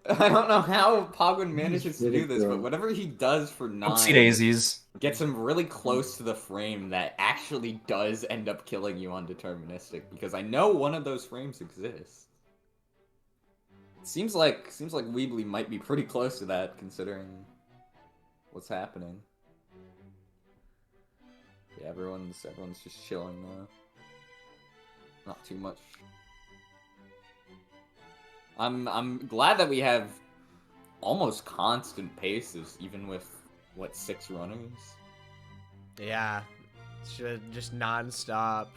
I don't know how Poglin manages to do this, but whatever he does for 9
Oopsie daisies.
gets him really close to the frame that actually does end up killing you on deterministic, because I know one of those frames exists. Seems like Weebly might be pretty close to that, considering what's happening. Yeah, everyone's just chilling now. Not too much. I'm glad that we have almost constant paces, even with what 6 runners.
Yeah, just non-stop,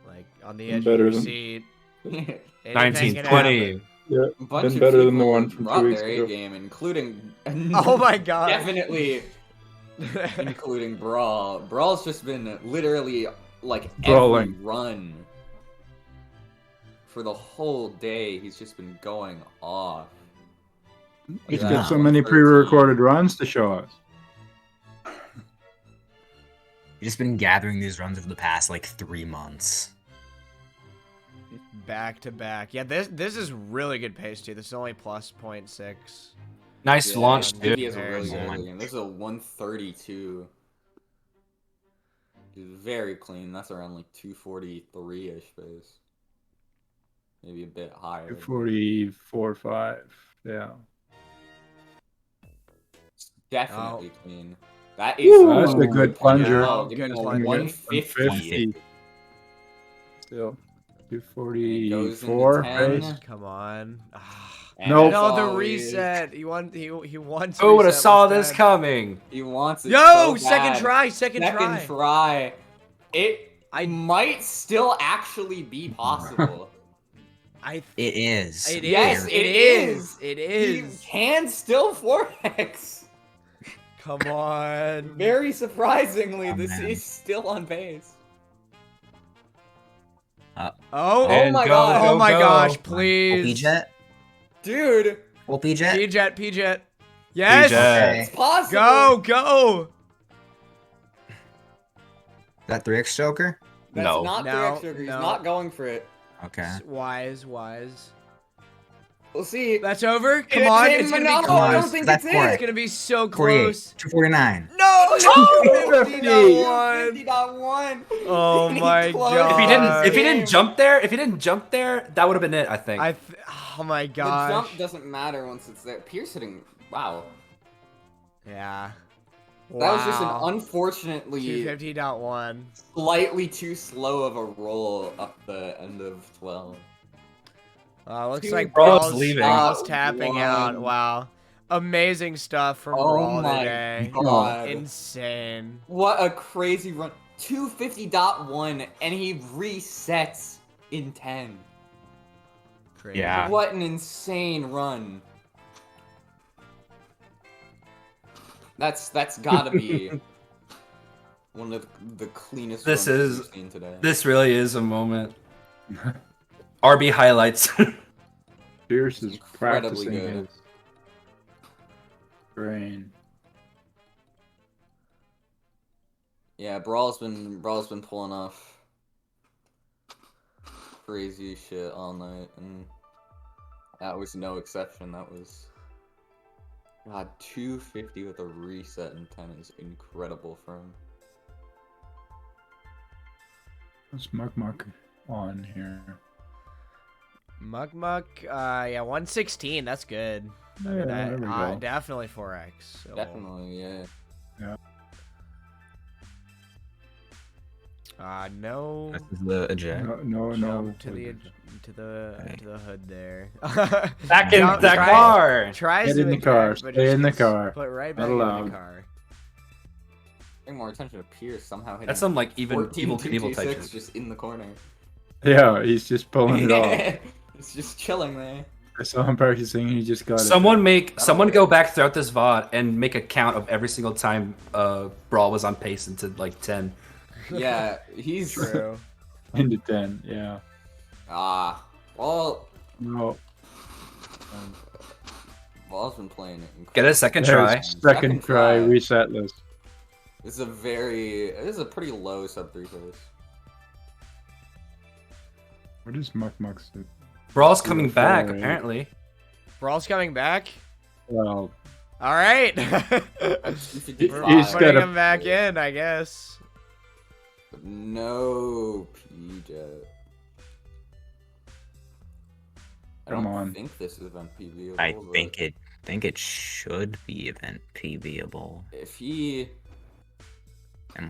like on the edge
Better
of your
than-
seat.
1920.
Yeah,
A bunch
been
of
better than the
people
one from
brought
2 weeks
their
ago.
A-game, including
Oh my god!
definitely including Brawl. Brawl's just been literally like
Brawling.
every run for the whole day. He's just been going off.
He's
Yeah.
got so many
13.
pre-recorded runs to show us.
You've just been gathering these runs over the past like 3 months.
Back to back. Yeah, this is really good pace too. This is only plus 0.6.
Nice
Yeah,
launch,
Stevie
dude.
is a really good
Very
early game. This is a 132. It's very clean. That's around like 243-ish pace. Maybe a bit higher.
244, 5. Yeah.
Definitely
Oh.
clean. That is
Woo, that's a good plunger.
Oh, give me
Good
a
plunger.
150.
Still.
Goes
244
into 10.
pace.
Come on. Ah.
And
Nope.
as
No, the
always,
reset. He wants.
Who would have
reset
saw
with
this
that.
coming?
He wants it
Yo,
so
second
bad.
try. Second try.
try. It might still actually be possible.
It is.
It
Yes,
is.
it is.
It
He
is.
can still 4x.
Come on.
Very surprisingly,
Oh,
this
man.
is still on base.
Oh.
And my
go,
God.
Oh my
go.
gosh!
OP
Please.
jet?
Dude,
OP jet?
P-jet. P-jet. Yes.
P-jet.
it's possible.
Go.
That 3x Joker?
That's
No.
not
No,
correct, Sugar. He's
no.
not going for it.
Okay.
Wise.
We'll see.
That's over. Come on, it's gonna be
no,
close.
I don't think it's
It's
it.
gonna be so
48.
close.
249.
No,
250.
250.1.
50.1.
Oh my
If he
god.
didn't jump there, that would have been it. I think.
Oh my
The
gosh.
jump doesn't matter once it's there. Pierce hitting. Wow.
Yeah.
That was just an
Wow.
unfortunately
250.1.
slightly too slow of a roll up the end of 12.
Looks
Dude,
like
Brawl's
Brawl's
leaving.
tapping out. Wow. Amazing stuff from
Oh
Brawl
my
today.
god.
Insane.
What a crazy run. 250.1 and he resets in 10.
Crazy.
Yeah.
What an insane run. That's gotta be one of the cleanest runs we've seen today.
This really is a moment. RB highlights.
Pierce is
Incredibly
practicing
good.
his brain.
Yeah, Brawl's been pulling off crazy shit all night, and that was no exception. That was God, 250 with a reset in 10 is incredible for him.
What's Muck on here?
Muck, yeah, 116. That's good.
Yeah, there we go.
Definitely 4x. So.
Definitely, yeah.
Yeah.
No.
This is the eject.
No.
Jump to the hood there.
Back in
Jump,
the
try-
car.
Tries
Get
to
in the
eject,
car.
but
Stay
just
in the
gets
car.
Put right
Not
back in
allowed.
the car.
Paying more attention to Pierce somehow hitting
That's some like even
14
evil type
226
shit.
just in the corner.
Yeah, he's just pulling it off.
It's just chilling there.
I saw him practicing. He just got
Someone
That'll
go
work.
back throughout this VOD and make a count of every single time Brawl was on pace into like 10.
Yeah, he's
True.
into 10. Yeah.
Well,
No.
Ball's been playing it incredible.
Get a second
There's
try.
Second try. Reset list.
This is a pretty low sub 3 pace.
What is Muck do?
Brawl's coming back,
Alright.
apparently.
Brawl's coming back.
Well,
All right.
He's
Putting
got a-
him back in, I guess.
No, PJ. I
Come
don't
on.
think this is event PB.
I think it should be event PBable.
If he
Let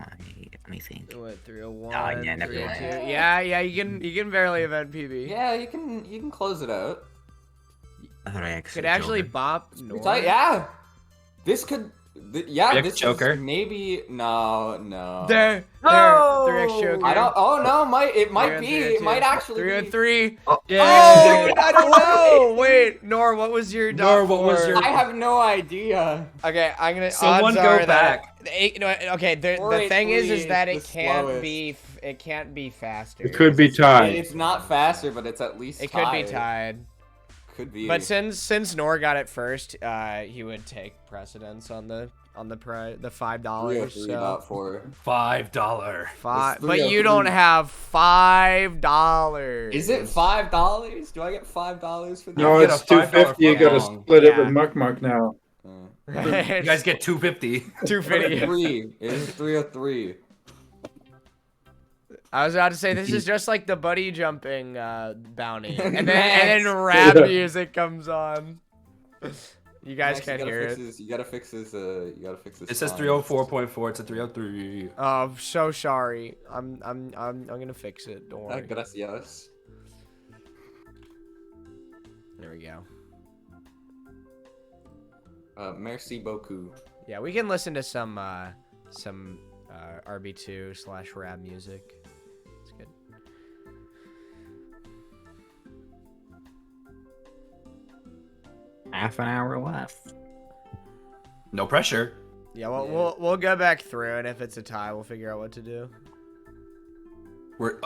me think.
What, 301?
Oh, yeah, never
302?
mind.
Yeah, you can barely event PB.
Yeah, you can close it out.
Could actually bop.
Pretty tight, yeah. This could. Yeah,
Rick
this
Joker.
is maybe no.
There.
No!
3x Joker.
I don't. Oh no, it might
3 on
be.
3 on
It
2.
might actually
3 on
be.
3.
Oh,
Yeah.
Oh,
I don't know. Wait, Nor, what was your dot
Nor, what was
for?
your-
I have no idea.
Okay, I'm gonna.
Someone
odds
go
are
back.
That, no, okay. The
483
thing is that
is
it
the
can't
slowest.
be. It can't be faster.
it could be tied.
It's not faster, but it's at least
It could be tied.
Could be.
But since Nor got it first, he would take precedence on the price, the $5. So
$3.4.
$5.
five,
It's
but you
303.
don't have $5.
Is it $5? Do I get $5 for that?
No,
You get
it's
a $5
250. You gotta
long.
split it
Yeah.
with Muck now.
You guys get 250.
250.
3. It is 303.
I was about to say this is just like the buddy jumping bounty, and
Max.
then rap music comes on. You guys
Max,
can't hear it.
You gotta fix this. You gotta fix this.
It says
font.
304.4. It's a 303.
Oh, I'm so sorry. I'm gonna fix it. Don't worry.
Gracias.
There we go.
Merci beaucoup.
Yeah, we can listen to some RB2/rap music. It's good.
Half an hour left.
No pressure.
Yeah, well, we'll go back through, and if it's a tie, we'll figure out what to do.
We're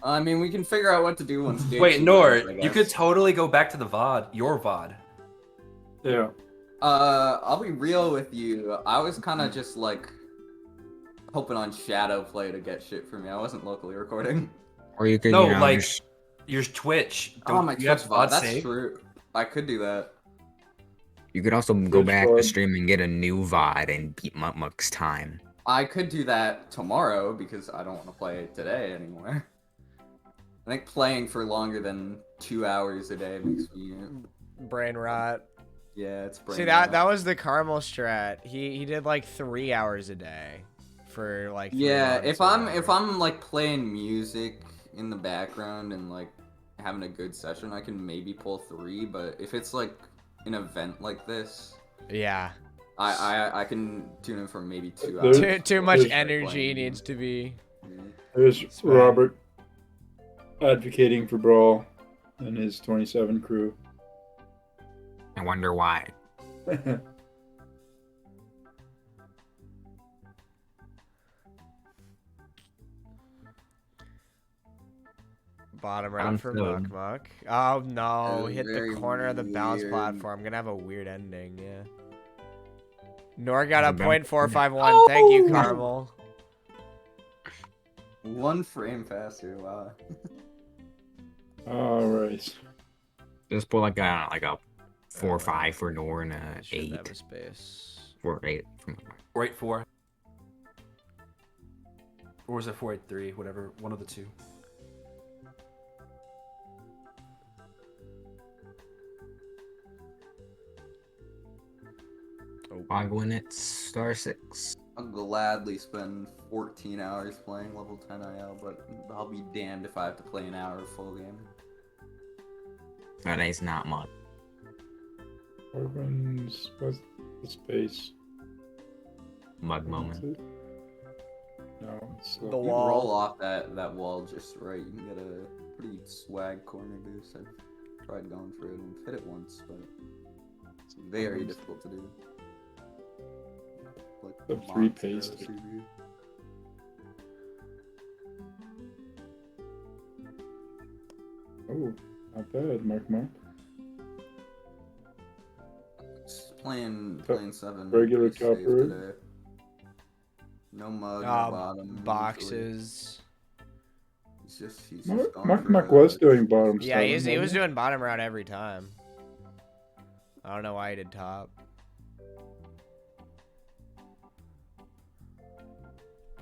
I mean, we can figure out what to do once.
wait,
JC
Nor.
goes, I
You
guess.
could totally go back to the VOD. Your VOD.
Yeah.
I'll be real with you. I was kind of just like hoping on Shadow Play to get shit for me. I wasn't locally recording.
Or you could,
No,
you know,
like
just-
your Twitch.
Oh, my
you have
Twitch
VOD
VOD. That's
saved?
true. I could do that.
you could also go
Twitch
back to
VOD.
stream and get a new VOD and beat Mukmuk's time.
I could do that tomorrow because I don't want to play it today anymore. I think playing for longer than 2 hours a day makes me.
Brain rot.
Yeah, it's brain
See
rot.
that was the Carmel strat. He did like 3 hours a day for like 3
Yeah,
months
if
or
I'm
whatever.
like playing music in the background and like having a good session, I can maybe pull 3. But if it's like an event like this,
Yeah.
I can tune in for maybe 2 hours.
Too much
There's-
energy needs to be.
There's
Spend.
Robert advocating for Brawl and his 27 crew.
I wonder why.
Bottom round for
Unfilled.
Mukmuk. Oh no,
That is
hit the
very
corner of the bounce
weird.
platform. Gonna have a weird ending, yeah. Nor got a
It's a bounce-
.451. Thank you,
Oh!
Carmel.
1 frame faster. Wow.
All right.
Just pull like a 4 or 5 for Nor and a
Should
8
have a space.
for 8 from Mukmuk.
484. Or was it 483? Whatever. One of the two.
Ogwin at star 6.
I'll gladly spend 14 hours playing level 10 IL, but I'll be damned if I have to play an hour of full game.
That is not much.
Orban's what's the space?
Mud
What's
moment.
it? No, it's
The
You
wall.
roll off that wall just right, you can get a pretty swag corner boost. I've tried going for it and hit it once, but it's very difficult to do. Like
The 3
monster
paste.
OCB.
Oh, not bad, Mark.
Just playing 7.
Regular
pretty safe
copper.
today. No mug, no
Ah,
bottom. usually.
Boxes.
He's just
Mark was doing bottom
Yeah,
7.
he was
wasn't
doing bottom round every time. I don't know why he did top.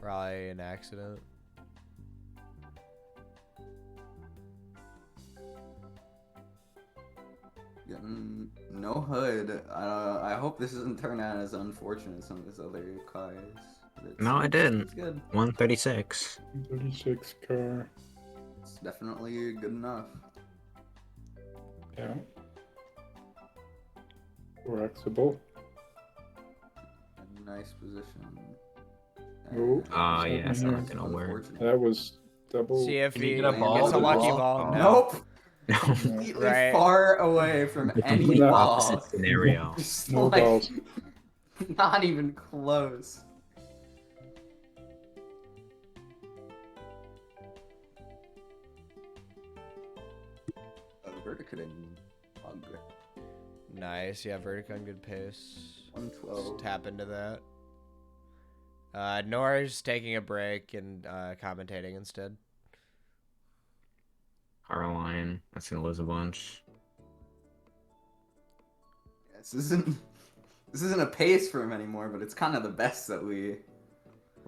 Probably an accident.
Getting no hood. I hope this doesn't turn out as unfortunate as some of his other cars.
No, it didn't.
It's good.
136.
36 car.
It's definitely good enough.
Yeah. Flexible.
Nice position.
Oh,
Yeah, it's
Mhm.
not gonna work.
Unfortunate.
That was double.
See if
Can you
he
get a
gets
ball
a
with
lucky
ball?
ball.
Oh.
No.
Nope.
No,
Completely
Right.
far away from
The
any
complete
ball.
opposite scenario.
Just
No
like,
balls.
not even close. Vertic couldn't hug.
Nice. Yeah, Vertic on good pace.
112.
Just tap into that. Nor's taking a break and commentating instead.
Caroline. That's gonna lose a bunch.
This isn't a pace for him anymore, but it's kind of the best that we're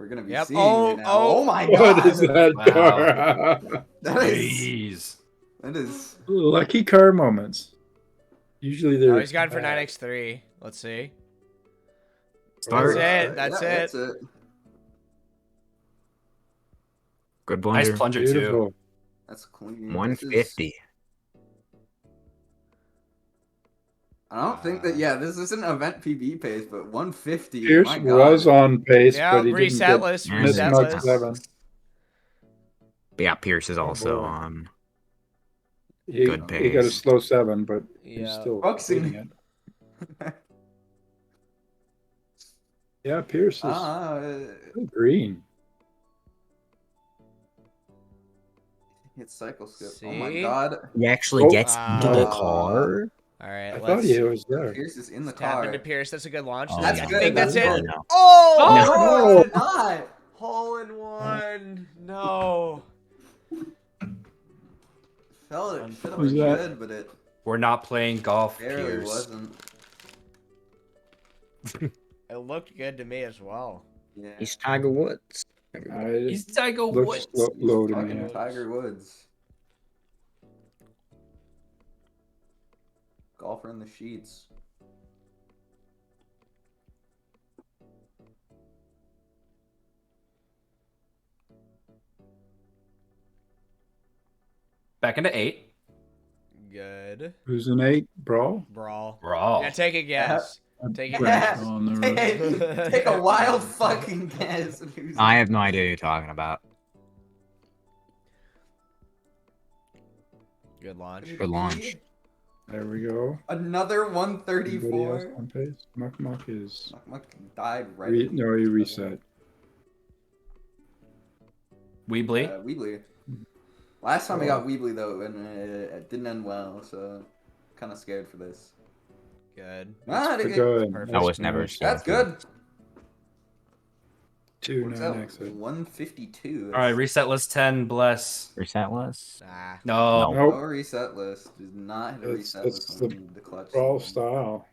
gonna be
Yep.
seeing
Oh,
now.
oh.
Oh my god!
What is that
Wow.
car?
That is
Lucky car moments. Usually they're.
Oh, he's gone for
bad.
9x3. Let's see.
Start.
That's it. That's
yeah,
it.
That's it.
Good blunder.
Nice plunger too.
Beautiful.
That's clean.
150.
I don't think that. Yeah, this isn't event PB pace, but 150.
Pierce
my god.
was on pace,
Yeah,
but he didn't
reset
get
list.
Yeah,
missed
Reset
Mug
list.
7.
But yeah, Pierce is also
boy.
on.
He,
Good
he got a
pace.
slow 7, but he's
Yeah.
still
Boxing.
beating it. Yeah, Pierce is green.
Hit cycle skip. Oh my
See?
god.
He actually
Oh.
gets into the car.
All right.
I
let's
thought he was there.
Pierce is in the
tap
car.
into Pierce. That's a good launch.
Oh,
That's
I
good,
think that's
that's
it.
good.
No.
Oh!
No, it's not.
Hole in one. No.
Felt it should have
Who's
been
that?
good, but it
We're not playing golf,
barely
Pierce.
wasn't.
It looked good to me as well.
Yeah.
He's Tiger Woods.
He's Tiger
looks
Woods.
low to
Fucking
me.
Tiger Woods. Golfer in the sheets.
Back into 8.
Good.
Who's an 8? Brawl?
Brawl.
Brawl.
Yeah, take a guess. Take a
Yeah.
guess.
On the road.
Take a wild fucking guess.
I have no idea who you're talking about.
Good launch.
For launch.
There we go.
Another
Anybody else
134.
on pace? Muck Muck is.
Muck died right.
No, he reset.
Weebly.
Weebly. Last time we got Weebly though, and it didn't end well, so kind of scared for this.
Good.
Ah,
Pretty
it-
good.
Perfect.
I was never scared.
That's good.
2-9
Works
exit.
out 152.
All right, reset list 10. Bless.
Reset was?
Ah.
No.
Nope.
No reset list. Does not hit a
It's-
reset
it's
list
the
on the clutch.
Brawl style.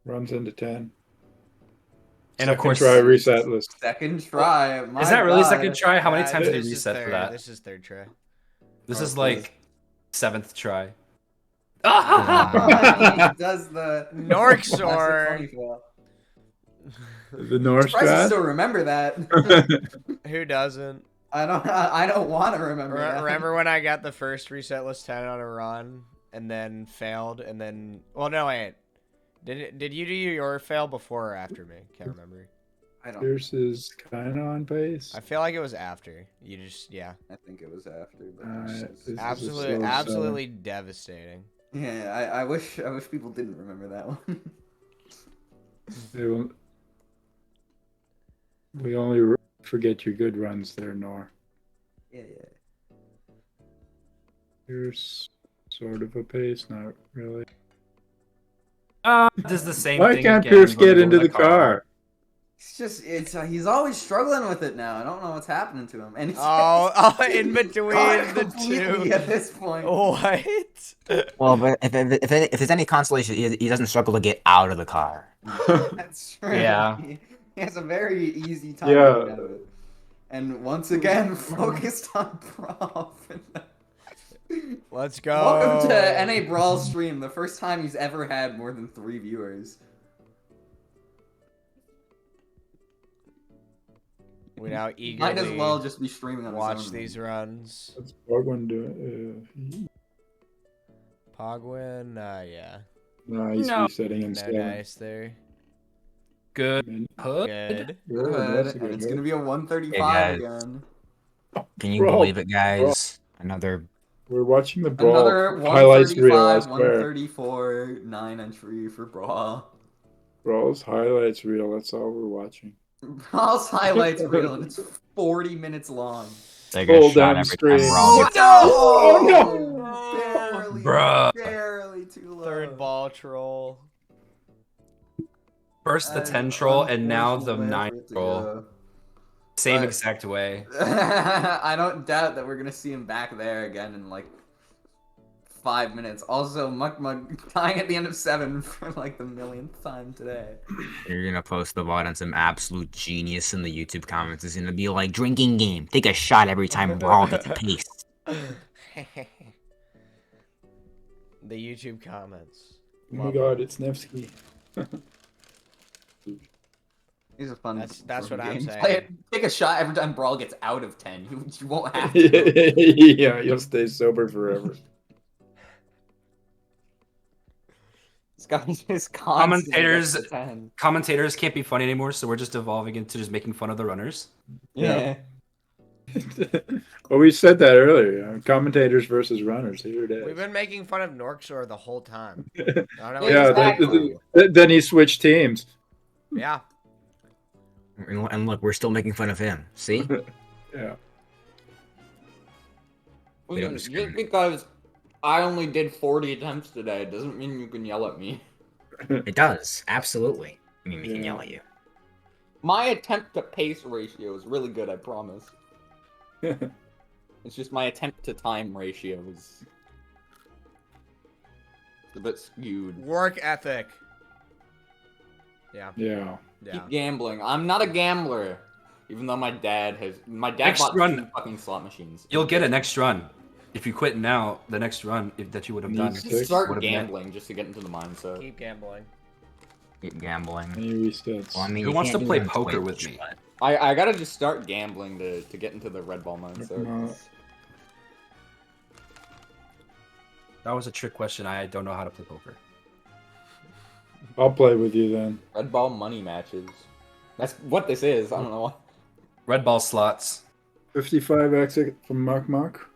Runs into 10.
And of
Second
course,
try reset list.
Second try. My
is that really
God.
second try? How many
Nah,
times did he
this is
reset for
third.
that?
This is third try.
This
Oh,
is
it
like 7th try.
He does the
Norxor.
The North
Surprised you
strat?
still remember that.
Who doesn't?
I don't want to remember that.
Remember when I got the first reset list 10 on a run and then failed and then... Well, no, wait. Did you do your fail before or after me? Can't remember.
I don't.
Pierce is kind of on pace.
I feel like it was after. You just, yeah.
I think it was after. But
This is a
Absolutely,
slow
absolutely devastating.
yeah, I wish people didn't remember that one.
We only forget your good runs there, Nor.
Yeah.
Here's sort of a pace, not really.
Does the same
Why
thing
can't
again
Pierce
when we
get
go
into
to
the car?
He's always struggling with it now. I don't know what's happening to him. And he's
In between
gone
the
completely
two.
at this point.
What?
Well, but if there's any consolation, he doesn't struggle to get out of the car.
That's true.
Yeah.
He has a very easy time
Yeah.
getting out of it. And once again, focused on Brawl.
Let's go.
Welcome to NA Brawl stream, the first time he's ever had more than 3 viewers.
We now eagerly
Might as well just be streaming on
watch
his own.
these runs.
What's Borgwin doing?
Pogwin, yeah.
No, he's
No.
resetting
No
instead.
dice there.
Good.
Man,
Hood.
Good.
Good.
that's a
And
good
it's
hit.
gonna be a 135
Hey, guys.
again.
Can you
Bro,
believe it, guys? Another.
We're watching the Brawl
Another
highlights reel, I
135,
swear.
134, 9 entry for Brawl.
Brawl's highlights reel, that's all we're watching.
Brawl's highlights reel, and it's 40 minutes long.
Take
Hold
a shot
down
every
screen.
time Brawl gets
Oh,
Barely,
Bruh.
barely too low.
Third ball troll.
First the
That's
10 troll, and now the
unfortunate
9
for it to
troll.
go.
Same
But-
exact way.
I don't doubt that we're gonna see him back there again in like 5 minutes. Also, Muck dying at the end of 7 for like the millionth time today.
You're gonna post the VOD, and some absolute genius in the YouTube comments is gonna be like, "Drinking game. Take a shot every time Brawl gets paced."
The YouTube comments.
Oh my god, it's Nevsky.
He's a fun.
That's what I'm
game.
saying.
Play it- Take a shot every time Brawl gets out of 10. You won't have to.
Yeah, you'll stay sober forever.
This guy's just
Commentators-
constantly gets to 10.
Commentators can't be funny anymore, so we're just evolving into just making fun of the runners.
Yeah.
Well, we said that earlier. Commentators versus runners. Here it is.
We've been making fun of Norxor the whole time. I don't know
Yeah,
Exactly.
then he switched teams.
yeah.
And look, we're still making fun of him. See?
Yeah.
They don't
Just
discriminate.
because I only did 40 attempts today doesn't mean you can yell at me.
It does. Absolutely. I mean, we can
Yeah.
yell at you.
My attempt to pace ratio is really good, I promise. It's just my attempt to time ratio is
a bit skewed.
Work ethic. Yeah.
Yeah.
Keep gambling. I'm not a gambler. Even though my dad
Next
bought
run.
2 fucking slot machines.
You'll get a next run. If you quit now, the next run that you would have done.
Just start gambling just to get into the mindset.
Keep gambling.
Keep gambling.
Any resets?
Well, I mean,
Who
you
wants to
can't do
play
it on
poker
Twitch,
with me?
but-
I gotta just start gambling to get into the red ball mindset.
That was a trick question. I don't know how to play poker.
I'll play with you then.
Red ball money matches. That's what this is. I don't know why.
Red ball slots.
55 exit from Mark Mark.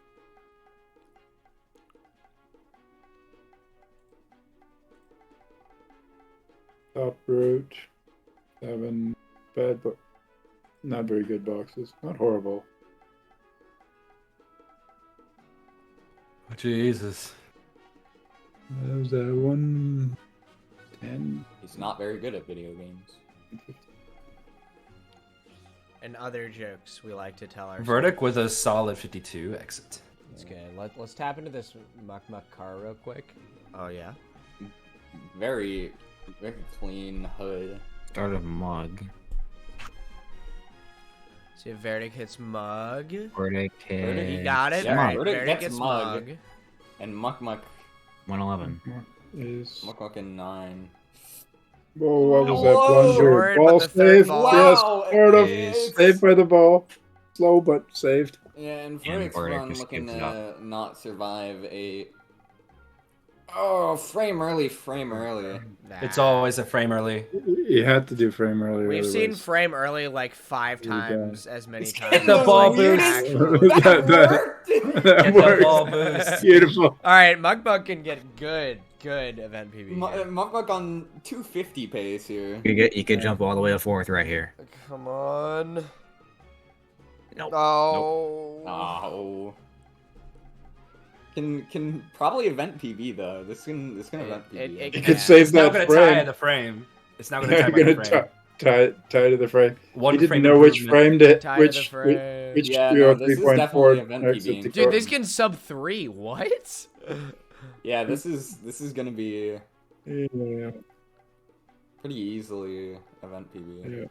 Top route. 7 bad, but not very good boxes. Not horrible.
Oh, Jesus.
That was 110.
He's not very good at video games.
And other jokes we like to tell ourselves.
Vertic with a solid 52 exit.
That's good. Let's tap into this Muck car real quick. Oh yeah.
Very clean hood.
Start of mug.
See if Vertic hits mug.
Vertic hit.
He got it.
Yeah,
Alright,
Vertic
Vertic
gets mug. And Muck
111.
Is
in 9.
whoa, what was that
Whoa.
blunder?
Short, but
Ball
the third
saved.
ball-
Yes,
Wow,
sort of
it's-
saved by the ball. Slow but saved.
Yeah, and
And
Verdic's
Vertic
run
just
looking
gives it
to not survive a... Oh, frame early.
Nah.
It's always a frame early.
You had to do frame earlier.
We've seen
otherwise-
frame early like 5
Here we go.
times as many
It's
times.
the ball
as
boost.
actually.
that
worked!
that
Get the
worked.
ball boost.
Beautiful.
All right, Mugmug can get good event PB. here.
Muck on 250 pace here.
You could jump all the way to 4th right here.
Come on.
Nope.
Oh.
Oh. Can probably event PB though. This can event PB.
You could save
It's not
that
gonna tie
frame.
the frame. It's not
You're
gonna tie
gonna
the frame.
tie to the frame.
One
You didn't
frame
know which
improvement.
frame to
Tie to the
which
frame.
which
Yeah, no, this is
3.4
definitely event
exit
PB.
to
Dude,
go.
this can sub 3. What?
Yeah, this is gonna be
Yeah.
pretty easily event PB.
Yeah.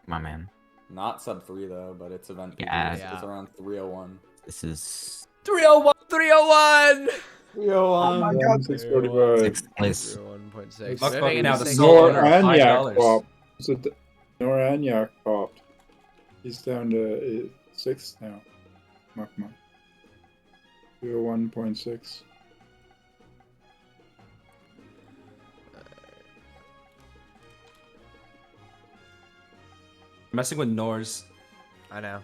My man.
Not sub 3 though, but it's event PB.
Yeah.
It's around 301.
This is
301. 301.
301.
Oh my God, 645.
6th place.
301.6.
Muck
Moving into
now the
sixth
sole
Nor
owner of
Anyak
$5.
popped. So Nor Anyak popped. He's down to 6th now. Muck. 301.6.
Messing with Nors.
I know.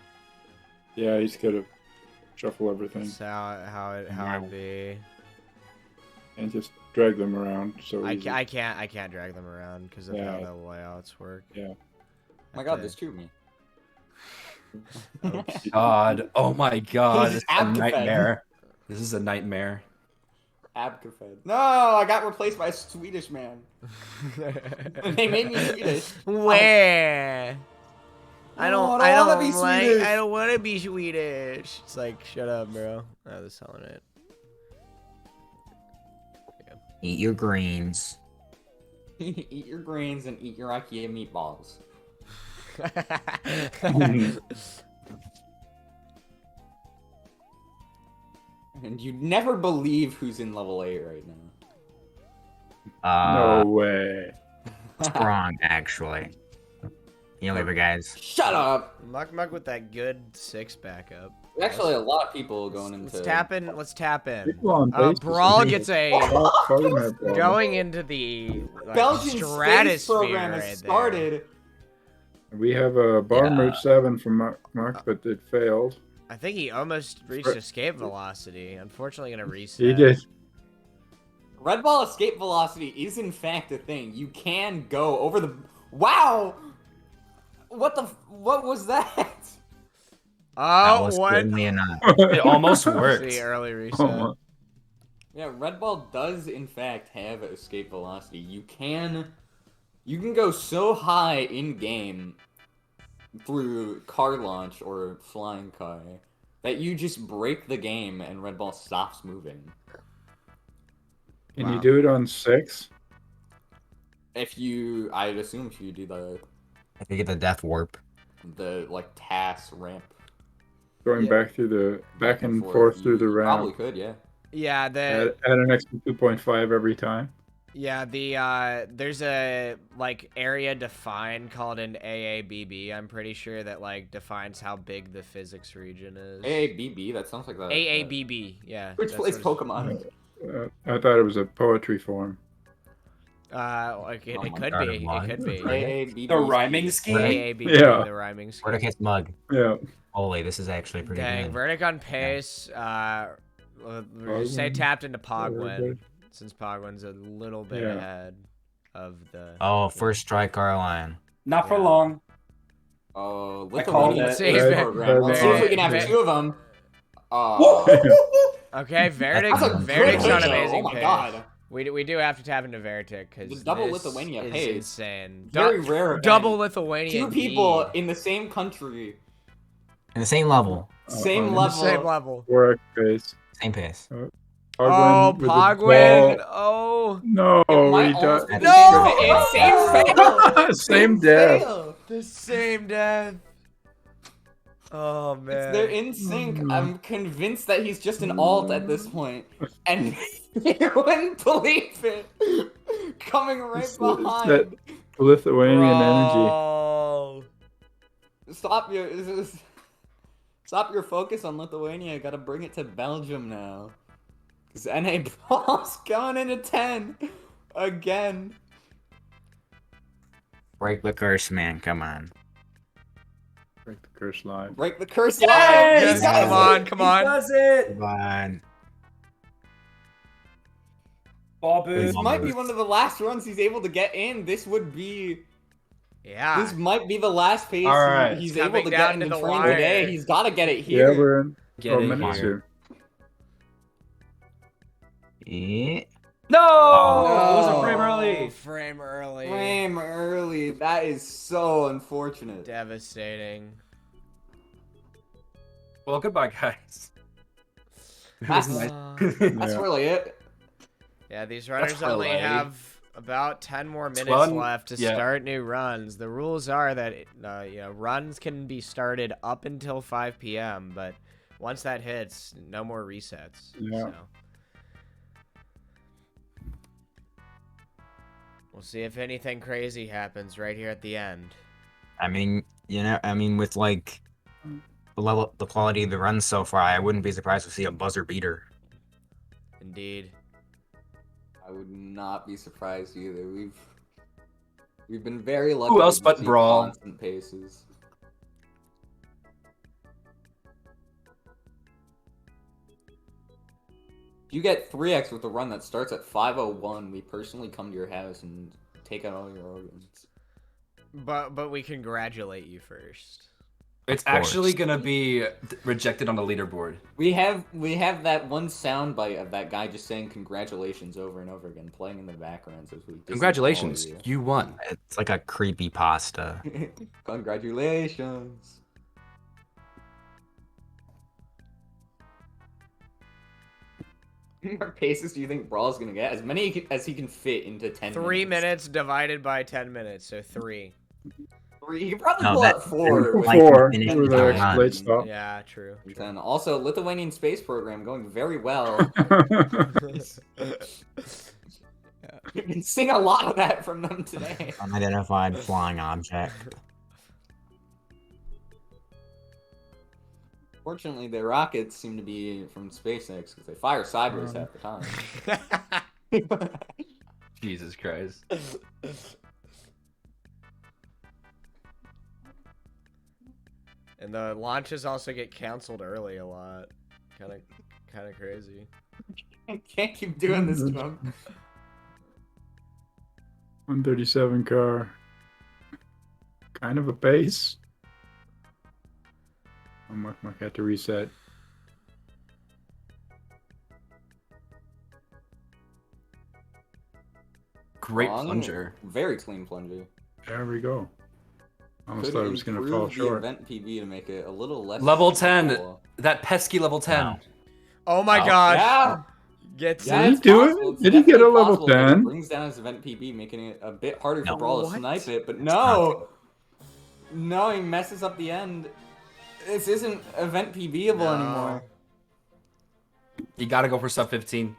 Yeah, he's got to shuffle everything
That's how it be.
and just drag them around. So easy.
I can't drag them around because of how
Yeah.
the layouts work.
Yeah.
Oh my god, this tube me.
God. Oh my God. This is a
Abdefend.
nightmare. This is a nightmare.
Abkafed. No, I got replaced by a Swedish man. They made me Swedish.
Where? I don't
wanna be
like.
Swedish.
I don't want to be Swedish. It's like, shut up, bro. I was telling it.
Eat your greens.
Eat your greens and eat your IKEA meatballs. And you'd never believe who's in level 8 right now.
No way.
Sprong, actually. You know, guys.
Shut up!
Muck with that good 6 backup.
There's actually a lot of people going into...
Let's tap in. Let's tap in.
People on base
Brawl
just-
gets a going into the like,
Belgian space
stratosphere
program has
right
started.
We have a bomb route 7 from Mark, but it failed.
there. I think he almost reached escape velocity. Unfortunately, gonna reset.
He did.
Red ball escape velocity is in fact a thing. You can go over the... Wow! What was that?
That
Oh,
was
what?
certainly enough.
It almost worked.
The early reset.
Oh,
Yeah, Red Ball does in fact have escape velocity. You can go so high in game through car launch or flying car that you just break the game and Red Ball stops moving.
Can you do it on 6?
I'd assume if you do
I could get the death warp.
the like TAS ramp.
Going back and forth through the
You
ramp.
probably could, yeah.
Yeah,
Add an extra 2.5 every time.
Yeah, there's a like area defined called an AABB. I'm pretty sure that like defines how big the physics region is.
AABB, that sounds like that.
AABB, yeah.
Which plays Pokemon?
I thought it was a poetry form.
Like it could
God,
be.
what?
It could be.
AABB.
The rhyming scheme?
AABB,
Yeah.
the rhyming scheme.
Vertic hits Mug.
Yeah.
Holy, this is actually pretty
Dang,
good.
Vertic on pace. We'll just say tapped into Pogwin, since Pogwin's a little bit ahead of the.
Oh, first strike Carline.
Not for long.
Oh,
I called
Lithuanian
it.
space program. Let's see if we can have two of them.
Okay,
That's a good
Vertic's on
hit, though.
amazing
Oh my
pace.
god.
We do have to tap into Vertic because
The double
this
Lithuania
is
pace.
insane.
Very rare event.
Double Lithuania.
Two people in the same country.
In the same level.
Same
on
level.
Same level.
4x pace.
Same pace.
Oh,
with the
Pogwin.
ball.
Oh.
No,
Might
he does.
almost be the
No!
same fail.
Same death.
Fail.
The same death. Oh man.
They're in sync. I'm convinced that he's just an alt at this point, and you wouldn't believe it. Coming right
It's
behind.
that Lithuanian energy.
Bro.
Stop your focus on Lithuania. Gotta bring it to Belgium now. Cause NA Brawl's going into 10 again.
Break the curse, man. Come on.
Break the curse live.
Break the curse
Yes!
live.
Yes,
He does
come on,
it.
come
He
on.
does it!
Come on.
Ball
This
boost.
might be one of the last runs he's able to get in. This would be.
Yeah.
This might be the last pace
All right.
he's
Coming
able to
down
get in
to
the
the
train
wire.
today. He's got to get it
Yeah,
here.
we're in
Get
12
it
minutes
here.
here.
Yeah.
No!
Oh.
It was a frame early.
Frame early.
Frame early. That is so unfortunate.
Devastating.
Well, goodbye, guys. It
That's,
was nice.
that's
Yeah.
really it.
Yeah, these runners
That's
only
relay.
have about 10 more minutes
12
left to
yeah.
start new runs. The rules are that runs can be started up until 5 p.m., but once that hits, no more resets.
Yeah.
So. We'll see if anything crazy happens right here at the end.
I mean, with like the quality of the runs so far, I wouldn't be surprised to see a buzzer beater.
Indeed.
I would not be surprised either. We've been very lucky.
Who else
to
but
see
Brawl?
Constant paces. You get 3x with a run that starts at 5:01. We personally come to your house and take out all your organs.
But we congratulate you first.
It's actually gonna be rejected on the leaderboard.
We have that one soundbite of that guy just saying congratulations over and over again, playing in the background as we disavow
Congratulations,
you.
you won.
It's like a creepy pasta.
Congratulations. How many more paces do you think Brawl's gonna get? As many as he can fit into 10
3 minutes divided by 10 minutes, so 3.
3. He could probably
No,
pull
that-
out 4. with
Like,
4
finish
with
the
an
run.
late stop.
Yeah, true.
10. Also, Lithuanian space program going very well. You can sing a lot of that from them today.
Unidentified flying object.
Fortunately, their rockets seem to be from SpaceX because they fire sideways half the time.
Jesus Christ.
And the launches also get canceled early a lot. Kind of crazy.
I can't keep doing this to him.
137 car. Kind of a pace. Oh, Mark had to reset.
Great
Long,
plunger.
Very clean plunger.
There we go. Almost
Could
thought it was going to
improve
fall
the
short.
event PB to make it a little less.
Level 10.
painful.
That pesky level 10.
Wow.
Oh my
Oh,
gosh.
Yeah.
Gets
Yeah,
Did he
it's
do
possible.
it?
It's
Did he get a
definitely
level
possible, but it
10?
brings down his event PB, making it a bit harder for
No.
Brawl to
What?
snipe it. But
not.
no, he messes up the end. This isn't event PBable anymore.
You gotta go for sub 15.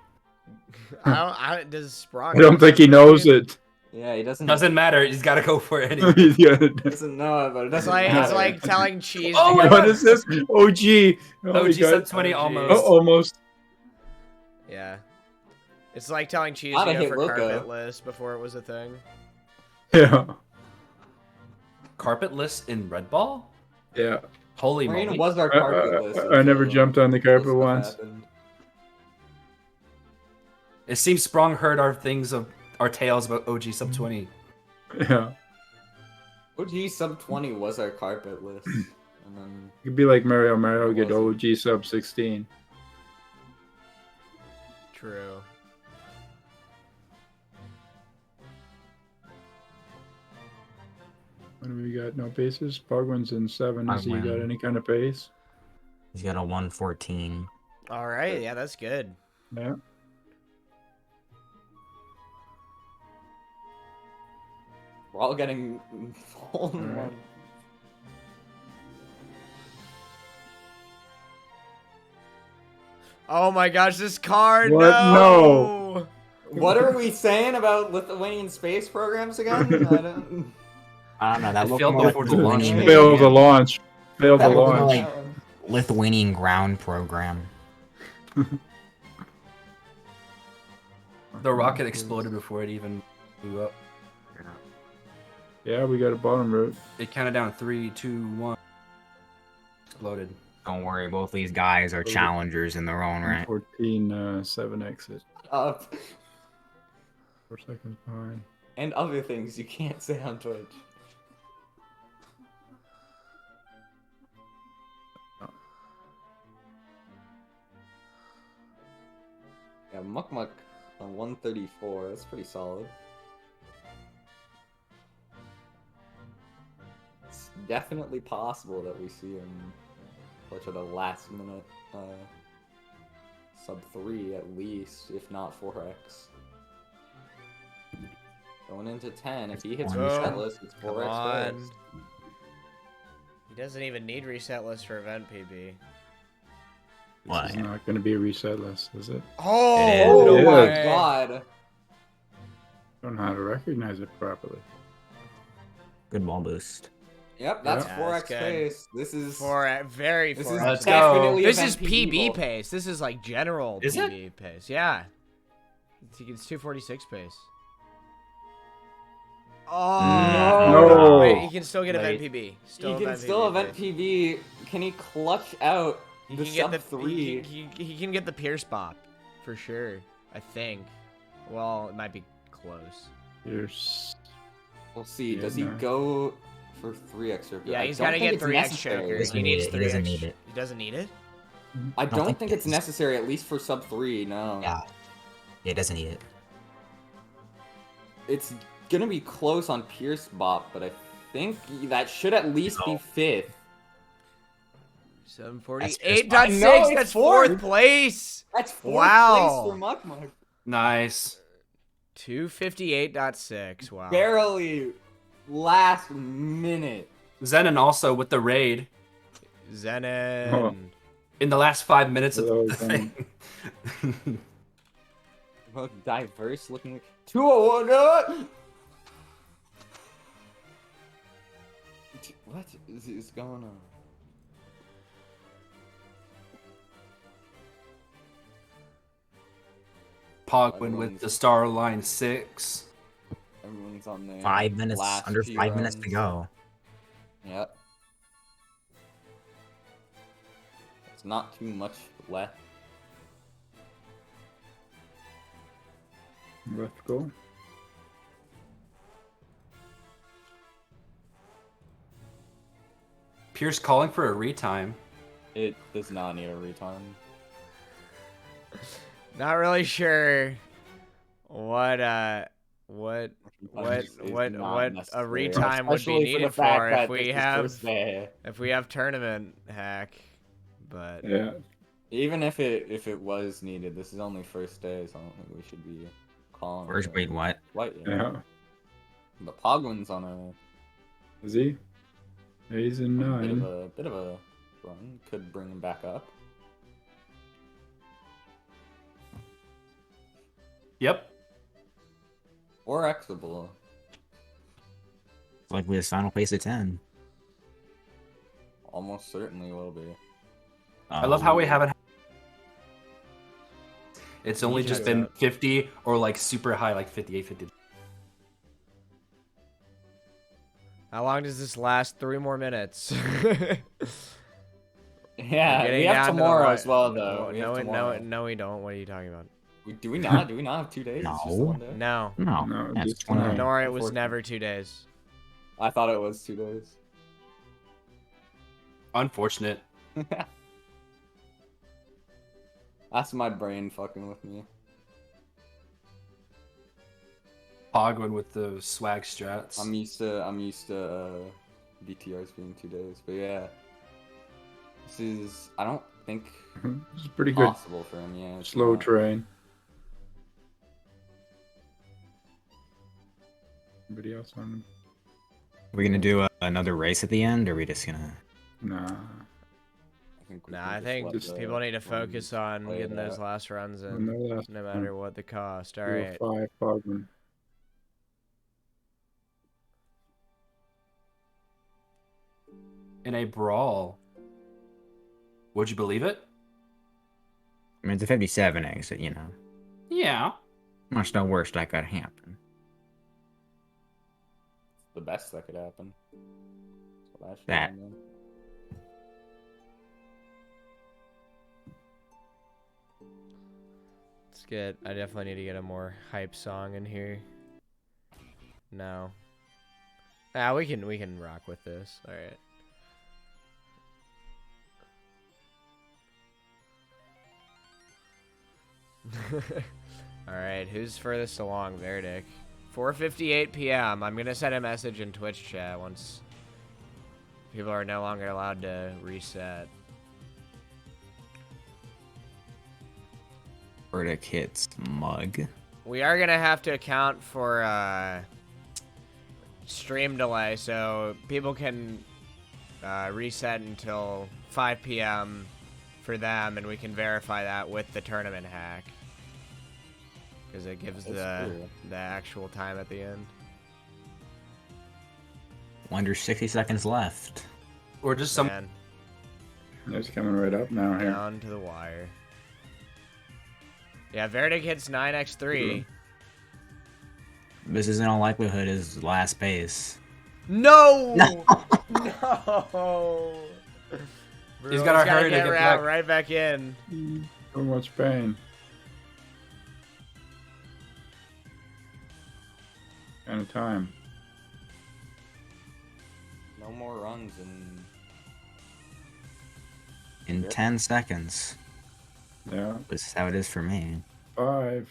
Does Sprong?
I don't think he knows it.
Yeah, he doesn't.
Doesn't matter. He's gotta go for it anyway.
Yeah.
Doesn't know it, but it
It's
doesn't
like
matter.
telling Cheese.
Oh
to
my
go-
What is this? OG. Oh,
OG
he got-
sub 20
OG.
almost.
Oh, almost.
Yeah. It's like telling Cheese
Gotta
to go
hit
for
Wilco.
carpetless before it was a thing.
Yeah.
Carpetless in Red Ball?
Yeah.
Holy
Marina
moly.
was our carpet list.
I never
until
jumped on the
this
carpet
stuff
once.
happened.
It seems Sprong heard our tales about OG sub 20.
Yeah.
OG sub 20 was our carpet list. And then
It could be like Mario
It
get
wasn't.
OG sub 16.
True.
What do we got? No paces? Pogwin's in 7. Has he got
Pogwin.
any kind of pace?
He's got a 114.
All right. Yeah, that's good.
Yeah.
we're all getting hole in
Alright.
one.
Oh my gosh, this card.
What?
No.
What are we saying about Lithuanian space programs again? I don't...
I don't know. That
It
looked
failed
more like
before the launch.
Lithuanian,
Failed the launch. Failed the
That looked more
launch.
like Lithuanian ground program.
The rocket exploded before it even blew up.
Yeah, we got a bottom route.
It counted down 3, 2, 1. Exploded.
Don't worry, both these guys are challengers in their own right.
14, 7 exit. 4 seconds behind.
and other things you can't say on Twitch. Yeah, Muck Muck on 134. That's pretty solid. It's definitely possible that we see him clutch at a last minute sub 3 at least, if not 4x. Going into 10, if he hits
Boom.
reset list, it's
Come
4x
on.
fixed.
He doesn't even need reset list for event PB.
Why?
This is not going to be a reset list, is it?
Oh,
It
my
is.
god.
Don't know how to recognize it properly.
Good ball boost.
Yep, that's
Yeah,
4x
that's good.
pace. This is
Very
this
4x.
is
Let's go.
definitely
This
event
is PB
PB-able.
pace. This is like general
Is it?
PB pace. Yeah. It's 246 pace. Oh
No.
Wait, he can still get event
Late.
PB.
He can still event PB. Can he clutch out
He
the
can get
sub
the
3?
he can get the Pierce bop for sure. I think. Well, it might be close.
Here's
We'll see.
Yeah,
Does he
no.
go for 3 extra?
Yeah,
I
he's
don't
got to
think
get
it's
3x
necessary.
choker.
Doesn't
He
need
needs
it. He
3x.
doesn't need it.
He doesn't need it?
I don't
think
think
it
it's
is.
necessary, at least for sub 3, no.
Yeah. It doesn't need it.
It's gonna be close on Pierce Bop, but I think that should at least be 5th.
748.6.
No, it's
That's
fourth.
4th place.
That's 4th
Wow.
place for Muck Muck.
Nice.
258.6. Wow.
Barely last minute.
Zenon also with the raid
Zenon.
Oh.
in the last 5 minutes of
Hello,
the thing.
Well, diverse looking. 201. What is going on?
Pogwin with the Star Line 6.
Everyone's on there.
5 minutes,
Last
under
few
5 minutes to
runs.
go.
Yep. It's not too much left.
let's go.
Pierce calling for a retime.
It does not need a retime.
Not really sure what a retime would be needed for if we have tournament hack, but
Yeah.
Even if it was needed, this is only first day, so I don't think we should be calling.
First, wait, what?
What?
Yeah.
But Pogwin's on a
Is he? Yeah, he's in 9.
bit of a run. Could bring him back up.
Yep.
Or Xable.
Like with final place at 10.
Almost certainly will be.
I love how we haven't. It's only just been 50 or like super high, like 58, 50.
How long does this last? 3 more minutes.
Yeah, we have tomorrow as well, though.
No, we don't. What are you talking about?
Do we not? Do we not have 2 days? It's just the 1 day?
No.
No,
That's
just
29.
Nor it was never 2 days.
I thought it was 2 days.
Unfortunate.
That's my brain fucking with me.
Pogwin with the swag strats.
I'm used to BTRs being 2 days, but yeah. This is, I don't think,
It's pretty good.
possible for him. Yeah. it's
Slow
not.
train. Anybody else on him?
Are we gonna do another race at the end, or are we just gonna?
Nah.
I think
just let the
people need to
runs
focus on
play it
getting those
out.
last runs
No
in,
last
no matter what the cost. All right.
5 Pogman.
In a brawl. Would you believe it?
I mean, it's a 57 exit, you know.
Yeah.
Much the worst that could happen.
The best that could happen. That's what I should
That.
have done.
Let's get. I definitely need to get a more hype song in here. No. We can rock with this. All right. All right, who's furthest along? Vertic. 4:58 p.m. I'm gonna send a message in Twitch chat once people are no longer allowed to reset.
Vertic hits mug.
We are gonna have to account for stream delay, so people can reset until 5 p.m. for them, and we can verify that with the tournament hack. Because it gives the actual time at the end.
Under 60 seconds left.
Or just some.
Man,
It's coming right up now here.
down to the wire. Yeah, Vertic hits 9x3.
This is in all likelihood his last base.
No!
No!
No!
He's gotta hurry to get back.
right back in.
So much pain. Kind of time.
No more runs
In 10 seconds.
Yeah.
This is how it is for me.
5.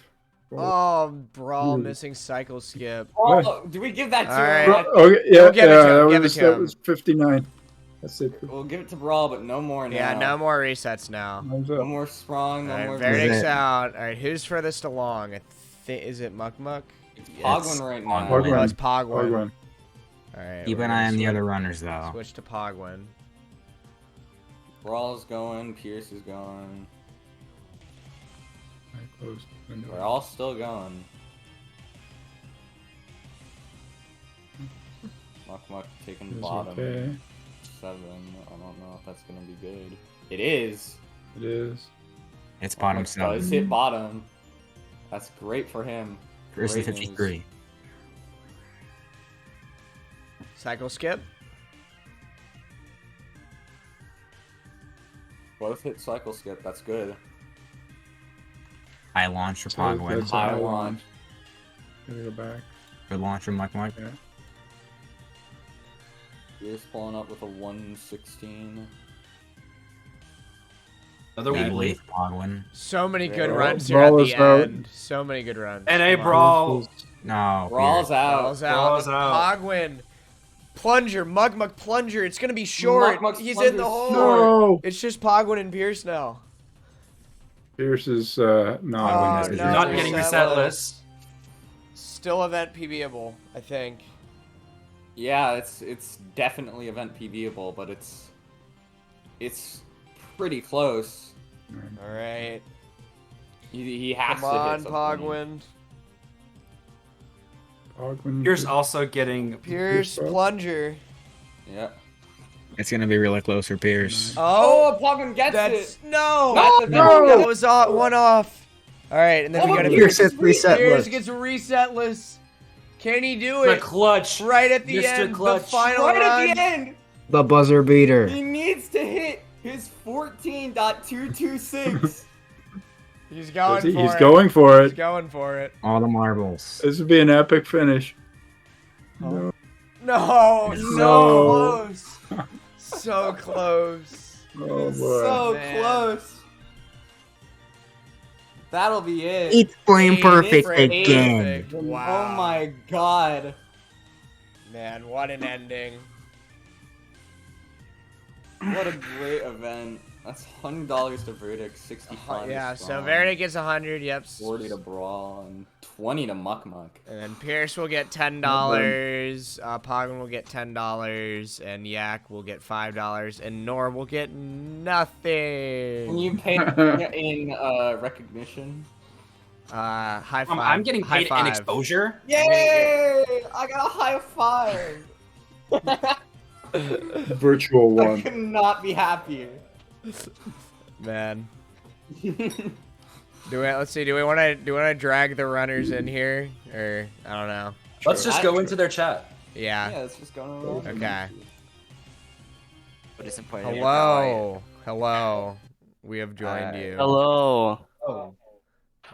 4.
Oh, Brawl missing cycle skip.
Oh, do we give that to
All right.
him?
Okay, yeah,
We'll give it to him,
that was 59. That's it.
We'll give it to Brawl, but no more now.
Yeah, no more resets now.
Thumbs
No
up.
more Sprong, no
All
more...
right, Verdic's
it.
out. All right, who's furthest along? Is it Muck Muck?
It's Pogwin right now.
Pogwin.
Oh, it's Pogwin.
Pogwin.
All right.
Keep
we're
an
gonna
eye on the
switch-
other runners, though.
Switch to Pogwin.
Brawl's going, Pierce is going.
I closed the window.
We're all still going. Muck Muck taking
It's
bottom.
okay.
7. I don't know if that's gonna be good. It is.
It is.
It's bottom
Muck Muck does
7.
hit bottom. That's great for him.
First to
Great
53.
Cycle skip.
Both hit cycle skip. That's good.
High launch for
So
Pogwin.
that's
High
how I
launch.
Gotta go back.
Good launch from Muck Muck.
Yeah.
Pierce pulling up with a 116.
Another
Big
week.
lead for Pogwin.
So many good
Yeah.
runs here at
Brawl
the
is out.
end. So many good runs.
NA
Come on.
Brawl.
No.
Brawl's out.
Brawl's out.
Brawl's out.
Pogwin. Plunger. Mug Mug Plunger. It's going to be short.
Mug Mug's
He's in the
Plunger's
hole.
No!
It's just Pogwin and Pierce now.
Pierce is
Oh,
not.
no,
Not getting resetless.
Still event PBable, I think.
Yeah, it's definitely event PBable, but it's pretty close.
All right.
He has
Come
to
on,
hit something.
Pogwind.
Pierce also getting
Pierce plunger.
Yeah.
It's gonna be really close for Pierce.
Oh,
Pogwind gets it.
No,
That's
that was one off. All right, and then we got to
Pierce hits resetless.
Pierce gets resetless. Can he do
the
it?
clutch.
Right at the
Mr.
end,
Clutch.
the final
Right
run.
at the end.
The buzzer beater.
He needs to hit his 14.226.
He's going for it.
He's going for
He's
it.
going for it.
All the marbles.
This would be an epic finish.
No,
No.
so close. So close.
Oh boy.
So
Man.
close. That'll be it.
It's flame perfect
Frame
again.
perfect. Wow.
Oh my god.
Man, what an ending.
What a great event. That's $100 to Vertic, 65
Yeah,
to
so
Sprong,
Vertic gets 100, yep.
40 to Brawl, and 20 to Muck.
And then Pierce will get $10, Pogman will get $10, and Yak will get $5, and Nor will get nothing.
Can you pay in recognition?
High five.
I'm getting
High
paid in
five.
exposure.
Yay! I got a high five!
Virtual
I
one.
could not be happier.
Man. Let's see, do we wanna drag the runners in here? Or I don't know.
Let's just go into their chat.
Yeah.
Yeah, let's just go on.
Okay.
Disappointed.
Hello. We have joined you.
Hello.
Oh.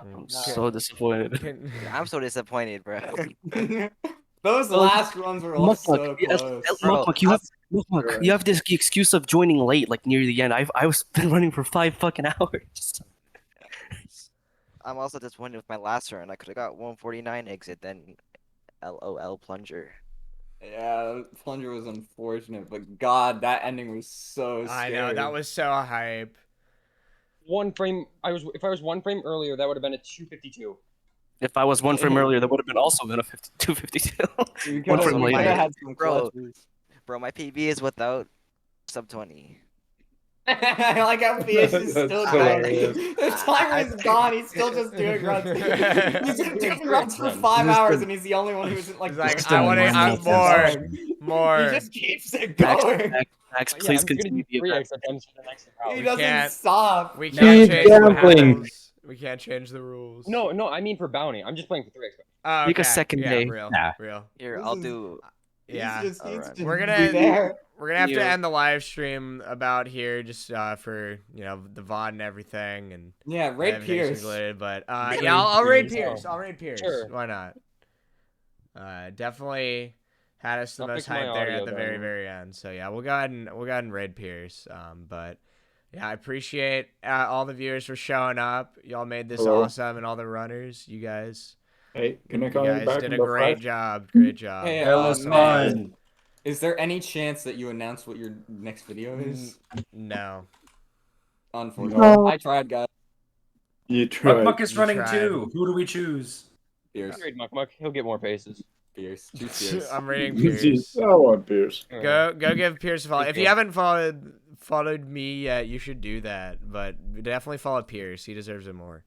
I'm so disappointed.
I'm so disappointed, bro.
Those last runs were all so close.
Mukmuk, you have this excuse of joining late, like near the end. I was been running for 5 fucking hours.
I'm also disappointed with my last run. I could have got 149 exit, then LOL plunger.
Yeah, plunger was unfortunate, but God, that ending was so scary.
I know, that was so hype.
If I was 1 frame earlier, that would have been a 252.
If I was 1 frame earlier, that would have been also been a 252. 1 frame
I
later.
had some bro, my PB is without sub 20.
I like how PS is still going. The timer is gone. He's still just doing runs. He's been doing runs for 5 hours, and he's the only one who isn't like.
He's like, I want more.
He just keeps it going.
Max, please continue the event.
He doesn't stop.
We can't change the rules. We can't change the rules.
No, I mean for bounty. I'm just playing for 3x.
Oh, okay.
Take a second day.
Real.
Here, I'll do.
Yeah.
We're
gonna have to end the live stream about here, just for the VOD and everything, and
raid Pierce.
But I'll raid Pierce. I'll raid Pierce.
Sure.
Why not? Definitely had us the most hype there at the very end. So yeah, we'll go ahead and raid Pierce. But yeah, I appreciate all the viewers for showing up. Y'all made this awesome, and all the runners. You guys.
Hey, can I
You
call you
guys
back
did
in
a
the
great
flash?
job. Great job.
Hey,
That was fun.
Is there any chance that you announce what your next video is?
No.
Unfortunately, I tried, guys.
You tried.
Muck is running
tried.
too. Who do we choose?
Pierce.
Raid Muck. He'll get more paces.
Pierce. Choose Pierce.
I'm rating Pierce.
I want Pierce.
Go give Pierce a follow. If you haven't followed me yet, you should do that. But definitely follow Pierce. He deserves it more.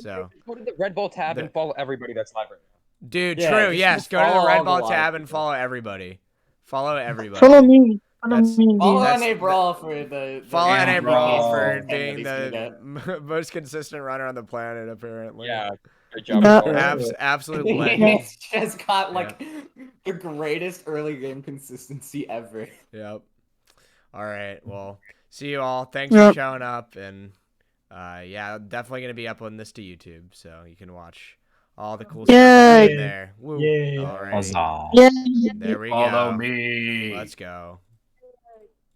So
Go to the Red Bull tab and follow everybody that's live right now.
dude,
Yeah,
true.
just
Yes, go to
follow
the Red
all the
Ball
live
tab and
people.
follow everybody. Follow everybody.
Follow me.
Follow
That's-
NA Brawl for the
Follow
NA
NA
Brawl
Brawl for
and
being
he's gonna
the most consistent runner on the planet, apparently.
Yeah, great job.
Absolute
get.
legend.
He's just got like the greatest early game consistency ever.
Yep. All right. Well, see you all. Thanks for showing up, and yeah, definitely gonna be uploading this to YouTube, so you can watch all the cool stuff in there. Woo.
Yeah.
All right.
Huzzah.
Yeah.
There we go.
Follow me.
Let's go.